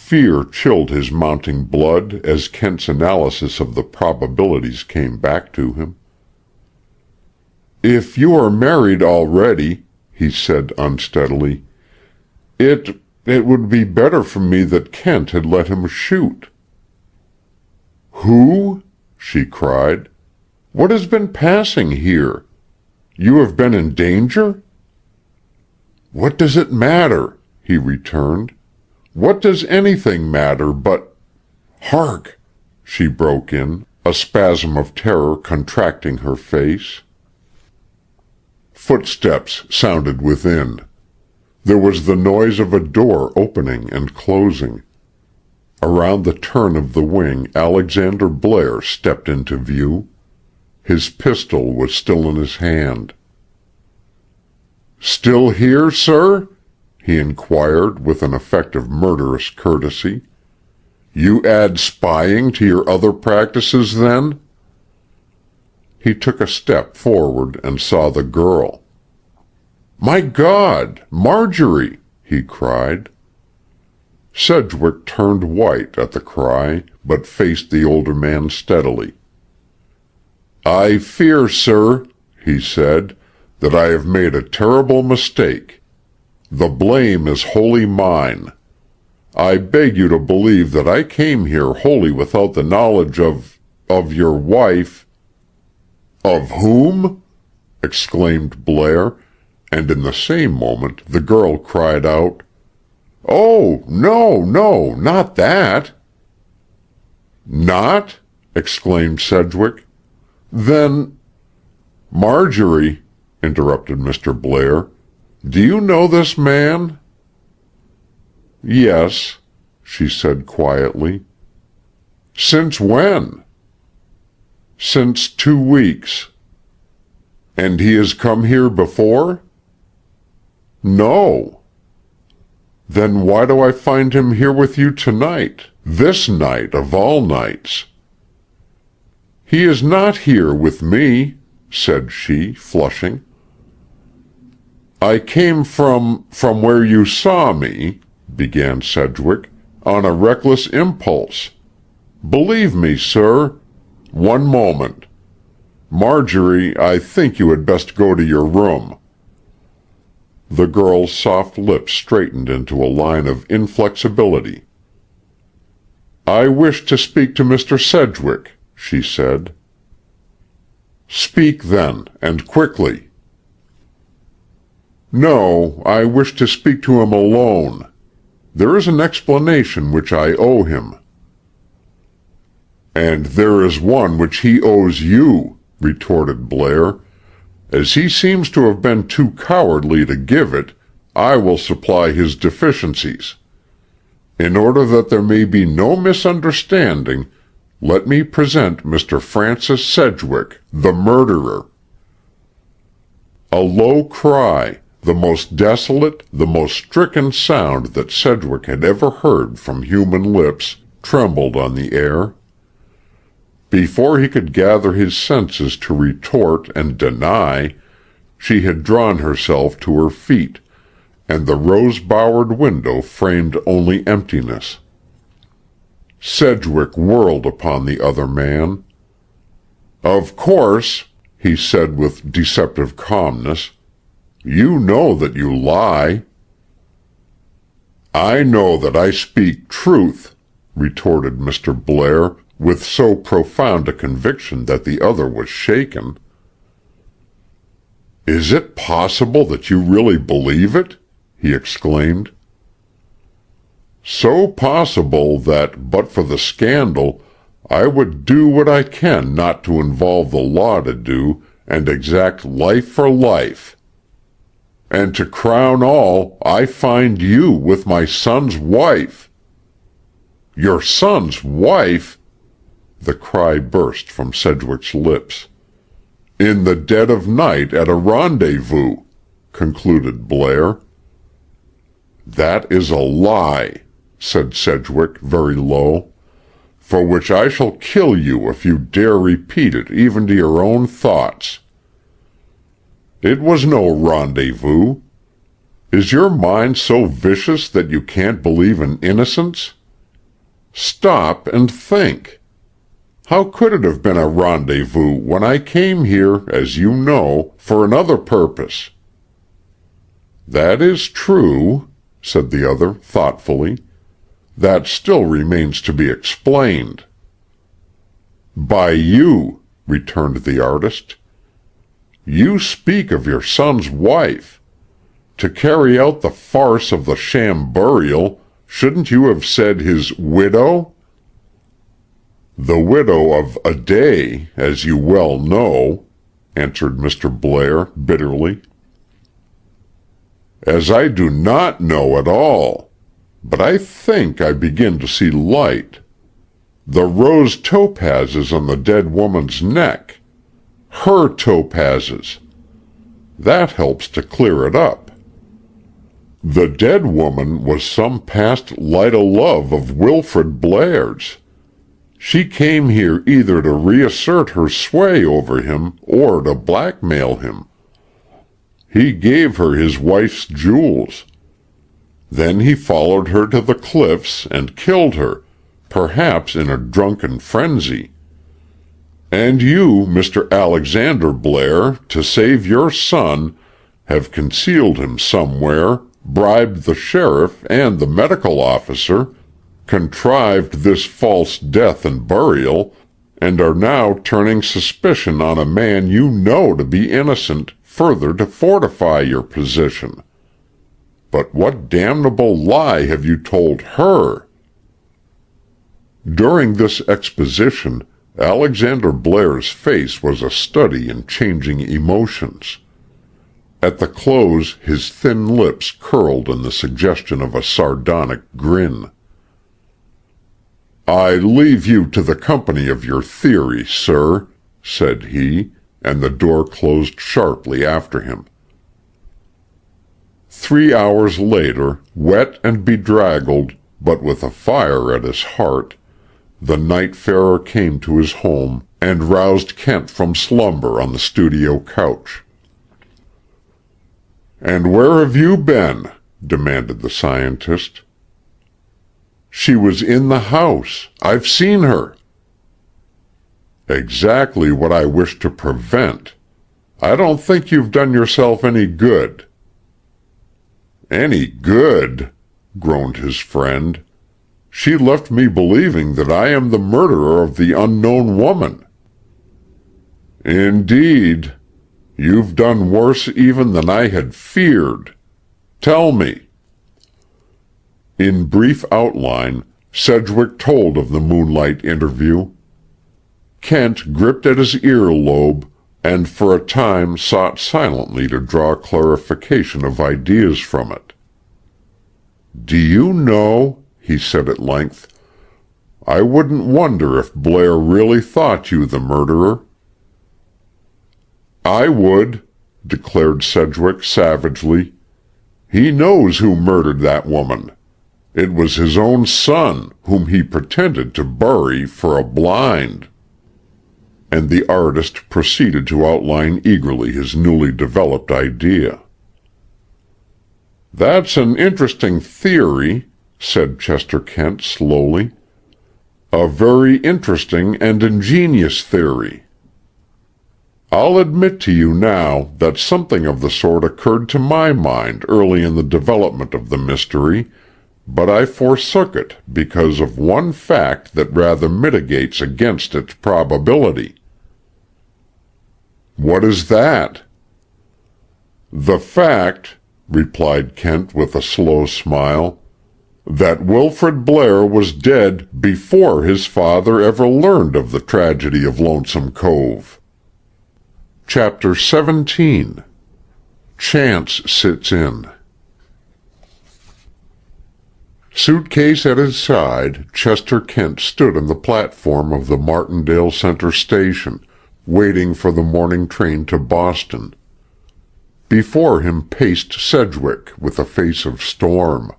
Fear chilled his mounting blood as Kent's analysis of the probabilities came back to him. "If you are married already," he said unsteadily, it would be better for me that Kent had let him shoot." "Who?" she cried. "What has been passing here? You have been in danger?" "What does it matter?" he returned. "What does anything matter but—" "Hark!" she broke in, a spasm of terror contracting her face. Footsteps sounded within. There was the noise of a door opening and closing. Around the turn of the wing, Alexander Blair stepped into view. His pistol was still in his hand. "Still here, sir?" he inquired with an effect of murderous courtesy. "You add spying to your other practices, then?" He took a step forward and saw the girl. "My God! Marjorie!" he cried. Sedgwick turned white at the cry, but faced the older man steadily. "I fear, sir," he said, "that I have made a terrible mistake. The blame is wholly mine. I beg you to believe that I came here wholly without the knowledge of your wife—" "Of whom?" exclaimed Blair, and in the same moment the girl cried out, "Oh, no, no, not that!" "Not?" exclaimed Sedgwick. "Then—" "Marjorie," interrupted Mr. Blair, "do you know this man?" "Yes," she said quietly. "Since when?" "Since 2 weeks." "And he has come here before?" "No." "Then why do I find him here with you tonight, this night of all nights?" "He is not here with me," said she, flushing. "I came from where you saw me," began Sedgwick, "on a reckless impulse. Believe me, sir—" "One moment. Marjorie, I think you had best go to your room." The girl's soft lips straightened into a line of inflexibility. "I wish to speak to Mr. Sedgwick," she said. "Speak, then, and quickly." "No, I wish to speak to him alone. There is an explanation which I owe him." "And there is one which he owes you," retorted Blair. "As he seems to have been too cowardly to give it, I will supply his deficiencies. In order that there may be no misunderstanding, let me present Mr. Francis Sedgwick, the murderer." A low cry, the most desolate, the most stricken sound that Sedgwick had ever heard from human lips, trembled on the air. Before he could gather his senses to retort and deny, she had drawn herself to her feet, and the rose-bowered window framed only emptiness. Sedgwick whirled upon the other man. "Of course," he said with deceptive calmness, "you know that you lie." "I know that I speak truth," retorted Mr. Blair, with so profound a conviction that the other was shaken. "Is it possible that you really believe it?" he exclaimed. "So possible that, but for the scandal, I would do what I can not to involve the law to do, and exact life for life. And to crown all, I find you with my son's wife." "Your son's wife!" The cry burst from Sedgwick's lips. "In the dead of night at a rendezvous," concluded Blair. "That is a lie," said Sedgwick very low, "for which I shall kill you if you dare repeat it even to your own thoughts. It was no rendezvous. Is your mind so vicious that you can't believe in innocence? Stop and think. How could it have been a rendezvous when I came here, as you know, for another purpose?" "That is true," said the other thoughtfully. "That still remains to be explained." "By you," returned the artist. "You speak of your son's wife. To carry out the farce of the sham burial, shouldn't you have said his widow?" "The widow of a day, as you well know," answered Mr. Blair bitterly. "As I do not know at all. But I think I begin to see light. The rose topazes on the dead woman's neck. Her topazes. That helps to clear it up. The dead woman was some past light-o'-love of Wilfrid Blair's. She came here either to reassert her sway over him or to blackmail him. He gave her his wife's jewels. Then he followed her to the cliffs and killed her, perhaps in a drunken frenzy. And you, Mr. Alexander Blair, to save your son, have concealed him somewhere, bribed the sheriff and the medical officer, contrived this false death and burial, and are now turning suspicion on a man you know to be innocent, further to fortify your position. But what damnable lie have you told her?" During this exposition, Alexander Blair's face was a study in changing emotions. At the close his thin lips curled in the suggestion of a sardonic grin. "I leave you to the company of your theory, sir," said he, and the door closed sharply after him. 3 hours later, wet and bedraggled, but with a fire at his heart, the night-farer came to his home and roused Kent from slumber on the studio couch. "And where have you been?" demanded the scientist. "She was in the house. I've seen her." "Exactly what I wish to prevent. I don't think you've done yourself any good." "Any good?" groaned his friend. "She left me believing that I am the murderer of the unknown woman." "Indeed. You've done worse even than I had feared. Tell me." In brief outline, Sedgwick told of the moonlight interview. Kent gripped at his earlobe, and for a time sought silently to draw clarification of ideas from it. "Do you know," he said at length, "I wouldn't wonder if Blair really thought you the murderer." "I would," declared Sedgwick savagely. "He knows who murdered that woman. It was his own son, whom he pretended to bury for a blind." And the artist proceeded to outline eagerly his newly developed idea. "That's an interesting theory," said Chester Kent slowly. "A very interesting and ingenious theory. I'll admit to you now that something of the sort occurred to my mind early in the development of the mystery, but I forsook it because of one fact that rather mitigates against its probability." "What is that?" "The fact," replied Kent with a slow smile, "that Wilfrid Blair was dead before his father ever learned of the tragedy of Lonesome Cove. Chapter 17. Chance Sits In. Suitcase at his side, Chester Kent stood on the platform of the Martindale Center station, waiting for the morning train to Boston. Before him paced Sedgwick with a face of storm.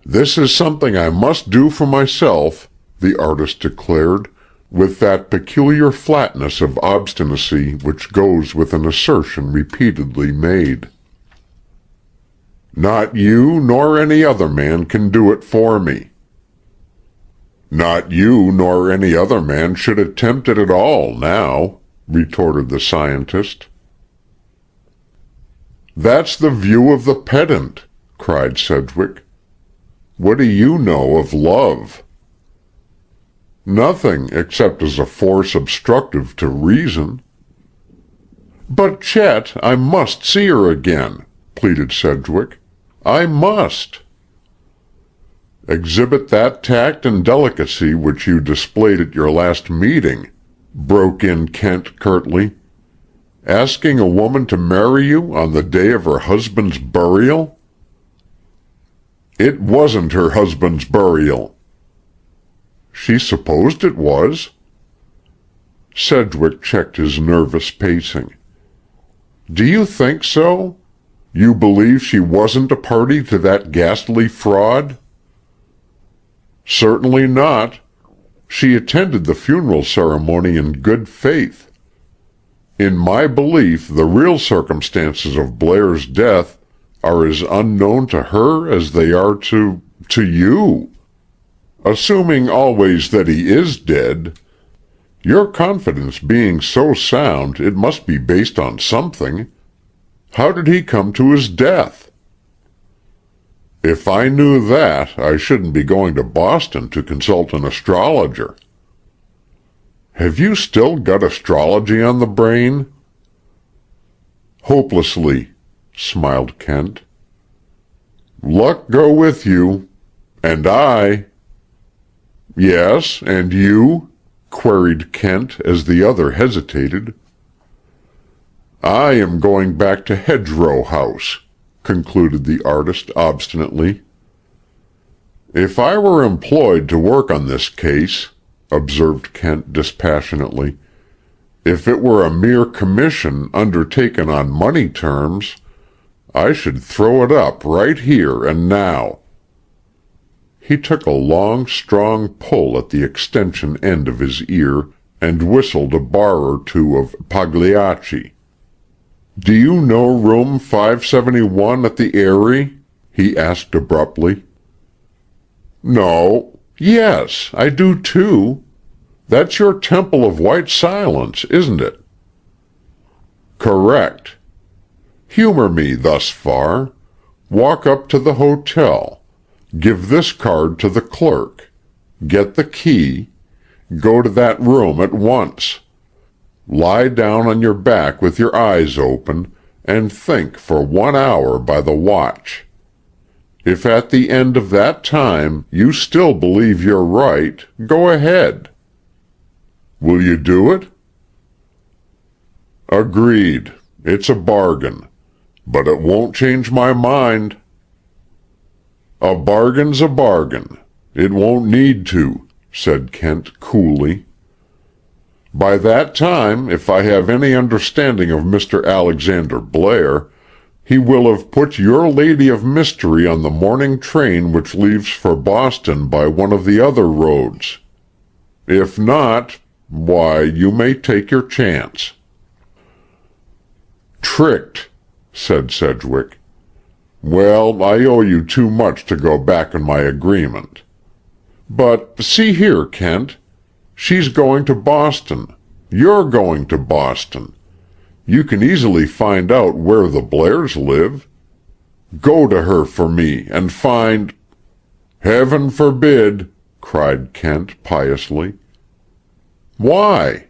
"This is something I must do for myself," the artist declared, with that peculiar flatness of obstinacy which goes with an assertion repeatedly made. "Not you nor any other man can do it for me. Not you nor any other man should attempt it at all now, retorted the scientist. That's the view of the pedant, cried Sedgwick. What do you know of love? Nothing, except as a force obstructive to reason. But, Chet, I must see her again, pleaded Sedgwick. I must. Exhibit that tact and delicacy which you displayed at your last meeting, broke in Kent curtly. Asking a woman to marry you on the day of her husband's burial? It wasn't her husband's burial. She supposed it was. Sedgwick checked his nervous pacing. Do you think so? You believe she wasn't a party to that ghastly fraud? Certainly not. She attended the funeral ceremony in good faith. In my belief, the real circumstances of Blair's death are as unknown to her as they are to you. Assuming always that he is dead, your confidence being so sound, it must be based on something. How did he come to his death? If I knew that, I shouldn't be going to Boston to consult an astrologer. Have you still got astrology on the brain? Hopelessly, smiled Kent. Luck go with you. And I. Yes, and you? Queried Kent as the other hesitated. I am going back to Hedgerow House, concluded the artist obstinately. If I were employed to work on this case, observed Kent dispassionately, if it were a mere commission undertaken on money terms, I should throw it up right here and now. He took a long, strong pull at the extension end of his ear and whistled a bar or two of Pagliacci. Do you know room 571 at the Eyrie? He asked abruptly. No. Yes, I do too. That's your Temple of White Silence, isn't it? Correct. Humor me thus far. Walk up to the hotel. Give this card to the clerk. Get the key. Go to that room at once. Lie down on your back with your eyes open and think for 1 hour by the watch. If at the end of that time you still believe you're right, go ahead. Will you do it? Agreed. It's a bargain. But it won't change my mind. A bargain's a bargain. It won't need to, said Kent coolly. By that time, if I have any understanding of Mr. Alexander Blair, he will have put your lady of mystery on the morning train which leaves for Boston by one of the other roads. If not, why, you may take your chance. Tricked, said Sedgwick. Well, I owe you too much to go back on my agreement. But see here, Kent. She's going to Boston. You're going to Boston. You can easily find out where the Blairs live. Go to her for me and find— Heaven forbid, cried Kent piously. Why?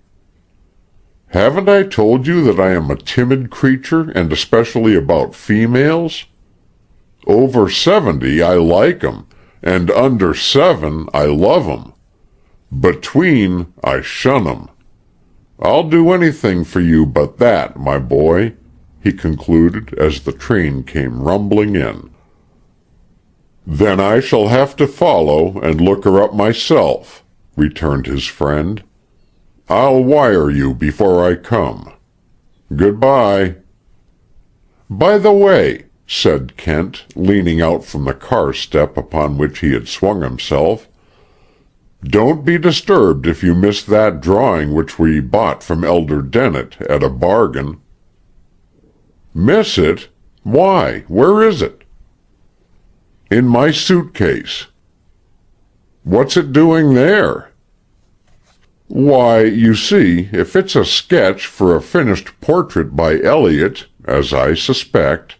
Haven't I told you that I am a timid creature, and especially about females? Over 70 I like 'em, and under 7 I love 'em. Between I shun 'em. I'll do anything for you but that, my boy, he concluded as the train came rumbling in. Then I shall have to follow and look her up myself, returned his friend. I'll wire you before I come. Goodbye. By the way, said Kent, leaning out from the car step upon which he had swung himself, don't be disturbed if you miss that drawing which we bought from Elder Dennett at a bargain. Miss it? Why, where is it? In my suitcase. What's it doing there?" "Why, you see, if it's a sketch for a finished portrait by Eliot, as I suspect,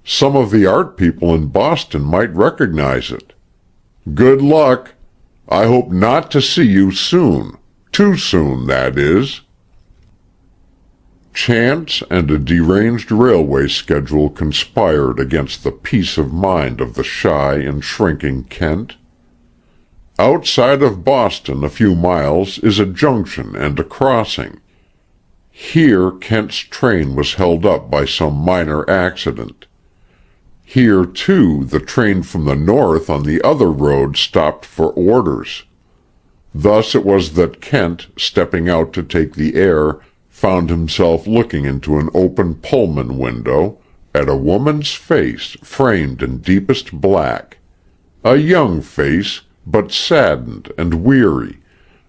some of the art people in Boston might recognize it. Good luck. I hope not to see you soon. Too soon, that is." Chance and a deranged railway schedule conspired against the peace of mind of the shy and shrinking Kent. Outside of Boston a few miles is a junction and a crossing. Here Kent's train was held up by some minor accident. Here, too, the train from the north on the other road stopped for orders. Thus it was that Kent, stepping out to take the air, found himself looking into an open Pullman window at a woman's face framed in deepest black. A young face, but saddened and weary,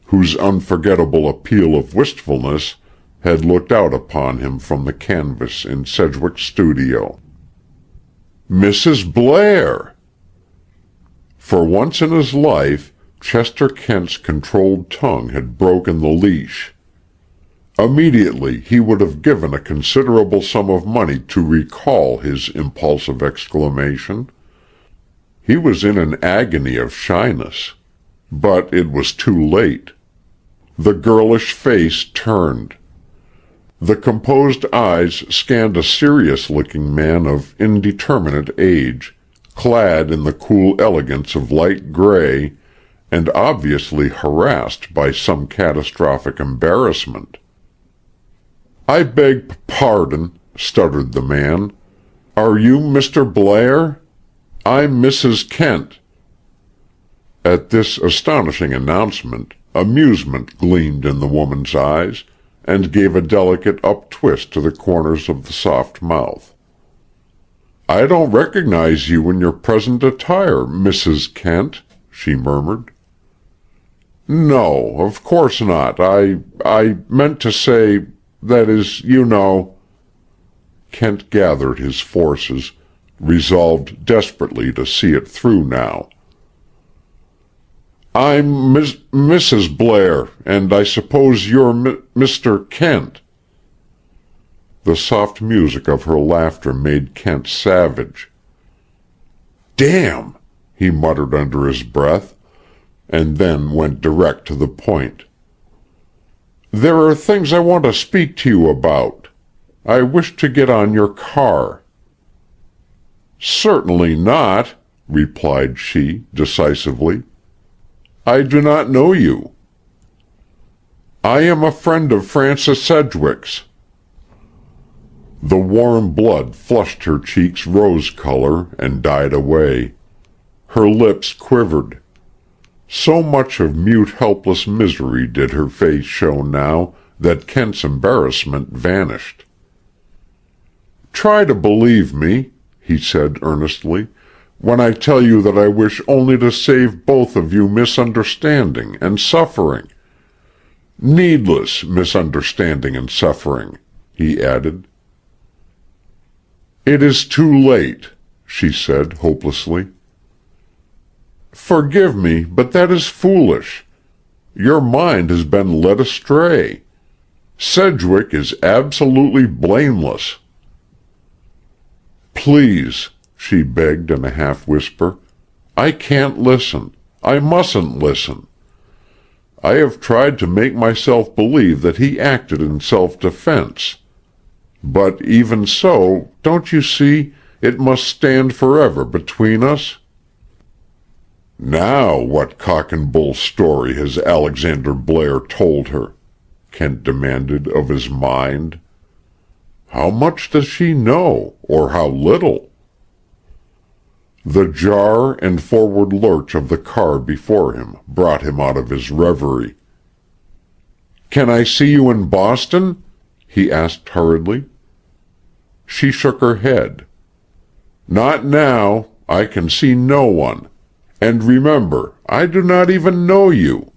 whose unforgettable appeal of wistfulness had looked out upon him from the canvas in Sedgwick's studio. Mrs. Blair! For once in his life, Chester Kent's controlled tongue had broken the leash. Immediately he would have given a considerable sum of money to recall his impulsive exclamation. He was in an agony of shyness. But it was too late. The girlish face turned. The composed eyes scanned a serious-looking man of indeterminate age, clad in the cool elegance of light gray, and obviously harassed by some catastrophic embarrassment. "I beg pardon," stuttered the man. "Are you Mr. Blair? I'm Mrs. Kent." At this astonishing announcement, amusement gleamed in the woman's eyes, and gave a delicate up-twist to the corners of the soft mouth. "I don't recognize you in your present attire, Mrs. Kent," she murmured. "No, of course not. I meant to say, that is, you know—" Kent gathered his forces, resolved desperately to see it through now. "I'm Mrs. Blair, and I suppose you're Mr. Kent." The soft music of her laughter made Kent savage. "Damn!" he muttered under his breath, and then went direct to the point. "There are things I want to speak to you about. I wish to get on your car." "Certainly not," replied she, decisively. "I do not know you." "I am a friend of Francis Sedgwick's." The warm blood flushed her cheeks rose color and died away. Her lips quivered. So much of mute helpless misery did her face show now that Kent's embarrassment vanished. "Try to believe me," he said earnestly, "when I tell you that I wish only to save both of you misunderstanding and suffering. Needless misunderstanding and suffering," he added. "It is too late," she said hopelessly. "Forgive me, but that is foolish. Your mind has been led astray. Sedgwick is absolutely blameless." "Please," she begged in a half-whisper, "I can't listen. I mustn't listen. I have tried to make myself believe that he acted in self-defense. But even so, don't you see, it must stand forever between us?" "Now what cock-and-bull story has Alexander Blair told her?" Kent demanded of his mind. "How much does she know, or how little?" The jar and forward lurch of the car before him brought him out of his reverie. "Can I see you in Boston?" he asked hurriedly. She shook her head. "Not now. I can see no one. And remember, I do not even know you."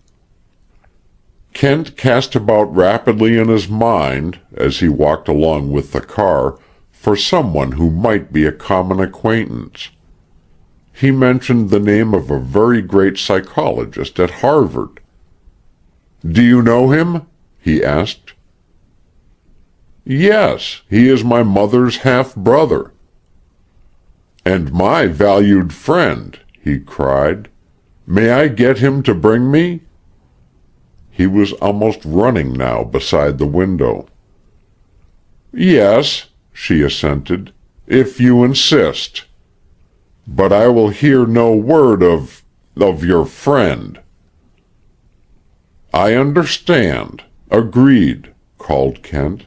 Kent cast about rapidly in his mind, as he walked along with the car, for someone who might be a common acquaintance. He mentioned the name of a very great psychologist at Harvard. "Do you know him?" he asked. "Yes, he is my mother's half-brother." "And my valued friend," he cried. "May I get him to bring me?" He was almost running now beside the window. "Yes," she assented, "if you insist. But I will hear no word of your friend." "I understand. Agreed," called Kent.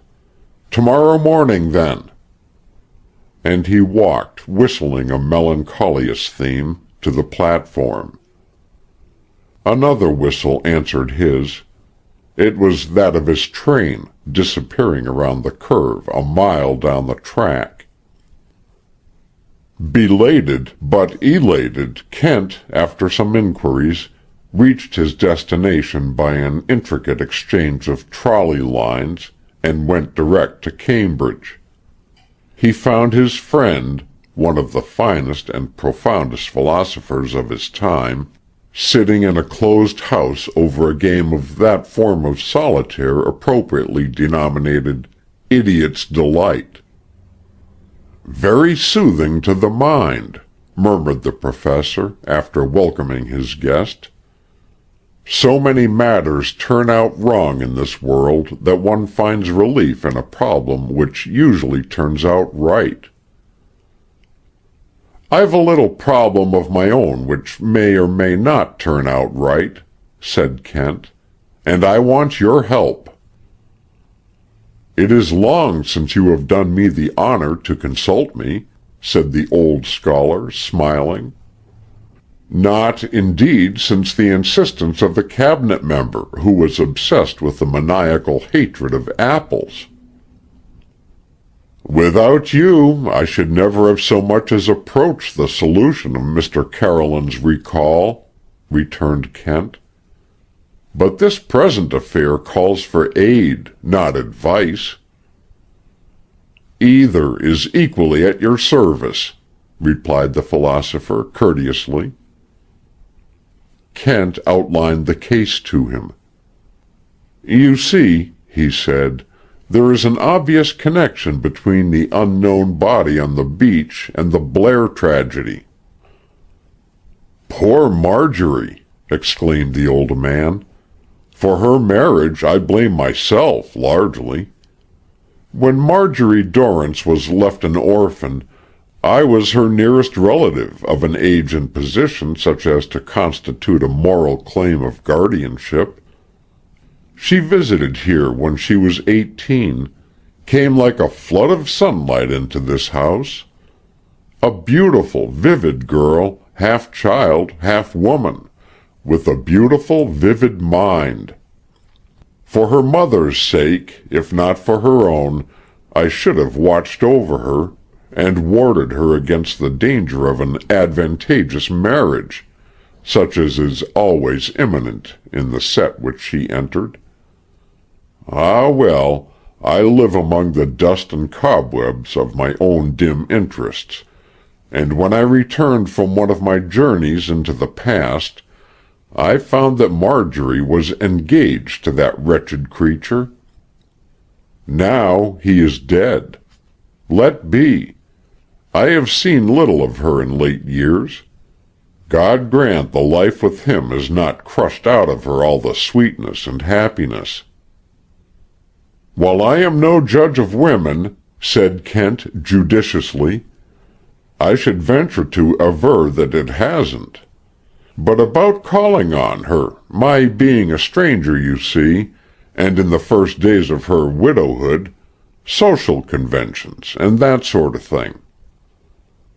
"Tomorrow morning, then." And he walked, whistling a melancholious theme, to the platform. Another whistle answered his. It was that of his train, disappearing around the curve a mile down the track. Belated but elated, Kent, after some inquiries, reached his destination by an intricate exchange of trolley lines, and went direct to Cambridge. He found his friend, one of the finest and profoundest philosophers of his time, sitting in a closed house over a game of that form of solitaire appropriately denominated Idiot's Delight. "Very soothing to the mind," murmured the professor, after welcoming his guest. "So many matters turn out wrong in this world that one finds relief in a problem which usually turns out right." "I've a little problem of my own which may or may not turn out right," said Kent, "and I want your help." "It is long since you have done me the honor to consult me," said the old scholar, smiling. "Not, indeed, since the insistence of the cabinet member, who was obsessed with the maniacal hatred of apples." "Without you, I should never have so much as approached the solution of Mr. Carolyn's recall," returned Kent. "But this present affair calls for aid, not advice." "Either is equally at your service," replied the philosopher courteously. Kent outlined the case to him. "You see," he said, "there is an obvious connection between the unknown body on the beach and the Blair tragedy." "Poor Marjorie!" exclaimed the old man. "For her marriage I blame myself, largely. When Marjorie Dorrance was left an orphan, I was her nearest relative of an age and position such as to constitute a moral claim of guardianship. She visited here when she was 18, came like a flood of sunlight into this house. A beautiful, vivid girl, half child, half woman, with a beautiful, vivid mind. For her mother's sake, if not for her own, I should have watched over her, and warded her against the danger of an advantageous marriage, such as is always imminent in the set which she entered. Ah, well, I live among the dust and cobwebs of my own dim interests, and when I returned from one of my journeys into the past, I found that Marjorie was engaged to that wretched creature. Now he is dead. Let be. I have seen little of her in late years. God grant the life with him has not crushed out of her all the sweetness and happiness." "While I am no judge of women," said Kent judiciously, "I should venture to aver that it hasn't. But about calling on her, my being a stranger, you see, and in the first days of her widowhood, social conventions, and that sort of thing."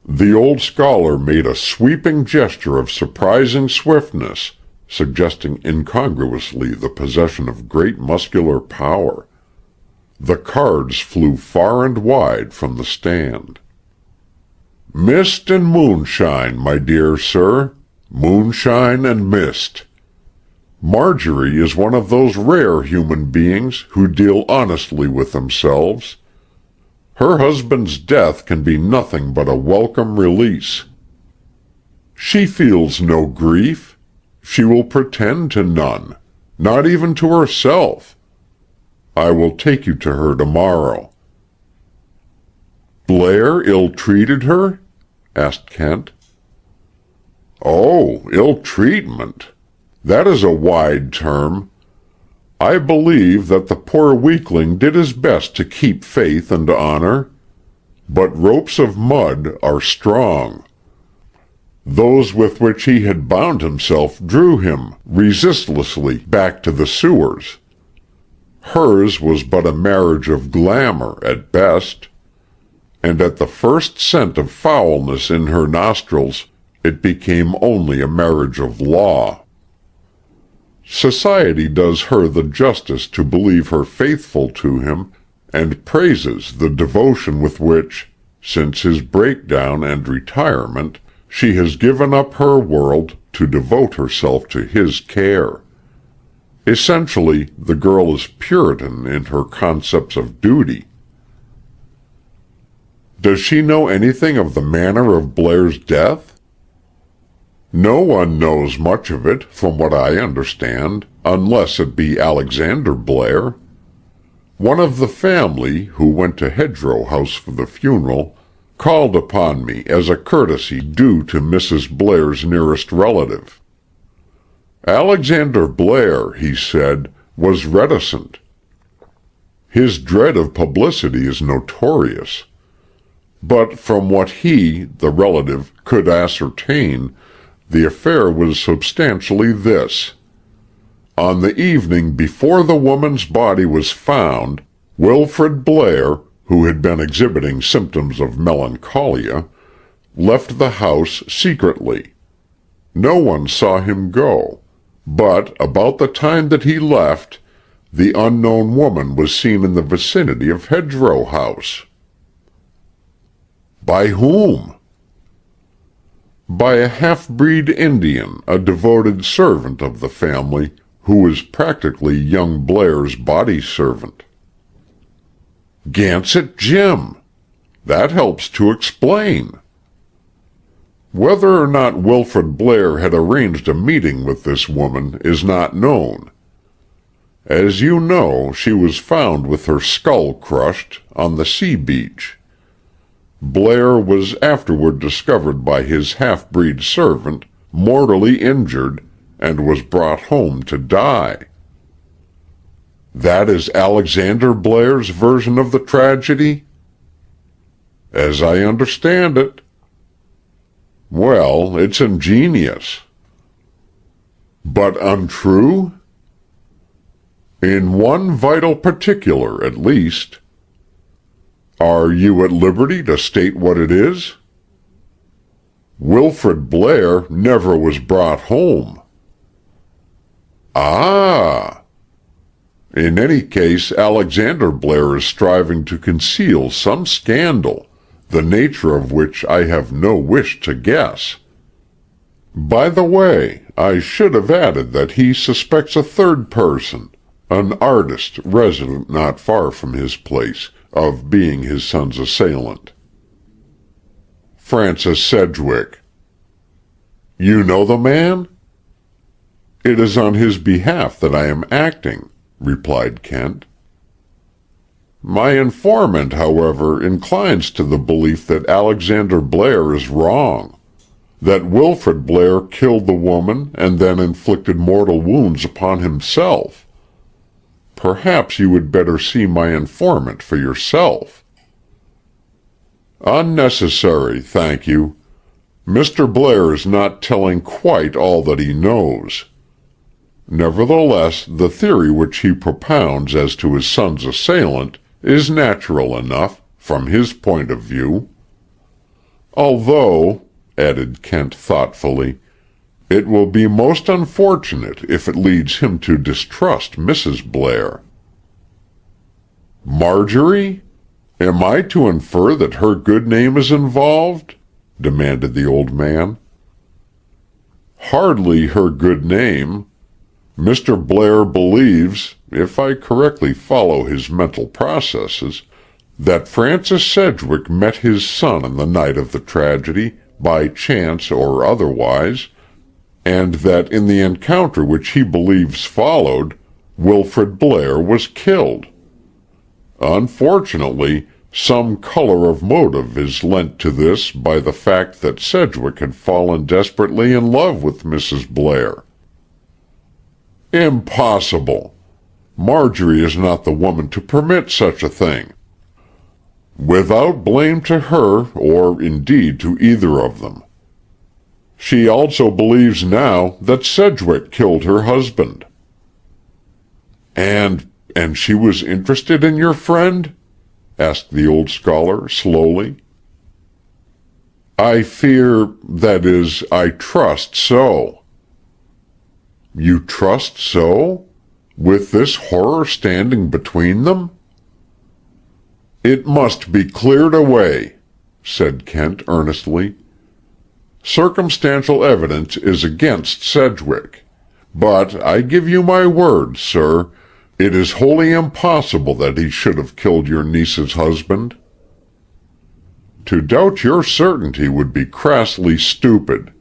The old scholar made a sweeping gesture of surprising swiftness, suggesting incongruously the possession of great muscular power. The cards flew far and wide from the stand. "Mist and moonshine, my dear sir. Moonshine and mist. Marjorie is one of those rare human beings who deal honestly with themselves. Her husband's death can be nothing but a welcome release." She feels no grief. She will pretend to none, not even to herself. I will take you to her tomorrow." "Blair ill-treated her?" asked Kent. "Oh, ill-treatment. That is a wide term. I believe that the poor weakling did his best to keep faith and honor. But ropes of mud are strong. Those with which he had bound himself drew him resistlessly back to the sewers. Hers was but a marriage of glamour at best, and at the first scent of foulness in her nostrils it became only a marriage of law. Society does her the justice to believe her faithful to him, and praises the devotion with which, since his breakdown and retirement, she has given up her world to devote herself to his care. Essentially, the girl is Puritan in her concepts of duty. Does she know anything of the manner of Blair's death? No one knows much of it, from what I understand, unless it be Alexander Blair. One of the family, who went to Hedgerow House for the funeral, called upon me as a courtesy due to Mrs. Blair's nearest relative. Alexander Blair, he said, was reticent. His dread of publicity is notorious. But from what he, the relative, could ascertain, the affair was substantially this. On the evening before the woman's body was found, Wilfred Blair, who had been exhibiting symptoms of melancholia, left the house secretly. No one saw him go, but about the time that he left, the unknown woman was seen in the vicinity of Hedgerow House. By whom? By a half-breed Indian, a devoted servant of the family, who was practically young Blair's body servant. Gansett Jim! That helps to explain. Whether or not Wilfred Blair had arranged a meeting with this woman is not known. As you know, she was found with her skull crushed on the sea beach. Blair was afterward discovered by his half-breed servant, mortally injured, and was brought home to die. That is Alexander Blair's version of the tragedy? As I understand it. Well, it's ingenious. But untrue? In one vital particular, at least. Are you at liberty to state what it is? Wilfred Blair never was brought home. Ah! In any case, Alexander Blair is striving to conceal some scandal, the nature of which I have no wish to guess. By the way, I should have added that he suspects a third person, an artist resident not far from his place, of being his son's assailant. Francis Sedgwick. You know the man? It is on his behalf that I am acting, replied Kent. My informant, however, inclines to the belief that Alexander Blair is wrong, that Wilfred Blair killed the woman and then inflicted mortal wounds upon himself. Perhaps you would better see my informant for yourself. Unnecessary, thank you. Mr. Blair is not telling quite all that he knows. Nevertheless, the theory which he propounds as to his son's assailant is natural enough, from his point of view. Although, added Kent thoughtfully, it will be most unfortunate if it leads him to distrust Mrs. Blair. Marjorie? Am I to infer that her good name is involved? Demanded the old man. Hardly her good name. Mr. Blair believes, if I correctly follow his mental processes, that Francis Sedgwick met his son on the night of the tragedy, by chance or otherwise, and that in the encounter which he believes followed, Wilfrid Blair was killed. Unfortunately, some color of motive is lent to this by the fact that Sedgwick had fallen desperately in love with Mrs. Blair. Impossible! Marjorie is not the woman to permit such a thing. Without blame to her, or indeed to either of them. She also believes now that Sedgwick killed her husband. And she was interested in your friend? Asked the old scholar slowly. I fear, that is, I trust so. You trust so? With this horror standing between them? It must be cleared away, said Kent earnestly. Circumstantial evidence is against Sedgwick, but I give you my word, sir, it is wholly impossible that he should have killed your niece's husband. To doubt your certainty would be crassly stupid,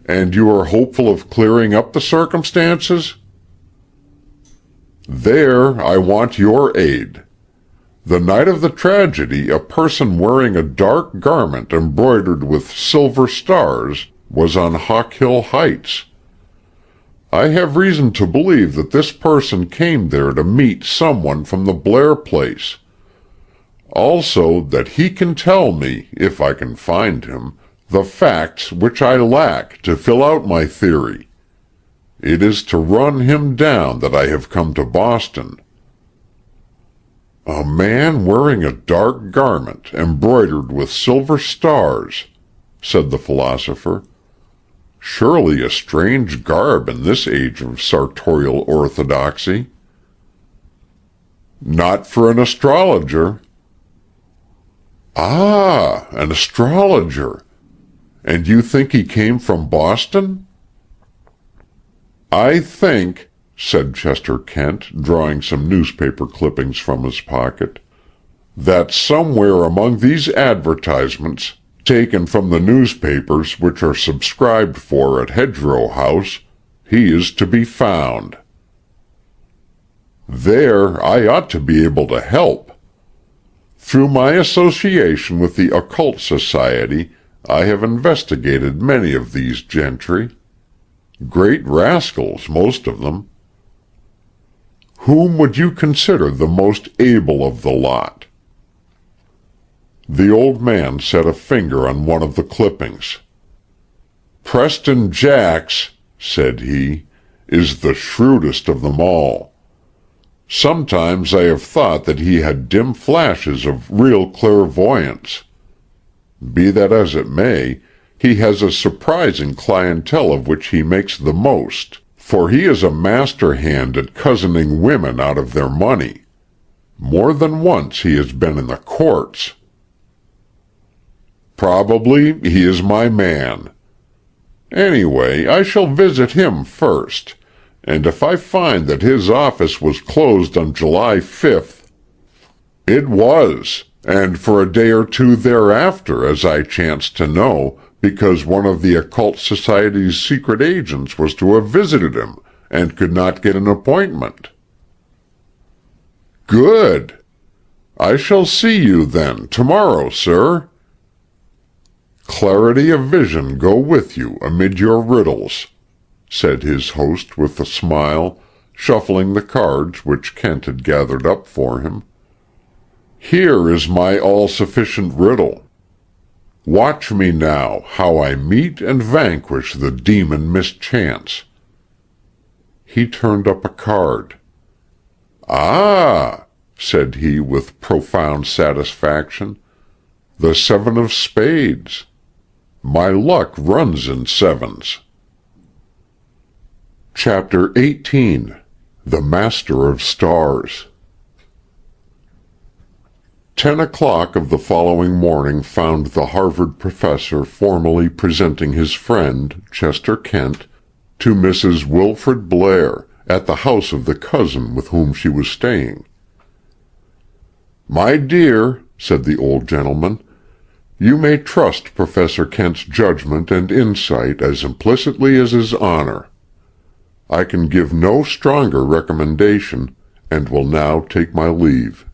and you are hopeful of clearing up the circumstances? There I want your aid. The night of the tragedy, a person wearing a dark garment embroidered with silver stars was on Hawk Hill Heights. I have reason to believe that this person came there to meet someone from the Blair place. Also that he can tell me, if I can find him, the facts which I lack to fill out my theory. It is to run him down that I have come to Boston. A man wearing a dark garment embroidered with silver stars, said the philosopher. Surely a strange garb in this age of sartorial orthodoxy. Not for an astrologer. Ah, an astrologer. And you think he came from Boston? I think, said Chester Kent, drawing some newspaper clippings from his pocket, that somewhere among these advertisements, taken from the newspapers which are subscribed for at Hedgerow House, he is to be found. There I ought to be able to help. Through my association with the Occult Society, I have investigated many of these gentry. Great rascals, most of them. Whom would you consider the most able of the lot? The old man set a finger on one of the clippings. Preston Jacks, said he, is the shrewdest of them all. Sometimes I have thought that he had dim flashes of real clairvoyance. Be that as it may, he has a surprising clientele of which he makes the most, for he is a master hand at cozening women out of their money. More than once he has been in the courts. Probably he is my man. Anyway, I shall visit him first, and if I find that his office was closed on July 5th, it was, and for a day or two thereafter, as I chanced to know, because one of the Occult Society's secret agents was to have visited him, and could not get an appointment. Good! I shall see you, then, tomorrow, sir. Clarity of vision go with you amid your riddles, said his host with a smile, shuffling the cards which Kent had gathered up for him. Here is my all-sufficient riddle. Watch me now, how I meet and vanquish the demon mischance. He turned up a card. Ah, said he with profound satisfaction, the 7 of spades. My luck runs in sevens. Chapter 18. The Master of Stars. 10 o'clock of the following morning found the Harvard professor formally presenting his friend, Chester Kent, to Mrs. Wilfrid Blair, at the house of the cousin with whom she was staying. My dear, said the old gentleman, You may trust Professor Kent's judgment and insight as implicitly as his honor. I can give no stronger recommendation, and will now take my leave."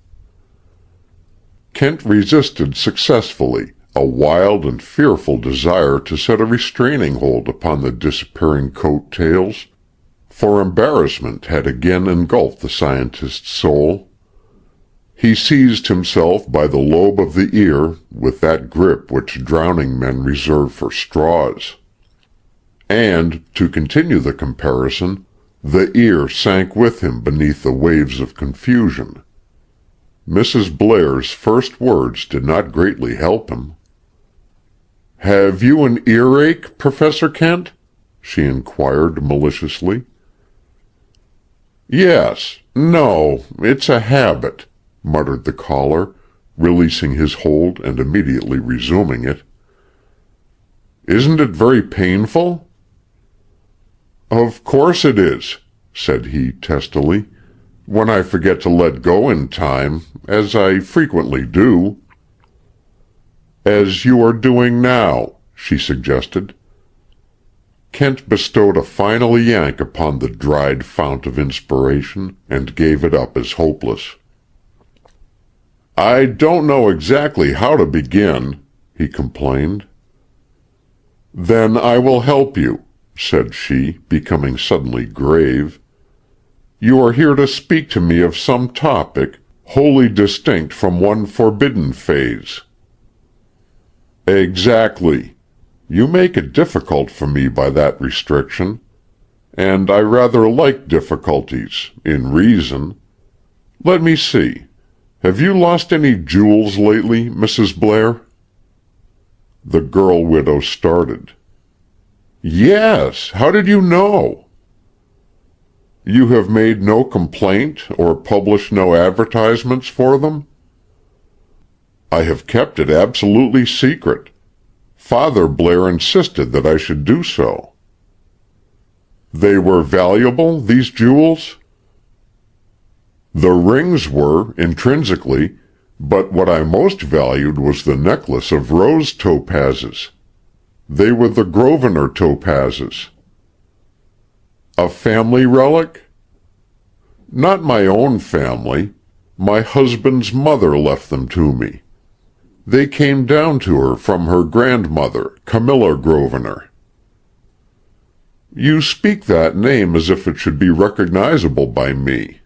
Kent resisted successfully a wild and fearful desire to set a restraining hold upon the disappearing coat-tails, for embarrassment had again engulfed the scientist's soul. He seized himself by the lobe of the ear with that grip which drowning men reserve for straws. And, to continue the comparison, the ear sank with him beneath the waves of confusion. Mrs. Blair's first words did not greatly help him. "Have you an earache, Professor Kent?" she inquired maliciously. "Yes. No, it's a habit," muttered the caller, releasing his hold and immediately resuming it. "Isn't it very painful?" "Of course it is," said he testily, "when I forget to let go in time, as I frequently do." "As you are doing now," she suggested. Kent bestowed a final yank upon the dried fount of inspiration and gave it up as hopeless. "I don't know exactly how to begin," he complained. "Then I will help you," said she, becoming suddenly grave. "You are here to speak to me of some topic wholly distinct from one forbidden phase." "Exactly. You make it difficult for me by that restriction, and I rather like difficulties, in reason. Let me see. Have you lost any jewels lately, Mrs. Blair?" The girl widow started. "Yes. How did you know?" "You have made no complaint or published no advertisements for them?" "I have kept it absolutely secret. Father Blair insisted that I should do so." "They were valuable, these jewels?" "The rings were, intrinsically, but what I most valued was the necklace of rose topazes. They were the Grosvenor topazes." "A family relic?" "Not my own family. My husband's mother left them to me. They came down to her from her grandmother, Camilla Grosvenor." "You speak that name as if it should be recognizable by me."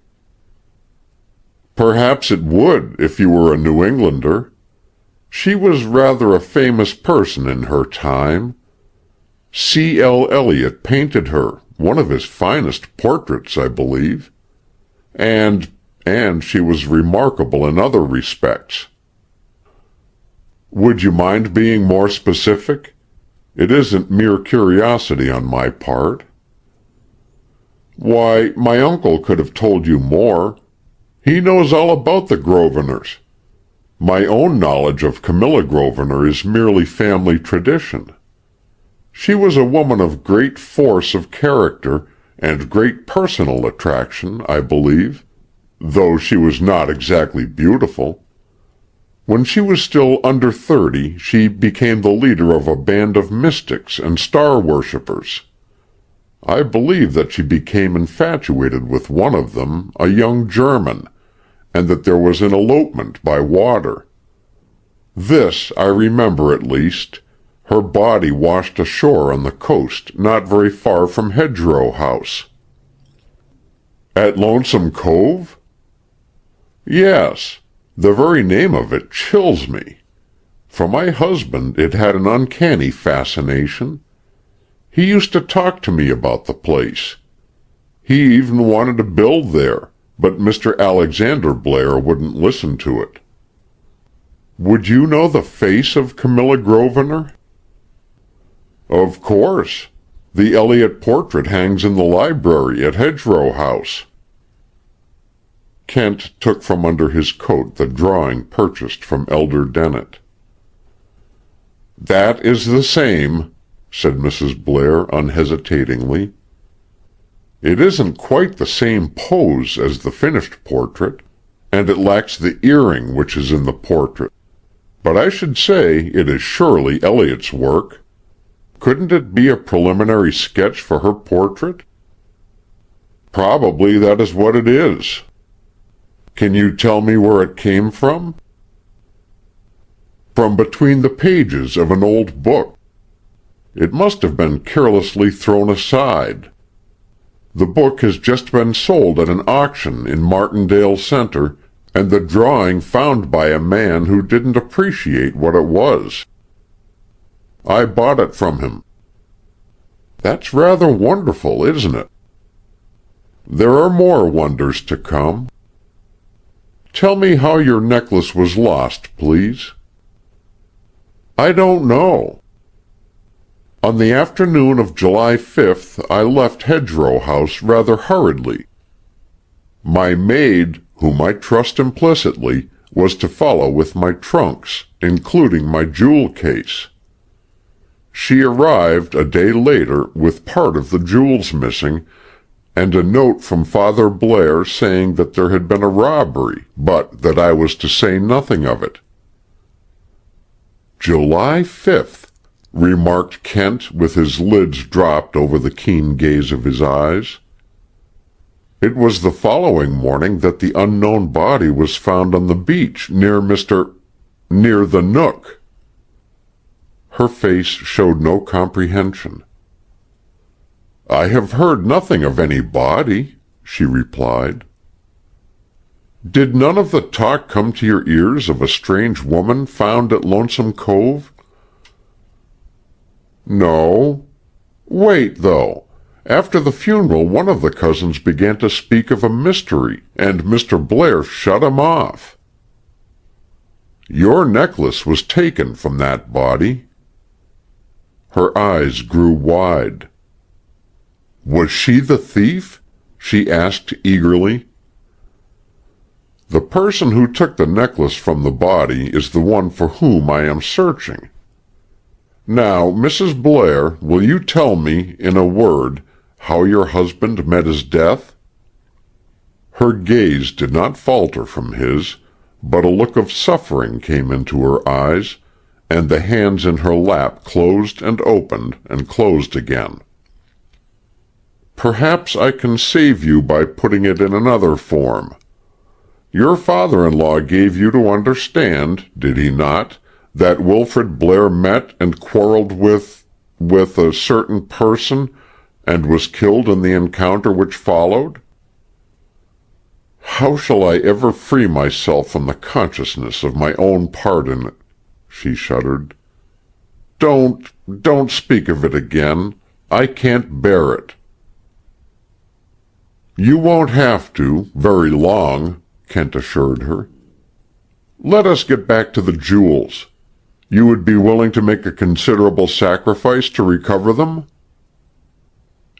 "Perhaps it would, if you were a New Englander. She was rather a famous person in her time. C. L. Eliot painted her, one of his finest portraits, I believe. And she was remarkable in other respects." "Would you mind being more specific? It isn't mere curiosity on my part." "Why, my uncle could have told you more. He knows all about the Grosvenors. My own knowledge of Camilla Grosvenor is merely family tradition. She was a woman of great force of character and great personal attraction, I believe, though she was not exactly beautiful. When she was still under 30, she became the leader of a band of mystics and star worshippers. I believe that she became infatuated with one of them, a young German, and that there was an elopement by water. This I remember at least. Her body washed ashore on the coast not very far from Hedgerow House." "At Lonesome Cove?" "Yes. The very name of it chills me. For my husband it had an uncanny fascination. He used to talk to me about the place. He even wanted to build there, but Mr. Alexander Blair wouldn't listen to it." "Would you know the face of Camilla Grosvenor?" "Of course. The Eliot portrait hangs in the library at Hedgerow House." Kent took from under his coat the drawing purchased from Elder Dennett. "That is the same," said Mrs. Blair unhesitatingly. "It isn't quite the same pose as the finished portrait, and it lacks the earring which is in the portrait. but I should say it is surely Elliot's work. Couldn't it be a preliminary sketch for her portrait? Probably that is what it is. Can you tell me where it came from? From between the pages of an old book. It must have been carelessly thrown aside. The book has just been sold at an auction in Martindale Center, and the drawing found by a man who didn't appreciate what it was. I bought it from him. That's rather wonderful, isn't it? There are more wonders to come. Tell me how your necklace was lost, please. I don't know. On the afternoon of July 5th, I left Hedgerow House rather hurriedly. My maid, whom I trust implicitly, was to follow with my trunks, including my jewel case. She arrived a day later with part of the jewels missing, and a note from Father Blair saying that there had been a robbery, but that I was to say nothing of it. July 5th, remarked Kent with his lids dropped over the keen gaze of his eyes. It was the following morning that the unknown body was found on the beach near the Nook. Her face showed no comprehension. I have heard nothing of any body, she replied. Did none of the talk come to your ears of a strange woman found at Lonesome Cove? No. Wait, though. After the funeral, one of the cousins began to speak of a mystery, and Mr. Blair shut him off. Your necklace was taken from that body. Her eyes grew wide. Was she the thief? She asked eagerly. The person who took the necklace from the body is the one for whom I am searching. Now, Mrs. Blair, will you tell me, in a word, how your husband met his death? Her gaze did not falter from his, but a look of suffering came into her eyes, and the hands in her lap closed and opened and closed again. Perhaps I can save you by putting it in another form. Your father-in-law gave you to understand, did he not, that Wilfrid Blair met and quarreled with a certain person, and was killed in the encounter which followed? How shall I ever free myself from the consciousness of my own part in it? She shuddered. Don't speak of it again. I can't bear it. You won't have to, very long, Kent assured her. Let us get back to the jewels. You would be willing to make a considerable sacrifice to recover them?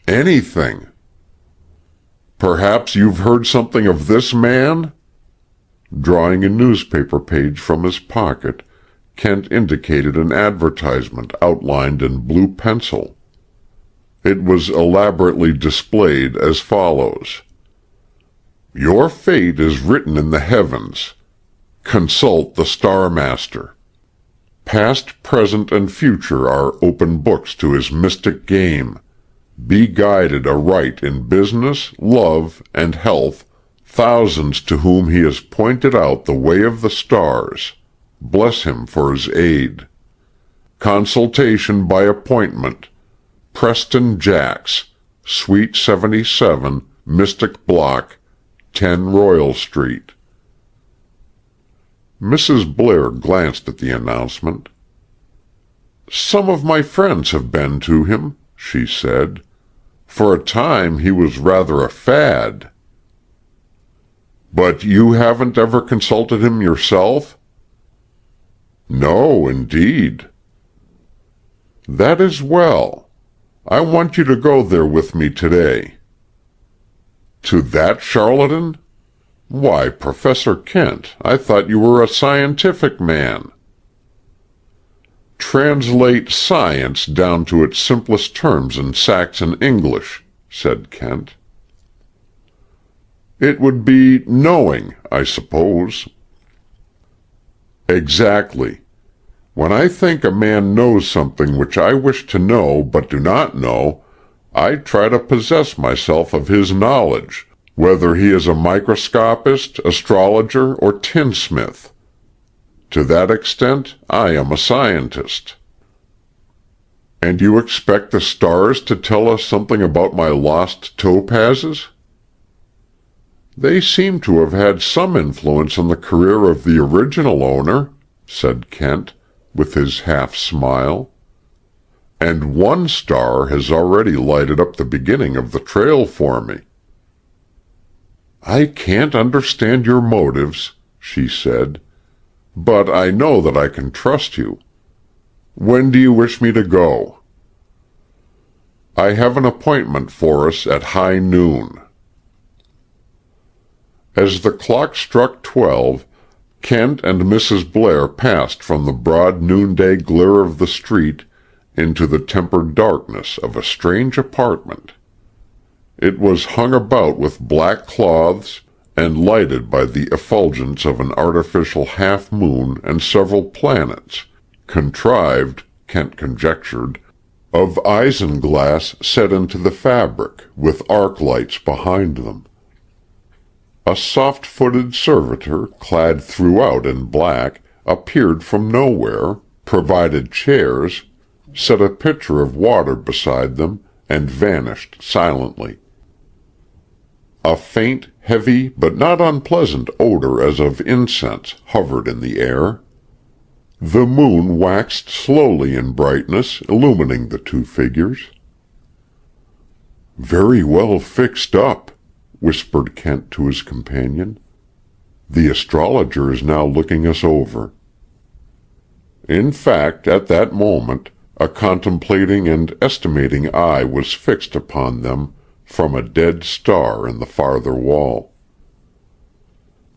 Anything. Perhaps you've heard something of this man? Drawing a newspaper page from his pocket, Kent indicated an advertisement outlined in blue pencil. It was elaborately displayed as follows. Your fate is written in the heavens. Consult the Star Master. Past, present, and future are open books to his mystic game. Be guided aright in business, love, and health, thousands to whom he has pointed out the way of the stars. Bless him for his aid. Consultation by appointment. Preston Jacks, Suite 77, Mystic Block, 10 Royal Street. Mrs. Blair glanced at the announcement. Some of my friends have been to him, she said. For a time he was rather a fad. But you haven't ever consulted him yourself? No, indeed. That is well. I want you to go there with me today. To that charlatan? Why, Professor Kent, I thought you were a scientific man. Translate science down to its simplest terms in Saxon English, said Kent. It would be knowing, I suppose. Exactly. When I think a man knows something which I wish to know but do not know, I try to possess myself of his knowledge, whether he is a microscopist, astrologer, or tinsmith. To that extent, I am a scientist." "And you expect the stars to tell us something about my lost topazes?" "They seem to have had some influence on the career of the original owner," said Kent, with his half-smile. "And one star has already lighted up the beginning of the trail for me." "I can't understand your motives," she said, "but I know that I can trust you. When do you wish me to go?" "I have an appointment for us at high noon." As the clock struck 12, Kent and Mrs. Blair passed from the broad noonday glare of the street into the tempered darkness of a strange apartment. It was hung about with black cloths and lighted by the effulgence of an artificial half-moon and several planets, contrived, Kent conjectured, of isinglass set into the fabric, with arc lights behind them. A soft-footed servitor, clad throughout in black, appeared from nowhere, provided chairs, set a pitcher of water beside them, and vanished silently. A faint, heavy, but not unpleasant odor as of incense hovered in the air. The moon waxed slowly in brightness, illumining the two figures. "Very well fixed up," whispered Kent to his companion. "The astrologer is now looking us over." In fact, at that moment, a contemplating and estimating eye was fixed upon them from a dead star in the farther wall.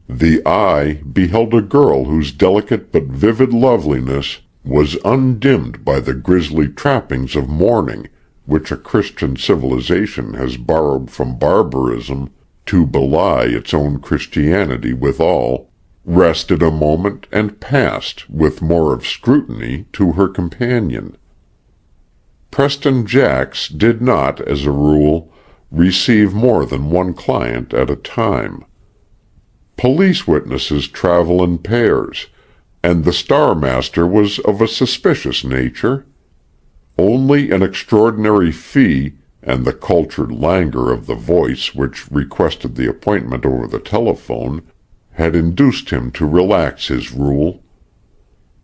The eye beheld a girl whose delicate but vivid loveliness was undimmed by the grisly trappings of mourning which a Christian civilization has borrowed from barbarism to belie its own Christianity withal, rested a moment and passed, with more of scrutiny, to her companion. Preston Jacks did not, as a rule, receive more than one client at a time. Police witnesses travel in pairs, and the Star Master was of a suspicious nature. Only an extraordinary fee and the cultured languor of the voice which requested the appointment over the telephone had induced him to relax his rule.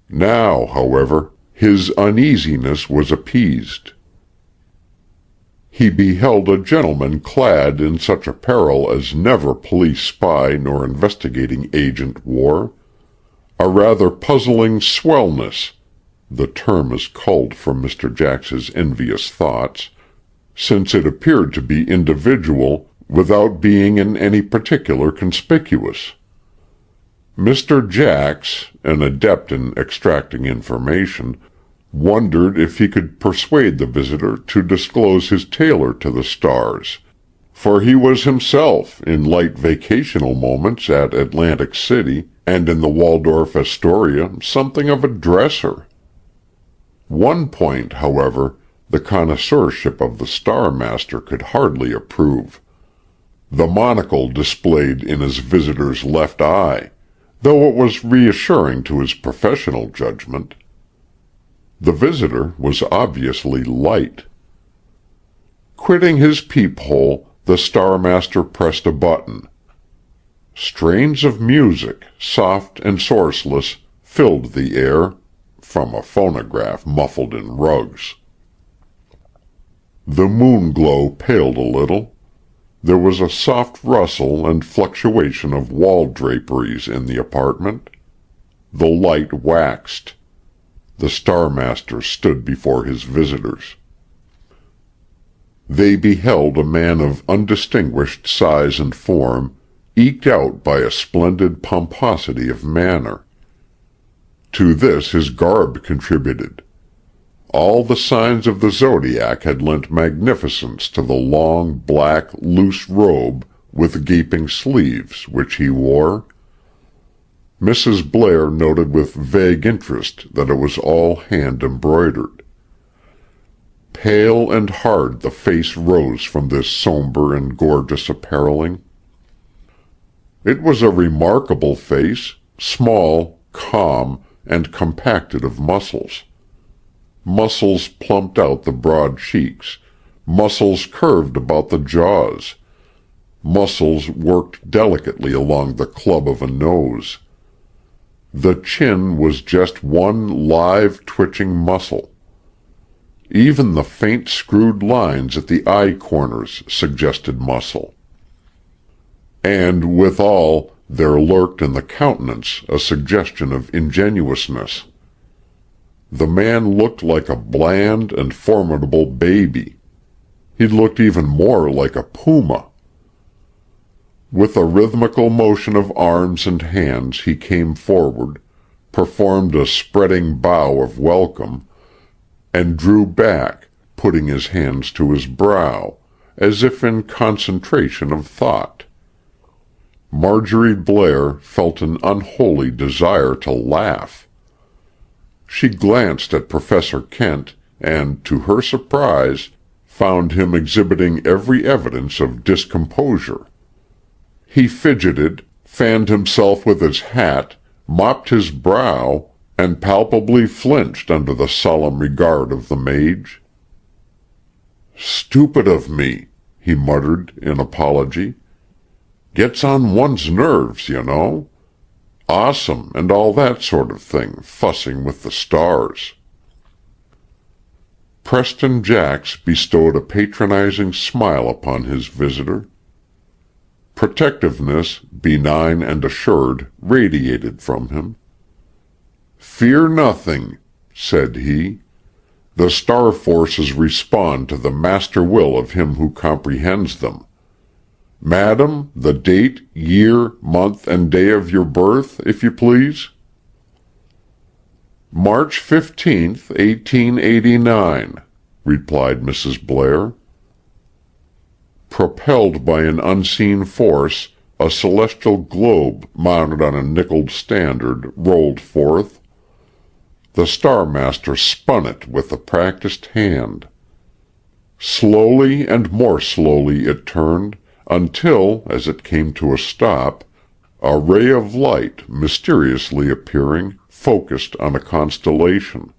Now, however, his uneasiness was appeased. He beheld a gentleman clad in such apparel as never police spy nor investigating agent wore, a rather puzzling swellness, the term is culled from Mr. Jacks's envious thoughts, since it appeared to be individual without being in any particular conspicuous. Mr. Jacks, an adept in extracting information, wondered if he could persuade the visitor to disclose his tailor to the stars, for he was himself, in light vacational moments at Atlantic City and in the Waldorf Astoria, something of a dresser. One point, however, the connoisseurship of the Star Master could hardly approve. The monocle displayed in his visitor's left eye, though it was reassuring to his professional judgment. The visitor was obviously light. Quitting his peephole, the Star Master pressed a button. Strains of music, soft and sourceless, filled the air, from a phonograph muffled in rugs. The moon glow paled a little. There was a soft rustle and fluctuation of wall draperies in the apartment. The light waxed. The Star Master stood before his visitors. They beheld a man of undistinguished size and form, eked out by a splendid pomposity of manner. To this his garb contributed. All the signs of the zodiac had lent magnificence to the long, black, loose robe with gaping sleeves which he wore. Mrs. Blair noted with vague interest that it was all hand-embroidered. Pale and hard the face rose from this somber and gorgeous appareling. It was a remarkable face, small, calm, and compacted of muscles. Muscles plumped out the broad cheeks, muscles curved about the jaws, muscles worked delicately along the club of a nose. The chin was just one live, twitching muscle. Even the faint screwed lines at the eye corners suggested muscle. And withal, there lurked in the countenance a suggestion of ingenuousness. The man looked like a bland and formidable baby. He looked even more like a puma. With a rhythmical motion of arms and hands he came forward, performed a spreading bow of welcome, and drew back, putting his hands to his brow, as if in concentration of thought. Marjorie Blair felt an unholy desire to laugh. She glanced at Professor Kent, and, to her surprise, found him exhibiting every evidence of discomposure. He fidgeted, fanned himself with his hat, mopped his brow, and palpably flinched under the solemn regard of the mage. "Stupid of me," he muttered in apology. "Gets on one's nerves, you know. Awesome and all that sort of thing, fussing with the stars." Preston Jacks bestowed a patronizing smile upon his visitor. Protectiveness, benign and assured, radiated from him. "Fear nothing," said he. "The star forces respond to the master will of him who comprehends them. Madam, the date, year, month, and day of your birth, if you please?" "March 15th, 1889, replied Mrs. Blair. Propelled by an unseen force, a celestial globe mounted on a nickeled standard rolled forth. The Star-Master spun it with a practised hand. Slowly and more slowly it turned, until, as it came to a stop, a ray of light, mysteriously appearing, focused on a constellation.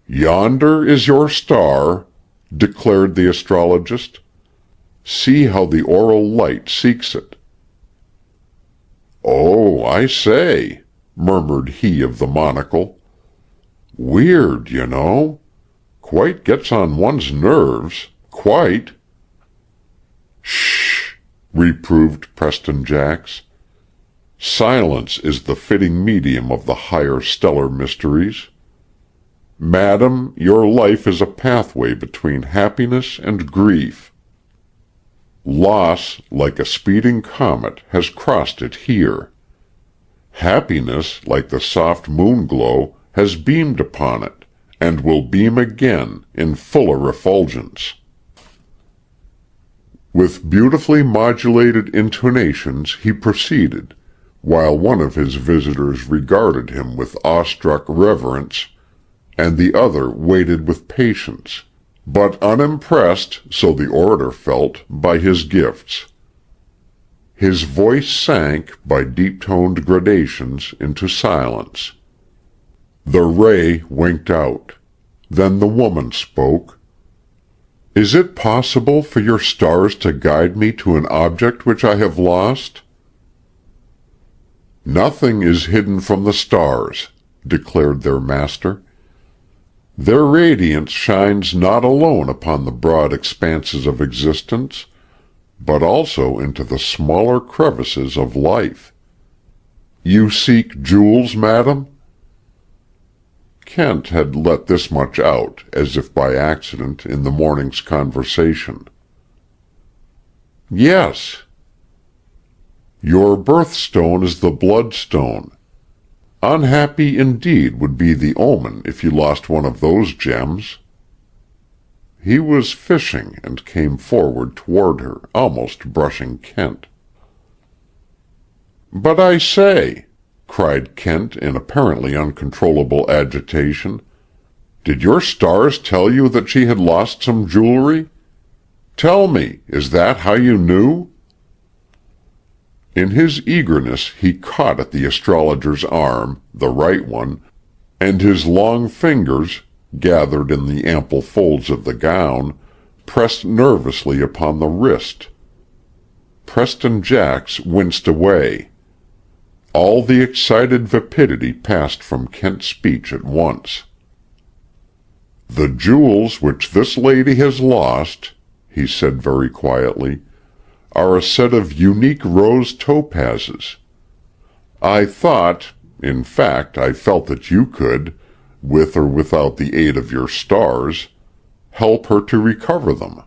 "Yonder is your star," declared the astrologist. "See how the aural light seeks it." "Oh, I say," murmured he of the monocle. "Weird, you know. Quite gets on one's nerves. Quite." "Shh!" reproved Preston Jacks. "Silence is the fitting medium of the higher stellar mysteries. Madam, your life is a pathway between happiness and grief. Loss, like a speeding comet, has crossed it here. Happiness, like the soft moon-glow, has beamed upon it, and will beam again, in fuller effulgence." With beautifully modulated intonations he proceeded, while one of his visitors regarded him with awestruck reverence, and the other waited with patience, but unimpressed, so the orator felt, by his gifts. His voice sank, by deep-toned gradations, into silence. The ray winked out. Then the woman spoke. "Is it possible for your stars to guide me to an object which I have lost?" "Nothing is hidden from the stars," declared their master. "Their radiance shines not alone upon the broad expanses of existence, but also into the smaller crevices of life. You seek jewels, madam?" Kent had let this much out, as if by accident, in the morning's conversation. "Yes." "Your birthstone is the bloodstone. Unhappy indeed would be the omen if you lost one of those gems." He was fishing, and came forward toward her, almost brushing Kent. "But I say," cried Kent in apparently uncontrollable agitation, "did your stars tell you that she had lost some jewelry? Tell me, is that how you knew?" In his eagerness he caught at the astrologer's arm, the right one, and his long fingers, gathered in the ample folds of the gown, pressed nervously upon the wrist. Preston Jacks winced away. All the excited vapidity passed from Kent's speech at once. "The jewels which this lady has lost," he said very quietly, "are a set of unique rose topazes. I thought, in fact, I felt that you could, with or without the aid of your stars, help her to recover them."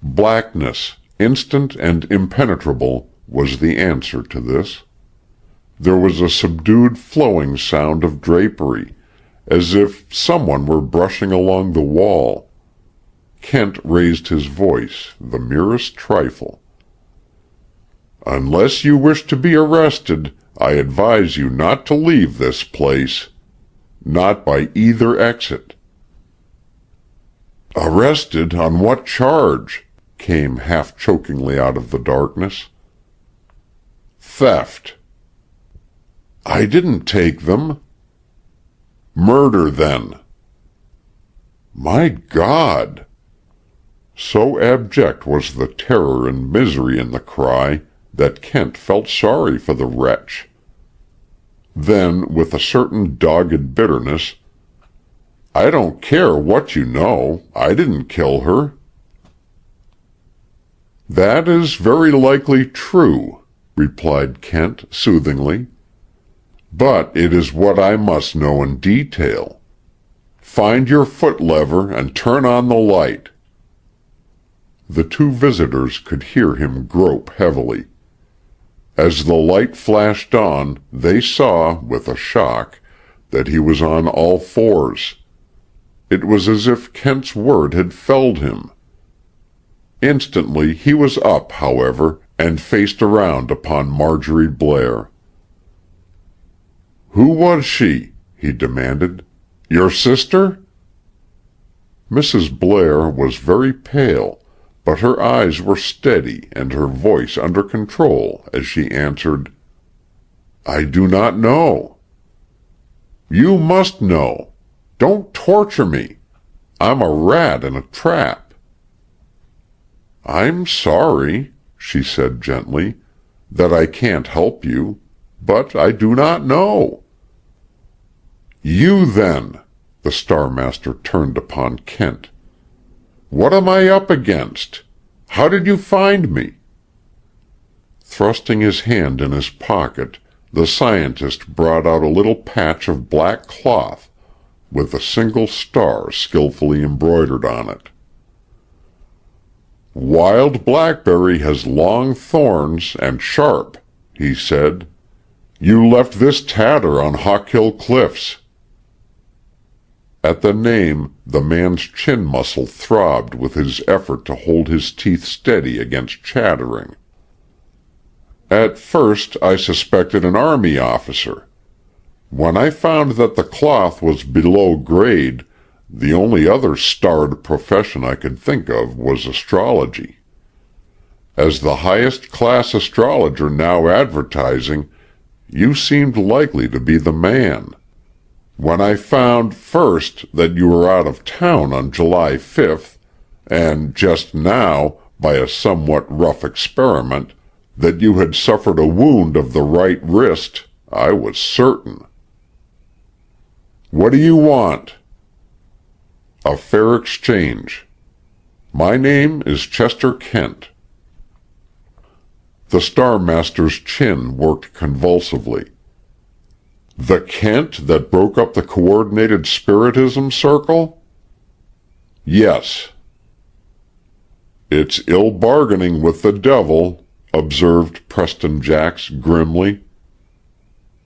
Blackness, instant and impenetrable, was the answer to this. There was a subdued flowing sound of drapery, as if someone were brushing along the wall. Kent raised his voice, the merest trifle. "Unless you wish to be arrested, I advise you not to leave this place. Not by either exit." "Arrested on what charge?" came half-chokingly out of the darkness. "Theft." "I didn't take them." "Murder, then." "My God!" So abject was the terror and misery in the cry that Kent felt sorry for the wretch. Then, with a certain dogged bitterness, "I don't care what you know. I didn't kill her." "That is very likely true," replied Kent soothingly. "But it is what I must know in detail. Find your foot lever and turn on the light." The two visitors could hear him grope heavily. As the light flashed on, they saw, with a shock, that he was on all fours. It was as if Kent's word had felled him. Instantly he was up, however, and faced around upon Marjorie Blair. "Who was she?" he demanded. "Your sister?" Mrs. Blair was very pale, but her eyes were steady and her voice under control as she answered, "I do not know." "You must know. Don't torture me. I'm a rat in a trap." "I'm sorry," she said gently, "that I can't help you, but I do not know." "You, then!" The Star Master turned upon Kent. "What am I up against? How did you find me?" Thrusting his hand in his pocket, the scientist brought out a little patch of black cloth, with a single star skillfully embroidered on it. "Wild blackberry has long thorns and sharp," he said. "You left this tatter on Hawkill Cliffs." At the name, the man's chin muscle throbbed with his effort to hold his teeth steady against chattering. "At first I suspected an army officer. When I found that the cloth was below grade, the only other starred profession I could think of was astrology. As the highest class astrologer now advertising, you seemed likely to be the man. When I found, first, that you were out of town on July 5th, and just now, by a somewhat rough experiment, that you had suffered a wound of the right wrist, I was certain." "What do you want?" "A fair exchange. My name is Chester Kent." The Star Master's chin worked convulsively. "The Kent that broke up the Coordinated Spiritism Circle?" "Yes." "It's ill bargaining with the devil," observed Preston Jacks grimly.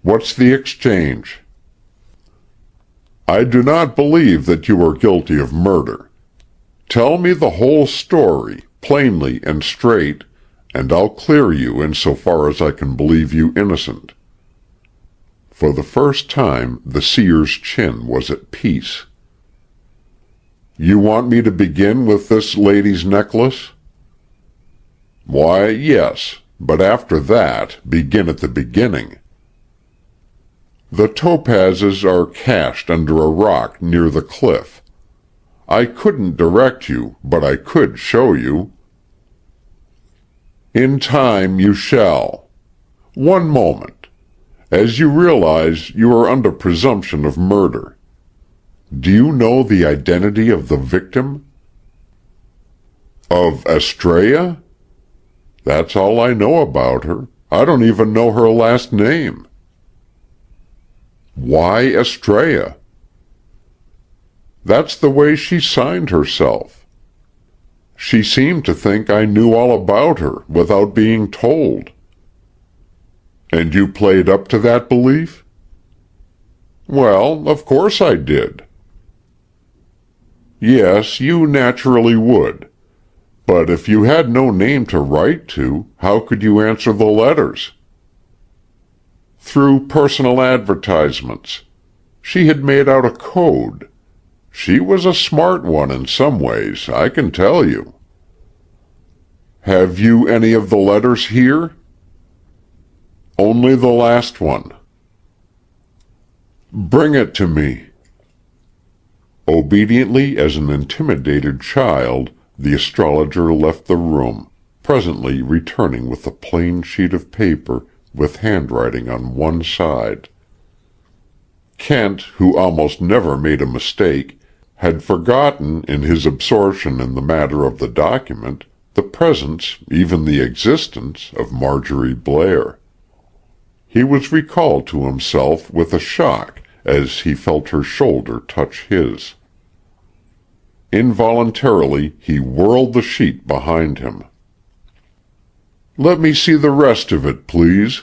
"What's the exchange?" "I do not believe that you are guilty of murder. Tell me the whole story, plainly and straight, and I'll clear you insofar as I can believe you innocent." For the first time, the seer's chin was at peace. "You want me to begin with this lady's necklace?" "Why, yes, but after that, begin at the beginning." "The topazes are cached under a rock near the cliff. I couldn't direct you, but I could show you." "In time you shall. One moment. As you realize, you are under presumption of murder. Do you know the identity of the victim?" "Of Estrella? That's all I know about her. I don't even know her last name." "Why Estrella?" "That's the way she signed herself. She seemed to think I knew all about her without being told." "And you played up to that belief?" "Well, of course I did." "Yes, you naturally would. But if you had no name to write to, how could you answer the letters?" "Through personal advertisements. She had made out a code. She was a smart one in some ways, I can tell you." "Have you any of the letters here?" "Only the last one." "Bring it to me." Obediently as an intimidated child, the astrologer left the room, presently returning with a plain sheet of paper with handwriting on one side. Kent, who almost never made a mistake, had forgotten, in his absorption in the matter of the document, the presence, even the existence, of Marjorie Blair. He was recalled to himself with a shock as he felt her shoulder touch his. Involuntarily he whirled the sheet behind him. "Let me see the rest of it, please,"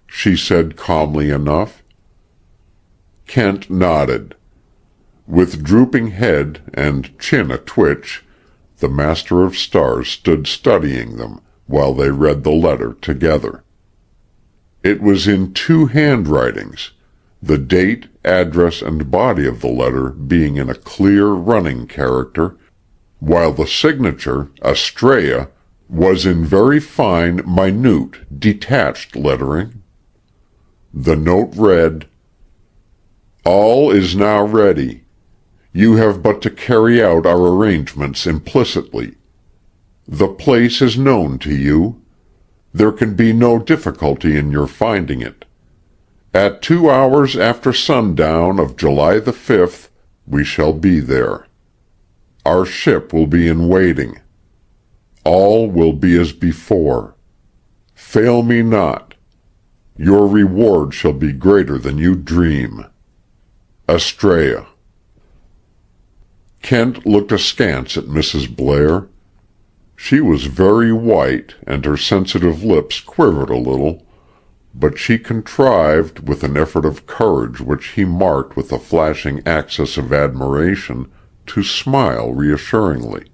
she said calmly enough. Kent nodded. With drooping head and chin a-twitch, the Master of Stars stood studying them while they read the letter together. It was in two handwritings, the date, address, and body of the letter being in a clear running character, while the signature, Estrella, was in very fine, minute, detached lettering. The note read, "All is now ready. You have but to carry out our arrangements implicitly. The place is known to you. There can be no difficulty in your finding it. At 2 hours after sundown of July the 5th, we shall be there. Our ship will be in waiting. All will be as before. Fail me not. Your reward shall be greater than you dream. Estrella." Kent looked askance at Mrs. Blair. She was very white, and her sensitive lips quivered a little, but she contrived, with an effort of courage which he marked with a flashing access of admiration, to smile reassuringly.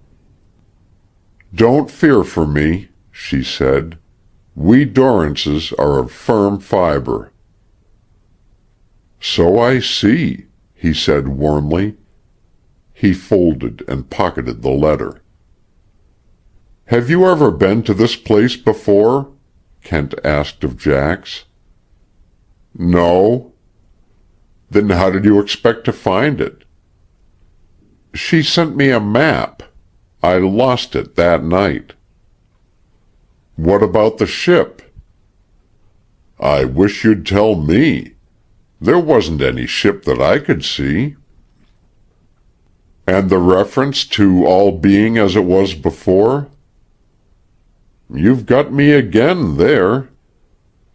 "Don't fear for me," she said. "We Dorrances are of firm fibre." "So I see," he said warmly. He folded and pocketed the letter. "Have you ever been to this place before?" Kent asked of Jax. "No." "Then how did you expect to find it?" "She sent me a map. I lost it that night." "What about the ship?" "I wish you'd tell me. There wasn't any ship that I could see." "And the reference to all being as it was before?" "You've got me again there.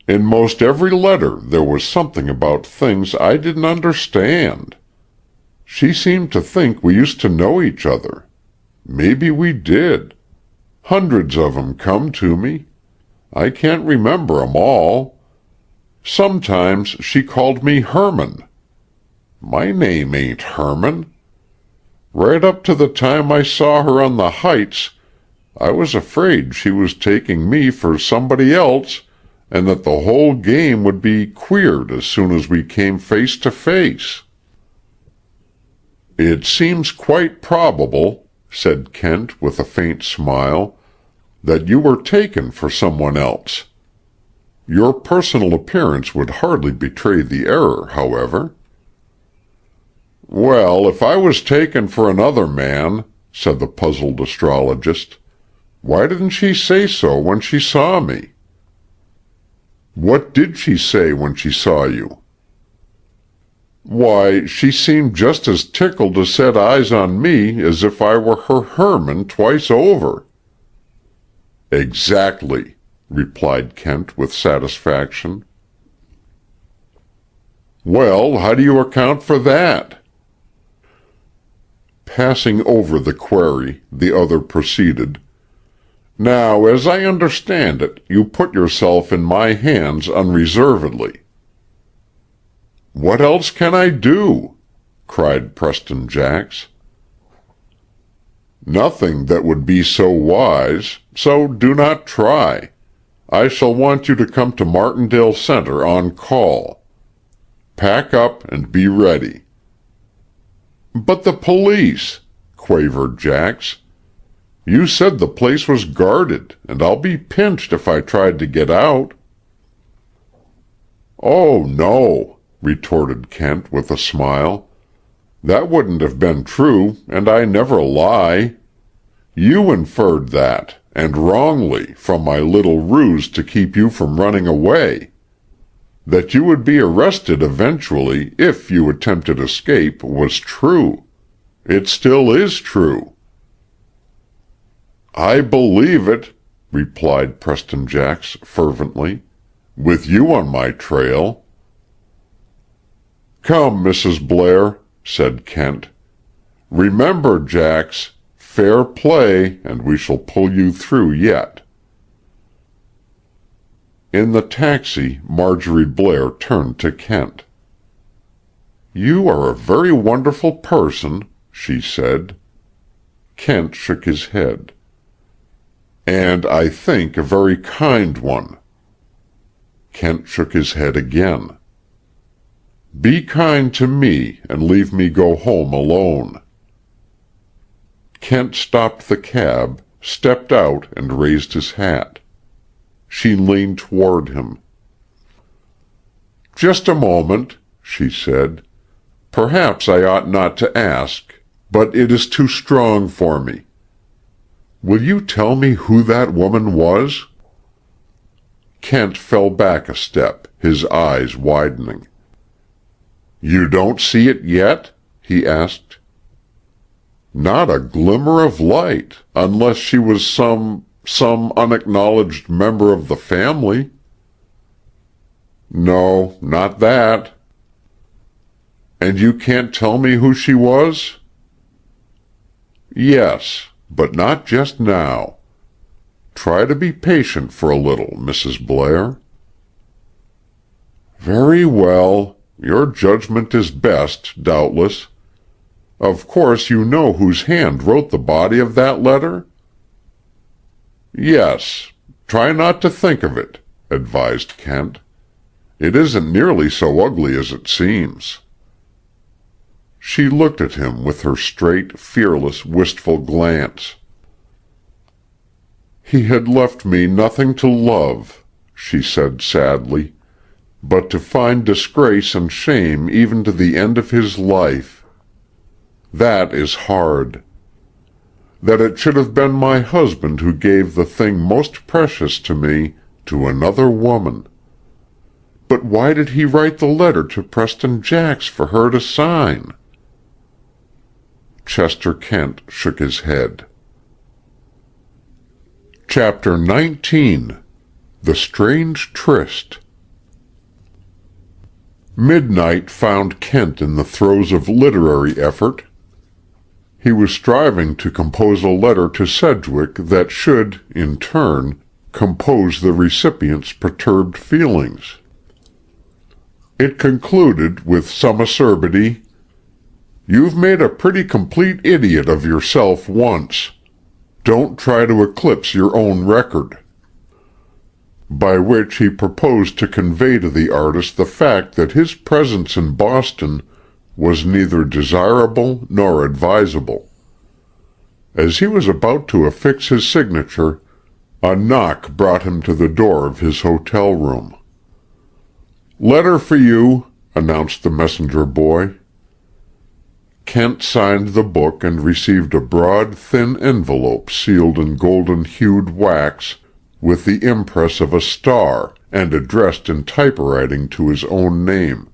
In most every letter there was something about things I didn't understand. She seemed to think we used to know each other. Maybe we did. Hundreds of 'em come to me. I can't remember 'em all. Sometimes she called me Herman. My name ain't Herman. Right up to the time I saw her on the heights, I was afraid she was taking me for somebody else, and that the whole game would be queered as soon as we came face to face." "It seems quite probable," said Kent with a faint smile, "that you were taken for someone else. Your personal appearance would hardly betray the error, however." "Well, if I was taken for another man," said the puzzled astrologist, "why didn't she say so when she saw me?" "What did she say when she saw you?" "Why, she seemed just as tickled to set eyes on me as if I were her Herman twice over." "Exactly," replied Kent with satisfaction. "Well, how do you account for that?" Passing over the query, the other proceeded. "Now, as I understand it, you put yourself in my hands unreservedly." "What else can I do?" cried Preston Jacks. "Nothing that would be so wise, so do not try. I shall want you to come to Martindale Center on call. Pack up and be ready." "But the police," quavered Jacks. "You said the place was guarded, and I'll be pinched if I tried to get out." "Oh, no," retorted Kent with a smile. "That wouldn't have been true, and I never lie. You inferred that, and wrongly, from my little ruse to keep you from running away. That you would be arrested eventually if you attempted escape was true. It still is true." "I believe it," replied Preston Jacks fervently, "with you on my trail." "Come, Mrs. Blair," said Kent. "Remember, Jacks, fair play, and we shall pull you through yet." In the taxi, Marjorie Blair turned to Kent. "You are a very wonderful person," she said. Kent shook his head. "And I think a very kind one." Kent shook his head again. "Be kind to me, and leave me go home alone." Kent stopped the cab, stepped out, and raised his hat. She leaned toward him. "Just a moment," she said. "Perhaps I ought not to ask, but it is too strong for me. Will you tell me who that woman was?" Kent fell back a step, his eyes widening. "You don't see it yet?" he asked. "Not a glimmer of light, unless she was some unacknowledged member of the family." "No, not that." "And you can't tell me who she was?" "Yes, but not just now. Try to be patient for a little, Mrs. Blair." "Very well. Your judgment is best, doubtless. Of course you know whose hand wrote the body of that letter?" "Yes. Try not to think of it," advised Kent. "It isn't nearly so ugly as it seems." She looked at him with her straight, fearless, wistful glance. "He had left me nothing to love," she said sadly, "but to find disgrace and shame even to the end of his life. That is hard. That it should have been my husband who gave the thing most precious to me to another woman. But why did he write the letter to Preston Jacks for her to sign?" Chester Kent shook his head. Chapter 19. The Strange Tryst. Midnight found Kent in the throes of literary effort. He was striving to compose a letter to Sedgwick that should, in turn, compose the recipient's perturbed feelings. It concluded with some acerbity, "You've made a pretty complete idiot of yourself once. Don't try to eclipse your own record." By which he proposed to convey to the artist the fact that his presence in Boston was neither desirable nor advisable. As he was about to affix his signature, a knock brought him to the door of his hotel room. "Letter for you," announced the messenger boy. Kent signed the book and received a broad, thin envelope sealed in golden-hued wax with the impress of a star and addressed in typewriting to his own name.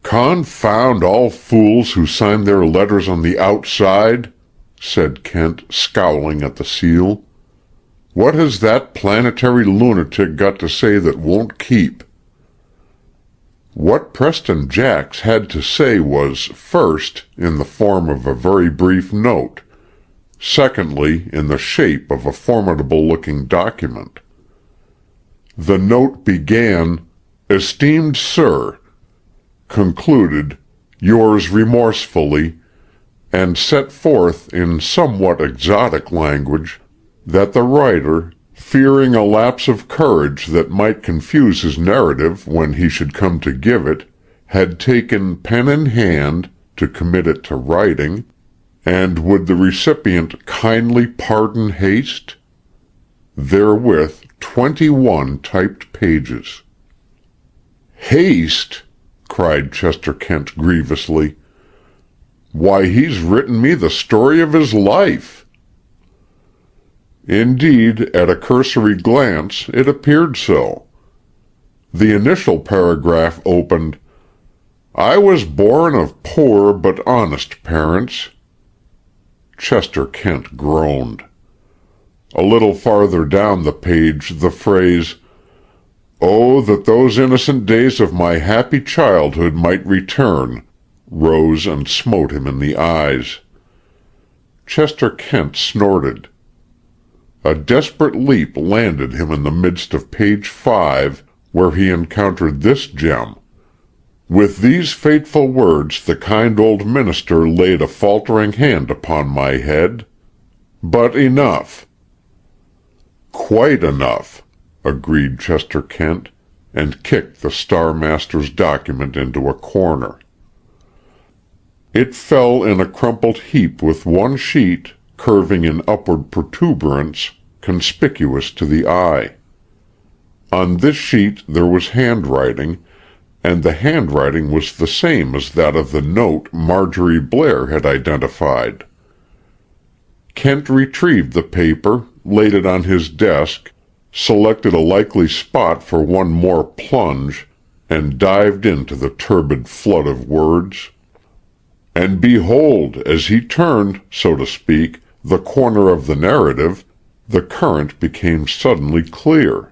"Confound all fools who sign their letters on the outside," said Kent, scowling at the seal. "What has that planetary lunatic got to say that won't keep?" What Preston Jacks had to say was, first, in the form of a very brief note, secondly, in the shape of a formidable-looking document. The note began, "Esteemed Sir," concluded, "Yours remorsefully," and set forth in somewhat exotic language that the writer, fearing a lapse of courage that might confuse his narrative when he should come to give it, had taken pen in hand to commit it to writing, and would the recipient kindly pardon haste? Therewith 21 typed pages. "Haste!" cried Chester Kent grievously. "Why, he's written me the story of his life." Indeed, at a cursory glance, it appeared so. The initial paragraph opened, "I was born of poor but honest parents." Chester Kent groaned. A little farther down the page the phrase, "Oh, that those innocent days of my happy childhood might return," rose and smote him in the eyes. Chester Kent snorted. A desperate leap landed him in the midst of page 5, where he encountered this gem. "With these fateful words the kind old minister laid a faltering hand upon my head. But enough." "Quite enough," agreed Chester Kent, and kicked the Star Master's document into a corner. It fell in a crumpled heap with one sheet, curving in upward protuberance, conspicuous to the eye. On this sheet there was handwriting, and the handwriting was the same as that of the note Marjorie Blair had identified. Kent retrieved the paper, laid it on his desk, selected a likely spot for one more plunge, and dived into the turbid flood of words. And behold, as he turned, so to speak, the corner of the narrative, the current became suddenly clear.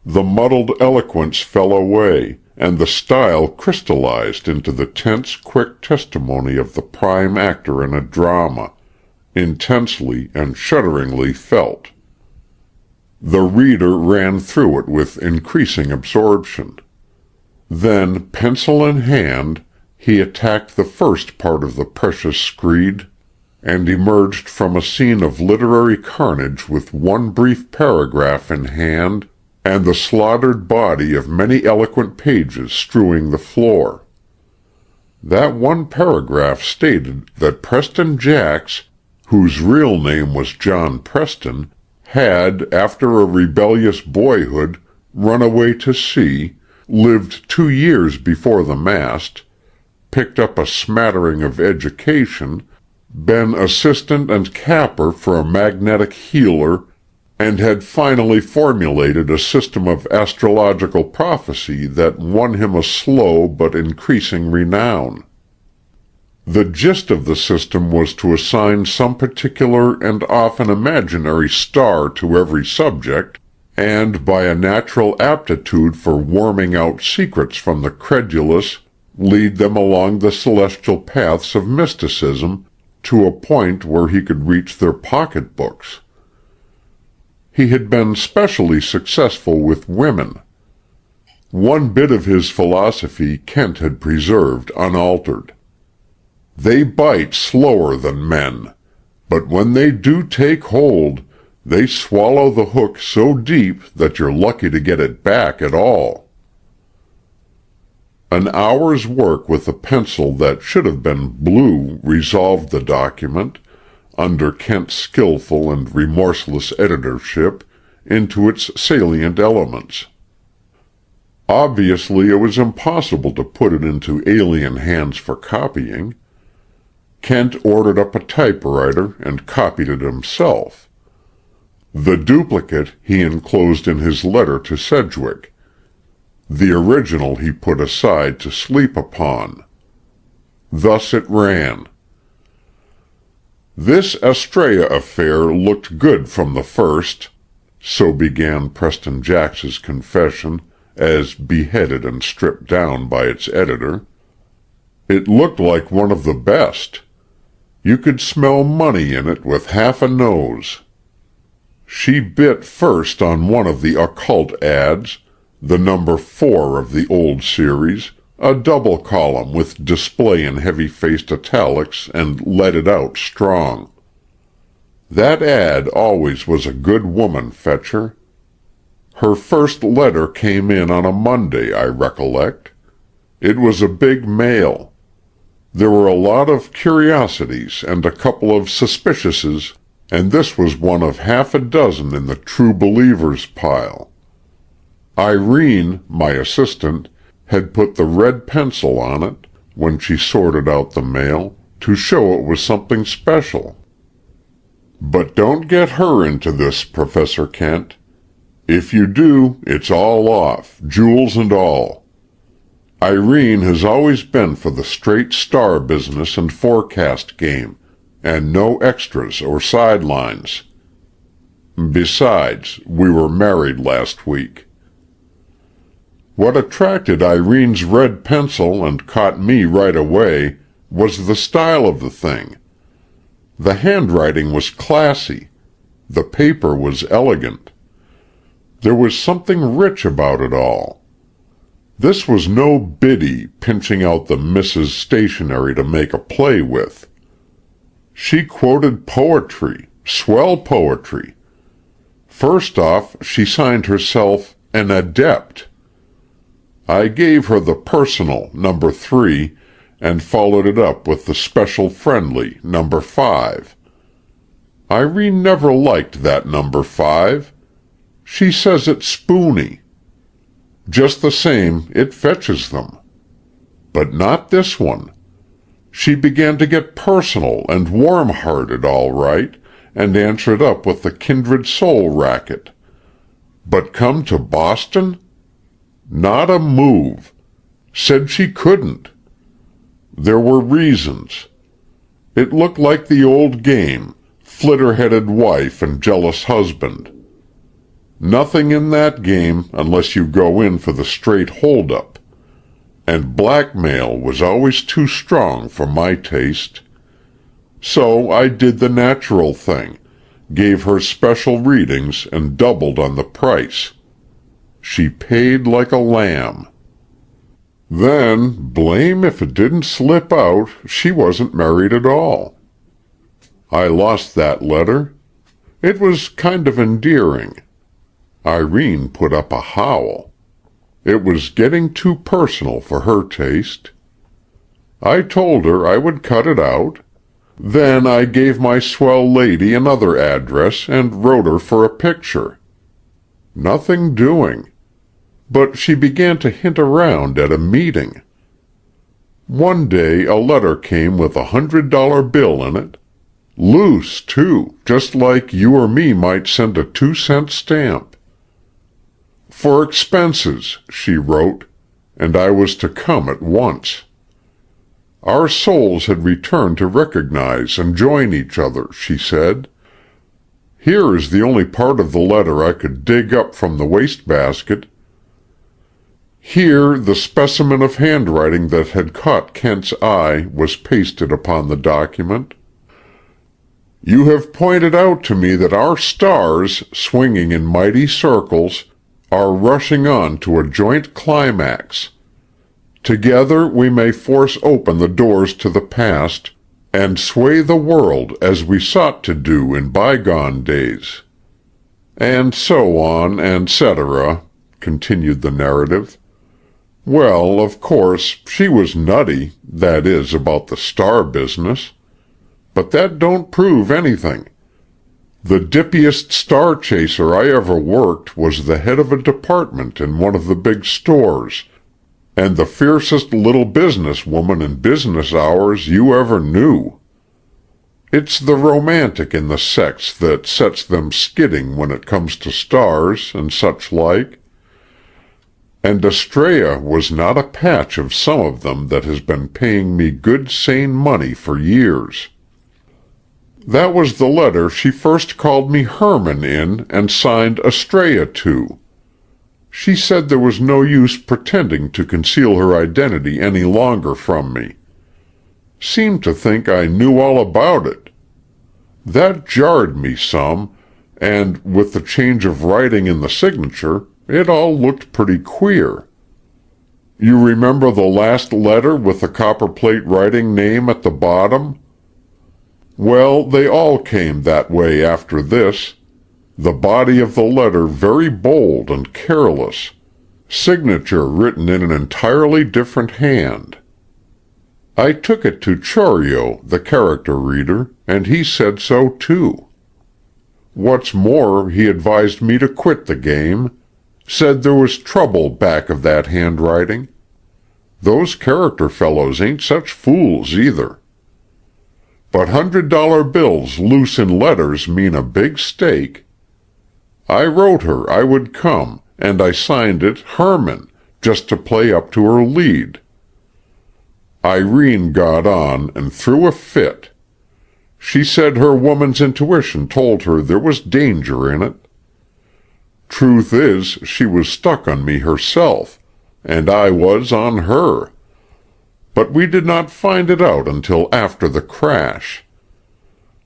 The muddled eloquence fell away, and the style crystallized into the tense, quick testimony of the prime actor in a drama, intensely and shudderingly felt. The reader ran through it with increasing absorption. Then, pencil in hand, he attacked the first part of the precious screed, and emerged from a scene of literary carnage with one brief paragraph in hand and the slaughtered body of many eloquent pages strewing the floor. That one paragraph stated that Preston Jacks, whose real name was John Preston, had, after a rebellious boyhood, run away to sea, lived 2 years before the mast, picked up a smattering of education, been assistant and capper for a magnetic healer, and had finally formulated a system of astrological prophecy that won him a slow but increasing renown. The gist of the system was to assign some particular and often imaginary star to every subject, and by a natural aptitude for worming out secrets from the credulous, lead them along the celestial paths of mysticism to a point where he could reach their pocketbooks. He had been specially successful with women. One bit of his philosophy Kent had preserved unaltered. "They bite slower than men. But when they do take hold, they swallow the hook so deep that you're lucky to get it back at all. An hour's work with a pencil that should have been blue resolved the document, under Kent's skillful and remorseless editorship, into its salient elements. Obviously, it was impossible to put it into alien hands for copying. Kent ordered up a typewriter and copied it himself. The duplicate he enclosed in his letter to Sedgwick. The original he put aside to sleep upon. Thus it ran. "This Estrella affair looked good from the first," so began Preston Jax's confession, as beheaded and stripped down by its editor. "It looked like one of the best. You could smell money in it with half a nose. She bit first on one of the occult ads, the number 4 of the old series, a double column with display in heavy-faced italics, and let it out strong. That ad always was a good woman-fetcher. Her first letter came in on a Monday, I recollect. It was a big mail. There were a lot of curiosities and a couple of suspiciouses, and this was one of half a dozen in the true believers pile. Irene, my assistant, had put the red pencil on it, when she sorted out the mail, to show it was something special. But don't get her into this, Professor Kent. If you do, it's all off, jewels and all. Irene has always been for the straight star business and forecast game, and no extras or sidelines. Besides, we were married last week. What attracted Irene's red pencil and caught me right away was the style of the thing. The handwriting was classy. The paper was elegant. There was something rich about it all. This was no Biddy pinching out the Mrs. Stationery to make a play with. She quoted poetry, swell poetry. First off, she signed herself an adept. I gave her the personal, number 3, and followed it up with the special friendly, number 5. Irene never liked that number 5. She says it's spoony. Just the same, it fetches them. But not this one. She began to get personal and warm-hearted, all right, and answered up with the kindred soul racket. But come to Boston? Not a move. Said she couldn't. There were reasons. It looked like the old game, flitter-headed wife and jealous husband. Nothing in that game unless you go in for the straight hold-up. And blackmail was always too strong for my taste. So I did the natural thing, gave her special readings and doubled on the price. She paid like a lamb. Then, blame if it didn't slip out, she wasn't married at all. I lost that letter. It was kind of endearing. Irene put up a howl. It was getting too personal for her taste. I told her I would cut it out. Then I gave my swell lady another address and wrote her for a picture. Nothing doing. But she began to hint around at a meeting. One day a letter came with $100 bill in it. Loose, too, just like you or me might send a 2-cent stamp. For expenses, she wrote, and I was to come at once. Our souls had returned to recognize and join each other, she said. Here is the only part of the letter I could dig up from the wastebasket. Here the specimen of handwriting that had caught Kent's eye was pasted upon the document. You have pointed out to me that our stars, swinging in mighty circles, are rushing on to a joint climax. Together we may force open the doors to the past, and sway the world as we sought to do in bygone days. And so on, etc., continued the narrative. Well, of course, she was nutty, that is, about the star business. But that don't prove anything. The dippiest star chaser I ever worked was the head of a department in one of the big stores, and the fiercest little business woman in business hours you ever knew. It's the romantic in the sex that sets them skidding when it comes to stars and such like. And Estrella was not a patch of some of them that has been paying me good sane money for years. That was the letter she first called me Herman in and signed Estrella to. She said there was no use pretending to conceal her identity any longer from me. Seemed to think I knew all about it. That jarred me some, and with the change of writing in the signature, it all looked pretty queer. You remember the last letter with the copperplate writing name at the bottom? Well, they all came that way after this. The body of the letter very bold and careless, signature written in an entirely different hand. I took it to Chorio, the character reader, and he said so too. What's more, he advised me to quit the game, said there was trouble back of that handwriting. Those character fellows ain't such fools either. But $100 bills loose in letters mean a big stake. I wrote her I would come, and I signed it Herman, just to play up to her lead. Irene got on and threw a fit. She said her woman's intuition told her there was danger in it. Truth is, she was stuck on me herself, and I was on her. But we did not find it out until after the crash.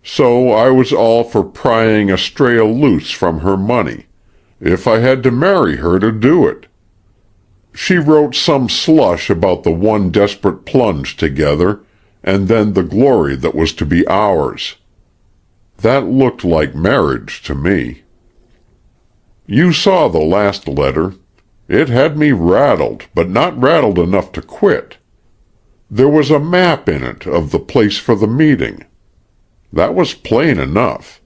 So I was all for prying Estrella loose from her money, if I had to marry her to do it. She wrote some slush about the one desperate plunge together, and then the glory that was to be ours. That looked like marriage to me. You saw the last letter. It had me rattled, but not rattled enough to quit. There was a map in it of the place for the meeting. That was plain enough.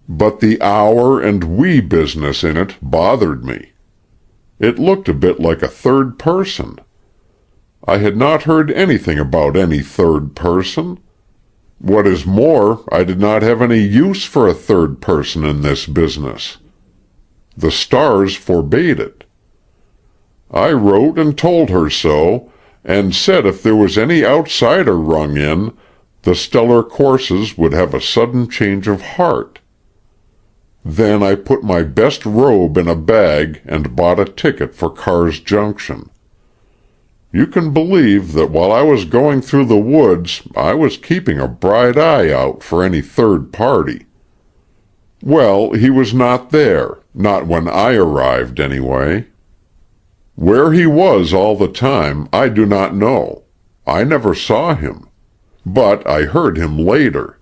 But the our and we business in it bothered me. It looked a bit like a third person. I had not heard anything about any third person. What is more, I did not have any use for a third person in this business. The stars forbade it. I wrote and told her so, and said if there was any outsider rung in, the stellar courses would have a sudden change of heart. Then I put my best robe in a bag and bought a ticket for Carr's Junction. You can believe that while I was going through the woods, I was keeping a bright eye out for any third party. Well, he was not there, not when I arrived anyway. Where he was all the time, I do not know. I never saw him. But I heard him later.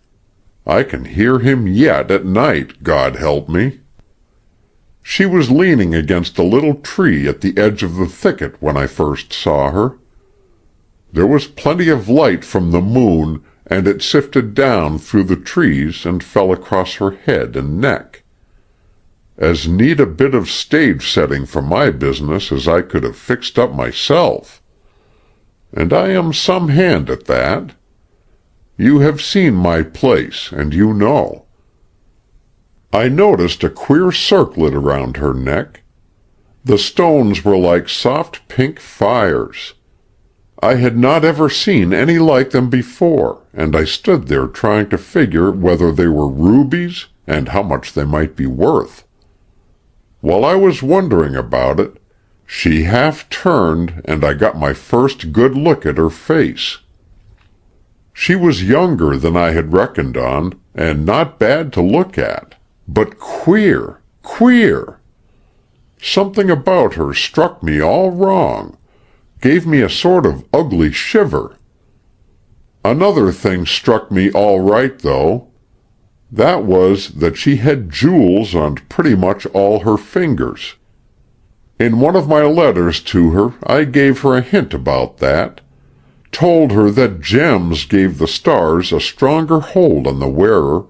I can hear him yet at night, God help me. She was leaning against a little tree at the edge of the thicket when I first saw her. There was plenty of light from the moon, and it sifted down through the trees and fell across her head and neck. As neat a bit of stage setting for my business as I could have fixed up myself. And I am some hand at that. You have seen my place, and you know. I noticed a queer circlet around her neck. The stones were like soft pink fires. I had not ever seen any like them before, and I stood there trying to figure whether they were rubies and how much they might be worth. While I was wondering about it, she half turned, and I got my first good look at her face. She was younger than I had reckoned on, and not bad to look at, but queer, queer. Something about her struck me all wrong, gave me a sort of ugly shiver. Another thing struck me all right, though. That was that she had jewels on pretty much all her fingers. In one of my letters to her, I gave her a hint about that, told her that gems gave the stars a stronger hold on the wearer,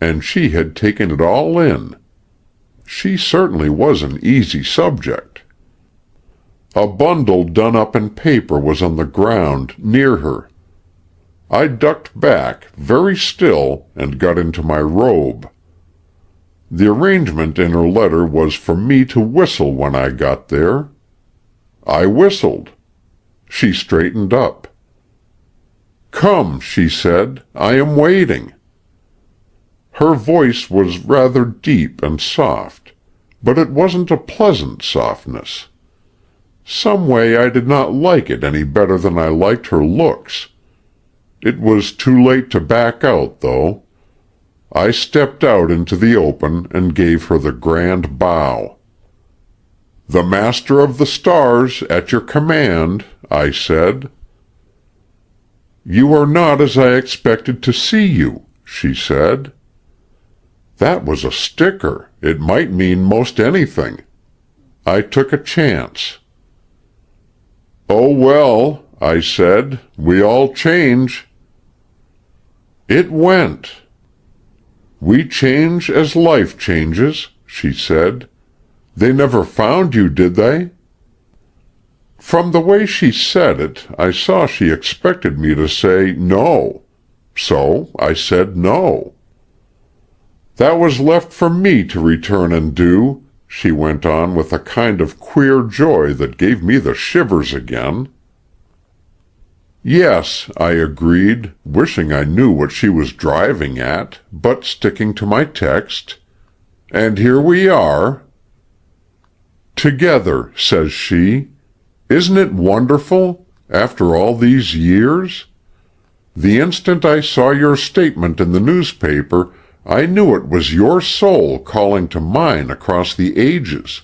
and she had taken it all in. She certainly was an easy subject. A bundle done up in paper was on the ground near her. I ducked back, very still, and got into my robe. The arrangement in her letter was for me to whistle when I got there. I whistled. She straightened up. "Come," she said, "I am waiting." Her voice was rather deep and soft, but it wasn't a pleasant softness. Some way I did not like it any better than I liked her looks. It was too late to back out, though. I stepped out into the open and gave her the grand bow. "The Master of the Stars, at your command," I said. "You are not as I expected to see you," she said. That was a sticker. It might mean most anything. I took a chance. "Oh, well," I said, "we all change." It went. "We change as life changes," she said. "They never found you, did they?" From the way she said it, I saw she expected me to say no. So I said no. "That was left for me to return and do," she went on with a kind of queer joy that gave me the shivers again. "Yes," I agreed, wishing I knew what she was driving at, but sticking to my text. "And here we are." "Together," says she. "Isn't it wonderful, after all these years? The instant I saw your statement in the newspaper, I knew it was your soul calling to mine across the ages."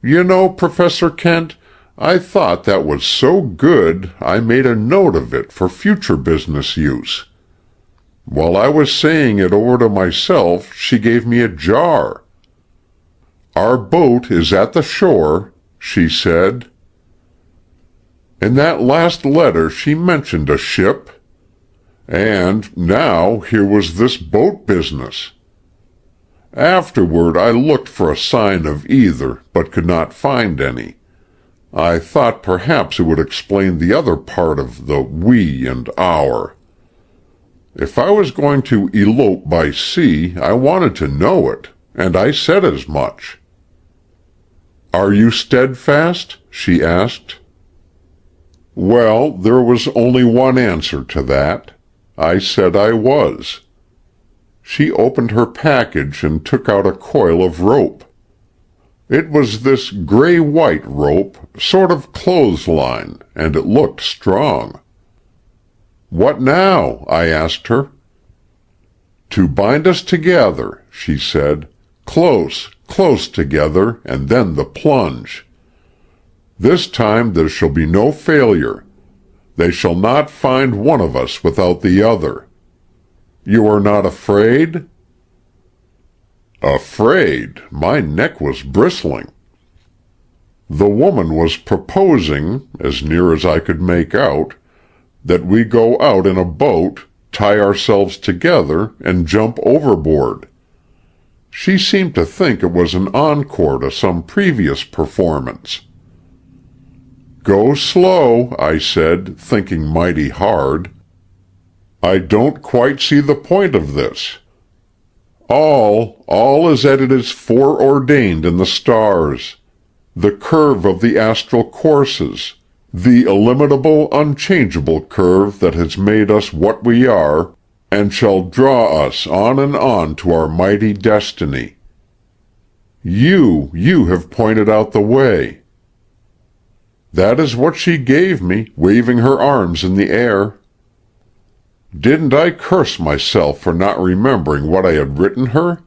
"You know, Professor Kent, I thought that was so good I made a note of it for future business use. While I was saying it over to myself, she gave me a jar. 'Our boat is at the shore,' she said. In that last letter she mentioned a ship. And now here was this boat business. Afterward I looked for a sign of either, but could not find any. I thought perhaps it would explain the other part of the we and our. If I was going to elope by sea, I wanted to know it, and I said as much." "Are you steadfast?" she asked. Well, there was only one answer to that. I said I was. She opened her package and took out a coil of rope. It was this gray-white rope, sort of clothesline, and it looked strong. "What now?" I asked her. "To bind us together," she said. "Close, close together, and then the plunge. This time there shall be no failure. They shall not find one of us without the other. You are not afraid?" Afraid? My neck was bristling. The woman was proposing, as near as I could make out, that we go out in a boat, tie ourselves together, and jump overboard. She seemed to think it was an encore to some previous performance. "Go slow," I said, thinking mighty hard. "I don't quite see the point of this. All is as it is foreordained in the stars, the curve of the astral courses, the illimitable, unchangeable curve that has made us what we are, and shall draw us on and on to our mighty destiny. You have pointed out the way." That is what she gave me, waving her arms in the air. Didn't I curse myself for not remembering what I had written her?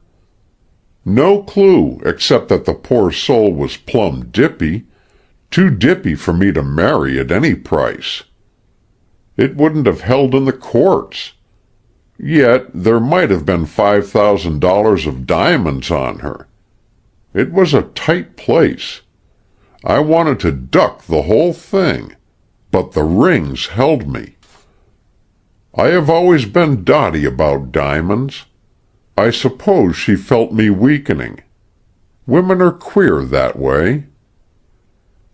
No clue, except that the poor soul was plumb dippy, too dippy for me to marry at any price. It wouldn't have held in the courts. Yet there might have been $5,000 of diamonds on her. It was a tight place. I wanted to duck the whole thing, but the rings held me. I have always been dotty about diamonds. I suppose she felt me weakening. Women are queer that way.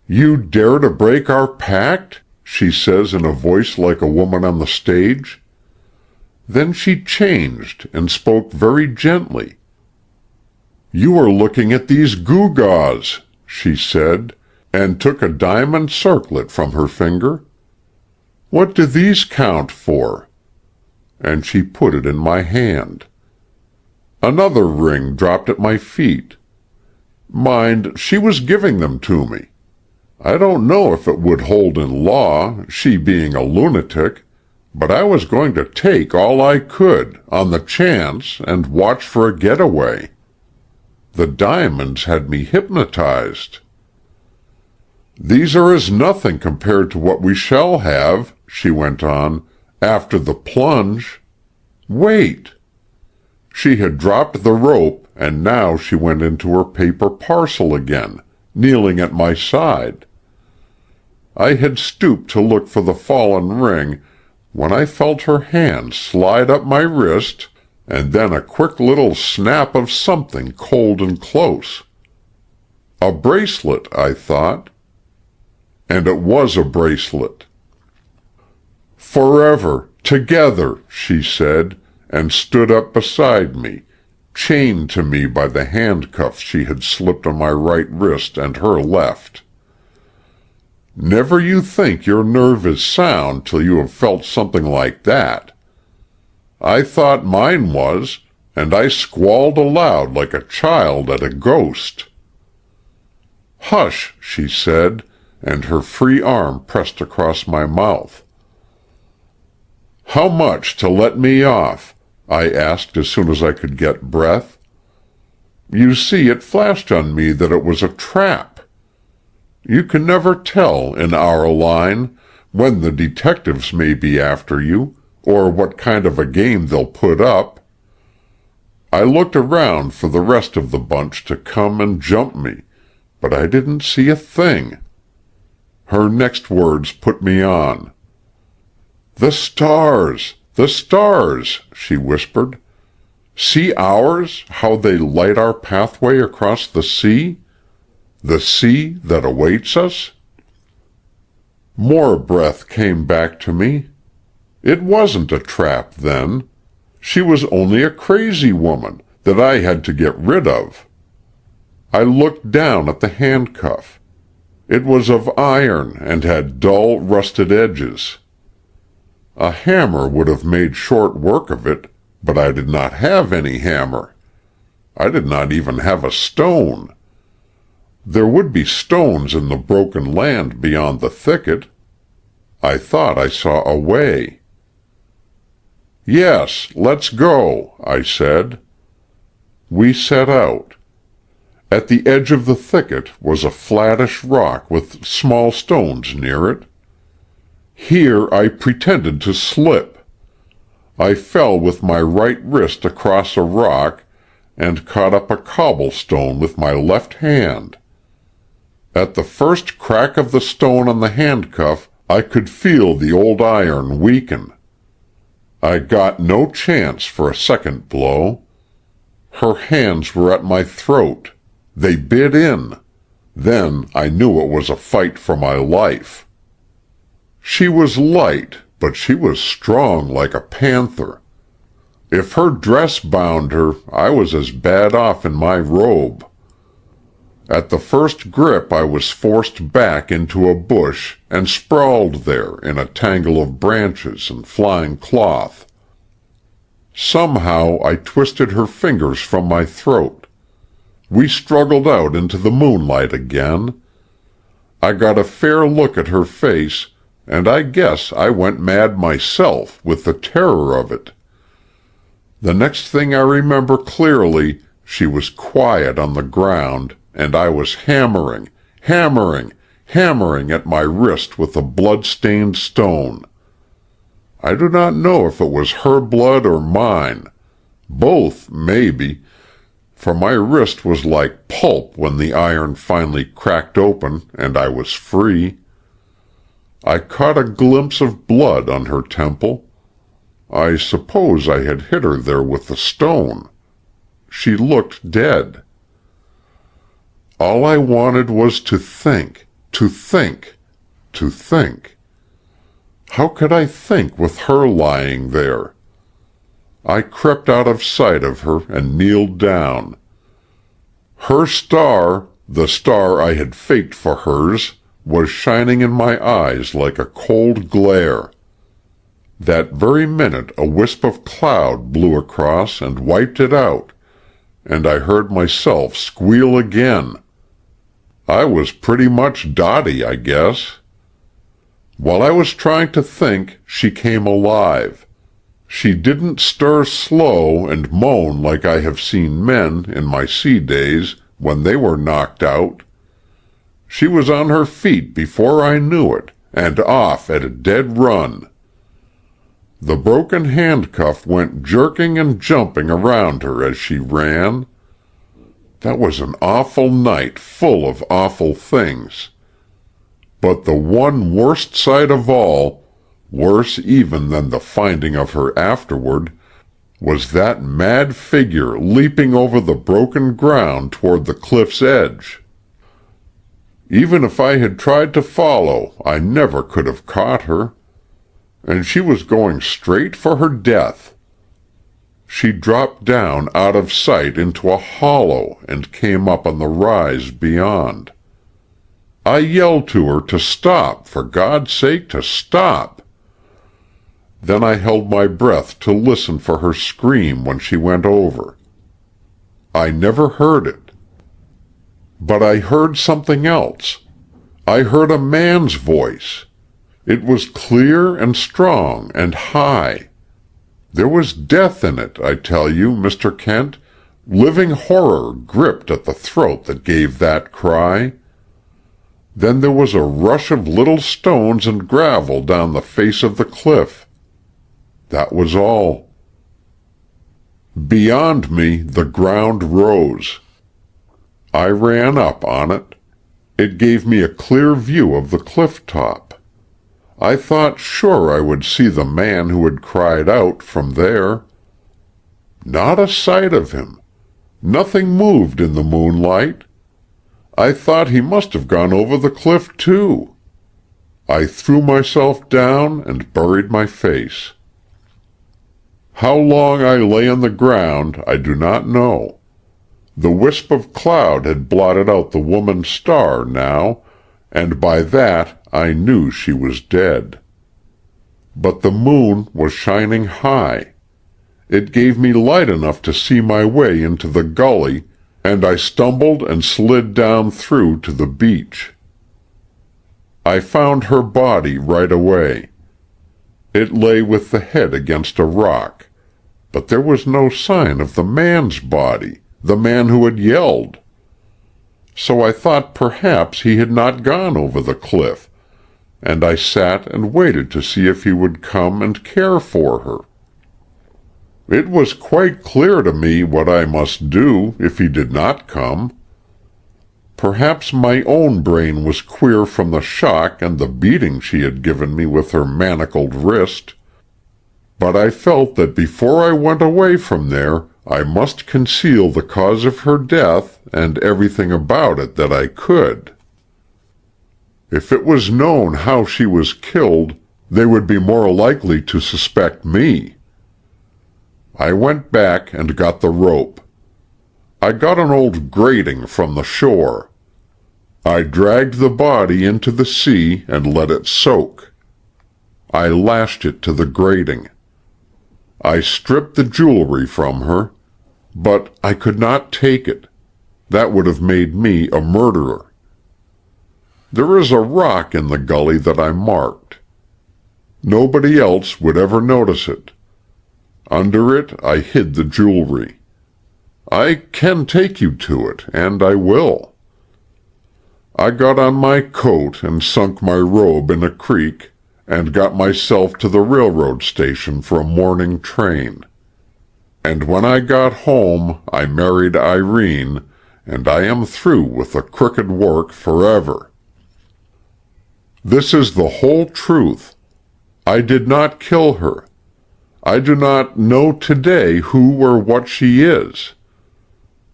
"You dare to break our pact?" she says in a voice like a woman on the stage. Then she changed and spoke very gently. "You are looking at these gewgaws," she said, and took a diamond circlet from her finger. "What do these count for?" And she put it in my hand. Another ring dropped at my feet. Mind, she was giving them to me. I don't know if it would hold in law, she being a lunatic, but I was going to take all I could, on the chance, and watch for a getaway. The diamonds had me hypnotized. "These are as nothing compared to what we shall have," she went on, "after the plunge. Wait." She had dropped the rope, and now she went into her paper parcel again, kneeling at my side. I had stooped to look for the fallen ring when I felt her hand slide up my wrist, and then a quick little snap of something cold and close. A bracelet, I thought. And it was a bracelet. "Forever, together," she said, and stood up beside me, chained to me by the handcuffs she had slipped on my right wrist and her left. Never you think your nerve is sound till you have felt something like that. I thought mine was, and I squalled aloud like a child at a ghost. "Hush," she said, and her free arm pressed across my mouth. "How much to let me off?" I asked as soon as I could get breath. You see, it flashed on me that it was a trap. You can never tell, in our line, when the detectives may be after you, or what kind of a game they'll put up. I looked around for the rest of the bunch to come and jump me, but I didn't see a thing. Her next words put me on. "The stars, the stars," she whispered. "See ours, how they light our pathway across the sea? The sea that awaits us?" More breath came back to me. It wasn't a trap then. She was only a crazy woman that I had to get rid of. I looked down at the handcuff. It was of iron and had dull, rusted edges. A hammer would have made short work of it, but I did not have any hammer. I did not even have a stone. There would be stones in the broken land beyond the thicket. I thought I saw a way. "Yes, let's go," I said. We set out. At the edge of the thicket was a flattish rock with small stones near it. Here I pretended to slip. I fell with my right wrist across a rock and caught up a cobblestone with my left hand. At the first crack of the stone on the handcuff, I could feel the old iron weaken. I got no chance for a second blow. Her hands were at my throat. They bit in. Then I knew it was a fight for my life. She was light, but she was strong like a panther. If her dress bound her, I was as bad off in my robe. At the first grip I was forced back into a bush and sprawled there in a tangle of branches and flying cloth. Somehow I twisted her fingers from my throat. We struggled out into the moonlight again. I got a fair look at her face, and I guess I went mad myself with the terror of it. The next thing I remember clearly, she was quiet on the ground, and I was hammering at my wrist with a blood-stained stone. I do not know if it was her blood or mine. Both, maybe, for my wrist was like pulp when the iron finally cracked open and I was free. I caught a glimpse of blood on her temple. I suppose I had hit her there with the stone. She looked dead. All I wanted was to think, to think, to think. How could I think with her lying there? I crept out of sight of her and kneeled down. Her star, the star I had faked for hers, was shining in my eyes like a cold glare. That very minute a wisp of cloud blew across and wiped it out, and I heard myself squeal again. I was pretty much Dotty, I guess. While I was trying to think, she came alive. She didn't stir slow and moan like I have seen men, in my sea days, when they were knocked out. She was on her feet before I knew it, and off at a dead run. The broken handcuff went jerking and jumping around her as she ran. That was an awful night full of awful things. But the one worst sight of all, worse even than the finding of her afterward, was that mad figure leaping over the broken ground toward the cliff's edge. Even if I had tried to follow, I never could have caught her. And she was going straight for her death. She dropped down out of sight into a hollow and came up on the rise beyond. I yelled to her to stop, for God's sake, to stop. Then I held my breath to listen for her scream when she went over. I never heard it. But I heard something else. I heard a man's voice. It was clear and strong and high. There was death in it, I tell you, Mr. Kent, living horror gripped at the throat that gave that cry. Then there was a rush of little stones and gravel down the face of the cliff. That was all. Beyond me the ground rose. I ran up on it. It gave me a clear view of the cliff top. I thought sure I would see the man who had cried out from there. Not a sight of him. Nothing moved in the moonlight. I thought he must have gone over the cliff too. I threw myself down and buried my face. How long I lay on the ground I do not know. The wisp of cloud had blotted out the woman's star now, and by that I knew she was dead. But the moon was shining high. It gave me light enough to see my way into the gully, and I stumbled and slid down through to the beach. I found her body right away. It lay with the head against a rock, but there was no sign of the man's body, the man who had yelled. So I thought perhaps he had not gone over the cliff, and I sat and waited to see if he would come and care for her. It was quite clear to me what I must do if he did not come. Perhaps my own brain was queer from the shock and the beating she had given me with her manacled wrist. But I felt that before I went away from there, I must conceal the cause of her death and everything about it that I could. If it was known how she was killed, they would be more likely to suspect me. I went back and got the rope. I got an old grating from the shore. I dragged the body into the sea and let it soak. I lashed it to the grating. I stripped the jewelry from her, but I could not take it. That would have made me a murderer. There is a rock in the gully that I marked. Nobody else would ever notice it. Under it I hid the jewelry. I can take you to it, and I will. I got on my coat and sunk my robe in a creek, and got myself to the railroad station for a morning train. And when I got home, I married Irene, and I am through with the crooked work forever. This is the whole truth. I did not kill her. I do not know today who or what she is.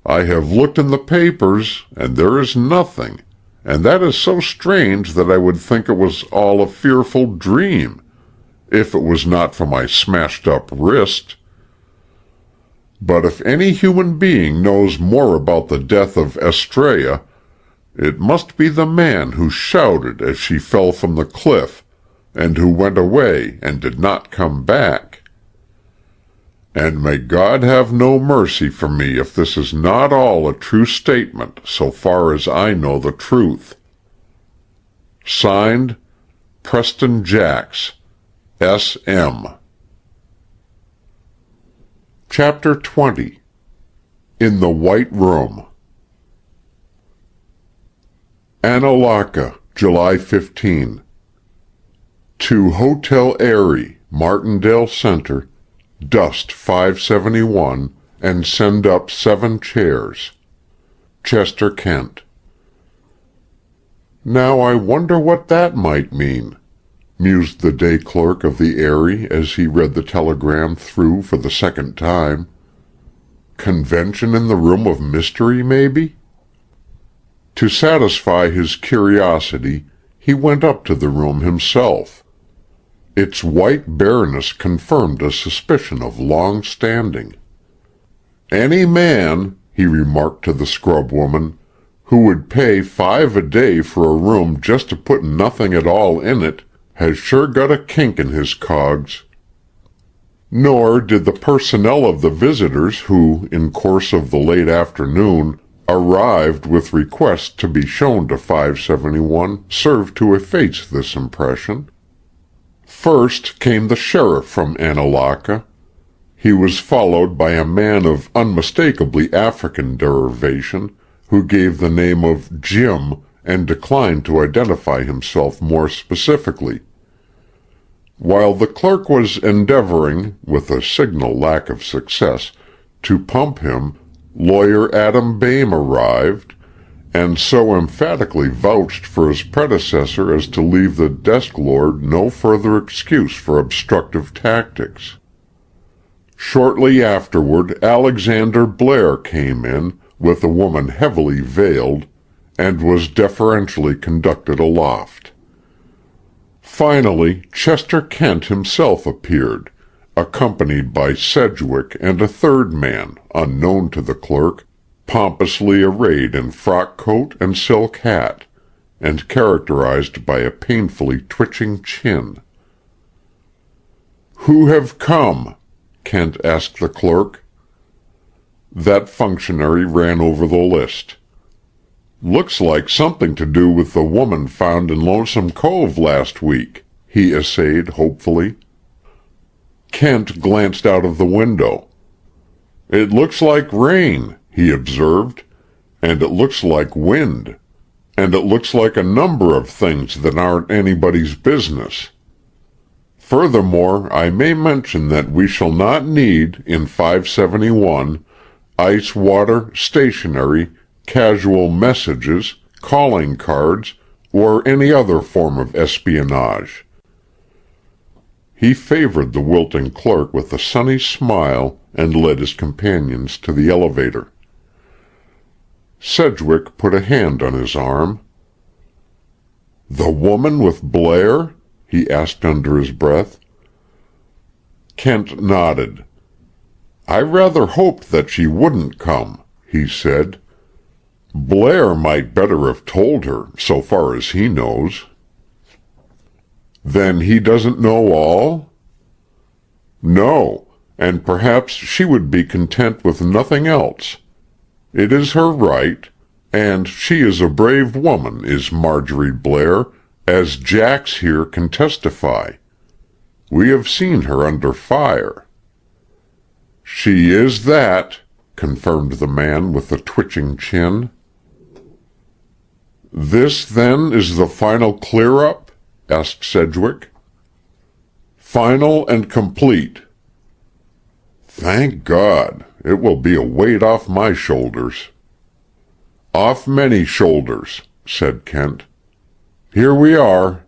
I have looked in the papers, and there is nothing, and that is so strange that I would think it was all a fearful dream, if it was not for my smashed-up wrist. But if any human being knows more about the death of Estrella, it must be the man who shouted as she fell from the cliff, and who went away and did not come back. And may God have no mercy for me if this is not all a true statement so far as I know the truth. Signed, Preston Jacks, S.M. Chapter 20. In the White Room. Annalaka, July 15. To Hotel Airy, Martindale Center, dust 571, and send up 7 chairs. Chester, Kent. Now I wonder what that might mean, mused the day clerk of the Airy as he read the telegram through for the second time. Convention in the Room of Mystery, maybe? To satisfy his curiosity, he went up to the room himself. Its white bareness confirmed a suspicion of long standing. Any man, he remarked to the scrub woman, who would pay $5 a day for a room just to put nothing at all in it, has sure got a kink in his cogs. Nor did the personnel of the visitors who, in course of the late afternoon, arrived with requests to be shown to 571, serve to efface this impression. First came the sheriff from Annalaka. He was followed by a man of unmistakably African derivation, who gave the name of Jim and declined to identify himself more specifically. While the clerk was endeavoring, with a signal lack of success, to pump him, Lawyer Adam Bame arrived, and so emphatically vouched for his predecessor as to leave the desk lord no further excuse for obstructive tactics. Shortly afterward Alexander Blair came in, with a woman heavily veiled, and was deferentially conducted aloft. Finally Chester Kent himself appeared, accompanied by Sedgwick and a third man, unknown to the clerk, pompously arrayed in frock coat and silk hat, and characterized by a painfully twitching chin. "Who have come?" Kent asked the clerk. That functionary ran over the list. "Looks like something to do with the woman found in Lonesome Cove last week," he essayed hopefully. Kent glanced out of the window. "It looks like rain," he observed, "and it looks like wind, and it looks like a number of things that aren't anybody's business. Furthermore, I may mention that we shall not need, in 571, ice water, stationery, casual messages, calling cards, or any other form of espionage." He favored the wilting clerk with a sunny smile and led his companions to the elevator. Sedgwick put a hand on his arm. "The woman with Blair?" he asked under his breath. Kent nodded. "I rather hoped that she wouldn't come," he said. "Blair might better have told her, so far as he knows." "Then he doesn't know all?" "No, and perhaps she would be content with nothing else. It is her right, and she is a brave woman, is Marjorie Blair, as Jacks here can testify. We have seen her under fire." "She is that," confirmed the man with the twitching chin. "This, then, is the final clear-up?" asked Sedgwick. Final and complete. Thank God. It will be a weight off my shoulders. Off many shoulders, said Kent. Here we are.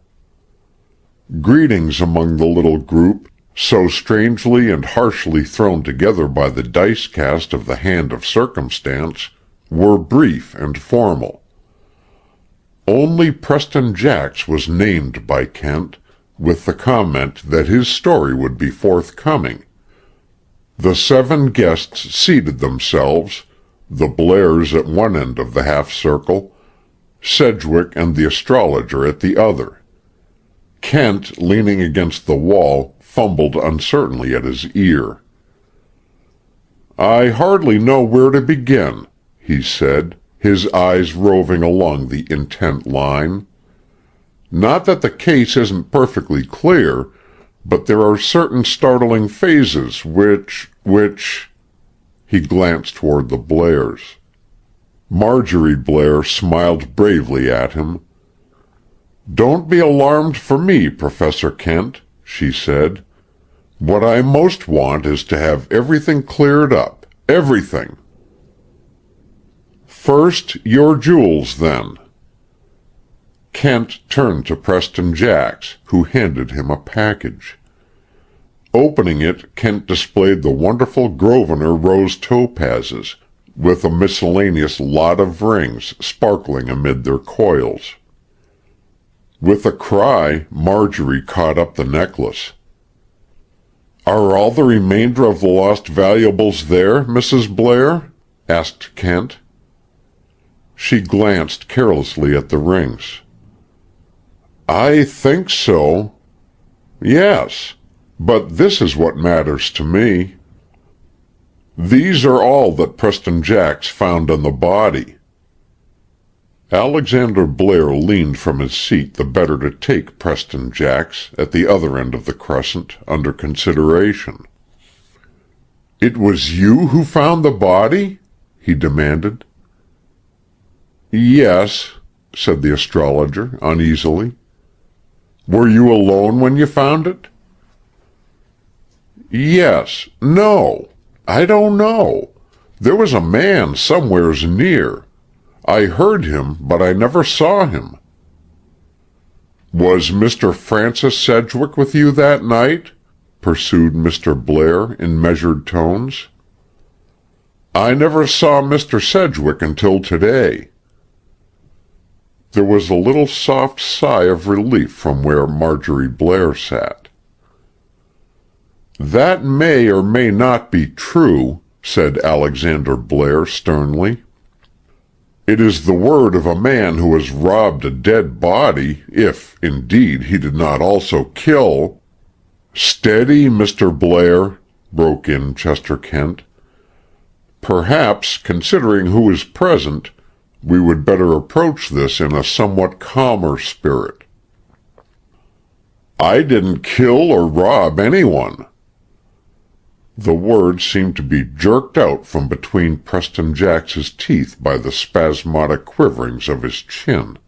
Greetings among the little group, so strangely and harshly thrown together by the dice cast of the hand of circumstance, were brief and formal. Only Preston Jacks was named by Kent, with the comment that his story would be forthcoming. The 7 guests seated themselves, the Blairs at one end of the half-circle, Sedgwick and the astrologer at the other. Kent, leaning against the wall, fumbled uncertainly at his ear. "I hardly know where to begin," he said, his eyes roving along the intent line. "Not that the case isn't perfectly clear, but there are certain startling phases which... He glanced toward the Blairs. Marjorie Blair smiled bravely at him. "Don't be alarmed for me, Professor Kent," she said. "What I most want is to have everything cleared up. Everything." "First, your jewels, then." Kent turned to Preston Jacks, who handed him a package. Opening it, Kent displayed the wonderful Grosvenor rose topazes, with a miscellaneous lot of rings sparkling amid their coils. With a cry, Marjorie caught up the necklace. "Are all the remainder of the lost valuables there, Mrs. Blair?" asked Kent. She glanced carelessly at the rings. "I think so. Yes, but this is what matters to me. These are all that Preston Jacks found on the body." Alexander Blair leaned from his seat the better to take Preston Jacks, at the other end of the crescent, under consideration. "It was you who found the body?" he demanded. "Yes," said the astrologer, uneasily. "Were you alone when you found it?" "Yes. No. I don't know. There was a man somewheres near. I heard him, but I never saw him." "Was Mr. Francis Sedgwick with you that night?" pursued Mr. Blair in measured tones. "I never saw Mr. Sedgwick until today." There was a little soft sigh of relief from where Marjorie Blair sat. "That may or may not be true," said Alexander Blair sternly. "It is the word of a man who has robbed a dead body, if, indeed, he did not also kill—" "Steady, Mr. Blair," broke in Chester Kent. "Perhaps, considering who is present, we would better approach this in a somewhat calmer spirit." "I didn't kill or rob anyone." The words seemed to be jerked out from between Preston Jacks's teeth by the spasmodic quiverings of his chin.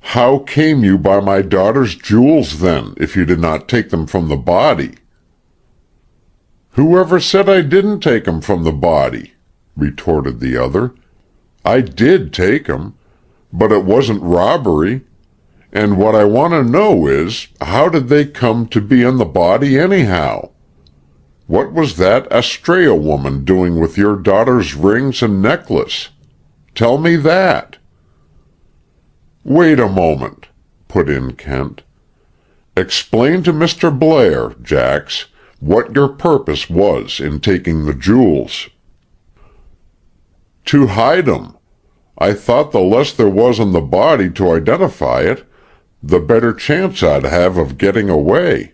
"How came you by my daughter's jewels, then, if you did not take them from the body?" "Whoever said I didn't take 'em from the body?" retorted the other. "I did take 'em, but it wasn't robbery. And what I want to know is, how did they come to be on the body anyhow? What was that Astrea woman doing with your daughter's rings and necklace? Tell me that." "Wait a moment," put in Kent. "Explain to Mr. Blair, Jacks, what your purpose was in taking the jewels." "To hide 'em. I thought the less there was on the body to identify it, the better chance I'd have of getting away.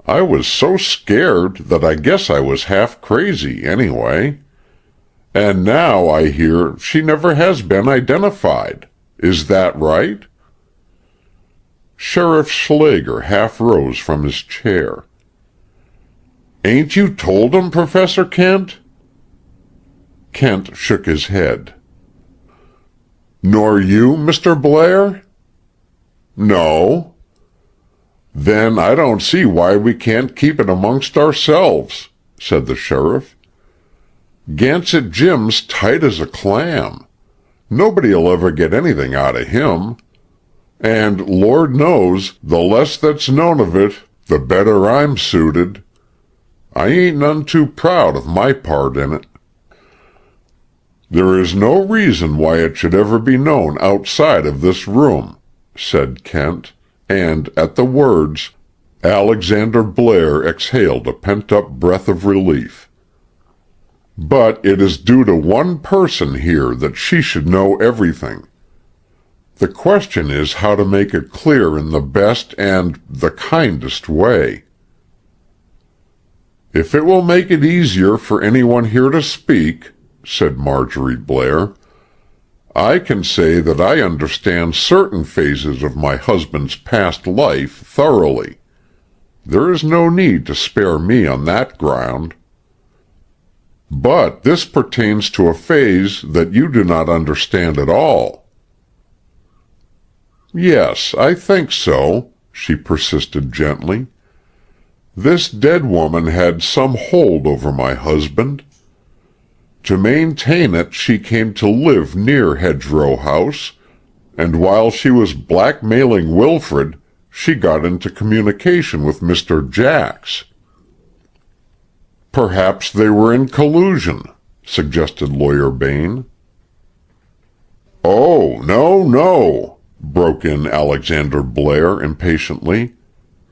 I was so scared that I guess I was half crazy, anyway. And now I hear she never has been identified. Is that right?" Sheriff Schlager half rose from his chair. "Ain't you told 'em, Professor Kent?" Kent shook his head. "Nor you, Mr. Blair?" "No." "Then I don't see why we can't keep it amongst ourselves," said the sheriff. "Gansett Jim's tight as a clam. Nobody'll ever get anything out of him. And, Lord knows, the less that's known of it, the better I'm suited. I ain't none too proud of my part in it." "There is no reason why it should ever be known outside of this room," said Kent, and, at the words, Alexander Blair exhaled a pent-up breath of relief. "But it is due to one person here that she should know everything. The question is how to make it clear in the best and the kindest way." "If it will make it easier for anyone here to speak," said Marjorie Blair, "I can say that I understand certain phases of my husband's past life thoroughly. There is no need to spare me on that ground. But this pertains to a phase that you do not understand at all." "Yes, I think so," she persisted gently. "This dead woman had some hold over my husband. To maintain it, she came to live near Hedgerow House, and while she was blackmailing Wilfred, she got into communication with Mr. Jacks." "Perhaps they were in collusion," suggested Lawyer Bain. "Oh, no, no," broke in Alexander Blair impatiently.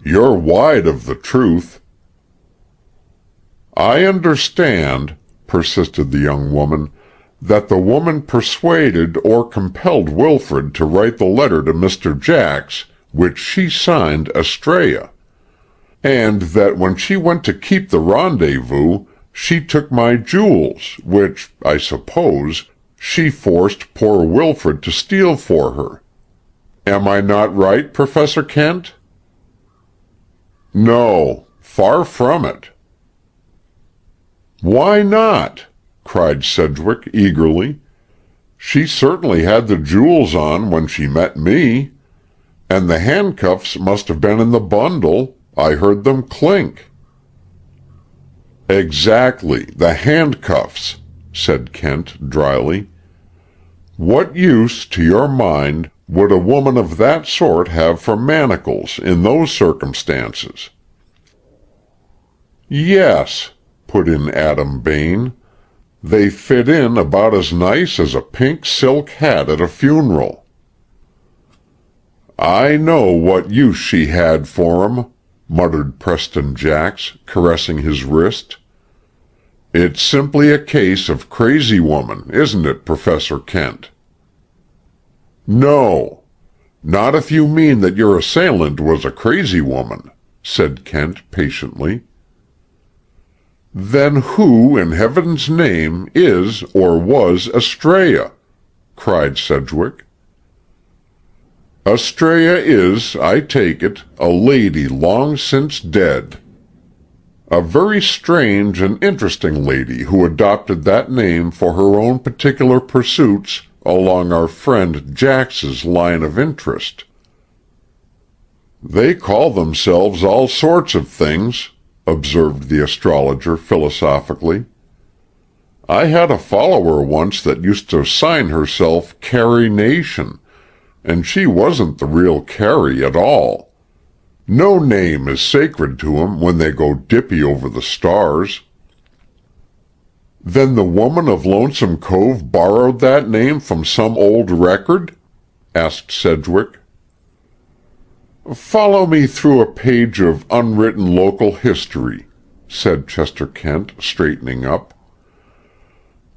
"You're wide of the truth." "I understand," persisted the young woman, "that the woman persuaded or compelled Wilfred to write the letter to Mr. Jacks, which she signed Estrella, and that when she went to keep the rendezvous, she took my jewels, which, I suppose, she forced poor Wilfred to steal for her. Am I not right, Professor Kent?" "No, far from it." "Why not?" cried Sedgwick eagerly. "She certainly had the jewels on when she met me. And the handcuffs must have been in the bundle. I heard them clink." "Exactly, the handcuffs," said Kent dryly. "What use, to your mind, would a woman of that sort have for manacles in those circumstances?" "Yes," put in Adam Bain. "They fit in about as nice as a pink silk hat at a funeral." "I know what use she had for 'em," muttered Preston Jacks, caressing his wrist. "It's simply a case of crazy woman, isn't it, Professor Kent?" "No, not if you mean that your assailant was a crazy woman," said Kent patiently. "Then who, in heaven's name, is or was Estrella?" cried Sedgwick. "Estrella is, I take it, a lady long since dead. A very strange and interesting lady who adopted that name for her own particular pursuits along our friend Jacks's line of interest." "They call themselves all sorts of things," observed the astrologer philosophically. "I had a follower once that used to sign herself Carrie Nation, and she wasn't the real Carrie at all. No name is sacred to 'em when they go dippy over the stars." "Then the woman of Lonesome Cove borrowed that name from some old record?" asked Sedgwick. "Follow me through a page of unwritten local history," said Chester Kent, straightening up.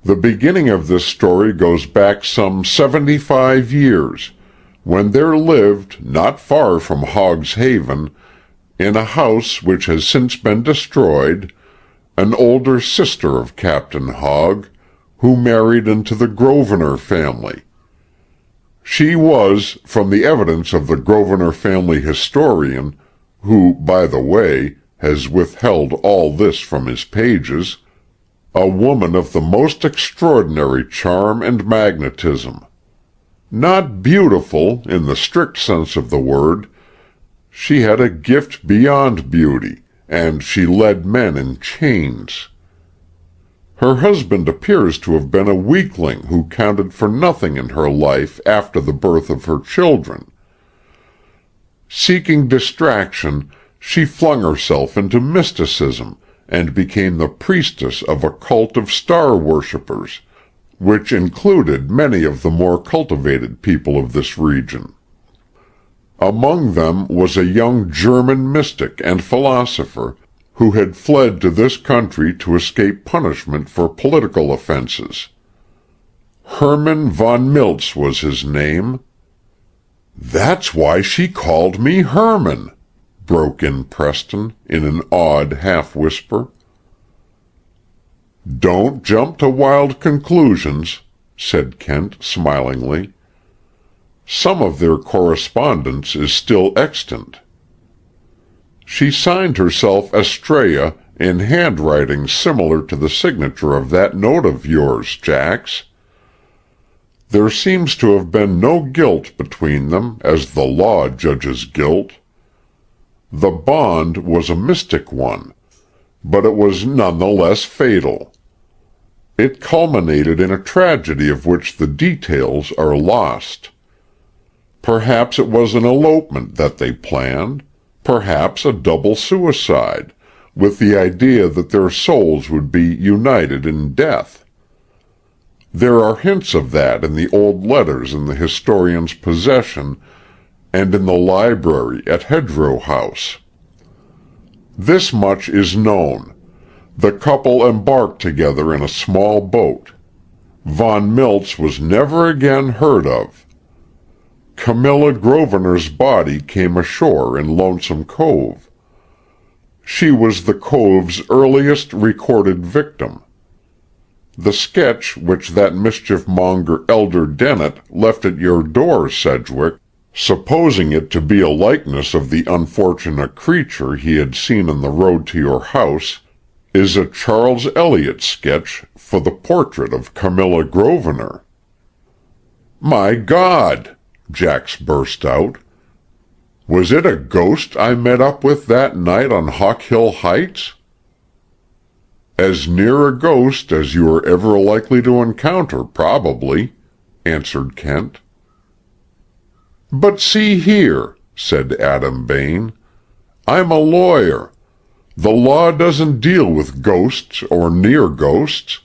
"The beginning of this story goes back some 75 years, when there lived, not far from Hogg's Haven, in a house which has since been destroyed, an older sister of Captain Hogg, who married into the Grosvenor family. She was, from the evidence of the Grosvenor family historian, who, by the way, has withheld all this from his pages, a woman of the most extraordinary charm and magnetism. Not beautiful, in the strict sense of the word. She had a gift beyond beauty, and she led men in chains. Her husband appears to have been a weakling who counted for nothing in her life after the birth of her children. Seeking distraction, she flung herself into mysticism and became the priestess of a cult of star worshippers, which included many of the more cultivated people of this region. Among them was a young German mystic and philosopher who had fled to this country to escape punishment for political offenses. Hermann von Miltz was his name. "That's why she called me Herman," broke in Preston in an awed half-whisper. "Don't jump to wild conclusions," said Kent smilingly. "Some of their correspondence is still extant. She signed herself Estrella in handwriting similar to the signature of that note of yours, Jax. There seems to have been no guilt between them, as the law judges guilt. The bond was a mystic one, but it was none the less fatal. It culminated in a tragedy of which the details are lost. Perhaps it was an elopement that they planned, perhaps a double suicide, with the idea that their souls would be united in death. There are hints of that in the old letters in the historian's possession and in the library at Hedgerow House. This much is known. The couple embarked together in a small boat. Von Miltz was never again heard of. Camilla Grosvenor's body came ashore in Lonesome Cove. She was the cove's earliest recorded victim. The sketch which that mischief-monger Elder Dennett left at your door, Sedgwick, supposing it to be a likeness of the unfortunate creature he had seen on the road to your house, is a Charles Eliot sketch for the portrait of Camilla Grosvenor. "My God!" Jax burst out. "Was it a ghost I met up with that night on Hawk Hill Heights?" "As near a ghost as you are ever likely to encounter, probably," answered Kent. "But see here," said Adam Bain. "I'm a lawyer. The law doesn't deal with ghosts or near ghosts.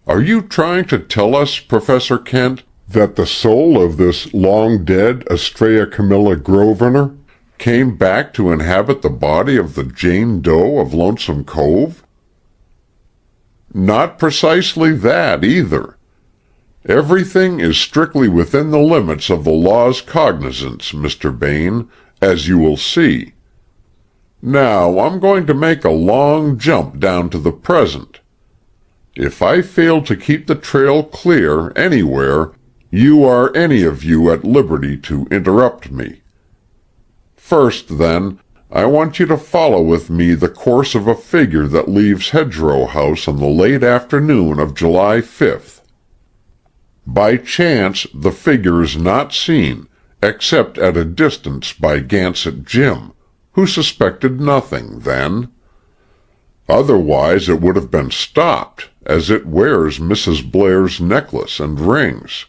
Are you trying to tell us, Professor Kent, that the soul of this long-dead Estrella Camilla Grosvenor came back to inhabit the body of the Jane Doe of Lonesome Cove?" "Not precisely that, either. Everything is strictly within the limits of the law's cognizance, Mr. Bain, as you will see. Now I'm going to make a long jump down to the present. If I fail to keep the trail clear anywhere, you are any of you at liberty to interrupt me. First, then, I want you to follow with me the course of a figure that leaves Hedgerow House on the late afternoon of July 5th. By chance, the figure is not seen, except at a distance by Gansett Jim, who suspected nothing then. Otherwise it would have been stopped, as it wears Mrs. Blair's necklace and rings."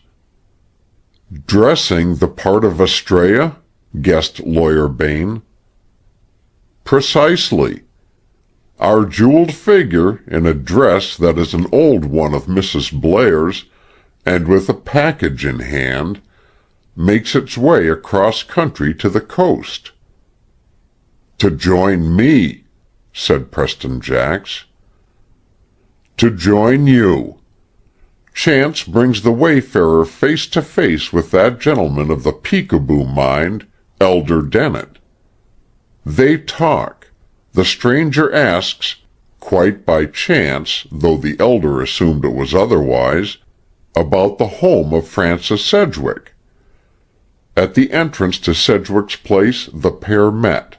"Dressing the part of Estrella?" guessed Lawyer Bain. "Precisely. Our jeweled figure, in a dress that is an old one of Mrs. Blair's, and with a package in hand, makes its way across country to the coast." "To join me," said Preston Jax. "To join you. Chance brings the wayfarer face to face with that gentleman of the peekaboo mind, Elder Dennett. They talk. The stranger asks, quite by chance, though the elder assumed it was otherwise, about the home of Francis Sedgwick. At the entrance to Sedgwick's place the pair met.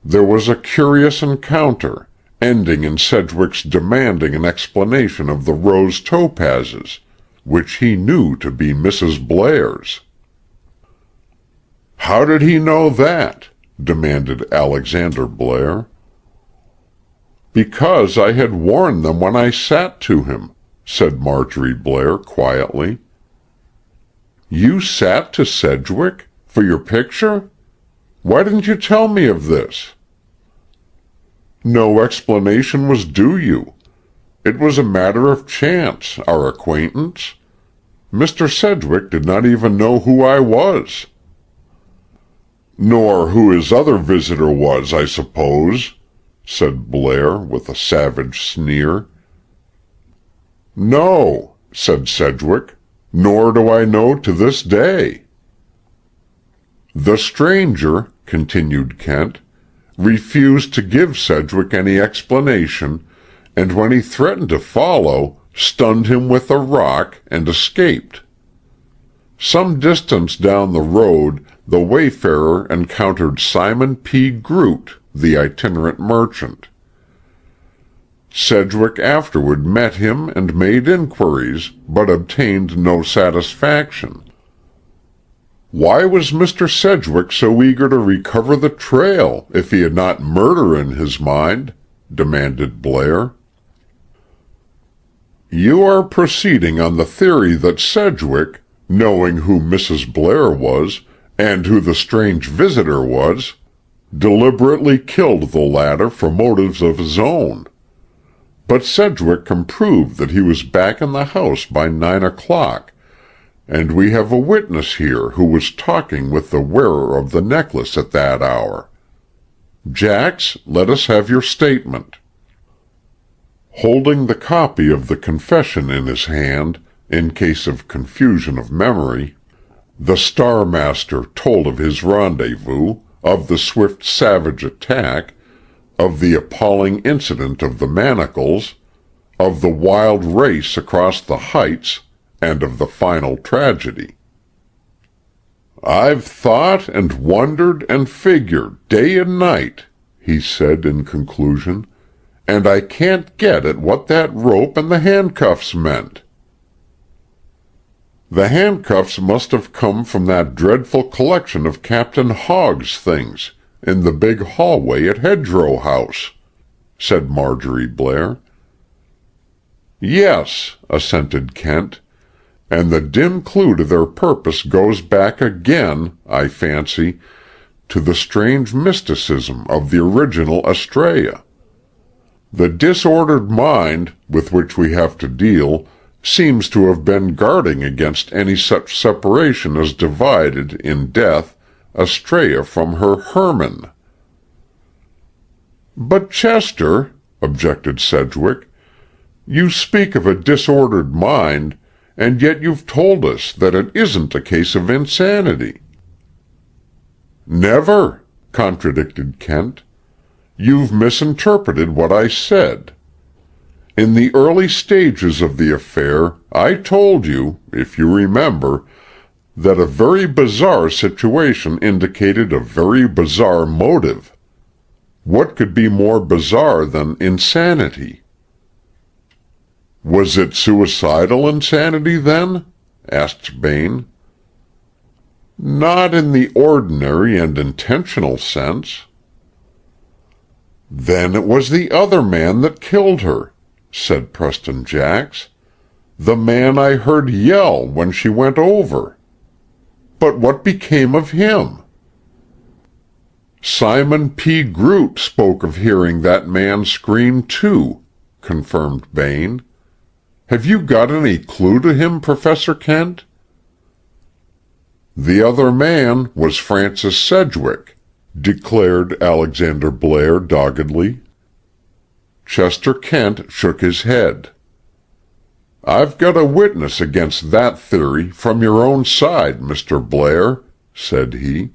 There was a curious encounter, ending in Sedgwick's demanding an explanation of the rose topazes, which he knew to be Mrs. Blair's. "How did he know that?" demanded Alexander Blair. "Because I had warned them when I sat to him," said Marjorie Blair quietly. "You sat to Sedgwick? For your picture? Why didn't you tell me of this?" "No explanation was due you. It was a matter of chance, our acquaintance. Mr. Sedgwick did not even know who I was." "Nor who his other visitor was, I suppose," said Blair with a savage sneer. "No," said Sedgwick, "nor do I know to this day." "The stranger," continued Kent, "refused to give Sedgwick any explanation, and when he threatened to follow, stunned him with a rock and escaped. Some distance down the road, the wayfarer encountered Simon P. Groot, the itinerant merchant. Sedgwick afterward met him and made inquiries, but obtained no satisfaction." "Why was Mr. Sedgwick so eager to recover the trail, if he had not murder in his mind?" demanded Blair. "You are proceeding on the theory that Sedgwick, knowing who Mrs. Blair was, and who the strange visitor was, deliberately killed the latter for motives of his own. But Sedgwick can prove that he was back in the house by 9 o'clock, and we have a witness here who was talking with the wearer of the necklace at that hour. Jacks, let us have your statement." Holding the copy of the confession in his hand, in case of confusion of memory, the Star Master told of his rendezvous, of the swift savage attack, of the appalling incident of the manacles, of the wild race across the heights, and of the final tragedy. "I've thought and wondered and figured day and night," he said in conclusion, "and I can't get at what that rope and the handcuffs meant." "The handcuffs must have come from that dreadful collection of Captain Hogg's things in the big hallway at Hedgerow House," said Marjorie Blair. "Yes," assented Kent, "and the dim clue to their purpose goes back again, I fancy, to the strange mysticism of the original Astrea. The disordered mind, with which we have to deal, seems to have been guarding against any such separation as divided, in death, Astrea from her Hermann." "But, Chester," objected Sedgwick, "you speak of a disordered mind, and yet you've told us that it isn't a case of insanity." "Never," contradicted Kent. "You've misinterpreted what I said. In the early stages of the affair, I told you, if you remember, that a very bizarre situation indicated a very bizarre motive. What could be more bizarre than insanity?" "Was it suicidal insanity, then?" asked Bain. "Not in the ordinary and intentional sense." "Then it was the other man that killed her," said Preston Jacks. "The man I heard yell when she went over." "But what became of him?" "Simon P. Groot spoke of hearing that man scream too," confirmed Bain. "Have you got any clue to him, Professor Kent?" "The other man was Francis Sedgwick," declared Alexander Blair doggedly. Chester Kent shook his head. "I've got a witness against that theory from your own side, Mr. Blair," said he.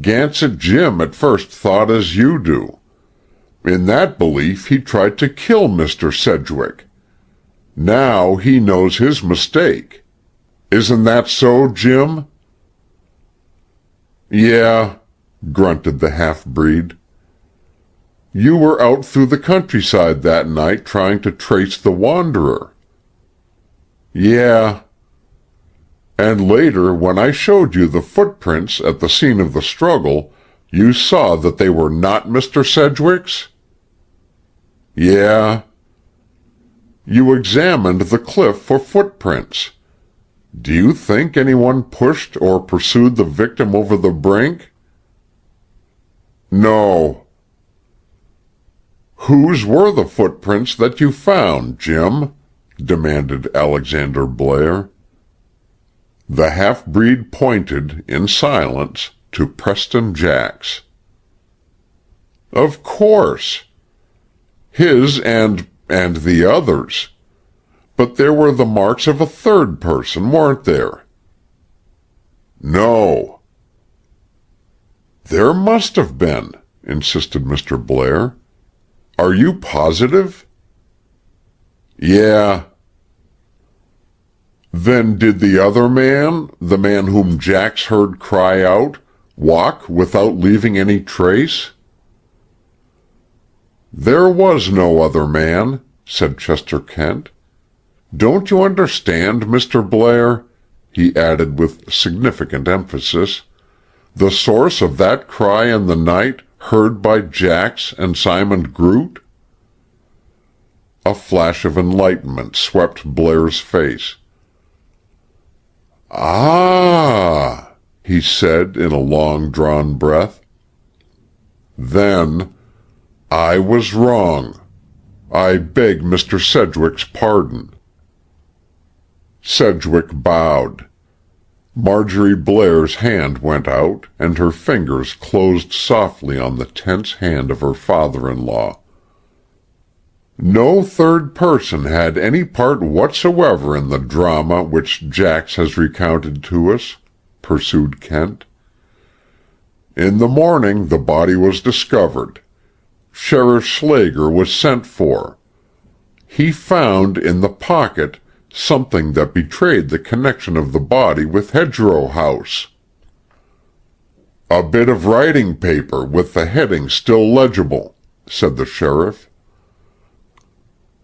"Gansett Jim at first thought as you do. In that belief he tried to kill Mr. Sedgwick. Now he knows his mistake. Isn't that so, Jim?" "Yeah," grunted the half-breed. "You were out through the countryside that night trying to trace the wanderer." "Yeah." And later, when I showed you the footprints at the scene of the struggle, you saw that they were not Mr. Sedgwick's? Yeah. You examined the cliff for footprints. Do you think anyone pushed or pursued the victim over the brink? No. Whose were the footprints that you found, Jim? Demanded Alexander Blair. The half-breed pointed, in silence, to Preston Jack's. Of course. His and the others. But there were the marks of a third person, weren't there? No. There must have been, insisted Mr. Blair. Are you positive? Yeah. Then did the other man, the man whom Jacks heard cry out, walk without leaving any trace? There was no other man, said Chester Kent. Don't you understand, Mr. Blair? He added with significant emphasis. The source of that cry in the night, heard by Jacks and Simon Groot? A flash of enlightenment swept Blair's face. Ah, he said in a long-drawn breath. Then, I was wrong. I beg Mr. Sedgwick's pardon. Sedgwick bowed. Marjorie Blair's hand went out, and her fingers closed softly on the tense hand of her father-in-law. No third person had any part whatsoever in the drama which Jacks has recounted to us, pursued Kent. In the morning the body was discovered. Sheriff Schlager was sent for. He found in the pocket something that betrayed the connection of the body with Hedgerow House. A bit of writing paper with the heading still legible, said the sheriff.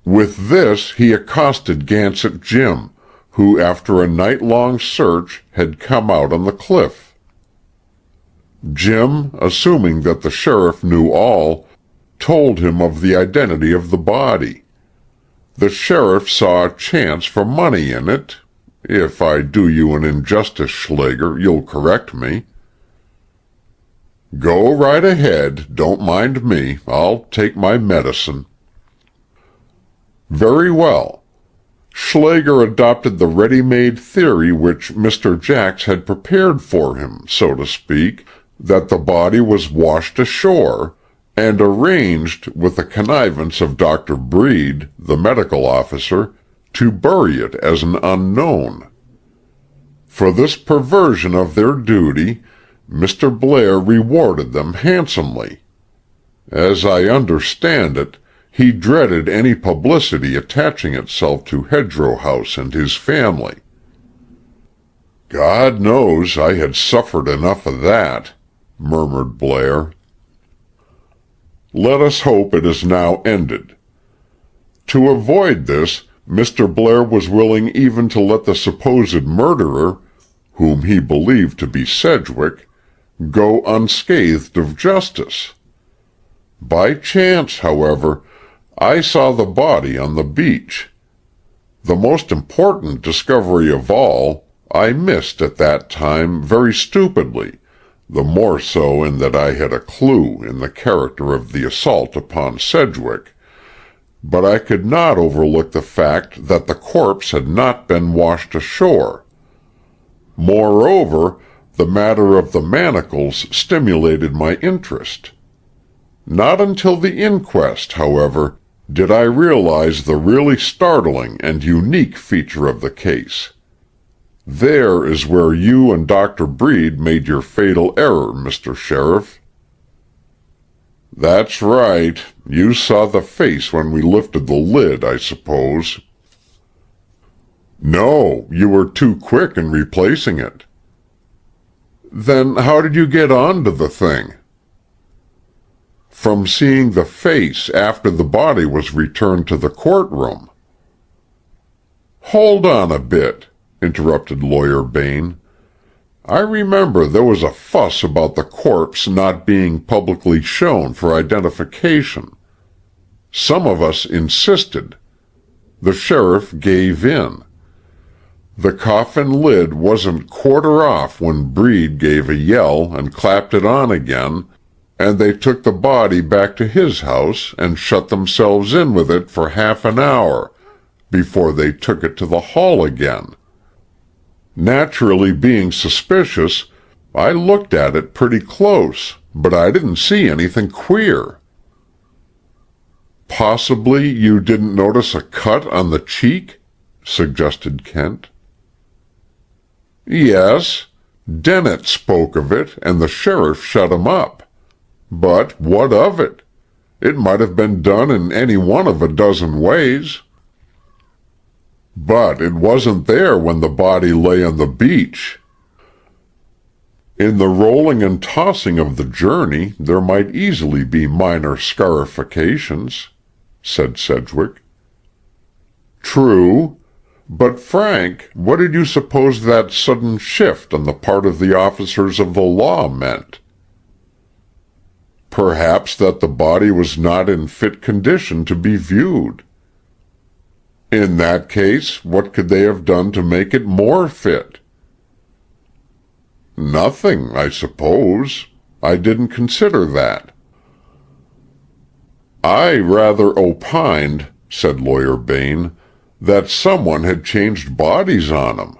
With this he accosted Gansett Jim, who after a night-long search had come out on the cliff. Jim, assuming that the sheriff knew all, told him of the identity of the body. The sheriff saw a chance for money in it. If I do you an injustice, Schlager, you'll correct me. Go right ahead, don't mind me. I'll take my medicine. Very well. Schlager adopted the ready-made theory which Mr. Jacks had prepared for him, so to speak, that the body was washed ashore, and arranged, with the connivance of Dr. Breed, the medical officer, to bury it as an unknown. For this perversion of their duty, Mr. Blair rewarded them handsomely. As I understand it, he dreaded any publicity attaching itself to Hedgerow House and his family. God knows I had suffered enough of that, murmured Blair. Let us hope it is now ended. To avoid this, Mr. Blair was willing even to let the supposed murderer, whom he believed to be Sedgwick, go unscathed of justice. By chance, however, I saw the body on the beach. The most important discovery of all I missed at that time very stupidly, the more so in that I had a clue in the character of the assault upon Sedgwick, but I could not overlook the fact that the corpse had not been washed ashore. Moreover, the matter of the manacles stimulated my interest. Not until the inquest, however, did I realize the really startling and unique feature of the case. There is where you and Dr. Breed made your fatal error, Mr. Sheriff. That's right. You saw the face when we lifted the lid, I suppose. No, you were too quick in replacing it. Then how did you get on to the thing? From seeing the face after the body was returned to the courtroom. Hold on a bit. interrupted Lawyer Bain. "I remember there was a fuss about the corpse not being publicly shown for identification. Some of us insisted. The sheriff gave in. The coffin lid wasn't quarter off when Breed gave a yell and clapped it on again, and they took the body back to his house and shut themselves in with it for half an hour before they took it to the hall again. Naturally being suspicious, I looked at it pretty close, but I didn't see anything queer." "Possibly you didn't notice a cut on the cheek?" suggested Kent. "Yes. Dennett spoke of it, and the sheriff shut him up. But what of it? It might have been done in any one of a dozen ways." "But it wasn't there when the body lay on the beach." "In the rolling and tossing of the journey, there might easily be minor scarifications," said Sedgwick. "True. But, Frank, what did you suppose that sudden shift on the part of the officers of the law meant?" "Perhaps that the body was not in fit condition to be viewed." "In that case, what could they have done to make it more fit?" "Nothing, I suppose. I didn't consider that." "I rather opined," said Lawyer Bain, "that someone had changed bodies on him."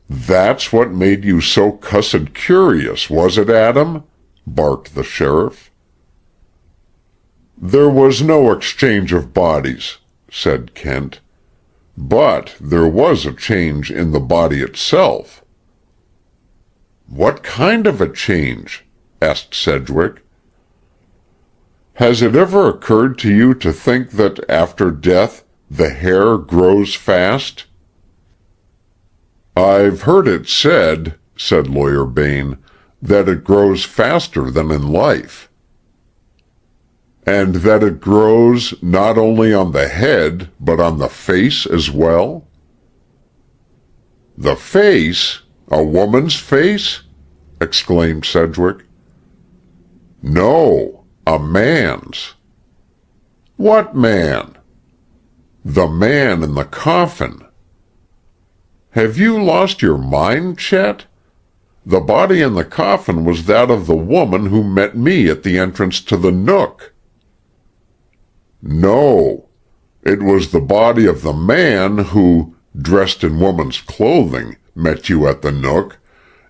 "That's what made you so cussed curious, was it, Adam?" barked the sheriff. "There was no exchange of bodies," said Kent. "But there was a change in the body itself." "What kind of a change?" asked Sedgwick. "Has it ever occurred to you to think that after death the hair grows fast?" "I've heard it said," said Lawyer Bain, "that it grows faster than in life." "And that it grows not only on the head, but on the face as well?" "The face? A woman's face?" exclaimed Sedgwick. "No, a man's." "What man?" "The man in the coffin." "Have you lost your mind, Chet? The body in the coffin was that of the woman who met me at the entrance to the Nook." "No. It was the body of the man who, dressed in woman's clothing, met you at the Nook,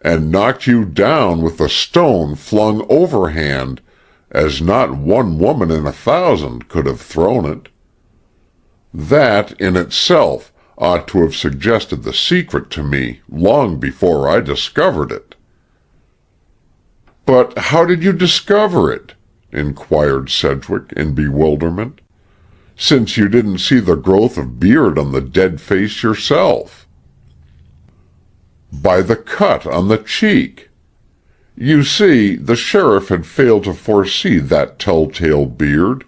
and knocked you down with a stone flung overhand, as not one woman in 1,000 could have thrown it. That, in itself, ought to have suggested the secret to me long before I discovered it." "But how did you discover it?" inquired Sedgwick in bewilderment, "since you didn't see the growth of beard on the dead face yourself?" "By the cut on the cheek. You see, the sheriff had failed to foresee that telltale beard.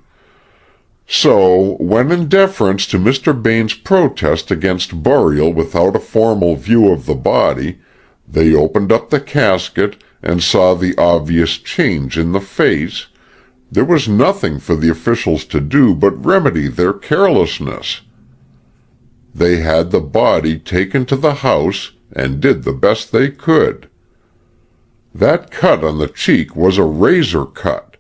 So, when in deference to Mr. Bain's protest against burial without a formal view of the body, they opened up the casket and saw the obvious change in the face, there was nothing for the officials to do but remedy their carelessness. They had the body taken to the house and did the best they could. That cut on the cheek was a razor cut.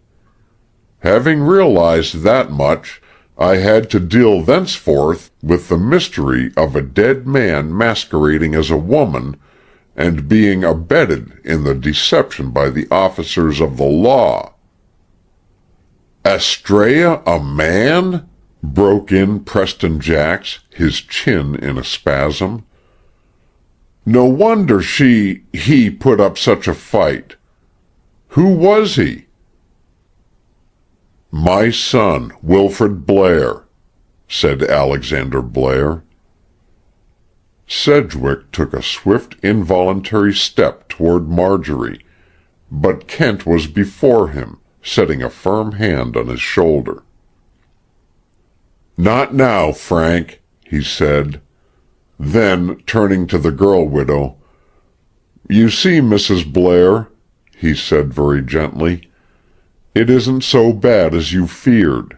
Having realized that much, I had to deal thenceforth with the mystery of a dead man masquerading as a woman, and being abetted in the deception by the officers of the law." "Astræa a man?" broke in Preston Jacks, his chin in a spasm. "No wonder he put up such a fight. Who was he?" "My son, Wilfrid Blair," said Alexander Blair. Sedgwick took a swift involuntary step toward Marjorie, but Kent was before him, setting a firm hand on his shoulder. "Not now, Frank," he said. Then, turning to the girl widow, "You see, Mrs. Blair," he said very gently, "it isn't so bad as you feared.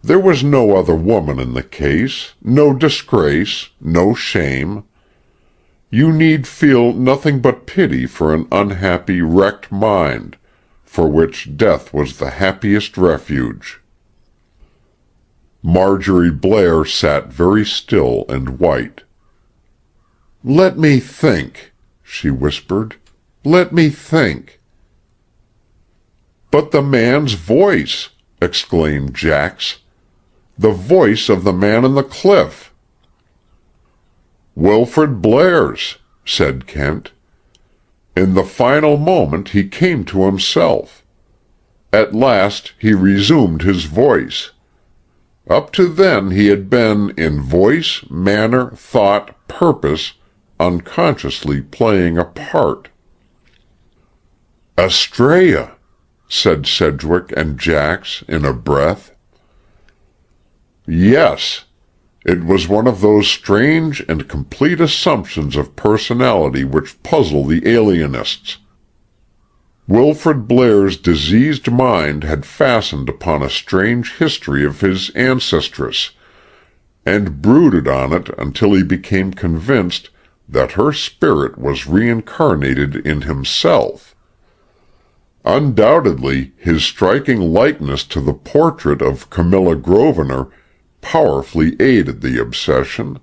There was no other woman in the case, no disgrace, no shame. You need feel nothing but pity for an unhappy, wrecked mind, for which death was the happiest refuge." Marjorie Blair sat very still and white. "Let me think," she whispered. "Let me think." "But the man's voice!" exclaimed Jacks. "The voice of the man on the cliff." "Wilfrid Blair's," said Kent. "In the final moment he came to himself. At last he resumed his voice. Up to then he had been, in voice, manner, thought, purpose, unconsciously playing a part." "Astræa," said Sedgwick and Jacks in a breath. "Yes. It was one of those strange and complete assumptions of personality which puzzle the alienists. Wilfrid Blair's diseased mind had fastened upon a strange history of his ancestress, and brooded on it until he became convinced that her spirit was reincarnated in himself. Undoubtedly, his striking likeness to the portrait of Camilla Grosvenor powerfully aided the obsession.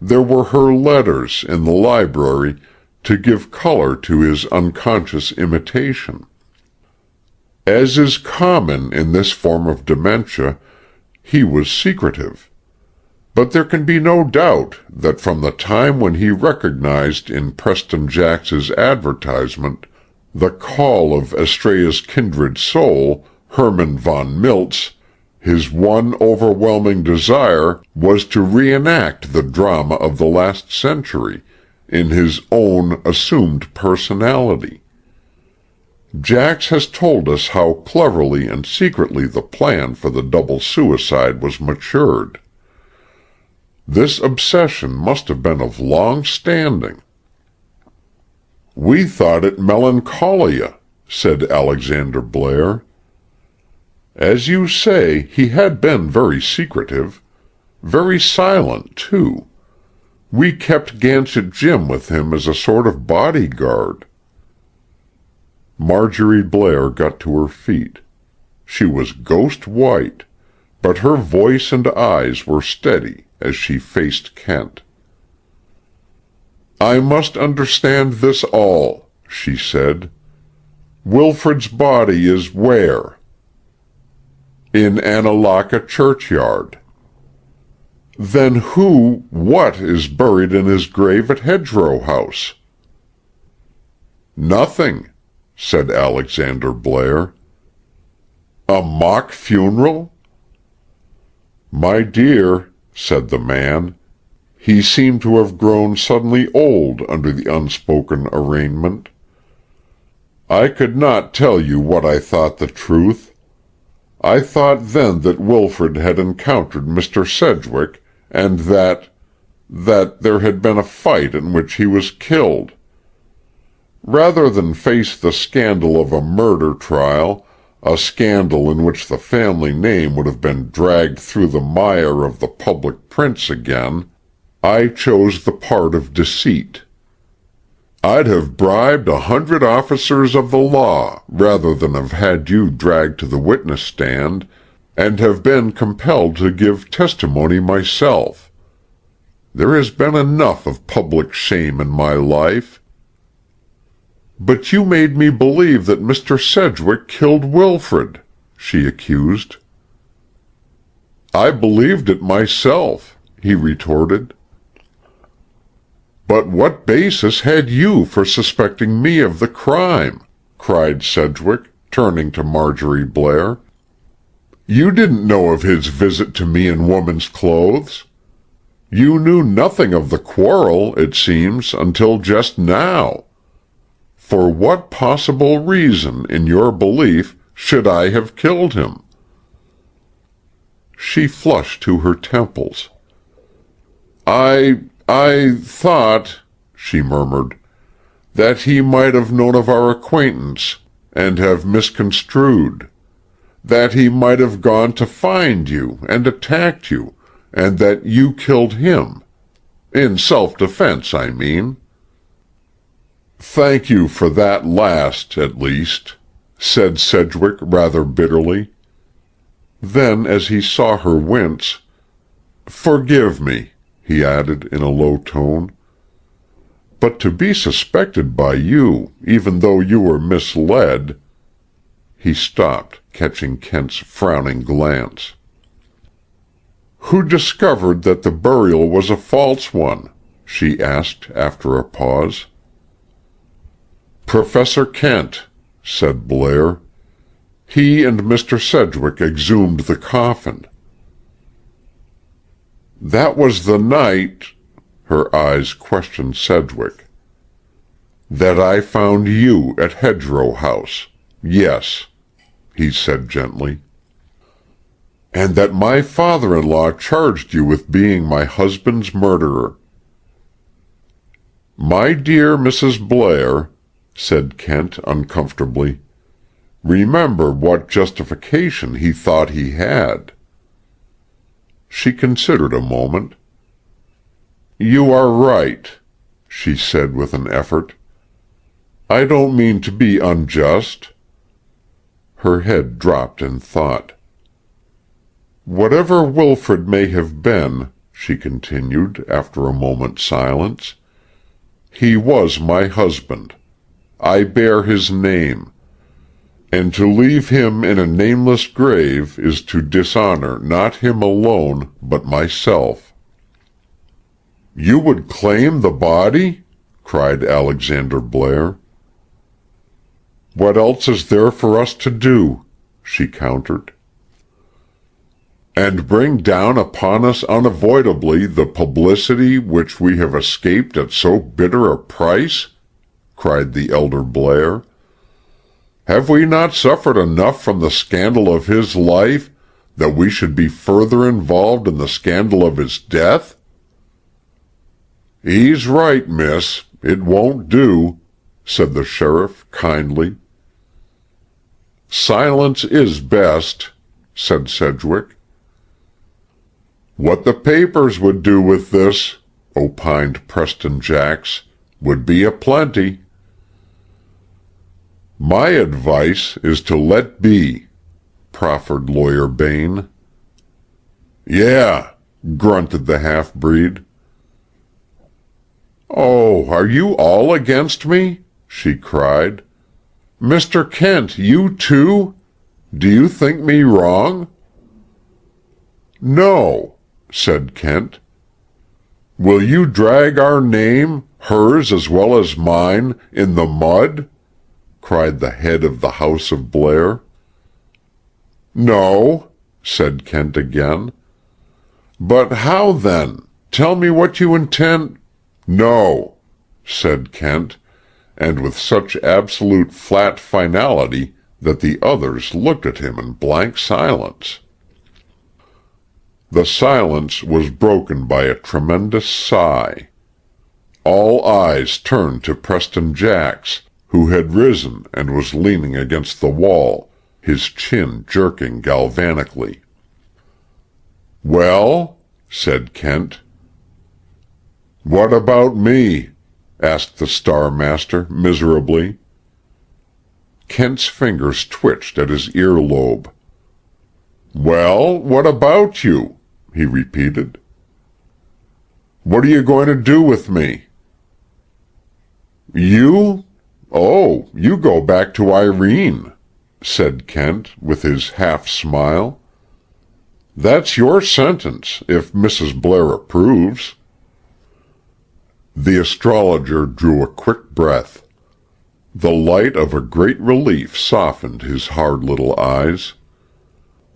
There were her letters in the library to give color to his unconscious imitation. As is common in this form of dementia, he was secretive. But there can be no doubt that from the time when he recognized in Preston Jacks's advertisement the call of Astræa's kindred soul, Herman von Miltz, his one overwhelming desire was to reenact the drama of the last century in his own assumed personality. Jacks has told us how cleverly and secretly the plan for the double suicide was matured. This obsession must have been of long standing. "We thought it melancholia," said Alexander Blair. "As you say, he had been very secretive. Very silent, too. We kept Gansett Jim with him as a sort of bodyguard." Marjorie Blair got to her feet. She was ghost white, but her voice and eyes were steady as she faced Kent. "I must understand this all," she said. "Wilfrid's body is where?" "In Annalaka churchyard." "Then what is buried in his grave at Hedgerow House?" "Nothing," said Alexander Blair. "A mock funeral?" "My dear," said the man. He seemed to have grown suddenly old under the unspoken arraignment. "I could not tell you what I thought the truth. I thought then that Wilfrid had encountered Mr. Sedgwick, and that there had been a fight in which he was killed. Rather than face the scandal of a murder trial, a scandal in which the family name would have been dragged through the mire of the public prints again, I chose the part of deceit. I'd have bribed 100 officers of the law rather than have had you dragged to the witness stand, and have been compelled to give testimony myself. There has been enough of public shame in my life." "But you made me believe that Mr. Sedgwick killed Wilfrid," she accused. "I believed it myself," he retorted. "But what basis had you for suspecting me of the crime?" cried Sedgwick, turning to Marjorie Blair. "You didn't know of his visit to me in woman's clothes. You knew nothing of the quarrel, it seems, until just now. For what possible reason, in your belief, should I have killed him?" She flushed to her temples. I thought, she murmured, that he might have known of our acquaintance, and have misconstrued. That he might have gone to find you, and attacked you, and that you killed him. In self-defense, I mean. Thank you for that last, at least, said Sedgwick rather bitterly. Then, as he saw her wince, forgive me, he added in a low tone. But to be suspected by you, even though you were misled— He stopped, catching Kent's frowning glance. Who discovered that the burial was a false one? She asked after a pause. Professor Kent, said Blair. He and Mr. Sedgwick exhumed the coffin. That was the night— her eyes questioned Sedgwick. That I found you at Hedgerow House. Yes, he said gently. And that my father-in-law charged you with being my husband's murderer. My dear Mrs. Blair, said Kent uncomfortably, remember what justification he thought he had. She considered a moment. You are right, she said with an effort. I don't mean to be unjust. Her head dropped in thought. Whatever Wilfred may have been, she continued after a moment's silence, he was my husband. I bear his name, and to leave him in a nameless grave is to dishonor not him alone, but myself. You would claim the body? Cried Alexander Blair. What else is there for us to do? She countered. And bring down upon us unavoidably the publicity which we have escaped at so bitter a price? Cried the elder Blair. Have we not suffered enough from the scandal of his life, that we should be further involved in the scandal of his death? He's right, miss. It won't do, said the sheriff kindly. Silence is best, said Sedgwick. What the papers would do with this, opined Preston Jacks, would be a plenty. My advice is to let be, proffered Lawyer Bain. Yeah, grunted the half-breed. Oh, are you all against me? She cried. Mr. Kent, you too? Do you think me wrong? No, said Kent. Will you drag our name, hers as well as mine, in the mud? Cried the head of the House of Blair. No, said Kent again. But how then? Tell me what you intend— No, said Kent, and with such absolute flat finality that the others looked at him in blank silence. The silence was broken by a tremendous sigh. All eyes turned to Preston Jacks, who had risen and was leaning against the wall, his chin jerking galvanically. Well, said Kent. What about me? Asked the Star Master miserably. Kent's fingers twitched at his earlobe. Well, what about you? He repeated. What are you going to do with me? You? Oh, you go back to Irene, said Kent with his half-smile. That's your sentence, if Mrs. Blair approves. The astrologer drew a quick breath. The light of a great relief softened his hard little eyes.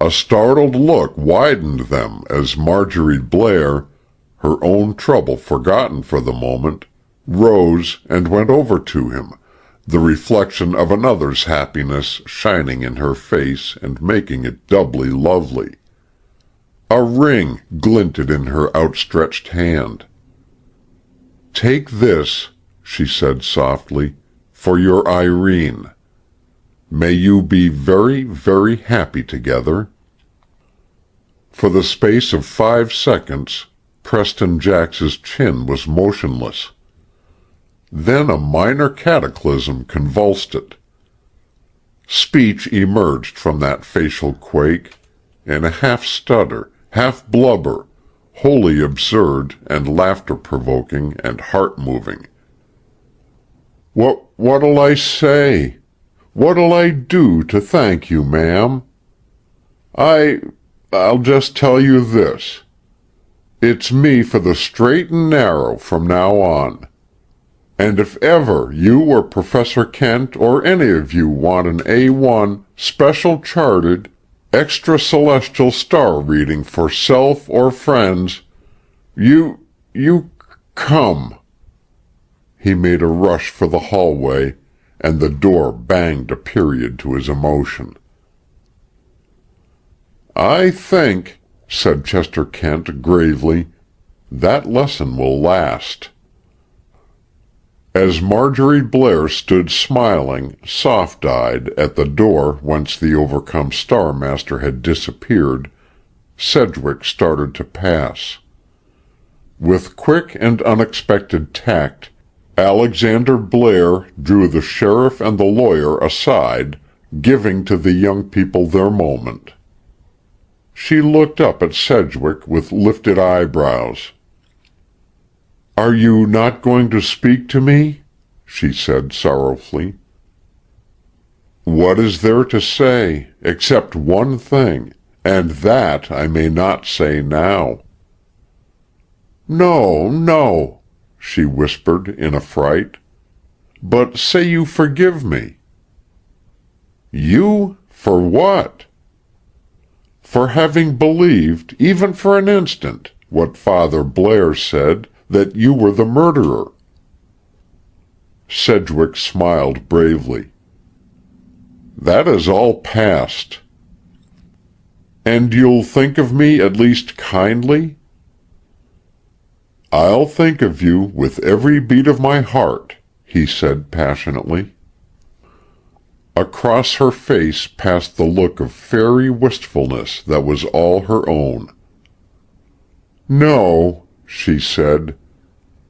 A startled look widened them as Marjorie Blair, her own trouble forgotten for the moment, rose and went over to him, the reflection of another's happiness shining in her face and making it doubly lovely. A ring glinted in her outstretched hand. "Take this," she said softly, "for your Irene. May you be very, very happy together." For the space of 5 seconds, Preston Jax's chin was motionless. Then a minor cataclysm convulsed it. Speech emerged from that facial quake, in a half-stutter, half-blubber, wholly absurd and laughter-provoking and heart-moving. What'll I say? What'll I do to thank you, ma'am? I'll just tell you this. It's me for the straight and narrow from now on. And if ever you or Professor Kent or any of you want an A1 special charted extra celestial star reading for self or friends, you come. He made a rush for the hallway, and the door banged a period to his emotion. "I think," said Chester Kent gravely, "that lesson will last." As Marjorie Blair stood smiling, soft-eyed, at the door whence the overcome Star-Master had disappeared, Sedgwick started to pass. With quick and unexpected tact, Alexander Blair drew the sheriff and the lawyer aside, giving to the young people their moment. She looked up at Sedgwick with lifted eyebrows. "Are you not going to speak to me?" she said sorrowfully. "What is there to say, except one thing, and that I may not say now." "No, no," she whispered in affright. "But say you forgive me." "You? For what?" "For having believed, even for an instant, what Father Blair said, that you were the murderer." Sedgwick smiled bravely. "That is all past." "And you'll think of me at least kindly?" "I'll think of you with every beat of my heart," he said passionately. Across her face passed the look of fairy wistfulness that was all her own. "No," she said,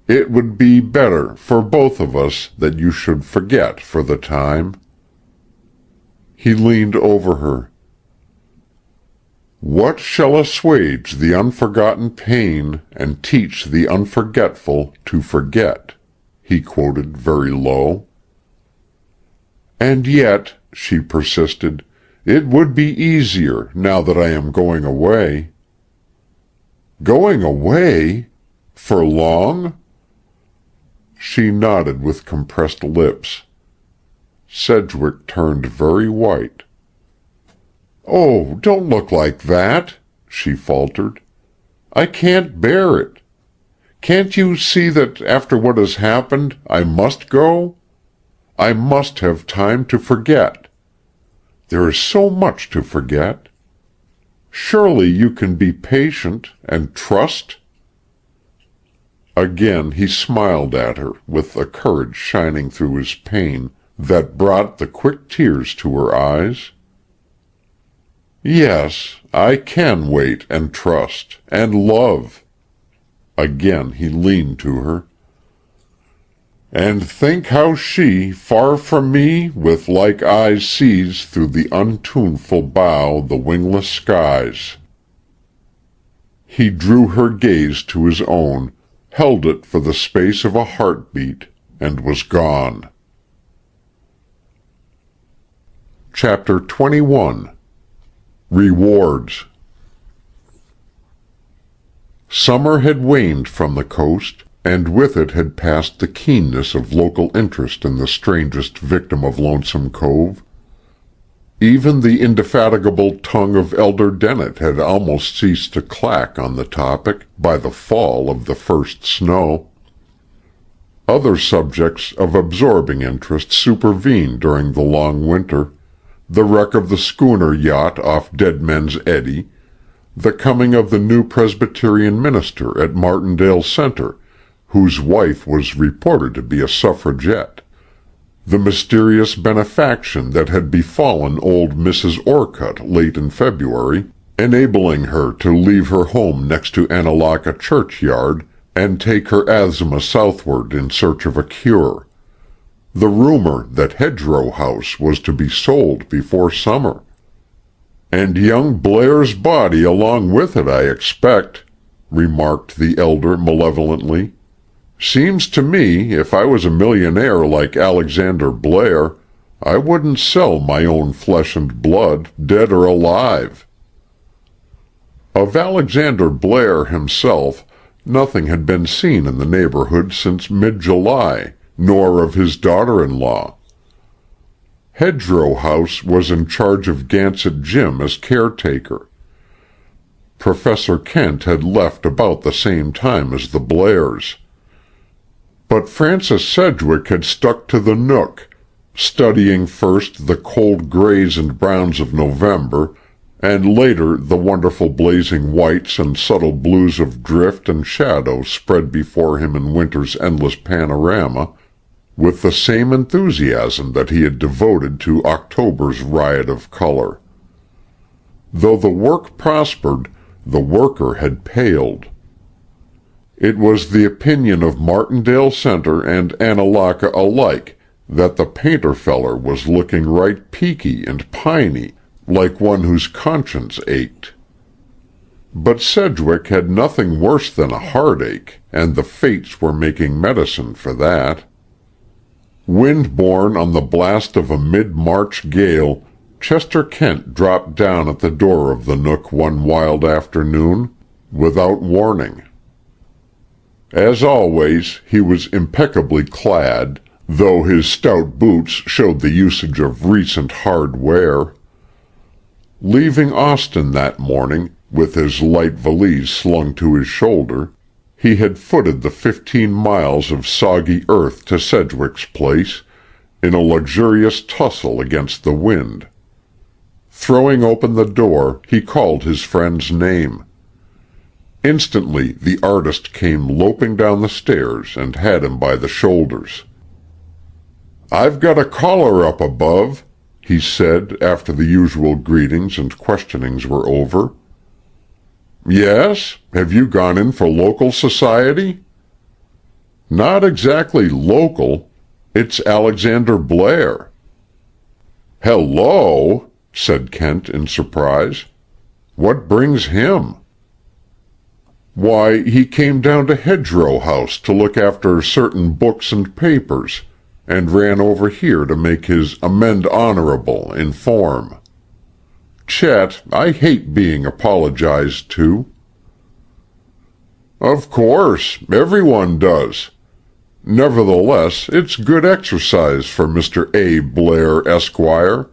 "it would be better for both of us that you should forget for the time." He leaned over her. "What shall assuage the unforgotten pain and teach the unforgetful to forget?" he quoted very low. "And yet," she persisted, "it would be easier, now that I am going away." "Going away? For long?" She nodded with compressed lips. Sedgwick turned very white. "Oh, don't look like that," she faltered. "I can't bear it. Can't you see that after what has happened I must go? I must have time to forget. There is so much to forget. Surely you can be patient and trust?" Again he smiled at her, with a courage shining through his pain that brought the quick tears to her eyes. "Yes, I can wait and trust and love." Again he leaned to her. "And think how she, far from me, with like eyes sees through the untuneful bough the wingless skies." He drew her gaze to his own, held it for the space of a heartbeat, and was gone. Chapter 21. Rewards. Summer had waned from the coast, and with it had passed the keenness of local interest in the strangest victim of Lonesome Cove. Even the indefatigable tongue of Elder Dennett had almost ceased to clack on the topic by the fall of the first snow. Other subjects of absorbing interest supervened during the long winter: the wreck of the schooner yacht off Dead Men's Eddy, the coming of the new Presbyterian minister at Martindale Center, whose wife was reported to be a suffragette, the mysterious benefaction that had befallen old Mrs. Orcutt late in February, enabling her to leave her home next to Annalaka churchyard and take her asthma southward in search of a cure, the rumor that Hedgerow House was to be sold before summer. "And young Blair's body along with it, I expect," remarked the elder malevolently. "Seems to me, if I was a millionaire like Alexander Blair, I wouldn't sell my own flesh and blood, dead or alive." Of Alexander Blair himself, nothing had been seen in the neighborhood since mid-July, nor of his daughter-in-law. Hedgerow House was in charge of Gansett Jim as caretaker. Professor Kent had left about the same time as the Blairs. But Francis Sedgwick had stuck to the nook, studying first the cold grays and browns of November, and later the wonderful blazing whites and subtle blues of drift and shadow spread before him in winter's endless panorama, with the same enthusiasm that he had devoted to October's riot of color. Though the work prospered, the worker had paled. It was the opinion of Martindale Center and Annalaka alike that the painter feller was looking right peaky and piney, like one whose conscience ached. But Sedgwick had nothing worse than a heartache, and the fates were making medicine for that. Wind-borne on the blast of a mid-March gale, Chester Kent dropped down at the door of the nook one wild afternoon, without warning. As always, he was impeccably clad, though his stout boots showed the usage of recent hard wear. Leaving Austin that morning, with his light valise slung to his shoulder, he had footed the 15 miles of soggy earth to Sedgwick's place, in a luxurious tussle against the wind. Throwing open the door, he called his friend's name. Instantly the artist came loping down the stairs and had him by the shoulders. "I've got a caller up above," he said after the usual greetings and questionings were over. "Yes? Have you gone in for local society?" "Not exactly local. It's Alexander Blair." "Hello," said Kent in surprise. "What brings him?" "Why, he came down to Hedgerow House to look after certain books and papers, and ran over here to make his amende honorable in form. Chet, I hate being apologized to." "Of course, everyone does. Nevertheless, it's good exercise for Mr. A. Blair, Esquire.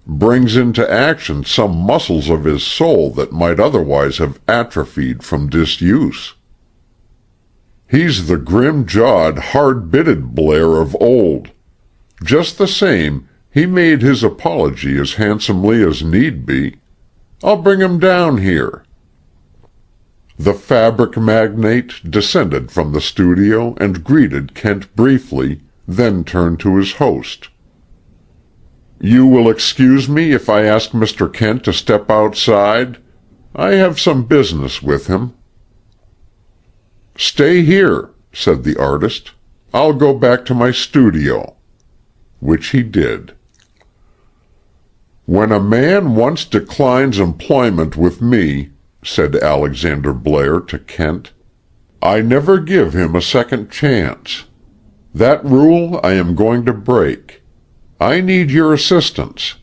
Brings into action some muscles of his soul that might otherwise have atrophied from disuse. He's the grim-jawed, hard-bitted Blair of old. Just the same, he made his apology as handsomely as need be. I'll bring him down here." The fabric magnate descended from the studio and greeted Kent briefly, then turned to his host. "You will excuse me if I ask Mr. Kent to step outside? I have some business with him." "Stay here," said the artist. "I'll go back to my studio." Which he did. "When a man once declines employment with me," said Alexander Blair to Kent, "I never give him a second chance. That rule I am going to break. I need your assistance."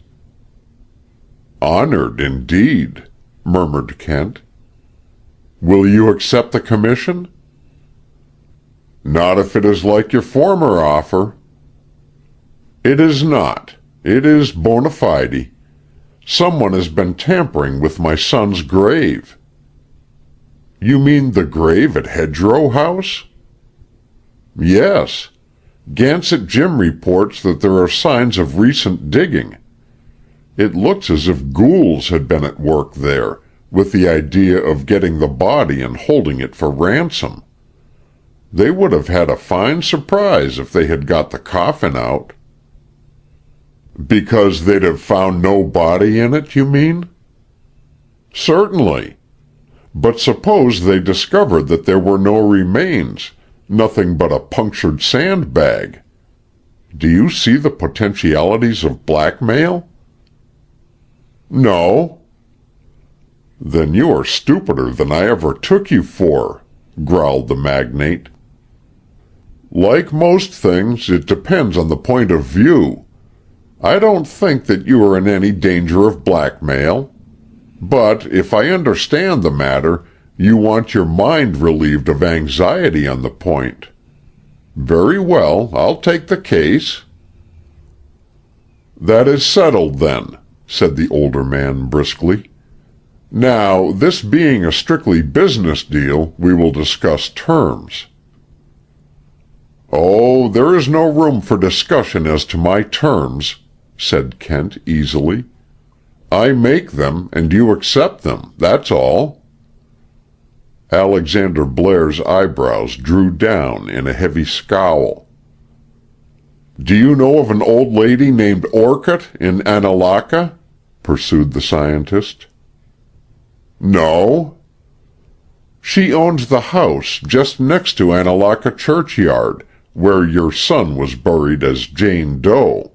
"Honored, indeed," murmured Kent. "Will you accept the commission?" "Not if it is like your former offer." "It is not. It is bona fide. Someone has been tampering with my son's grave." "You mean the grave at Hedgerow House?" "Yes. Gansett Jim reports that there are signs of recent digging. It looks as if ghouls had been at work there, with the idea of getting the body and holding it for ransom. They would have had a fine surprise if they had got the coffin out. Because they'd have found no body in it, you mean? Certainly. But suppose they discovered that there were no remains, nothing but a punctured sandbag. Do you see the potentialities of blackmail? No. Then you are stupider than I ever took you for, growled the magnate. Like most things, it depends on the point of view. I don't think that you are in any danger of blackmail. But if I understand the matter, you want your mind relieved of anxiety on the point. Very well, I'll take the case. That is settled then, said the older man briskly. Now, this being a strictly business deal, we will discuss terms. Oh, there is no room for discussion as to my terms, said Kent easily. I make them, and you accept them, that's all. Alexander Blair's eyebrows drew down in a heavy scowl. Do you know of an old lady named Orcutt in Annalaka? Pursued the scientist. No. She owns the house just next to Annalaka churchyard, where your son was buried as Jane Doe.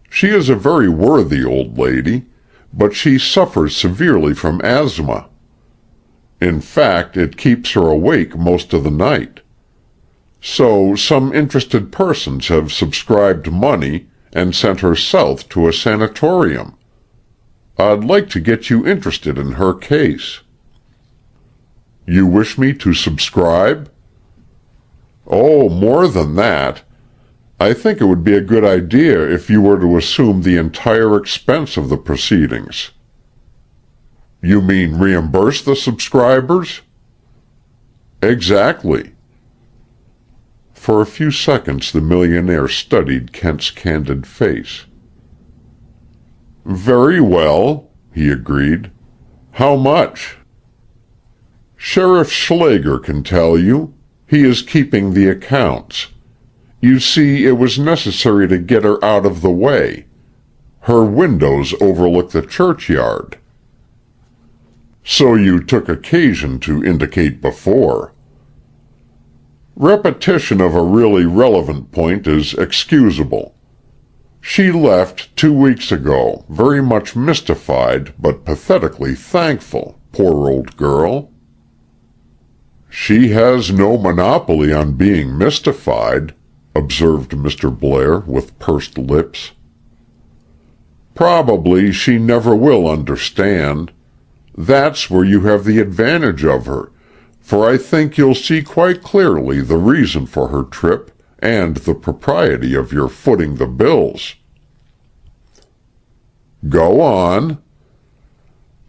She is a very worthy old lady, but she suffers severely from asthma. In fact, it keeps her awake most of the night. So some interested persons have subscribed money and sent her south to a sanatorium. I'd like to get you interested in her case. You wish me to subscribe? Oh, more than that. I think it would be a good idea if you were to assume the entire expense of the proceedings. You mean reimburse the subscribers? Exactly. For a few seconds the millionaire studied Kent's candid face. Very well, he agreed. How much? Sheriff Schlager can tell you. He is keeping the accounts. You see, it was necessary to get her out of the way. Her windows overlook the churchyard. So you took occasion to indicate before. Repetition of a really relevant point is excusable. She left 2 weeks ago, very much mystified, but pathetically thankful, poor old girl. She has no monopoly on being mystified, observed Mr. Blair with pursed lips. Probably she never will understand. That's where you have the advantage of her, for I think you'll see quite clearly the reason for her trip and the propriety of your footing the bills. Go on.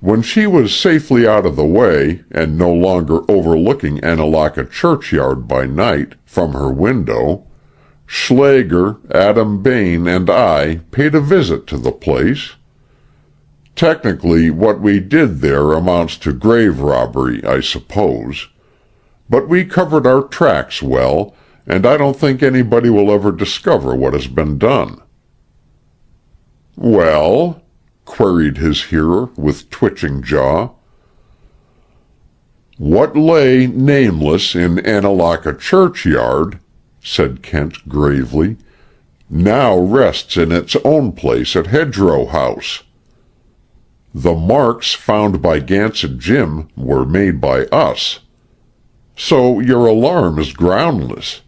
When she was safely out of the way, and no longer overlooking Annalaka churchyard by night from her window, Schlager, Adam Bain, and I paid a visit to the place. Technically, what we did there amounts to grave robbery, I suppose. But we covered our tracks well, and I don't think anybody will ever discover what has been done. Well? Queried his hearer with twitching jaw. What lay nameless in Annalaka churchyard, said Kent gravely, now rests in its own place at Hedgerow House. The marks found by Gansett Jim were made by us. So your alarm is groundless.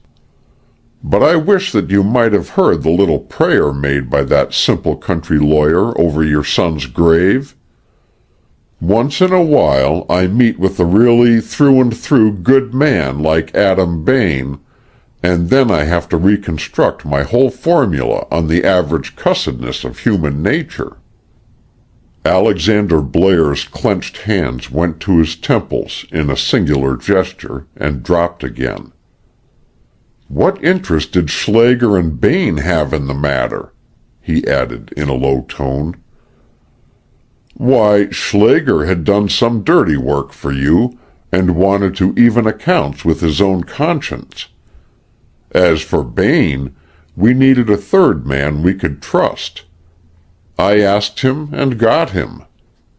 But I wish that you might have heard the little prayer made by that simple country lawyer over your son's grave. Once in a while I meet with a really through-and-through good man like Adam Bain, and then I have to reconstruct my whole formula on the average cussedness of human nature. Alexander Blair's clenched hands went to his temples in a singular gesture and dropped again. What interest did Schlager and Bain have in the matter? He added in a low tone. Why, Schlager had done some dirty work for you, and wanted to even accounts with his own conscience. As for Bain, we needed a third man we could trust. I asked him and got him.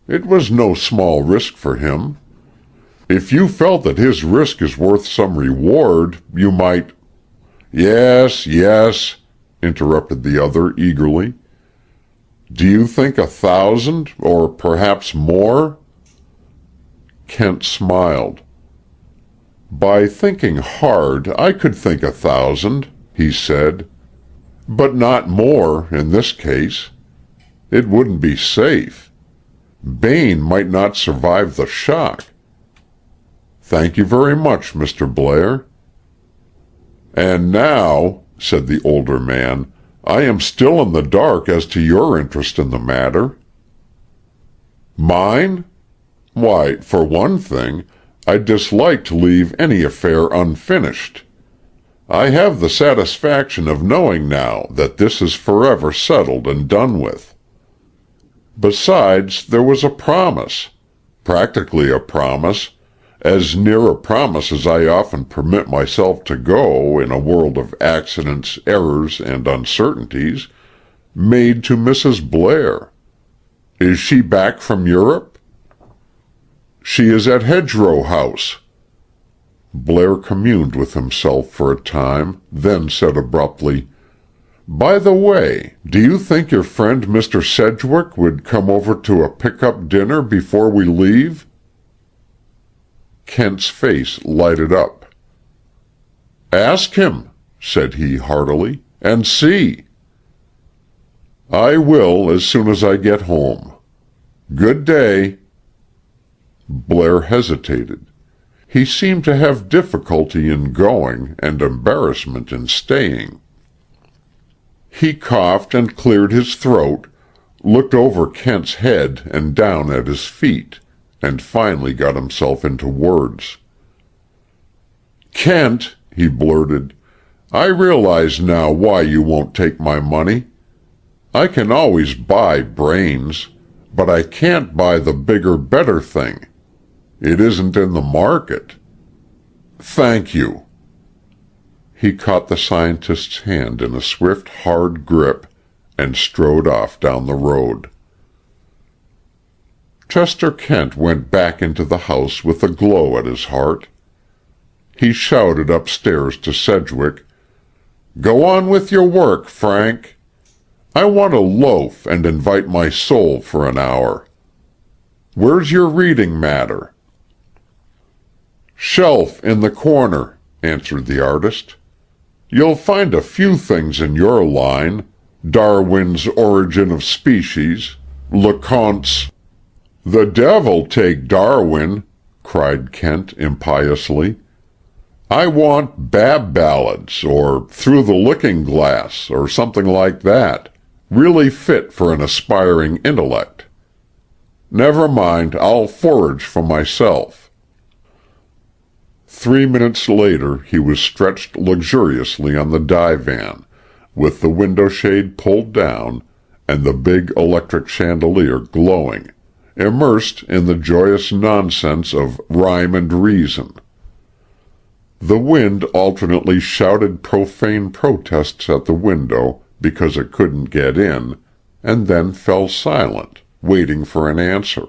It was no small risk for him. If you felt that his risk is worth some reward, you might—" "Yes, yes," interrupted the other eagerly. "Do you think 1,000, or perhaps more?" Kent smiled. "By thinking hard, I could think 1,000, he said. "But not more, in this case. It wouldn't be safe. Bain might not survive the shock. Thank you very much, Mr. Blair." "And now," said the older man, "I am still in the dark as to your interest in the matter." "Mine? Why, for one thing, I dislike to leave any affair unfinished. I have the satisfaction of knowing now that this is forever settled and done with. Besides, there was a promise, practically a promise, as near a promise as I often permit myself to go in a world of accidents, errors, and uncertainties, made to Mrs. Blair. Is she back from Europe?" "She is at Hedgerow House." Blair communed with himself for a time, then said abruptly, "By the way, do you think your friend Mr. Sedgwick would come over to a pick-up dinner before we leave?" Kent's face lighted up. "Ask him," said he heartily, "and see." "I will as soon as I get home. Good day." Blair hesitated. He seemed to have difficulty in going and embarrassment in staying. He coughed and cleared his throat, looked over Kent's head and down at his feet, and finally got himself into words. "Kent," he blurted, "I realize now why you won't take my money. I can always buy brains, but I can't buy the bigger, better thing. It isn't in the market. Thank you." He caught the scientist's hand in a swift, hard grip and strode off down the road. Chester Kent went back into the house with a glow at his heart. He shouted upstairs to Sedgwick, "Go on with your work, Frank. I want to loaf and invite my soul for an hour. Where's your reading matter?" "Shelf in the corner," answered the artist. "You'll find a few things in your line. Darwin's Origin of Species, LeConte's—" "The devil take Darwin!" cried Kent impiously. "I want Bab Ballads, or Through the Looking-Glass, or something like that, really fit for an aspiring intellect. Never mind, I'll forage for myself." 3 minutes later he was stretched luxuriously on the divan, with the window shade pulled down and the big electric chandelier glowing, immersed in the joyous nonsense of rhyme and reason. The wind alternately shouted profane protests at the window because it couldn't get in, and then fell silent, waiting for an answer.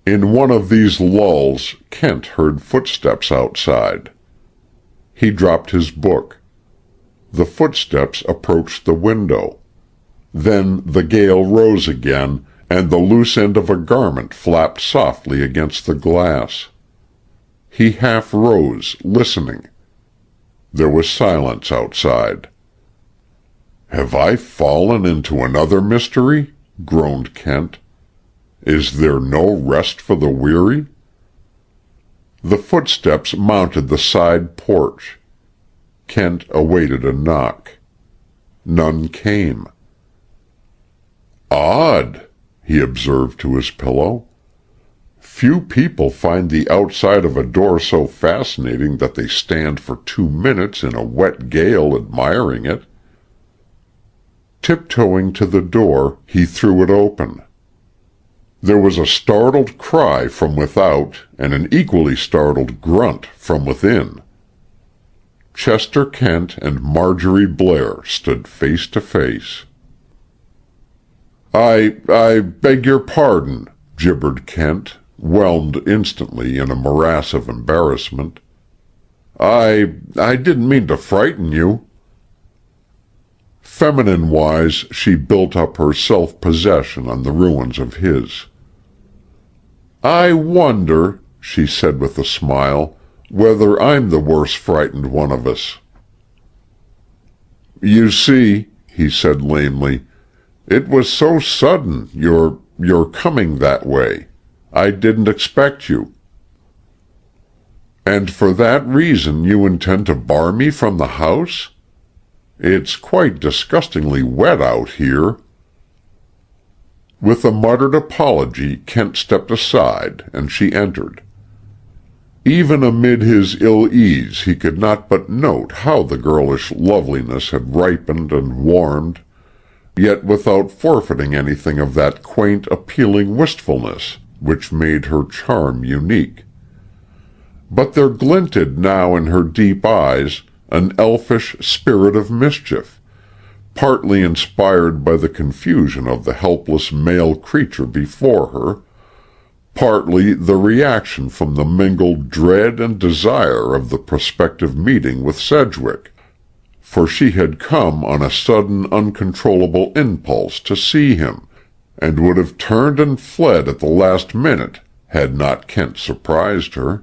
In one of these lulls Kent heard footsteps outside. He dropped his book. The footsteps approached the window. Then the gale rose again, and the loose end of a garment flapped softly against the glass. He half rose, listening. There was silence outside. "Have I fallen into another mystery?" groaned Kent. "Is there no rest for the weary?" The footsteps mounted the side porch. Kent awaited a knock. None came. "Odd," he observed to his pillow. "Few people find the outside of a door so fascinating that they stand for 2 minutes in a wet gale admiring it." Tiptoeing to the door, he threw it open. There was a startled cry from without, and an equally startled grunt from within. Chester Kent and Marjorie Blair stood face to face. I beg your pardon," gibbered Kent, whelmed instantly in a morass of embarrassment. I didn't mean to frighten you." Feminine-wise, she built up her self-possession on the ruins of his. "I wonder," she said with a smile, "whether I'm the worse frightened one of us." "You see," he said lamely, "it was so sudden, your coming that way. I didn't expect you." "And for that reason you intend to bar me from the house? It's quite disgustingly wet out here." With a muttered apology, Kent stepped aside, and she entered. Even amid his ill-ease he could not but note how the girlish loveliness had ripened and warmed, yet without forfeiting anything of that quaint, appealing wistfulness which made her charm unique. But there glinted now in her deep eyes an elfish spirit of mischief, partly inspired by the confusion of the helpless male creature before her, partly the reaction from the mingled dread and desire of the prospective meeting with Sedgwick, for she had come on a sudden uncontrollable impulse to see him, and would have turned and fled at the last minute had not Kent surprised her.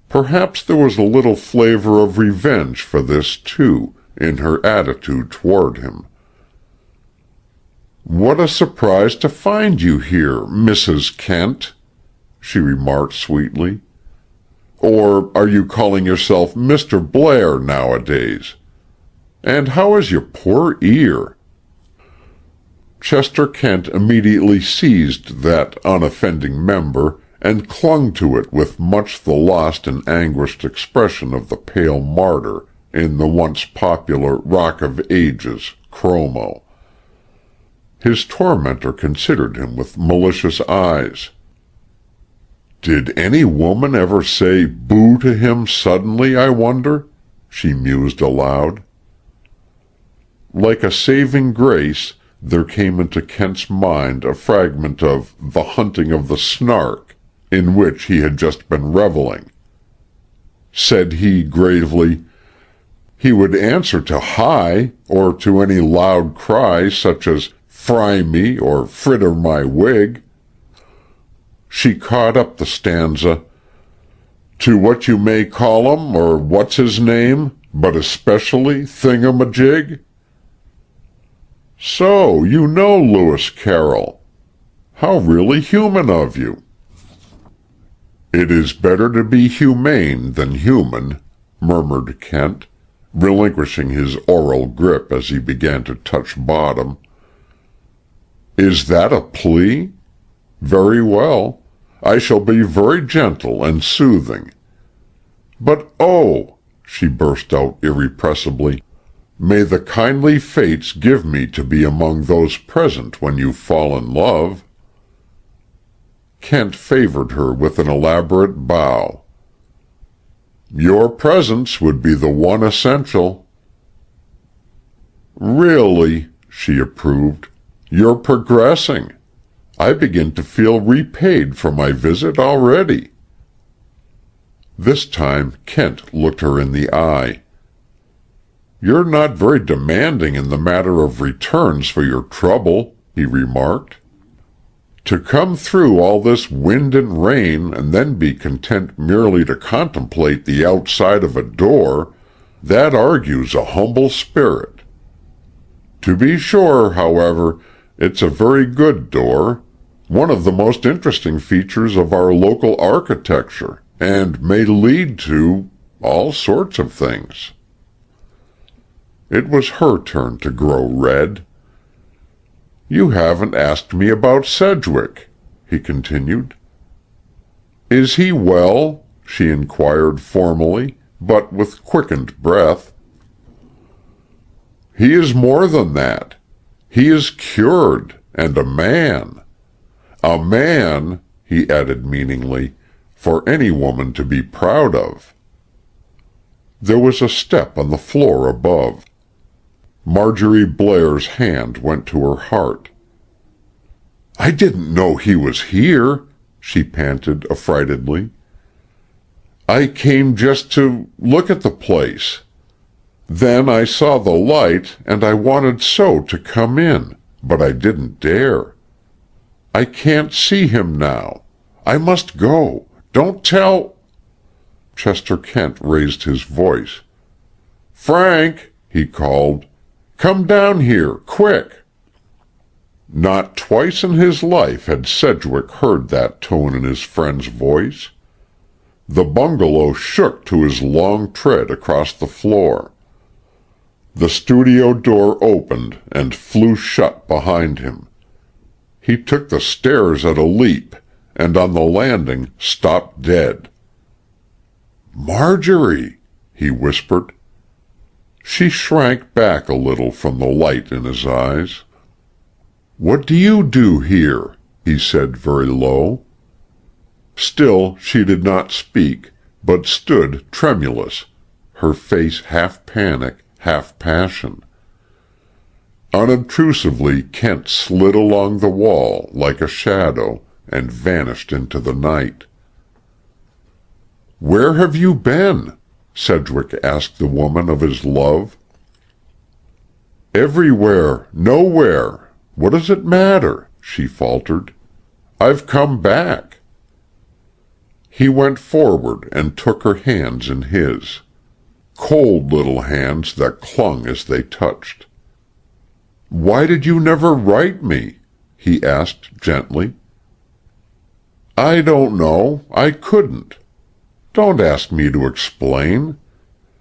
Perhaps there was a little flavor of revenge for this, too, in her attitude toward him. "What a surprise to find you here, Mrs. Kent," she remarked sweetly. "Or are you calling yourself Mr. Blair nowadays? And how is your poor ear?" Chester Kent immediately seized that unoffending member and clung to it with much the lost and anguished expression of the pale martyr in the once popular Rock of Ages chromo. His tormentor considered him with malicious eyes. "Did any woman ever say boo to him suddenly, I wonder?" she mused aloud. Like a saving grace, there came into Kent's mind a fragment of The Hunting of the Snark, in which he had just been reveling. Said he gravely, "He would answer to hi, or to any loud cry such as fry me or fritter my wig." She caught up the stanza, "To what you may call 'em, or what's his name, but especially thingamajig." "So you know Lewis Carroll. How really human of you." "It is better to be humane than human," murmured Kent, relinquishing his oral grip as he began to touch bottom. "Is that a plea? Very well. I shall be very gentle and soothing. But oh," she burst out irrepressibly, "may the kindly fates give me to be among those present when you fall in love." Kent favored her with an elaborate bow. "Your presence would be the one essential." "Really," she approved, "you're progressing. I begin to feel repaid for my visit already." This time Kent looked her in the eye. "You're not very demanding in the matter of returns for your trouble," he remarked. "To come through all this wind and rain and then be content merely to contemplate the outside of a door, that argues a humble spirit. To be sure, however, it's a very good door, one of the most interesting features of our local architecture, and may lead to all sorts of things." It was her turn to grow red. "You haven't asked me about Sedgwick," he continued. "Is he well?" she inquired formally, but with quickened breath. "He is more than that. He is cured, and a man. A man, he added meaningly, for any woman to be proud of. There was a step on the floor above. Marjorie Blair's hand went to her heart. "I didn't know he was here," she panted affrightedly. "I came just to look at the place. Then I saw the light, and I wanted so to come in, but I didn't dare. I can't see him now. I must go. Don't tell—" Chester Kent raised his voice. "Frank," he called, "come down here, quick." Not twice in his life had Sedgwick heard that tone in his friend's voice. The bungalow shook to his long tread across the floor. The studio door opened and flew shut behind him. He took the stairs at a leap, and on the landing stopped dead. "Marjorie!" he whispered. She shrank back a little from the light in his eyes. "What do you do here?" he said very low. Still she did not speak, but stood tremulous, her face half panic, half passion. Unobtrusively Kent slid along the wall like a shadow and vanished into the night. "Where have you been?" Sedgwick asked the woman of his love. "Everywhere, nowhere. What does it matter?" she faltered. "I've come back." He went forward and took her hands in his. Cold little hands that clung as they touched. "Why did you never write me?" he asked gently. "I don't know. I couldn't. Don't ask me to explain.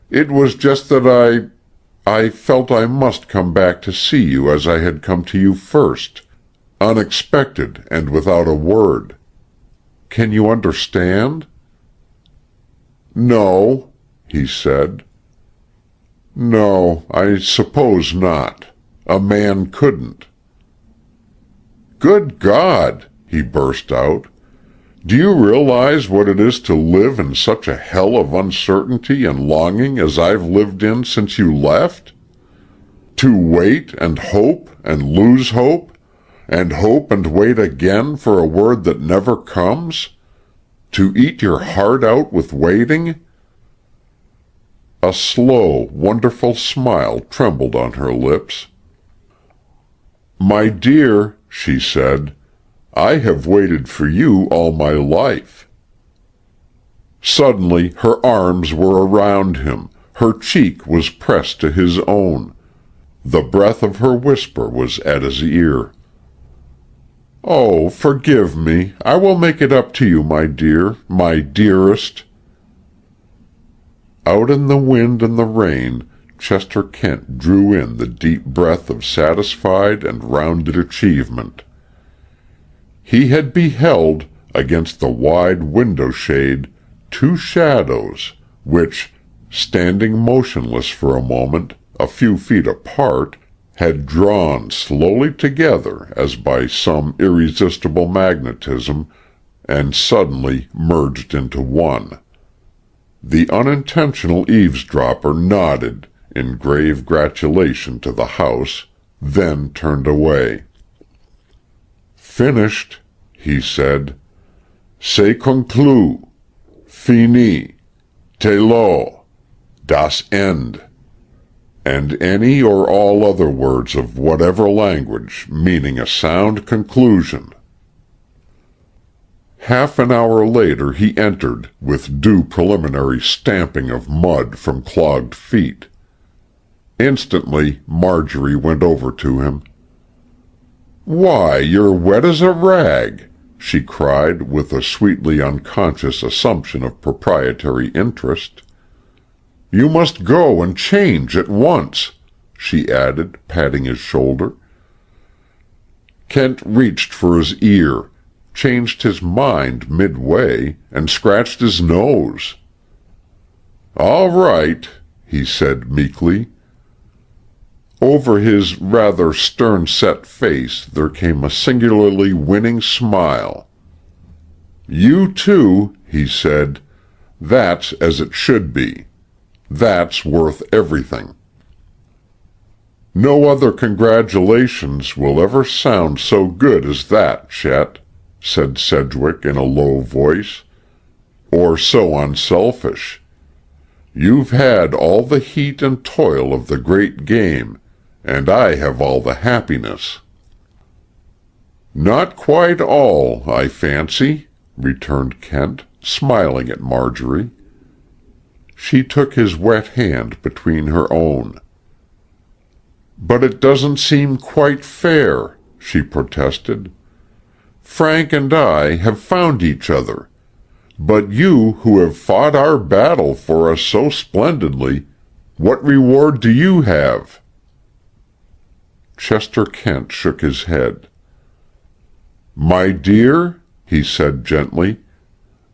It was just that I felt I must come back to see you as I had come to you first, unexpected and without a word. Can you understand?" "No," he said. "No, I suppose not. A man couldn't." "Good God!" he burst out. "Do you realize what it is to live in such a hell of uncertainty and longing as I've lived in since you left? To wait and hope and lose hope, and hope and wait again for a word that never comes? To eat your heart out with waiting?" A slow, wonderful smile trembled on her lips. "My dear," she said, "I have waited for you all my life." Suddenly her arms were around him, her cheek was pressed to his own. The breath of her whisper was at his ear. "Oh, forgive me. I will make it up to you, my dear, my dearest." Out in the wind and the rain, Chester Kent drew in the deep breath of satisfied and rounded achievement. He had beheld, against the wide window-shade, two shadows, which, standing motionless for a moment, a few feet apart, had drawn slowly together as by some irresistible magnetism, and suddenly merged into one. The unintentional eavesdropper nodded in grave gratulation to the house, then turned away. "Finished," he said. "C'est conclu. Fini. Telo. Das End." And any or all other words of whatever language meaning a sound conclusion. Half an hour later he entered, with due preliminary stamping of mud from clogged feet. Instantly Marjorie went over to him. "Why, you're wet as a rag!" she cried with a sweetly unconscious assumption of proprietary interest. "You must go and change at once," she added, patting his shoulder. Kent reached for his ear, changed his mind midway, and scratched his nose. "All right," he said meekly. Over his rather stern-set face there came a singularly winning smile. "You too," he said. "That's as it should be. That's worth everything." "No other congratulations will ever sound so good as that, Chet," said Sedgwick in a low voice, "or so unselfish. You've had all the heat and toil of the great game, and I have all the happiness." "Not quite all, I fancy," returned Kent, smiling at Marjorie. She took his wet hand between her own. "But it doesn't seem quite fair," she protested. "Frank and I have found each other, but you who have fought our battle for us so splendidly, what reward do you have?" Chester Kent shook his head. "My dear," he said gently,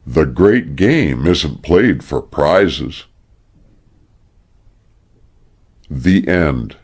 "the great game isn't played for prizes." The End.